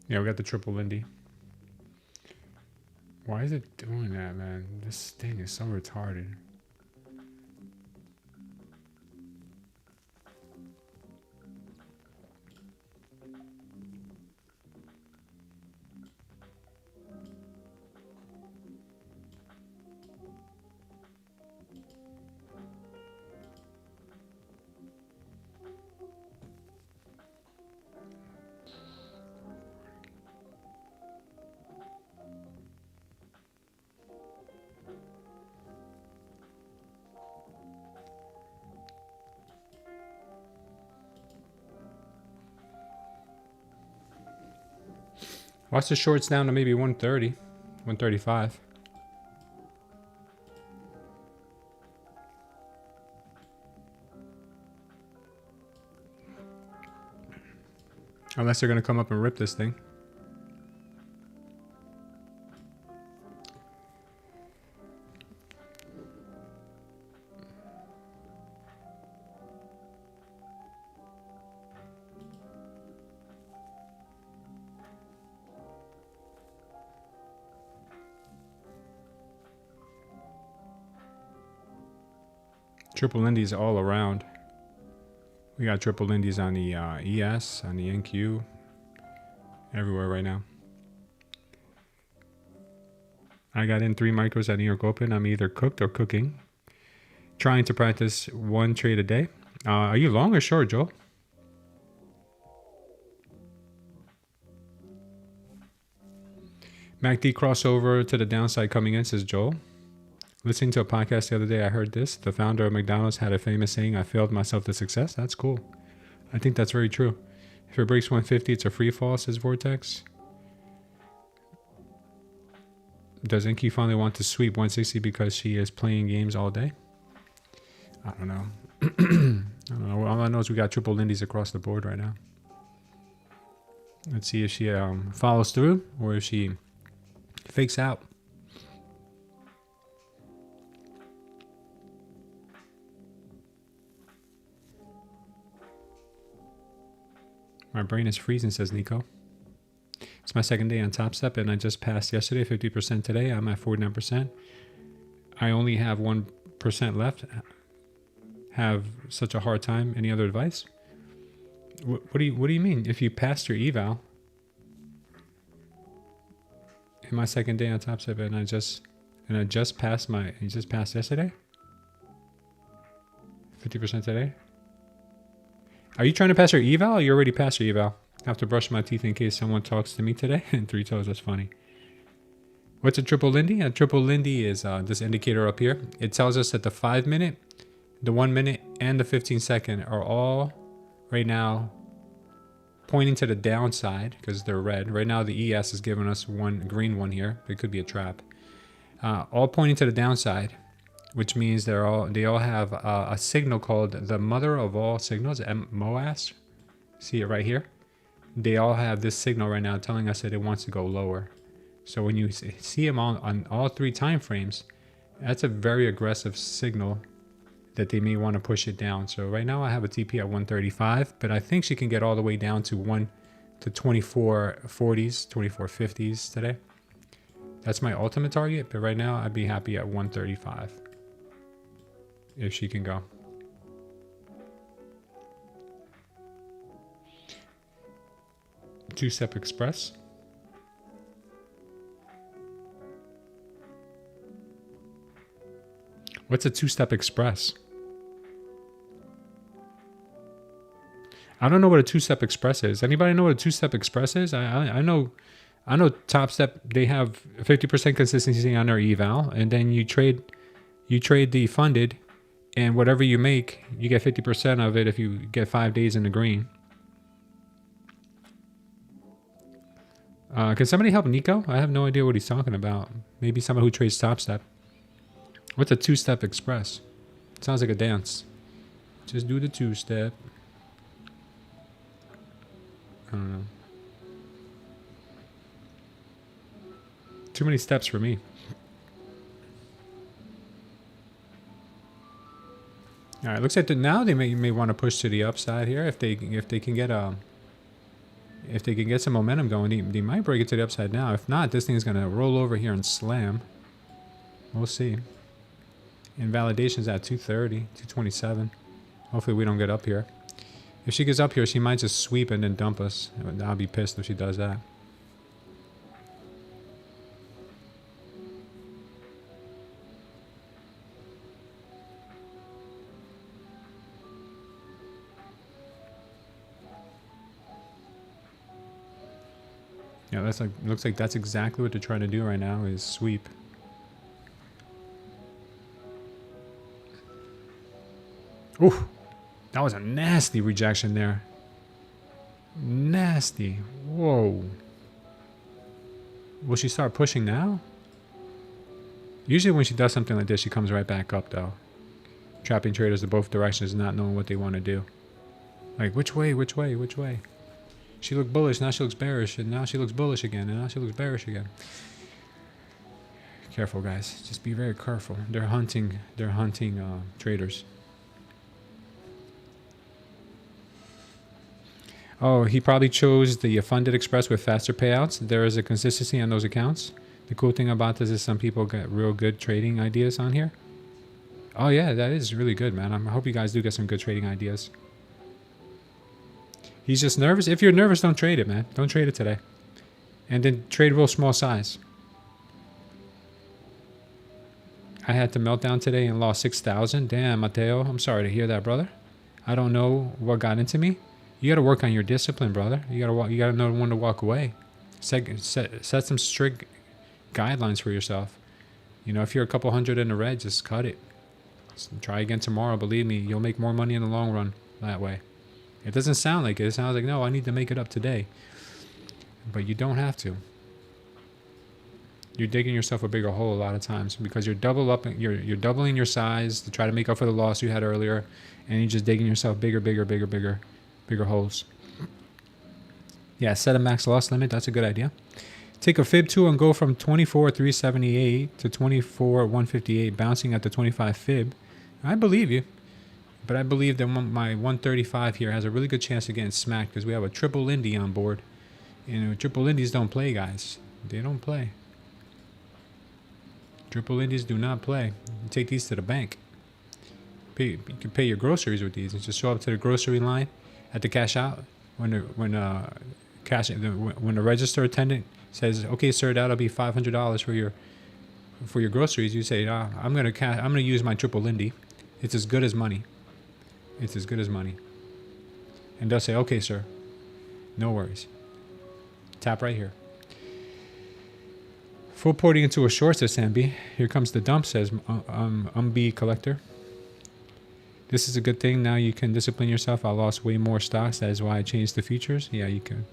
Yeah, we got the triple Lindy. Why is it doing that, man? This thing is so retarded. Watch the shorts down to maybe 130, 135. Unless they're going to come up and rip this thing. Triple Indies all around. We got triple Indies on the ES, on the NQ, everywhere right now. I got in 3 micros at New York Open. I'm either cooked or cooking. Trying to practice 1 trade a day. Are you long or short, Joel? MACD crossover to the downside coming in, says Joel. Listening to a podcast the other day, I heard this. The founder of McDonald's had a famous saying, "I failed myself to success." That's cool. I think that's very true. If it breaks 150, it's a free fall, says Vortex. Does Inky finally want to sweep 160 because she is playing games all day? I don't know. I don't know. All I know is we got triple Lindies across the board right now. Let's see if she follows through or if she fakes out. My brain is freezing, says Nico. It's my second day on TopStep, and I just passed yesterday, 50% today. I'm at 49%. I only have 1% left. Have such a hard time. Any other advice? What do you mean? If you passed your eval, in my second day on TopStep, and I just passed you just passed yesterday. 50% today. Are you trying to pass your eval or you already passed your eval? I have to brush my teeth in case someone talks to me today. And 3 toes, that's funny. What's a triple Lindy? A triple Lindy is this indicator up here. It tells us that the 5 minute, the 1 minute, and the 15 second are all right now pointing to the downside because they're red. Right now the ES is giving us one green one here. It could be a trap. All pointing to the downside, which means they all have a signal called the mother of all signals, MOAS. See it right here? They all have this signal right now telling us that it wants to go lower. So when you see them on all 3 time frames, that's a very aggressive signal that they may want to push it down. So right now I have a TP at 135, but I think she can get all the way down to 2440s, 2450s today. That's my ultimate target, but right now I'd be happy at 135 if she can go. Two-step express. What's a two-step express? I don't know what a two-step express is. Anybody know what a two-step express is? I know TopStep, they have 50% consistency on their eval, and then you trade the funded, and whatever you make, you get 50% of it if you get 5 days in the green. Can somebody help Nico? I have no idea what he's talking about. Maybe someone who trades TopStep. What's a two-step express? It sounds like a dance. Just do the two-step. I don't know. Too many steps for me. All right, looks like now they may want to push to the upside here if they can get If they can get some momentum going, they might break it to the upside now. If not, this thing is going to roll over here and slam. We'll see. Invalidation's at 230, 227. Hopefully we don't get up here. If she gets up here, she might just sweep and then dump us. I'll be pissed if she does that. Yeah, that's like, looks like that's exactly what they're trying to do right now is sweep. Ooh, that was a nasty rejection there. Nasty. Whoa. Will she start pushing now? Usually when she does something like this, she comes right back up though. Trapping traders in both directions, not knowing what they want to do. Like, which way, which way, which way? She looked bullish, now she looks bearish, and now she looks bullish again, and now she looks bearish again. Careful, guys. Just be very careful. They're hunting traders. Oh, he probably chose the funded express with faster payouts. There is a consistency on those accounts. The cool thing about this is some people get real good trading ideas on here. Oh yeah, that is really good, man. I hope you guys do get some good trading ideas. He's just nervous. If you're nervous, don't trade it, man. Don't trade it today. And then trade real small size. I had to melt down today and lost 6,000. Damn, Mateo. I'm sorry to hear that, brother. I don't know what got into me. You got to work on your discipline, brother. You got to know when to walk away. Set some strict guidelines for yourself. You know, if you're a couple hundred in the red, just cut it. Just try again tomorrow. Believe me, you'll make more money in the long run that way. It doesn't sound like it. It sounds like, no, I need to make it up today. But you don't have to. You're digging yourself a bigger hole a lot of times because you're doubling your size to try to make up for the loss you had earlier, and you're just digging yourself bigger holes. Yeah, set a max loss limit. That's a good idea. Take a fib tool and go from 24,378 to 24,158, bouncing at the 25 fib. I believe you. But I believe that my 135 here has a really good chance of getting smacked because we have a triple Indy on board. You know, triple Indies don't play, guys. They don't play. Triple Indies do not play. You take these to the bank. You can pay your groceries with these and just show up to the grocery line at the cash out when the register attendant says, "Okay, sir, that'll be $500 for your groceries." You say, "I'm gonna use my triple Indy. It's as good as money. It's as good as money." And they'll say, "Okay, sir. No worries." Tap right here. Full porting into a short, says Sambi. Here comes the dump, says B Collector. This is a good thing. Now you can discipline yourself. I lost way more stocks. That is why I changed the futures. Yeah, you can.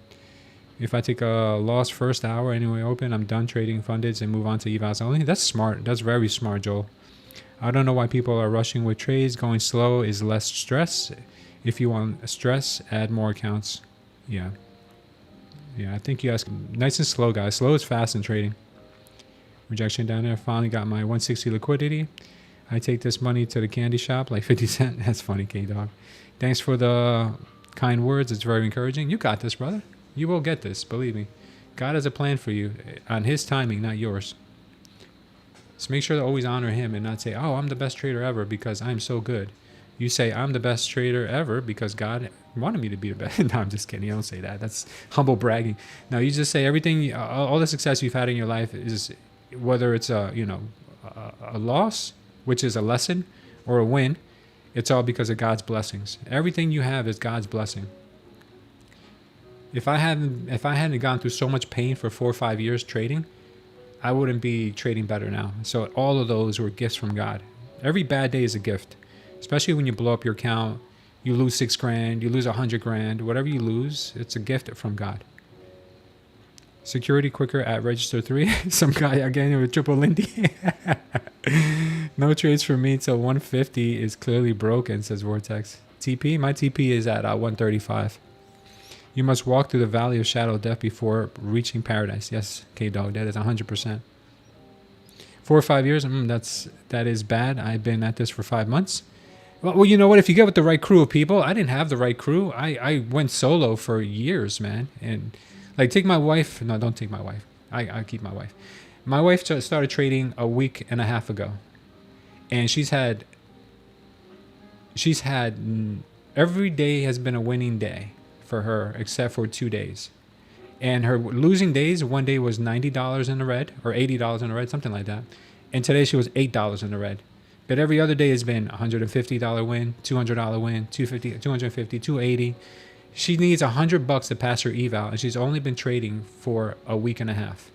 If I take a loss first hour anyway open, I'm done trading fundeds and move on to evals only. That's smart. That's very smart, Joel. I don't know why people are rushing with trades. Going slow is less stress. If you want stress, add more accounts. Yeah. Yeah, I think you guys, nice and slow, guys. Slow is fast in trading. Rejection down there. Finally got my 160 liquidity. I take this money to the candy shop, like 50 cents. That's funny, K-Dog. Thanks for the kind words. It's very encouraging. You got this, brother. You will get this, believe me. God has a plan for you on his timing, not yours. So make sure to always honor him and not say, "Oh, I'm the best trader ever because I'm so good." You say, "I'm the best trader ever because God wanted me to be the best." No, I'm just kidding. You don't say that. That's humble bragging. No, you just say everything, all the success you've had in your life is, whether it's a loss, which is a lesson, or a win, it's all because of God's blessings. Everything you have is God's blessing. If I hadn't gone through so much pain for 4 or 5 years trading, I wouldn't be trading better now. So all of those were gifts from God. Every bad day is a gift, especially when you blow up your account, you lose 6 grand, you lose 100 grand, whatever you lose, it's a gift from God. Security quicker at register 3. Some guy again with triple Lindy. No trades for me till 150 is clearly broken, says Vortex. TP? My TP is at 135. You must walk through the valley of shadow of death before reaching paradise. Yes, K-Dog, that is 100%. 4 or 5 years, that is bad. I've been at this for 5 months. Well, you know what? If you get with the right crew of people, I didn't have the right crew. I went solo for years, man. And like, take my wife. No, don't take my wife. I keep my wife. My wife just started trading a week and a half ago, and every day has been a winning day for her, except for 2 days. And her losing days, one day was $90 in the red or $80 in the red, something like that. And today she was $8 in the red. But every other day has been $150 win, $200 win, 250, 250, 280. She needs $100 to pass her eval, and she's only been trading for a week and a half.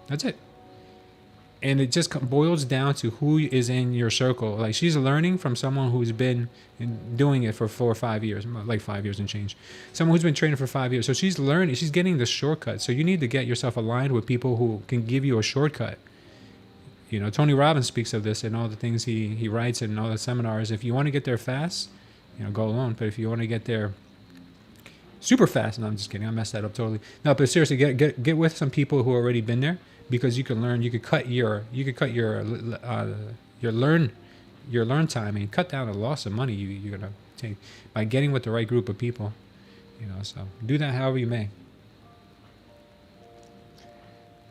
That's it. And it just boils down to who is in your circle. Like, she's learning from someone who's been doing it for 4 or 5 years, like 5 years and change. Someone who's been trading for 5 years. So she's learning, she's getting the shortcut. So you need to get yourself aligned with people who can give you a shortcut. You know, Tony Robbins speaks of this in all the things he writes in all the seminars. If you want to get there fast, you know, go alone. But if you want to get there super fast, no, I'm just kidding. I messed that up totally. No, but seriously, get with some people who already been there, because you can learn. You could cut your learn time and cut down the loss of money you're gonna take by getting with the right group of people. You know, so do that however you may.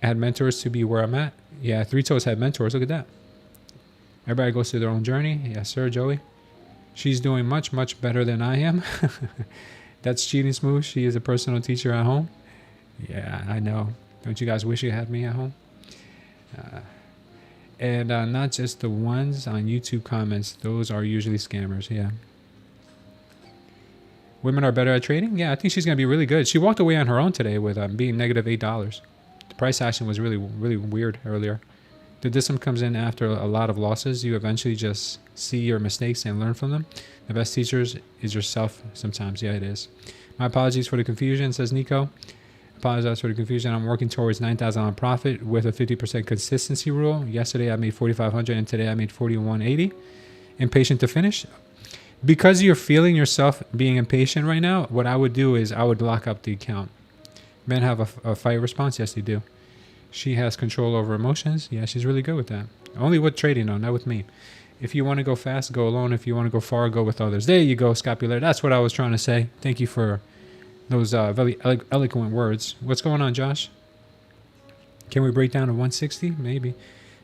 Had mentors to be where I'm at. Yeah, Three Toes had mentors. Look at that. Everybody goes through their own journey. Yes, sir, Joey. She's doing much, much better than I am. That's cheating, Smooth. She is a personal teacher at home. Yeah, I know. Don't you guys wish you had me at home? And not just the ones on YouTube comments. Those are usually scammers. Yeah. Women are better at trading? Yeah, I think she's going to be really good. She walked away on her own today with being negative $8. The price action was really, really weird earlier. The dism comes in after a lot of losses. You eventually just see your mistakes and learn from them. The best teachers is yourself sometimes. Yeah, it is. My apologies for the confusion, says Nico. Apologize for the confusion. I'm working towards 9,000 on profit with a 50% consistency rule. Yesterday I made 4,500 and today I made 4,180. Impatient to finish. Because you're feeling yourself being impatient right now, what I would do is I would lock up the account. Men have a fight response. Yes, they do. She has control over emotions. Yeah, she's really good with that. Only with trading, though, not with me. If you want to go fast, go alone. If you want to go far, go with others. There you go, Scapular. That's what I was trying to say. Thank you for those very eloquent words. What's going on, Josh? Can we break down to 160? Maybe.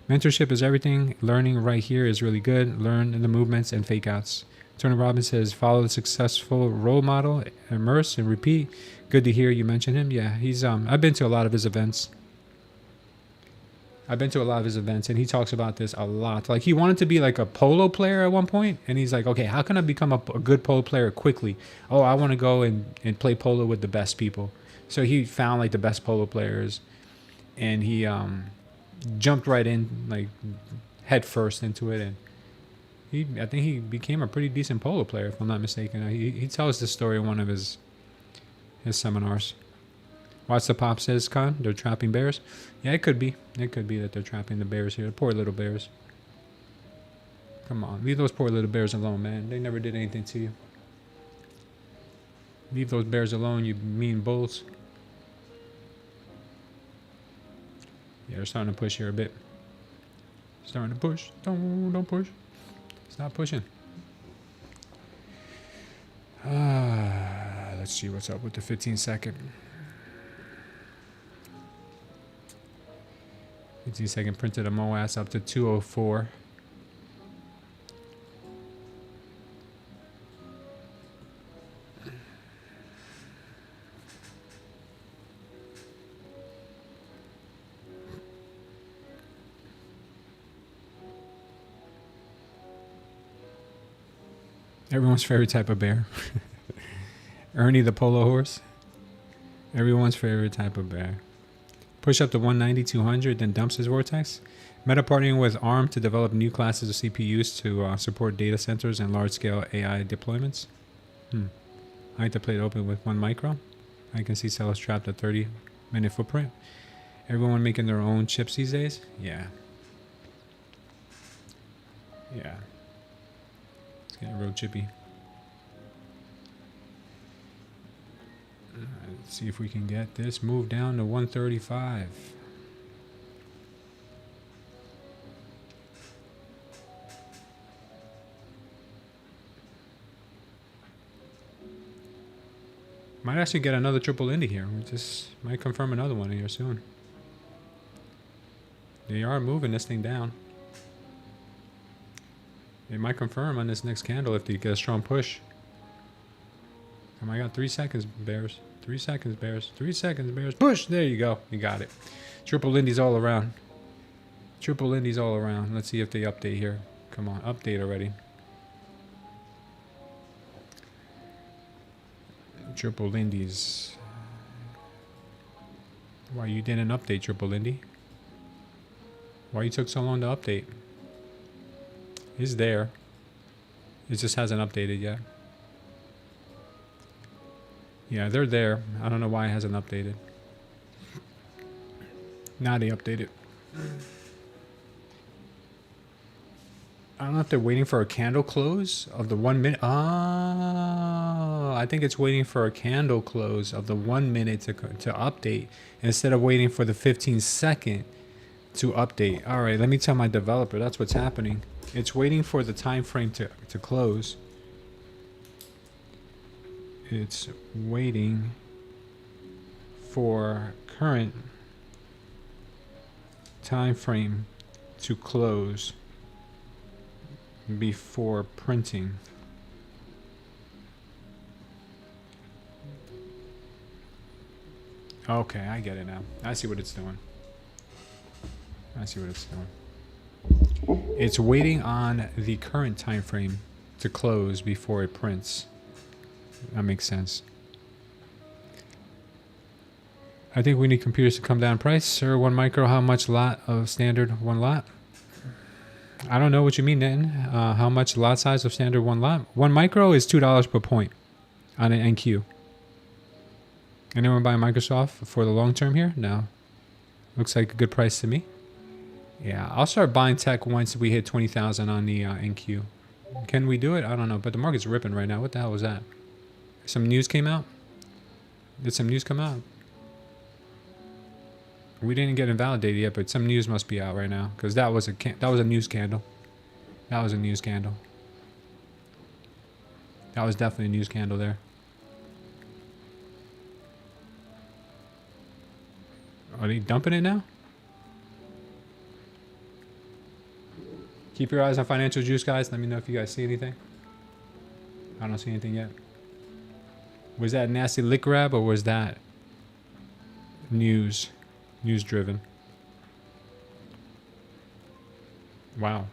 Mentorship is everything. Learning right here is really good. Learn the movements and fake outs. Tony Robbins says, follow the successful role model, immerse and repeat. Good to hear you mention him. Yeah, he's I've been to a lot of his events. And he talks about this a lot. Like, he wanted to be like a polo player at one point, and he's like, okay, how can I become a good polo player quickly? Oh, I want to go and play polo with the best people. So he found like the best polo players, and he jumped right in, like, head first into it, and I think he became a pretty decent polo player, if I'm not mistaken. He tells this story in one of his seminars. Watch the pop, says Khan. They're trapping bears. Yeah, it could be. It could be that they're trapping the bears here. Poor little bears. Come on. Leave those poor little bears alone, man. They never did anything to you. Leave those bears alone, you mean bulls. Yeah, they're starting to push here a bit. Starting to push. Don't push. Stop pushing. Let's see what's up with the 15-second. 15-second printed a MOAS up to 204. Everyone's favorite type of bear. Ernie the polo horse. Everyone's favorite type of bear. Push up to 190, 200, then dumps his vortex. Meta partnering with ARM to develop new classes of CPUs to support data centers and large-scale AI deployments. I like to play it open with 1 micro. I can see sellers trapped at 30-minute footprint. Everyone making their own chips these days? Yeah. Yeah. It's getting real chippy. Let's see if we can get this move down to 135. Might actually get another triple Indy here. We just might confirm another one here soon. They are moving this thing down. They might confirm on this next candle if they get a strong push. Oh my god, 3 seconds, bears. 3 seconds, bears. 3 seconds, bears. Push! There you go. You got it. Triple Indies all around. Triple Indies all around. Let's see if they update here. Come on, update already. Triple Indies. Why you didn't update Triple Indy? Why you took so long to update? It's there. It just hasn't updated yet. Yeah, they're there. I don't know why it hasn't updated. Now they update it. I don't know if they're waiting for a candle close of the 1 minute. Oh, I think it's waiting for a candle close of the 1 minute to update instead of waiting for the 15-second to update. All right, let me tell my developer that's what's happening. It's waiting for the time frame to close. It's waiting for current time frame to close before printing. Okay, I get it now. I see what it's doing. I see what it's doing. It's waiting on the current time frame to close before it prints. That makes sense. I think we need computers to come down in price. Sir, 1 micro, how much lot of standard 1 lot? I don't know what you mean, Nitin. How much lot size of standard 1 lot? 1 micro is $2 per point on an NQ. Anyone buy Microsoft for the long term here? No. Looks like a good price to me. Yeah, I'll start buying tech once we hit 20,000 on the NQ. Can we do it? I don't know, but the market's ripping right now. What the hell was that? Some news came out? Did some news come out? We didn't get invalidated yet, but some news must be out right now because that was a news candle. That was a news candle. That was definitely a news candle there. Are they dumping it now? Keep your eyes on financial juice, guys. Let me know if you guys see anything. I don't see anything yet. Was that nasty lick grab or was that news driven? Wow.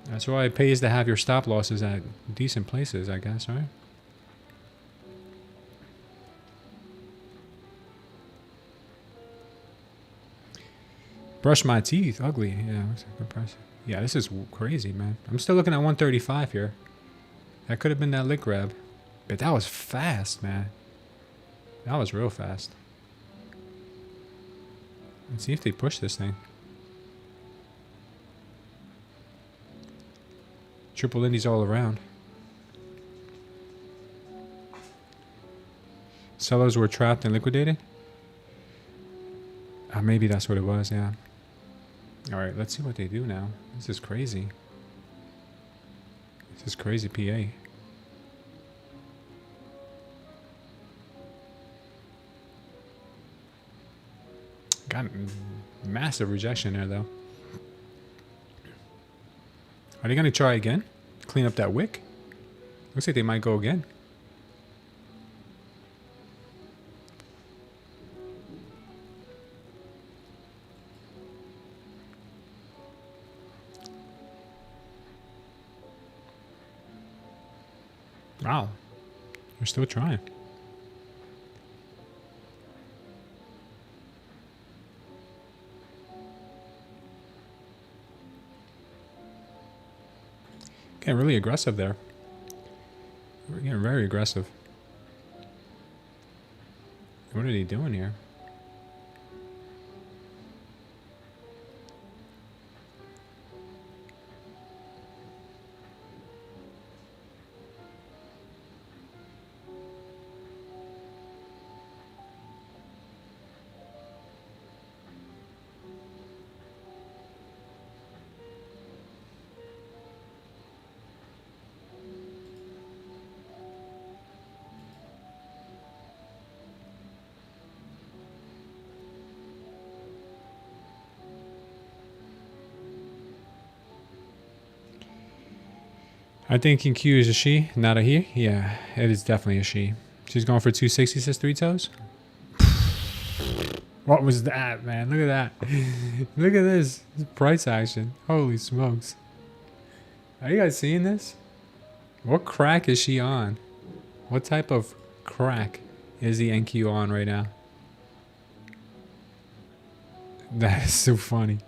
That's why it pays to have your stop losses at decent places, I guess, right? Brush my teeth. Ugly. Yeah, looks like a good price. Yeah, this is crazy, man. I'm still looking at 135 here. That could have been that lick grab. But that was fast, man. That was real fast. Let's see if they push this thing. Triple Indies all around. Sellers were trapped and liquidated? Maybe that's what it was, yeah. Alright, let's see what they do now. This is crazy. This is crazy, PA. Got massive rejection there, though. Are they going to try again? Clean up that wick? Looks like they might go again. Wow. You're still trying. Getting really aggressive there. We're getting very aggressive. What are they doing here? I think in Q is a she, not a he. Yeah, it is definitely a she. She's going for 260, says three toes. What was that, man? Look at that. Look at this price action. Holy smokes. Are you guys seeing this? What crack is she on? What type of crack is the NQ on right now? That is so funny.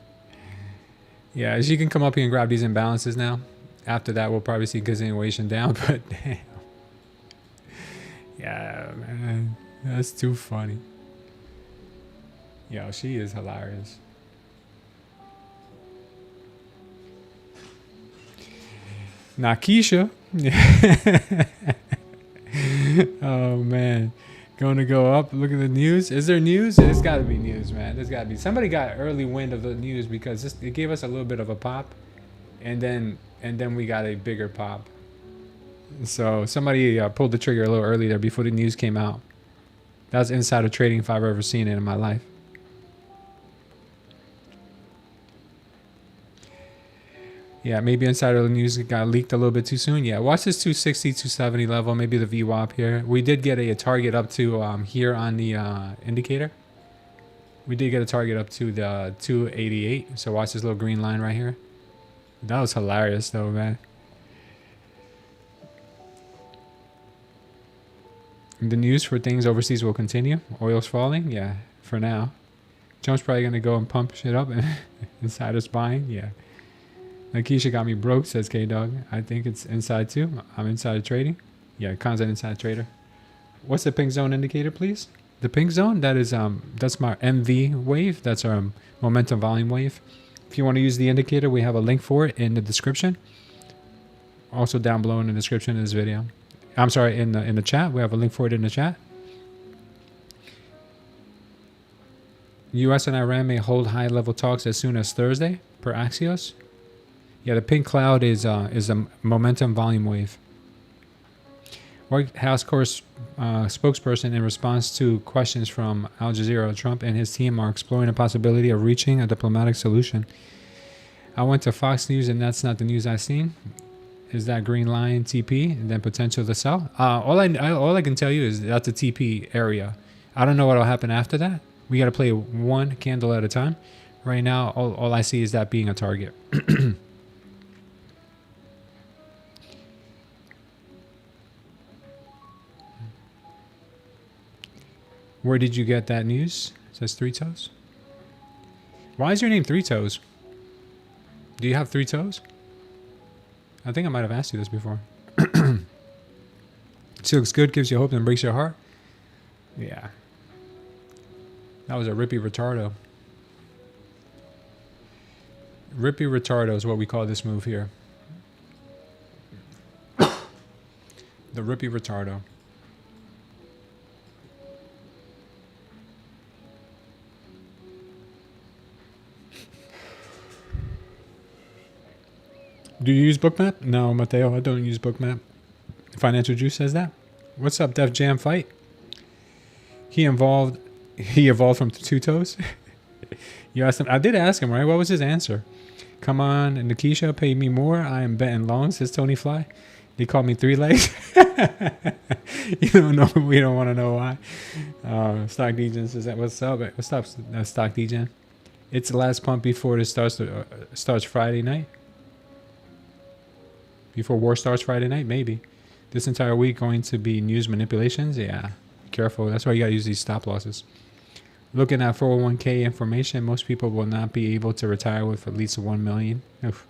Yeah, she can come up here and grab these imbalances now. After that, we'll probably see continuation down, but damn. Yeah, man. That's too funny. Yo, she is hilarious. Nakisha. Oh, man. Going to go up. Look at the news. Is there news? It's got to be news, man. There's got to be. Somebody got early wind of the news because it gave us a little bit of a pop. And then we got a bigger pop. So somebody pulled the trigger a little early there before the news came out. That was insider trading if I've ever seen it in my life. Yeah, maybe insider news got leaked a little bit too soon. Yeah, watch this 260, 270 level, maybe the VWAP here. We did get a target up to here on the indicator. We did get a target up to the 288. So watch this little green line right here. That was hilarious though, man. The news for things overseas will continue. Oil's falling, yeah, for now. Trump's probably gonna go and pump shit up and insiders buying, yeah. Nakisha got me broke, says K-Dog. I think it's inside too. I'm inside trading. Yeah, constant inside trader. What's the pink zone indicator, please? The pink zone, that is that's my MV wave. That's our momentum volume wave. If you want to use the indicator, we have a link for it in the description. Also down below in the description of this video. I'm sorry, in the chat. We have a link for it in the chat. US and Iran may hold high-level talks as soon as Thursday, per Axios. Yeah, the pink cloud is a momentum volume wave. White House spokesperson, in response to questions from Al Jazeera, Trump and his team are exploring the possibility of reaching a diplomatic solution. I went to Fox News, and that's not the news I've seen. Is that green line TP and then potential to sell? All I can tell you is that's a TP area. I don't know what will happen after that. We got to play one candle at a time. Right now, all I see is that being a target. Where did you get that news? It says Three Toes. Why is your name Three Toes? Do you have three toes? I think I might have asked you this before. She looks good, gives you hope, and breaks your heart. Yeah. That was a rippy retardo. Rippy retardo is what we call this move here. The rippy retardo. Do you use Bookmap? No, Mateo, I don't use Bookmap. Financial Juice says that. What's up, Def Jam Fight? He evolved from two toes. You asked him. I did ask him, right? What was his answer? Come on, Nikisha, pay me more. I am betting long, says Tony Fly. They call me three legs. You don't know. We don't want to know why. Stock Degen says that. What's up? What's up, Stock Degen? It's the last pump before it starts Friday night. Before war starts Friday night, maybe. This entire week going to be news manipulations. Yeah, be careful. That's why you got to use these stop losses. Looking at 401k information, most people will not be able to retire with at least 1 million. Oof.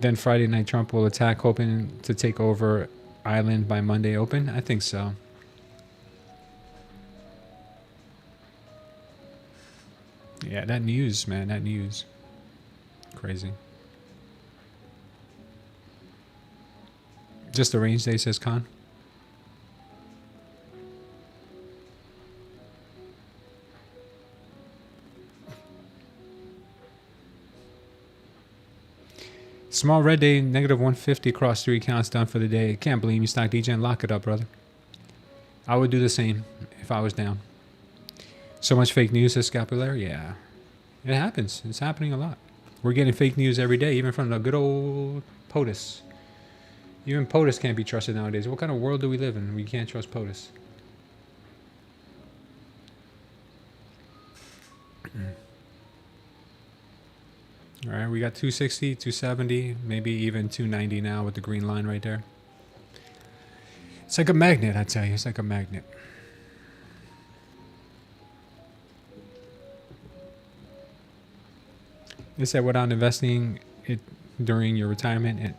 Then Friday night, Trump will attack, hoping to take over island by Monday open. I think so. Yeah, that news, man, that news. Crazy. Just a range day, says Khan. Small red day, negative 150 across 3 accounts done for the day. Can't blame you, Stock DJ. Lock it up, brother. I would do the same if I was down. So much fake news, says Scapular. Yeah, it happens. It's happening a lot. We're getting fake news every day, even from the good old POTUS. Even POTUS can't be trusted nowadays. What kind of world do we live in? We can't trust POTUS. All right, we got 260, 270, maybe even 290 now with the green line right there. It's like a magnet, I tell you. It's like a magnet. They said without investing it during your retirement and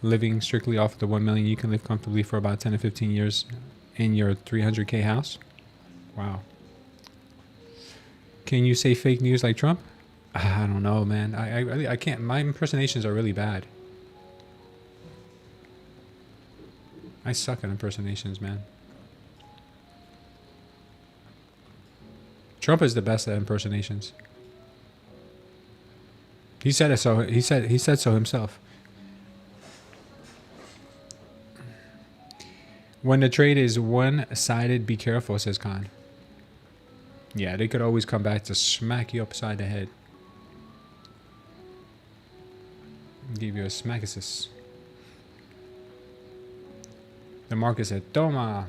living strictly off the 1 million, you can live comfortably for about 10 to 15 years in your 300K house. Wow. Can you say fake news like Trump? I don't know, man. I can't. My impersonations are really bad. I suck at impersonations, man. Trump is the best at impersonations. He said it so. He said so himself. When the trade is one-sided, be careful, says Khan. Yeah, they could always come back to smack you upside the head. Give you a smackasis. The market said, Toma,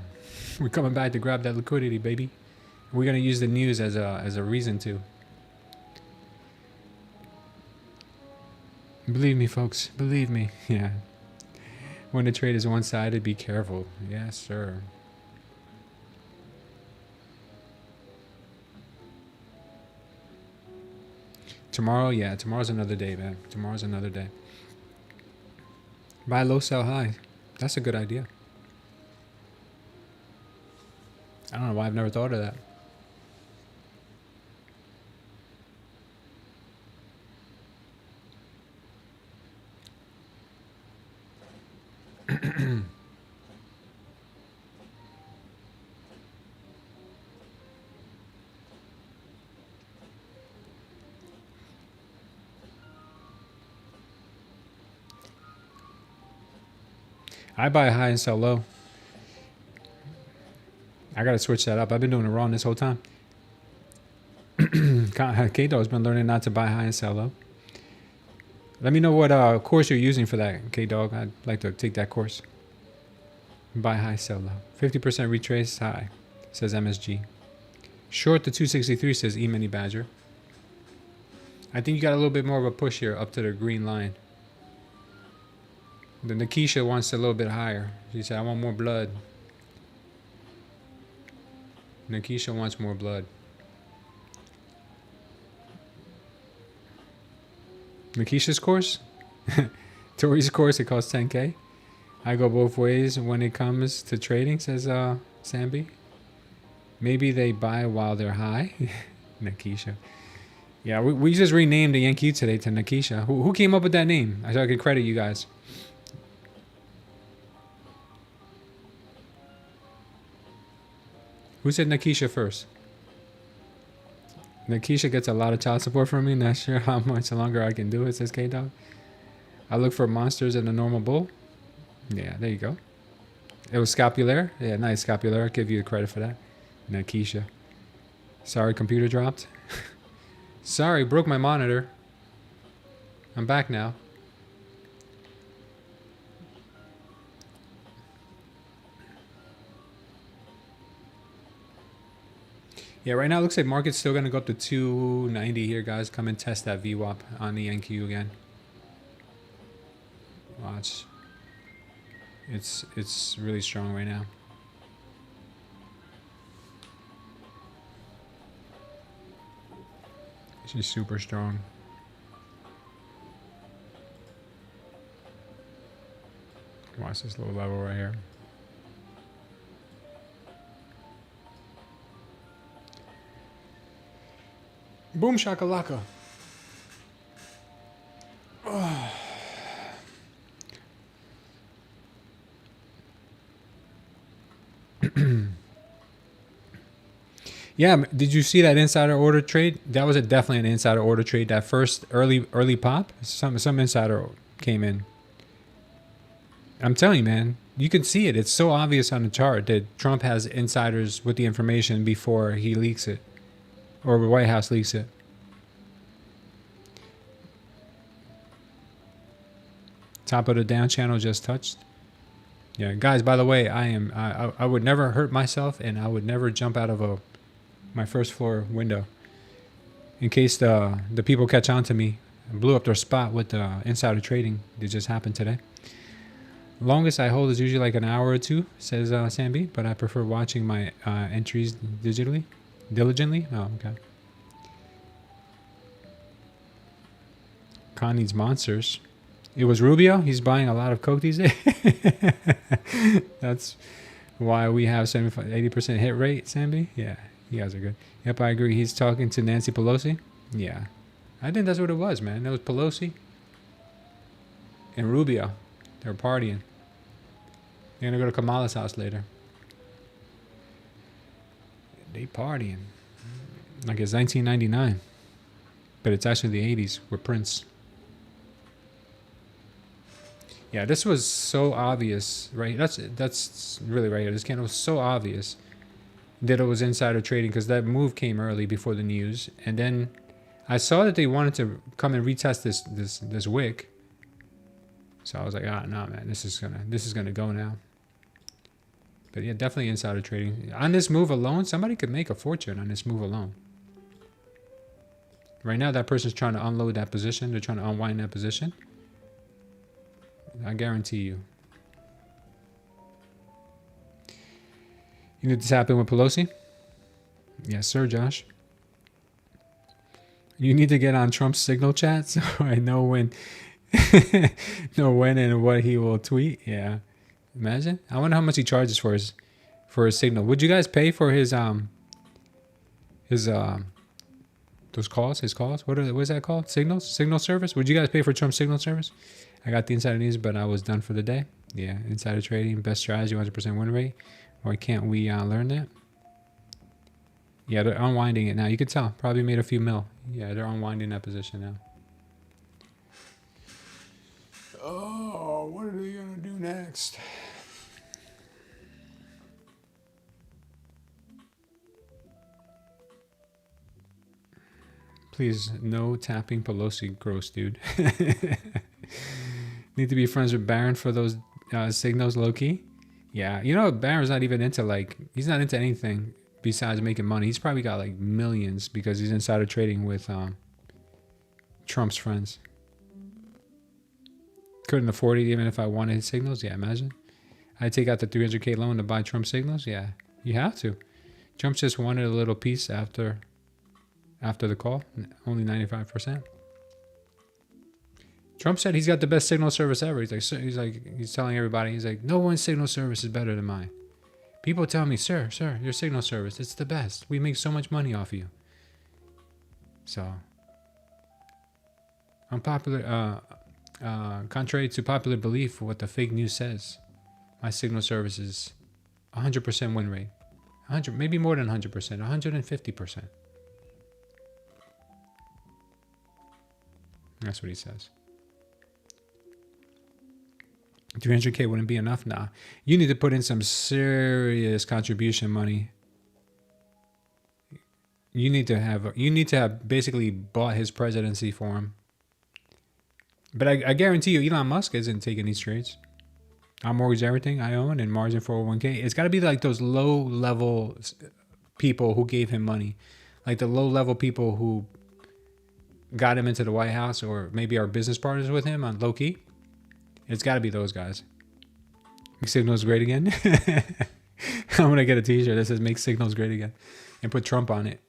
we're coming back to grab that liquidity, baby. We're going to use the news as a reason to. Believe me, folks. Believe me. Yeah. When the trade is one-sided, be careful. Yes, sir. Tomorrow, yeah, tomorrow's another day, man. Tomorrow's another day. Buy low, sell high. That's a good idea. I don't know why I've never thought of that. I buy high and sell low. I gotta switch that up. I've been doing it wrong this whole time. K-Dog's been learning not to buy high and sell low. Let me know what course you're using for that, K-Dog. I'd like to take that course. Buy high, sell low. 50% retrace high, says MSG. Short the 263, says E-Mini Badger. I think you got a little bit more of a push here up to the green line. The Nikisha wants a little bit higher. She said, I want more blood. Nikisha wants more blood. Nikisha's course? Tori's course, it costs 10K. I go both ways when it comes to trading, says Sambi. Maybe they buy while they're high. Nikisha. Yeah, we just renamed the Yankee today to Nikisha. Who came up with that name? I thought I could credit you guys. Who said Nikisha first? Nikisha gets a lot of child support from me. Not sure how much longer I can do it, says K-Dog. I look for monsters in a normal bull. Yeah, there you go. It was scapular. Yeah, nice scapular. I'll give you the credit for that. Nikisha. Sorry, computer dropped. Sorry, broke my monitor. I'm back now. Yeah, right now it looks like market's still going to go up to 290 here, guys. Come and test that VWAP on the NQ again. Watch. It's really strong right now. It's just super strong. Watch this low level right here. Boom shakalaka. Oh. Yeah, did you see that insider order trade? That was definitely an insider order trade. That first early pop, some insider came in. I'm telling you, man, you can see it. It's so obvious on the chart that Trump has insiders with the information before he leaks it. Or the White House leaks it. Top of the down channel just touched. Yeah, guys, by the way, I would never hurt myself, and I would never jump out of my first floor window. In case the people catch on to me, I blew up their spot with the insider trading that just happened today. Longest I hold is usually like an hour or two, says Sambi, but I prefer watching my entries diligently. Oh, okay. Con needs monsters. It was Rubio. He's buying a lot of coke these days. That's why we have 80% hit rate, Sambi. Yeah, you guys are good. Yep, I agree. He's talking to Nancy Pelosi. Yeah, I think that's what it was, man. It was Pelosi and Rubio. They're partying. They're gonna go to Kamala's house later. They partying like it's 1999, but it's actually the 80s with Prince. Yeah, this was so obvious, right? That's really right here. This candle was so obvious that it was insider trading because that move came early before the news, and then I saw that they wanted to come and retest this wick. So I was like, no, man, this is gonna go now. But yeah, definitely insider trading. On this move alone, somebody could make a fortune on this move alone. Right now, that person's trying to unload that position. They're trying to unwind that position. I guarantee you. You need this happen with Pelosi? Yes, sir, Josh. You need to get on Trump's signal chat so I know when and what he will tweet. Yeah. Imagine. I wonder how much he charges for his signal. Would you guys pay for his those calls? His calls? What is that called? Signal service? Would you guys pay for Trump's signal service? I got the insider news, but I was done for the day. Yeah, insider trading, best strategy, 100% win rate. Why can't we learn that? Yeah, they're unwinding it now. You could tell. Probably made a few mil. Yeah, they're unwinding that position now. Oh, what are they going to do next? Please, no tapping Pelosi gross, dude. Need to be friends with Barron for those signals, low-key. Yeah, you know, Barron's not even into, he's not into anything besides making money. He's probably got, millions because he's insider trading with Trump's friends. Couldn't afford it even if I wanted his signals. Yeah, imagine. I'd take out the 300K loan to buy Trump signals. Yeah, you have to. Trump just wanted a little piece after the call. Only 95%. Trump said he's got the best signal service ever. He's telling everybody, he's like, no one's signal service is better than mine. People tell me, sir, your signal service, it's the best. We make so much money off you. So, unpopular, contrary to popular belief, what the fake news says, my signal service is 100% win rate. 100, maybe more than 100%, 150%. That's what he says. 300K wouldn't be enough? Nah. You need to put in some serious contribution money. You need to have basically bought his presidency for him. But I guarantee you, Elon Musk isn't taking these trades. I mortgage everything I own and margin 401k. It's got to be like those low-level people who gave him money. Like the low-level people who got him into the White House or maybe are business partners with him on low-key. It's got to be those guys. Make signals great again. I'm going to get a t-shirt that says make signals great again and put Trump on it.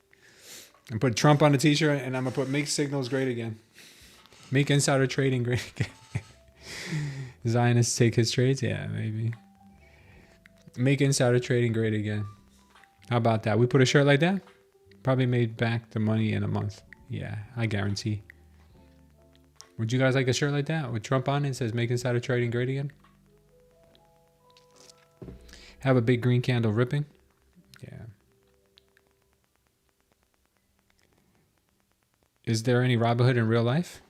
And put Trump on the t-shirt and I'm going to put make signals great again. Make insider trading great again. Zionists take his trades? Yeah, maybe. Make insider trading great again. How about that? We put a shirt like that? Probably made back the money in a month. Yeah, I guarantee. Would you guys like a shirt like that with Trump on it? It says make insider trading great again. Have a big green candle ripping. Yeah. Is there any Robinhood in real life?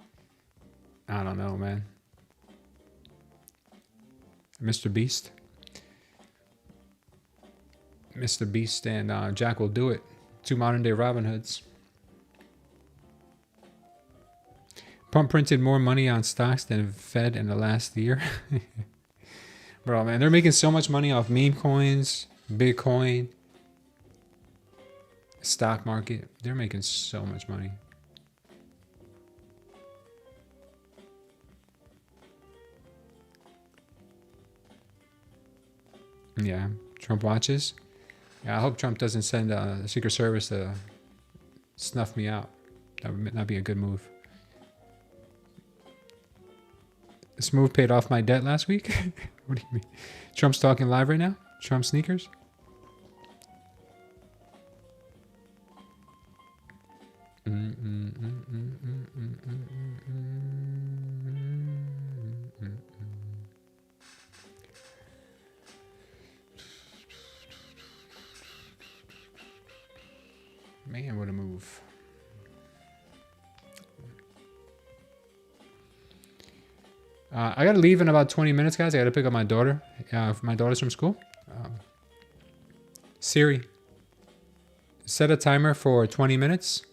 I don't know, man. Mr. Beast. Mr. Beast and Jack will do it. Two modern day Robin Hoods. Trump printed more money on stocks than Fed in the last year. Bro, man, they're making so much money off meme coins, Bitcoin, stock market. They're making so much money. Yeah, Trump watches. Yeah, I hope Trump doesn't send the Secret Service to snuff me out. That'd be a good move. This move paid off my debt last week. What do you mean? Trump's talking live right now? Trump sneakers? Man, what a move. I gotta leave in about 20 minutes, guys. I gotta pick up my daughter. My daughter's from school. Siri, set a timer for 20 minutes.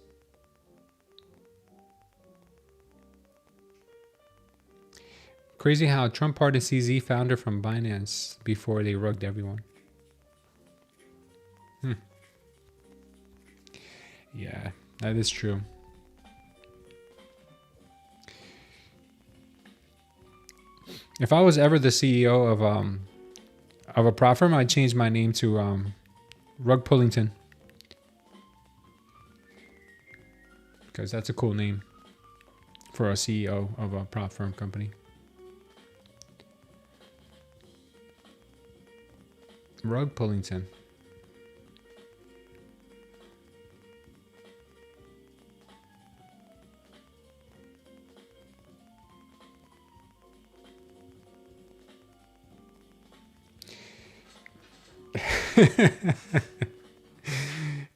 Crazy how Trump pardoned CZ founder from Binance before they rugged everyone. Yeah, that is true. If I was ever the CEO of a prop firm, I'd change my name to Rug Pullington, because that's a cool name for a CEO of a prop firm company. Rug Pullington.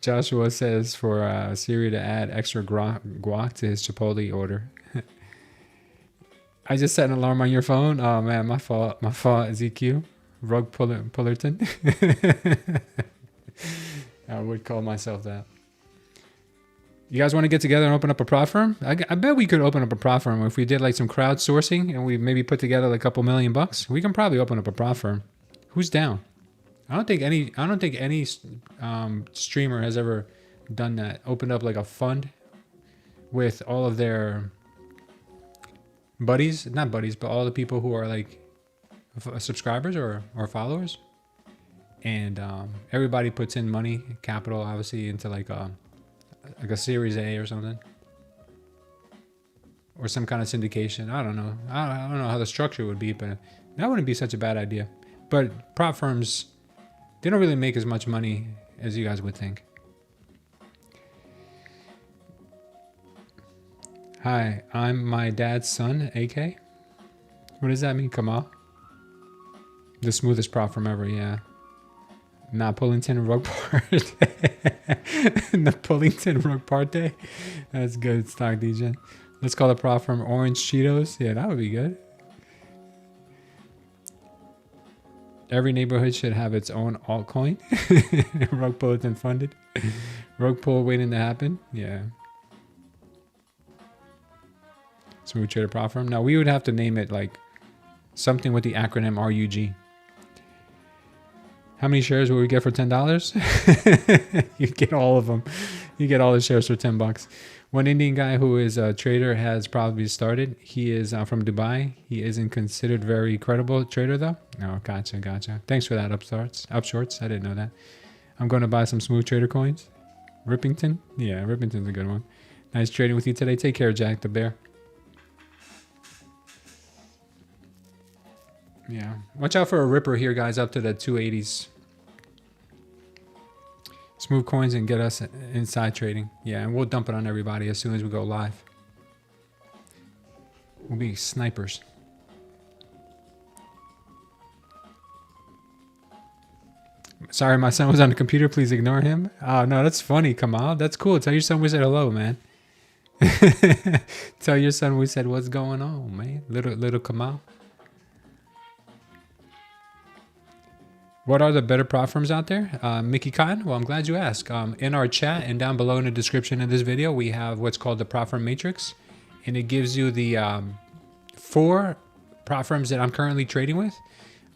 Joshua says for Siri to add extra guac to his Chipotle order. I just set an alarm on your phone. Oh man, my fault. My fault, ZQ. Rug Pullerton. I would call myself that. You guys want to get together and open up a prop firm? I bet we could open up a prop firm if we did like some crowdsourcing and we maybe put together like a couple $1,000,000. We can probably open up a prop firm. Who's down? I don't think any streamer has ever done that. Opened up like a fund with all of their buddies, not buddies, but all the people who are like subscribers or followers, and everybody puts in money, capital, obviously, into like a Series A or something, or some kind of syndication. I don't know. I don't know how the structure would be, but that wouldn't be such a bad idea. But prop firms, they don't really make as much money as you guys would think. Hi, I'm my dad's son, AK. What does that mean, Kamal? The smoothest prop firm ever, yeah. Napolitan rug party. Napolitan rug party. That's good, stock DJ. Let's call the prop firm Orange Cheetos. Yeah, that would be good. Every neighborhood should have its own altcoin. Rug Bulletin funded. Rug pull waiting to happen. Yeah. Smooth Trader prop firm. Now we would have to name it like something with the acronym RUG. How many shares will we get for $10? You get all of them. You get all the shares for $10. One Indian guy who is a trader has probably started. He is from Dubai. He isn't considered very credible trader though. Oh, gotcha. Thanks for that, Upshorts. I didn't know that. I'm going to buy some Smooth Trader coins. Rippington? Yeah, Rippington's a good one. Nice trading with you today. Take care, Jack the Bear. Yeah. Watch out for a ripper here, guys, up to the 280s. Smooth coins and get us inside trading. Yeah, and we'll dump it on everybody as soon as we go live. We'll be snipers. Sorry, my son was on the computer. Please ignore him. Oh, no, that's funny, Kamal. That's cool. Tell your son we said hello, man. Tell your son we said what's going on, man. Little Kamal. What are the better prop firms out there? Mickey Cotton? Well, I'm glad you asked. In our chat and down below in the description of this video, we have what's called the prop firm matrix. and it gives you the 4 prop firms that I'm currently trading with.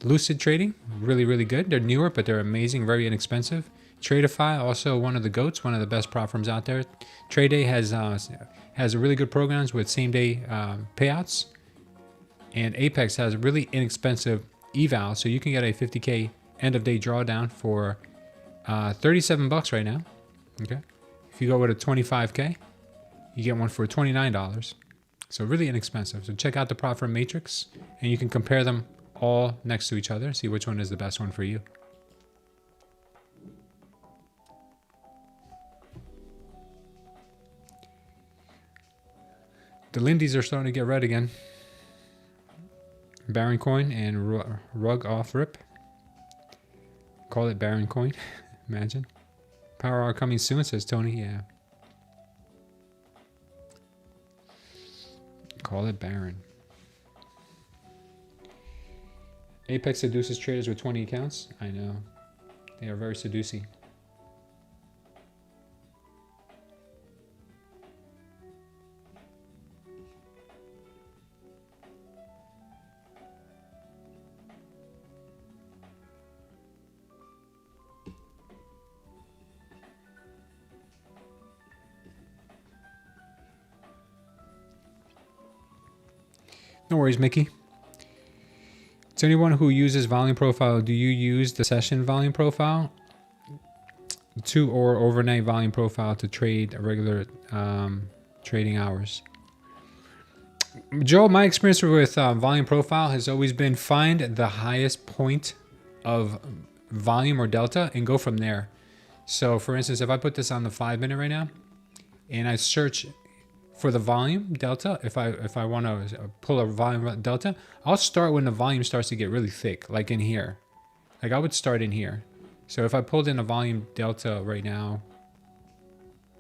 Lucid Trading, really, really good. They're newer, but they're amazing, very inexpensive. Tradeify, also one of the GOATs, one of the best prop firms out there. TradeDay has really good programs with same-day payouts. And Apex has really inexpensive eval, so you can get a 50K end-of-day drawdown for 37 bucks right now. Okay, if you go with a 25K, you get one for $29. So really inexpensive. So check out the prop firm matrix, and you can compare them all next to each other, see which one is the best one for you. The Lindies are starting to get red again. Baron coin and rug off rip. Call it Baron coin. Imagine. Power hour coming soon, says Tony. Yeah. Call it Baron. Apex seduces traders with 20 accounts. I know. They are very seducing. No worries, Mickey. To anyone who uses volume profile, do you use the session volume profile or overnight volume profile to trade regular trading hours? Joe, my experience with volume profile has always been find the highest point of volume or delta and go from there. So for instance, if I put this on the 5-minute right now and I search for the volume delta, if I want to pull a volume delta, I'll start when the volume starts to get really thick, like in here. Like I would start in here. So if I pulled in a volume delta right now,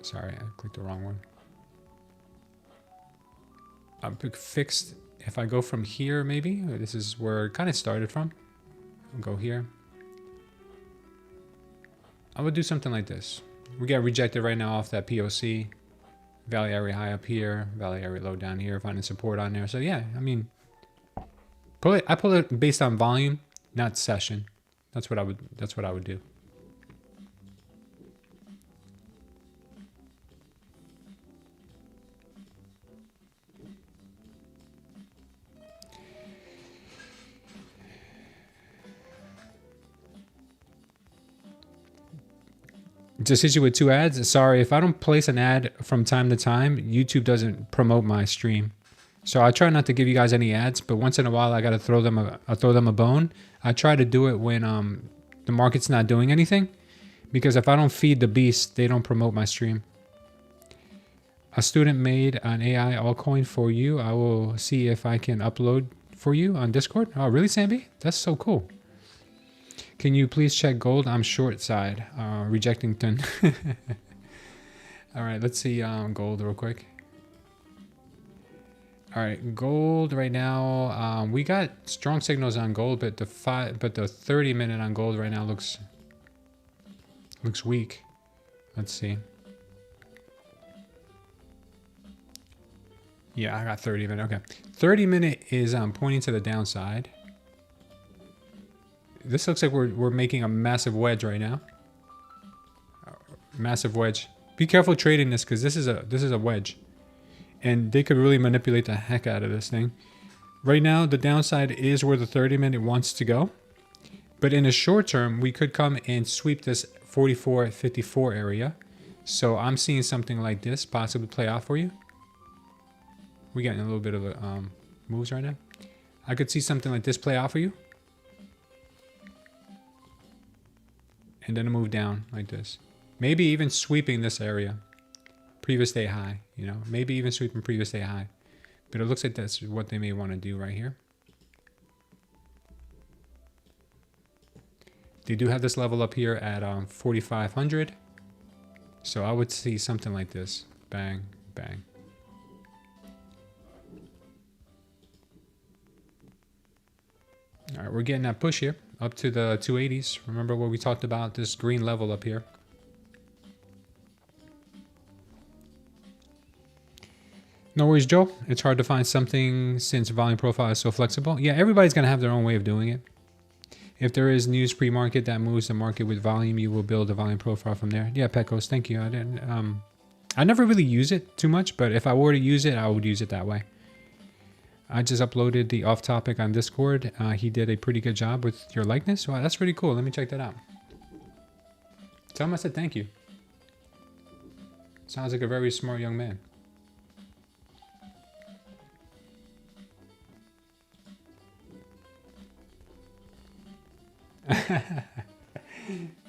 sorry, I clicked the wrong one. I'm fixed. If I go from here, maybe this is where it kind of started from. I'll go here. I would do something like this. We got rejected right now off that POC. Value area high up here, value area low down here, finding support on there. So yeah, I mean, I pull it based on volume, not session. That's what I would do. Just hit you with 2 ads. Sorry, if I don't place an ad from time to time, YouTube doesn't promote my stream. So I try not to give you guys any ads, but once in a while I gotta throw them a bone. I try to do it when the market's not doing anything, because if I don't feed the beast, they don't promote my stream. A student made an AI altcoin for you. I will see if I can upload for you on Discord. Oh, really, Sambi? That's so cool. Can you please check gold? I'm short side. Rejectington. All right, let's see gold real quick. All right, gold right now. We got strong signals on gold, but the 30-minute on gold right now looks weak. Let's see. Yeah, I got 30-minute. Okay, 30-minute is pointing to the downside. This looks like we're making a massive wedge right now. Massive wedge. Be careful trading this, because this is a wedge, and they could really manipulate the heck out of this thing. Right now, the downside is where the 30-minute wants to go, but in the short term, we could come and sweep this 44.54 area. So I'm seeing something like this possibly play out for you. We're getting a little bit of moves right now. I could see something like this play out for you. And then a move down like this. Maybe even sweeping this area. Previous day high, you know. Maybe even sweeping previous day high. But it looks like that's what they may want to do right here. They do have this level up here at 4,500. So I would see something like this. Bang, bang. All right, we're getting that push here. Up to the 280s. Remember what we talked about, this green level up here. No worries, Joe. It's hard to find something since volume profile is so flexible. Yeah, everybody's going to have their own way of doing it. If there is news pre-market that moves the market with volume, you will build a volume profile from there. Yeah, Pecos, thank you. I never really use it too much, but if I were to use it, I would use it that way. I just uploaded the off topic on Discord. He did a pretty good job with your likeness. Wow, that's pretty cool. Let me check that out. Tell him I said thank you. Sounds like a very smart young man.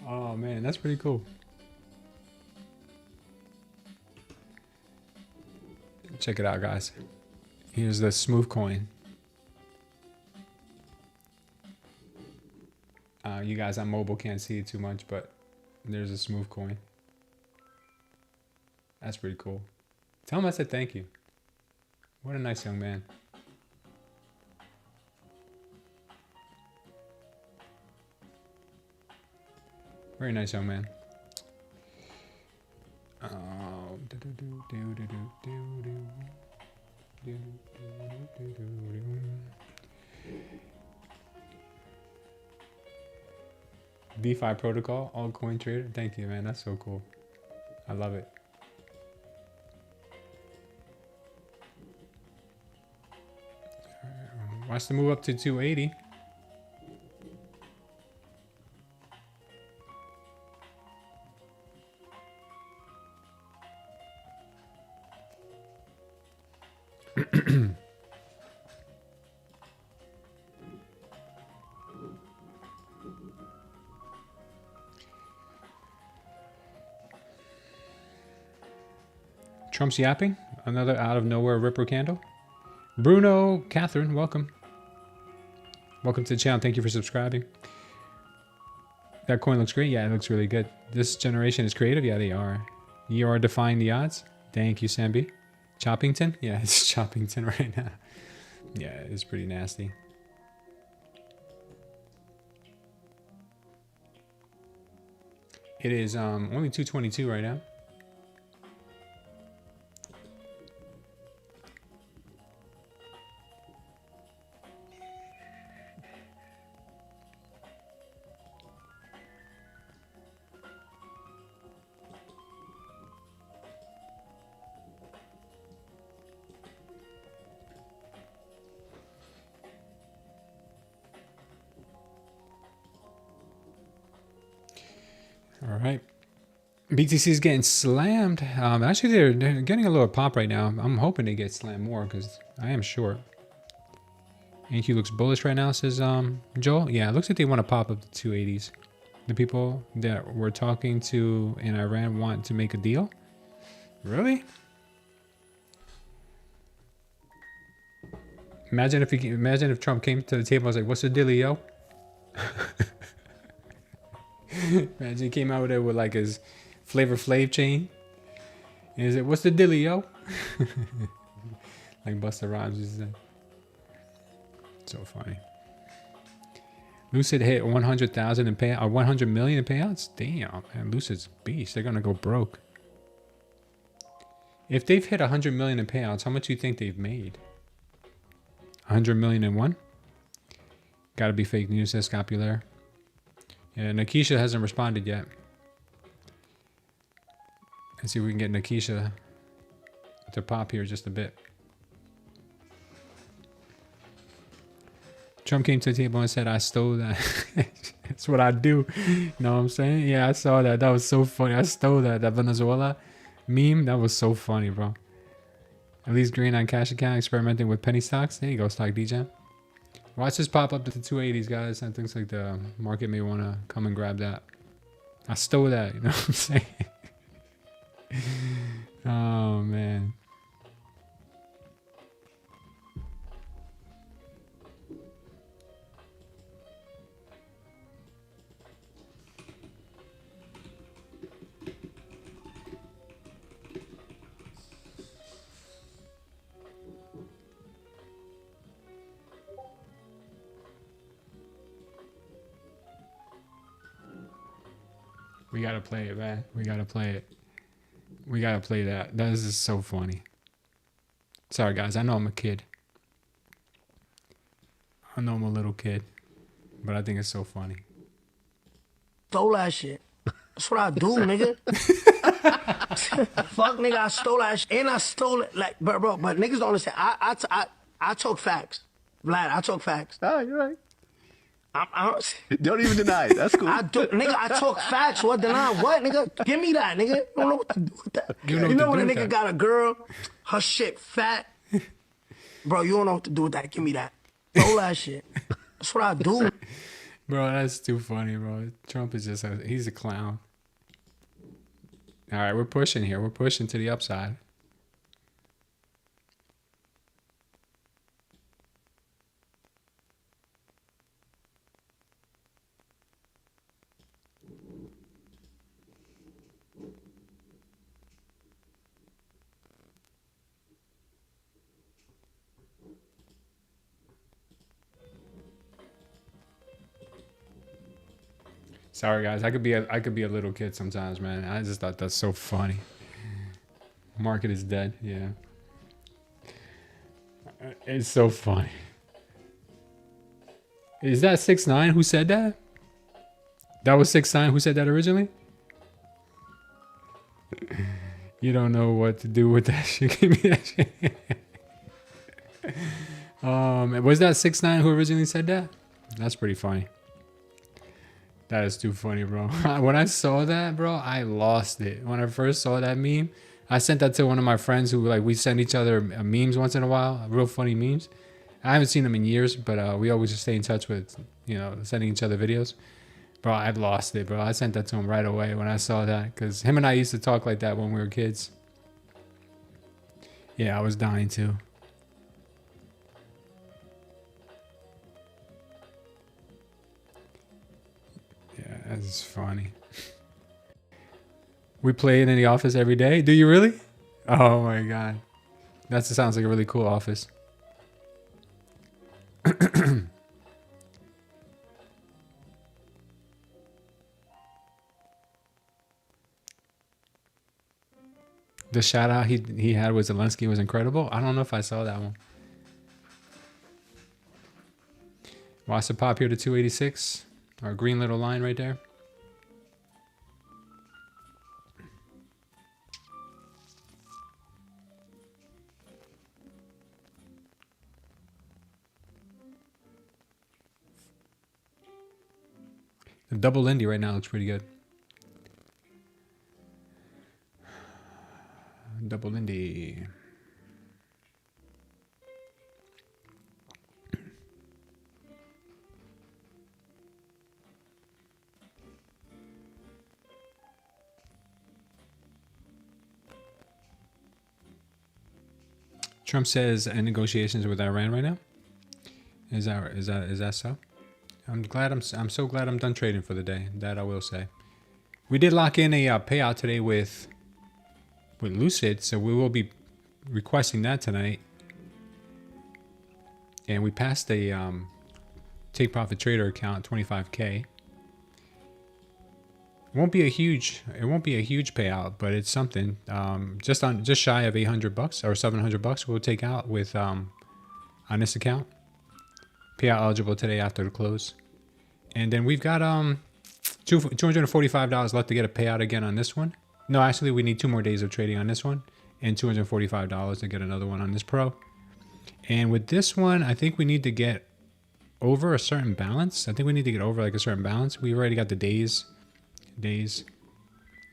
Oh man, that's pretty cool. Check it out, guys. Here's the smooth coin. You guys on mobile can't see it too much, but there's a smooth coin. That's pretty cool. Tell him I said thank you. What a nice young man. Very nice young man. DeFi protocol, altcoin trader. Thank you, man. That's so cool. I love it. Watch the move up to 280. Trump's yapping. Another out of nowhere ripper candle. Bruno, Catherine, welcome. Welcome to the channel. Thank you for subscribing. That coin looks great. Yeah, it looks really good. This generation is creative. Yeah, they are. You are defying the odds. Thank you, Sambi. Choppington? Yeah, it's Choppington right now. Yeah, it's pretty nasty. It is only 222 right now. All right. BTC is getting slammed. Actually, they're getting a little pop right now. I'm hoping they get slammed more because I am short. AQ looks bullish right now, says Joel. Yeah, it looks like they want to pop up the 280s. The people that we're talking to in Iran want to make a deal. Really? Imagine if Trump came to the table and was like, "What's the deal, yo?" Imagine he came out with it with like his Flavor Flav chain. And he's like, "What's the deal, yo?" Like Busta Rhymes is so funny. Lucid hit 100,000 in payout, or 100 million in payouts. Damn, man, Lucid's beast. They're gonna go broke. If they've hit 100 million in payouts, how much do you think they've made? 100 million in one? Gotta be fake news, says Scapulaire. Yeah, Nakisha hasn't responded yet. Let's see if we can get Nakisha to pop here just a bit. Trump came to the table and said, "I stole that." That's what I do. You know what I'm saying? Yeah, I saw that. That was so funny. I stole that. That Venezuela meme. That was so funny, bro. At least green on cash account experimenting with penny stocks. There you go, Stock DJ. Watch this pop up to the 280s, guys. And things like the market may want to come and grab that. I stole that. You know what I'm saying? Oh, man. We gotta play it, man. We gotta play it. We gotta play that. That is just so funny. Sorry, guys. I know I'm a kid. I know I'm a little kid, but I think it's so funny. Stole that shit. That's what I do, nigga. Fuck, nigga, I stole that shit. And I stole it, like, bro, but niggas don't understand. I talk facts. Vlad, I talk facts. Oh, you're right. I Don't even deny it. That's cool. do, nigga, I talk facts. What deny what, nigga? Give me that, nigga. I don't know what to do with that. You know You know what when to a do with nigga that. got a girl, her shit fat? Bro, you don't know what to do with that. Give me that. Stole that shit. That's what I do. Bro, that's too funny, bro. Trump is just he's a clown. All right, we're pushing here. We're pushing to the upside. Sorry, guys. I could be a little kid sometimes, man. I just thought that's so funny. Market is dead. Yeah. It's so funny. Is that 6ix9ine who said that? That was 6ix9ine who said that originally? You don't know what to do with that shit. Give me that shit. Was that 6ix9ine who originally said that? That's pretty funny. That is too funny, bro. When I saw that, bro, I lost it. When I first saw that meme, I sent that to one of my friends who, like, we send each other memes once in a while, real funny memes. I haven't seen them in years, but we always just stay in touch with, you know, sending each other videos. Bro, I lost it, bro. I sent that to him right away when I saw that, because him and I used to talk like that when we were kids. Yeah, I was dying too. Yeah, that's funny. We play it in the office every day. Do you really? Oh my god. That sounds like a really cool office. The shout out he had with Zelensky was incredible. I don't know if I saw that one. Watch the pop here to 286. Our green little line right there. The double Lindy right now looks pretty good. Double Lindy. Trump says in negotiations with Iran right now. Is that so? I'm so glad I'm done trading for the day. That I will say. We did lock in a payout today with Lucid, so we will be requesting that tonight. And we passed a take profit trader account, 25K. It won't be a huge payout, but it's something. Just shy of $800 or $700 we'll take out with on this account. Payout eligible today after the close. And then we've got $245 left to get a payout again on this one. No, actually we need 2 more days of trading on this one and $245 to get another one on this pro. And with this one, I think we need to get over a certain balance. I think we need to get over like a certain balance. We've already got the days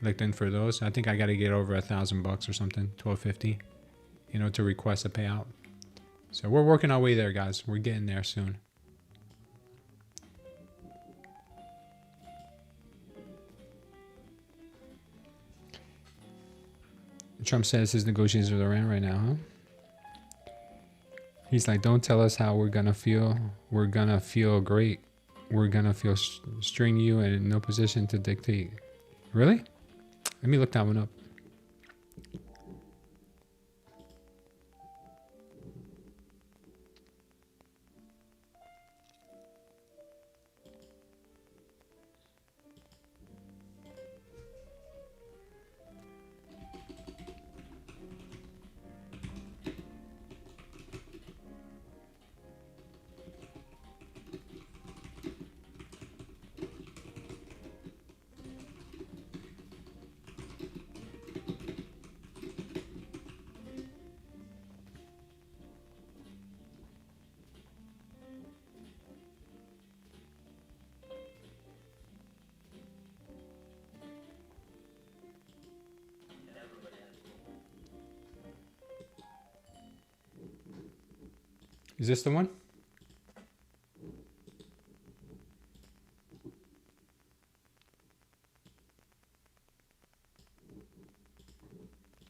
looked in for those. I think I got to get over $1,000 or something, 1250, you know, to request a payout. So we're working our way there, guys. We're getting there soon. Trump says his negotiations with Iran right now, huh? He's like, don't tell us how we're gonna feel. We're gonna feel great. We're gonna feel string you and in no position to dictate. Really? Let me look that one up. Is this the one?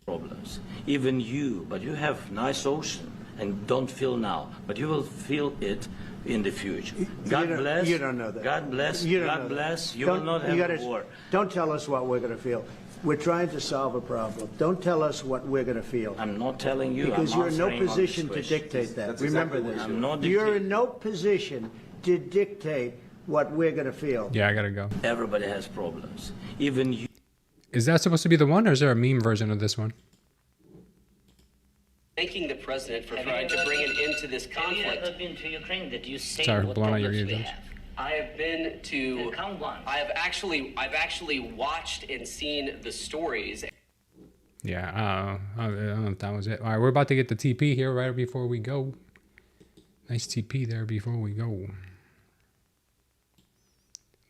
Problems. Even you, but you have nice ocean and don't feel now, but you will feel it in the future. God bless. You don't know that. God bless. You don't God know that. bless. You Don't- will not you have gotta- a war. Don't tell us what we're going to feel. We're trying to solve a problem. Don't tell us what we're going to feel. I'm not telling you. Because I'm you're in no answering on position this to question. dictate that. That's Remember exactly what this. I'm not You're dictating. in no position to dictate what we're going to feel. Yeah, I gotta go. Everybody has problems. Even you. Is that supposed to be the one, or is there a meme version of this one? Thanking the president for trying to bring an end to this Have you conflict. ever been to Ukraine that you say Sorry, what blowing out your problems we eardrums. have? I have been to. Then come once. I've actually watched and seen the stories. Yeah, I don't know if that was it. All right, we're about to get the TP here right before we go. Nice TP there before we go.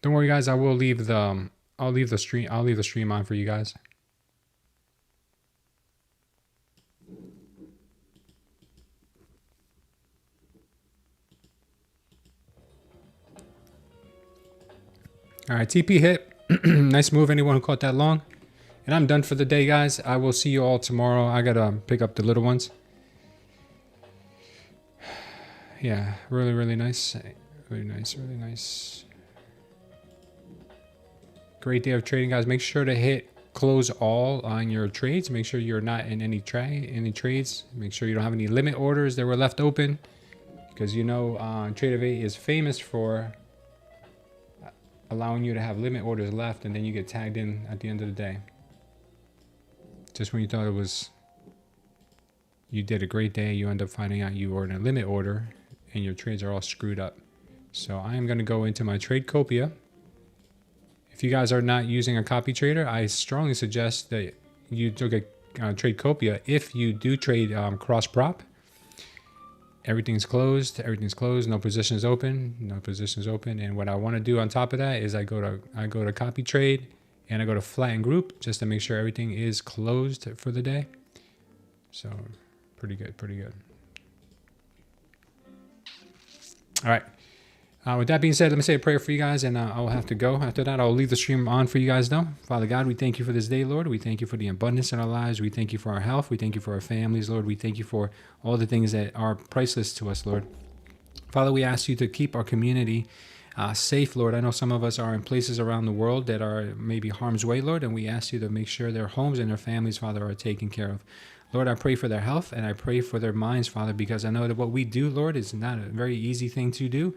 Don't worry, guys. I'll leave the stream on for you guys. All right, TP hit. Nice move, anyone who caught that long. And I'm done for the day, guys. I will see you all tomorrow. I gotta pick up the little ones. Yeah, really, really nice. Really nice, really nice. Great day of trading, guys. Make sure to hit close all on your trades. Make sure you're not in any trades. Make sure you don't have any limit orders that were left open. Because you know, Tradeify is famous for allowing you to have limit orders left, and then you get tagged in at the end of the day. Just when you thought you did a great day, you end up finding out you were in a limit order and your trades are all screwed up. So I am going to go into my Tradecopia. If you guys are not using a copy trader, I strongly suggest that you look at Tradecopia. If you do trade cross prop, everything's closed, no positions open, and what I want to do on top of that is I go to copy trade and I go to flatten group just to make sure everything is closed for the day. So pretty good. All right, with that being said, let me say a prayer for you guys, and I'll have to go. After that, I'll leave the stream on for you guys though. Father God, we thank you for this day, Lord. We thank you for the abundance in our lives. We thank you for our health. We thank you for our families, Lord. We thank you for all the things that are priceless to us, Lord. Father, we ask you to keep our community safe, Lord. I know some of us are in places around the world that are maybe harm's way, Lord, and we ask you to make sure their homes and their families, Father, are taken care of. Lord, I pray for their health and I pray for their minds, Father, because I know that what we do, Lord, is not a very easy thing to do.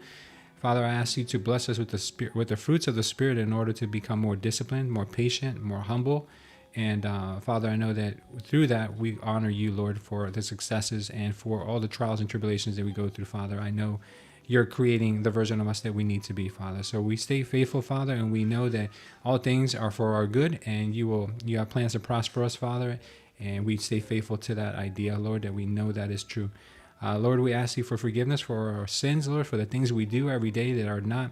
Father, I ask you to bless us with the spirit, with the fruits of the Spirit, in order to become more disciplined, more patient, more humble. And Father, I know that through that we honor you, Lord, for the successes and for all the trials and tribulations that we go through, Father. I know you're creating the version of us that we need to be, Father. So we stay faithful, Father, and we know that all things are for our good, and you have plans to prosper us, Father. And we stay faithful to that idea, Lord, that we know that is true. Lord, we ask you for forgiveness for our sins, Lord, for the things we do every day that are not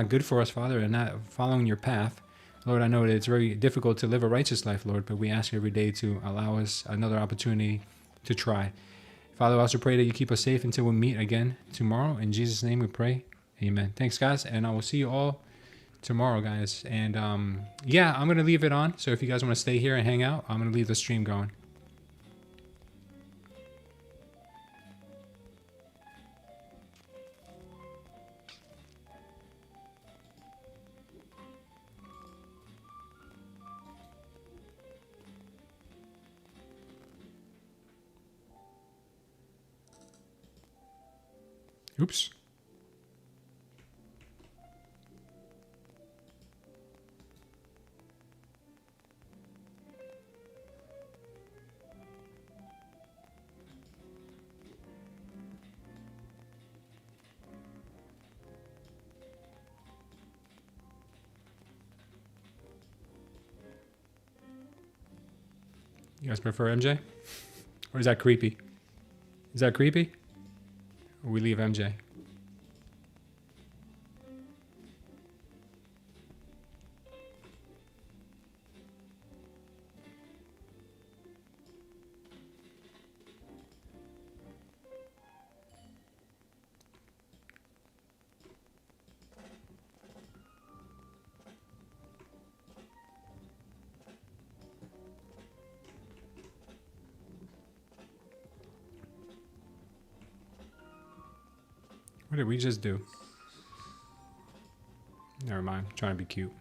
good for us, Father, and not following your path. Lord, I know that it's very difficult to live a righteous life, Lord, but we ask you every day to allow us another opportunity to try. Father, I also pray that you keep us safe until we meet again tomorrow. In Jesus' name we pray. Amen. Thanks, guys, and I will see you all tomorrow, guys. And yeah, I'm going to leave it on. So if you guys want to stay here and hang out, I'm going to leave the stream going. Oops. You guys prefer MJ? Or is that creepy? Is that creepy? Or we leave MJ? What did we just do? Never mind. I'm trying to be cute.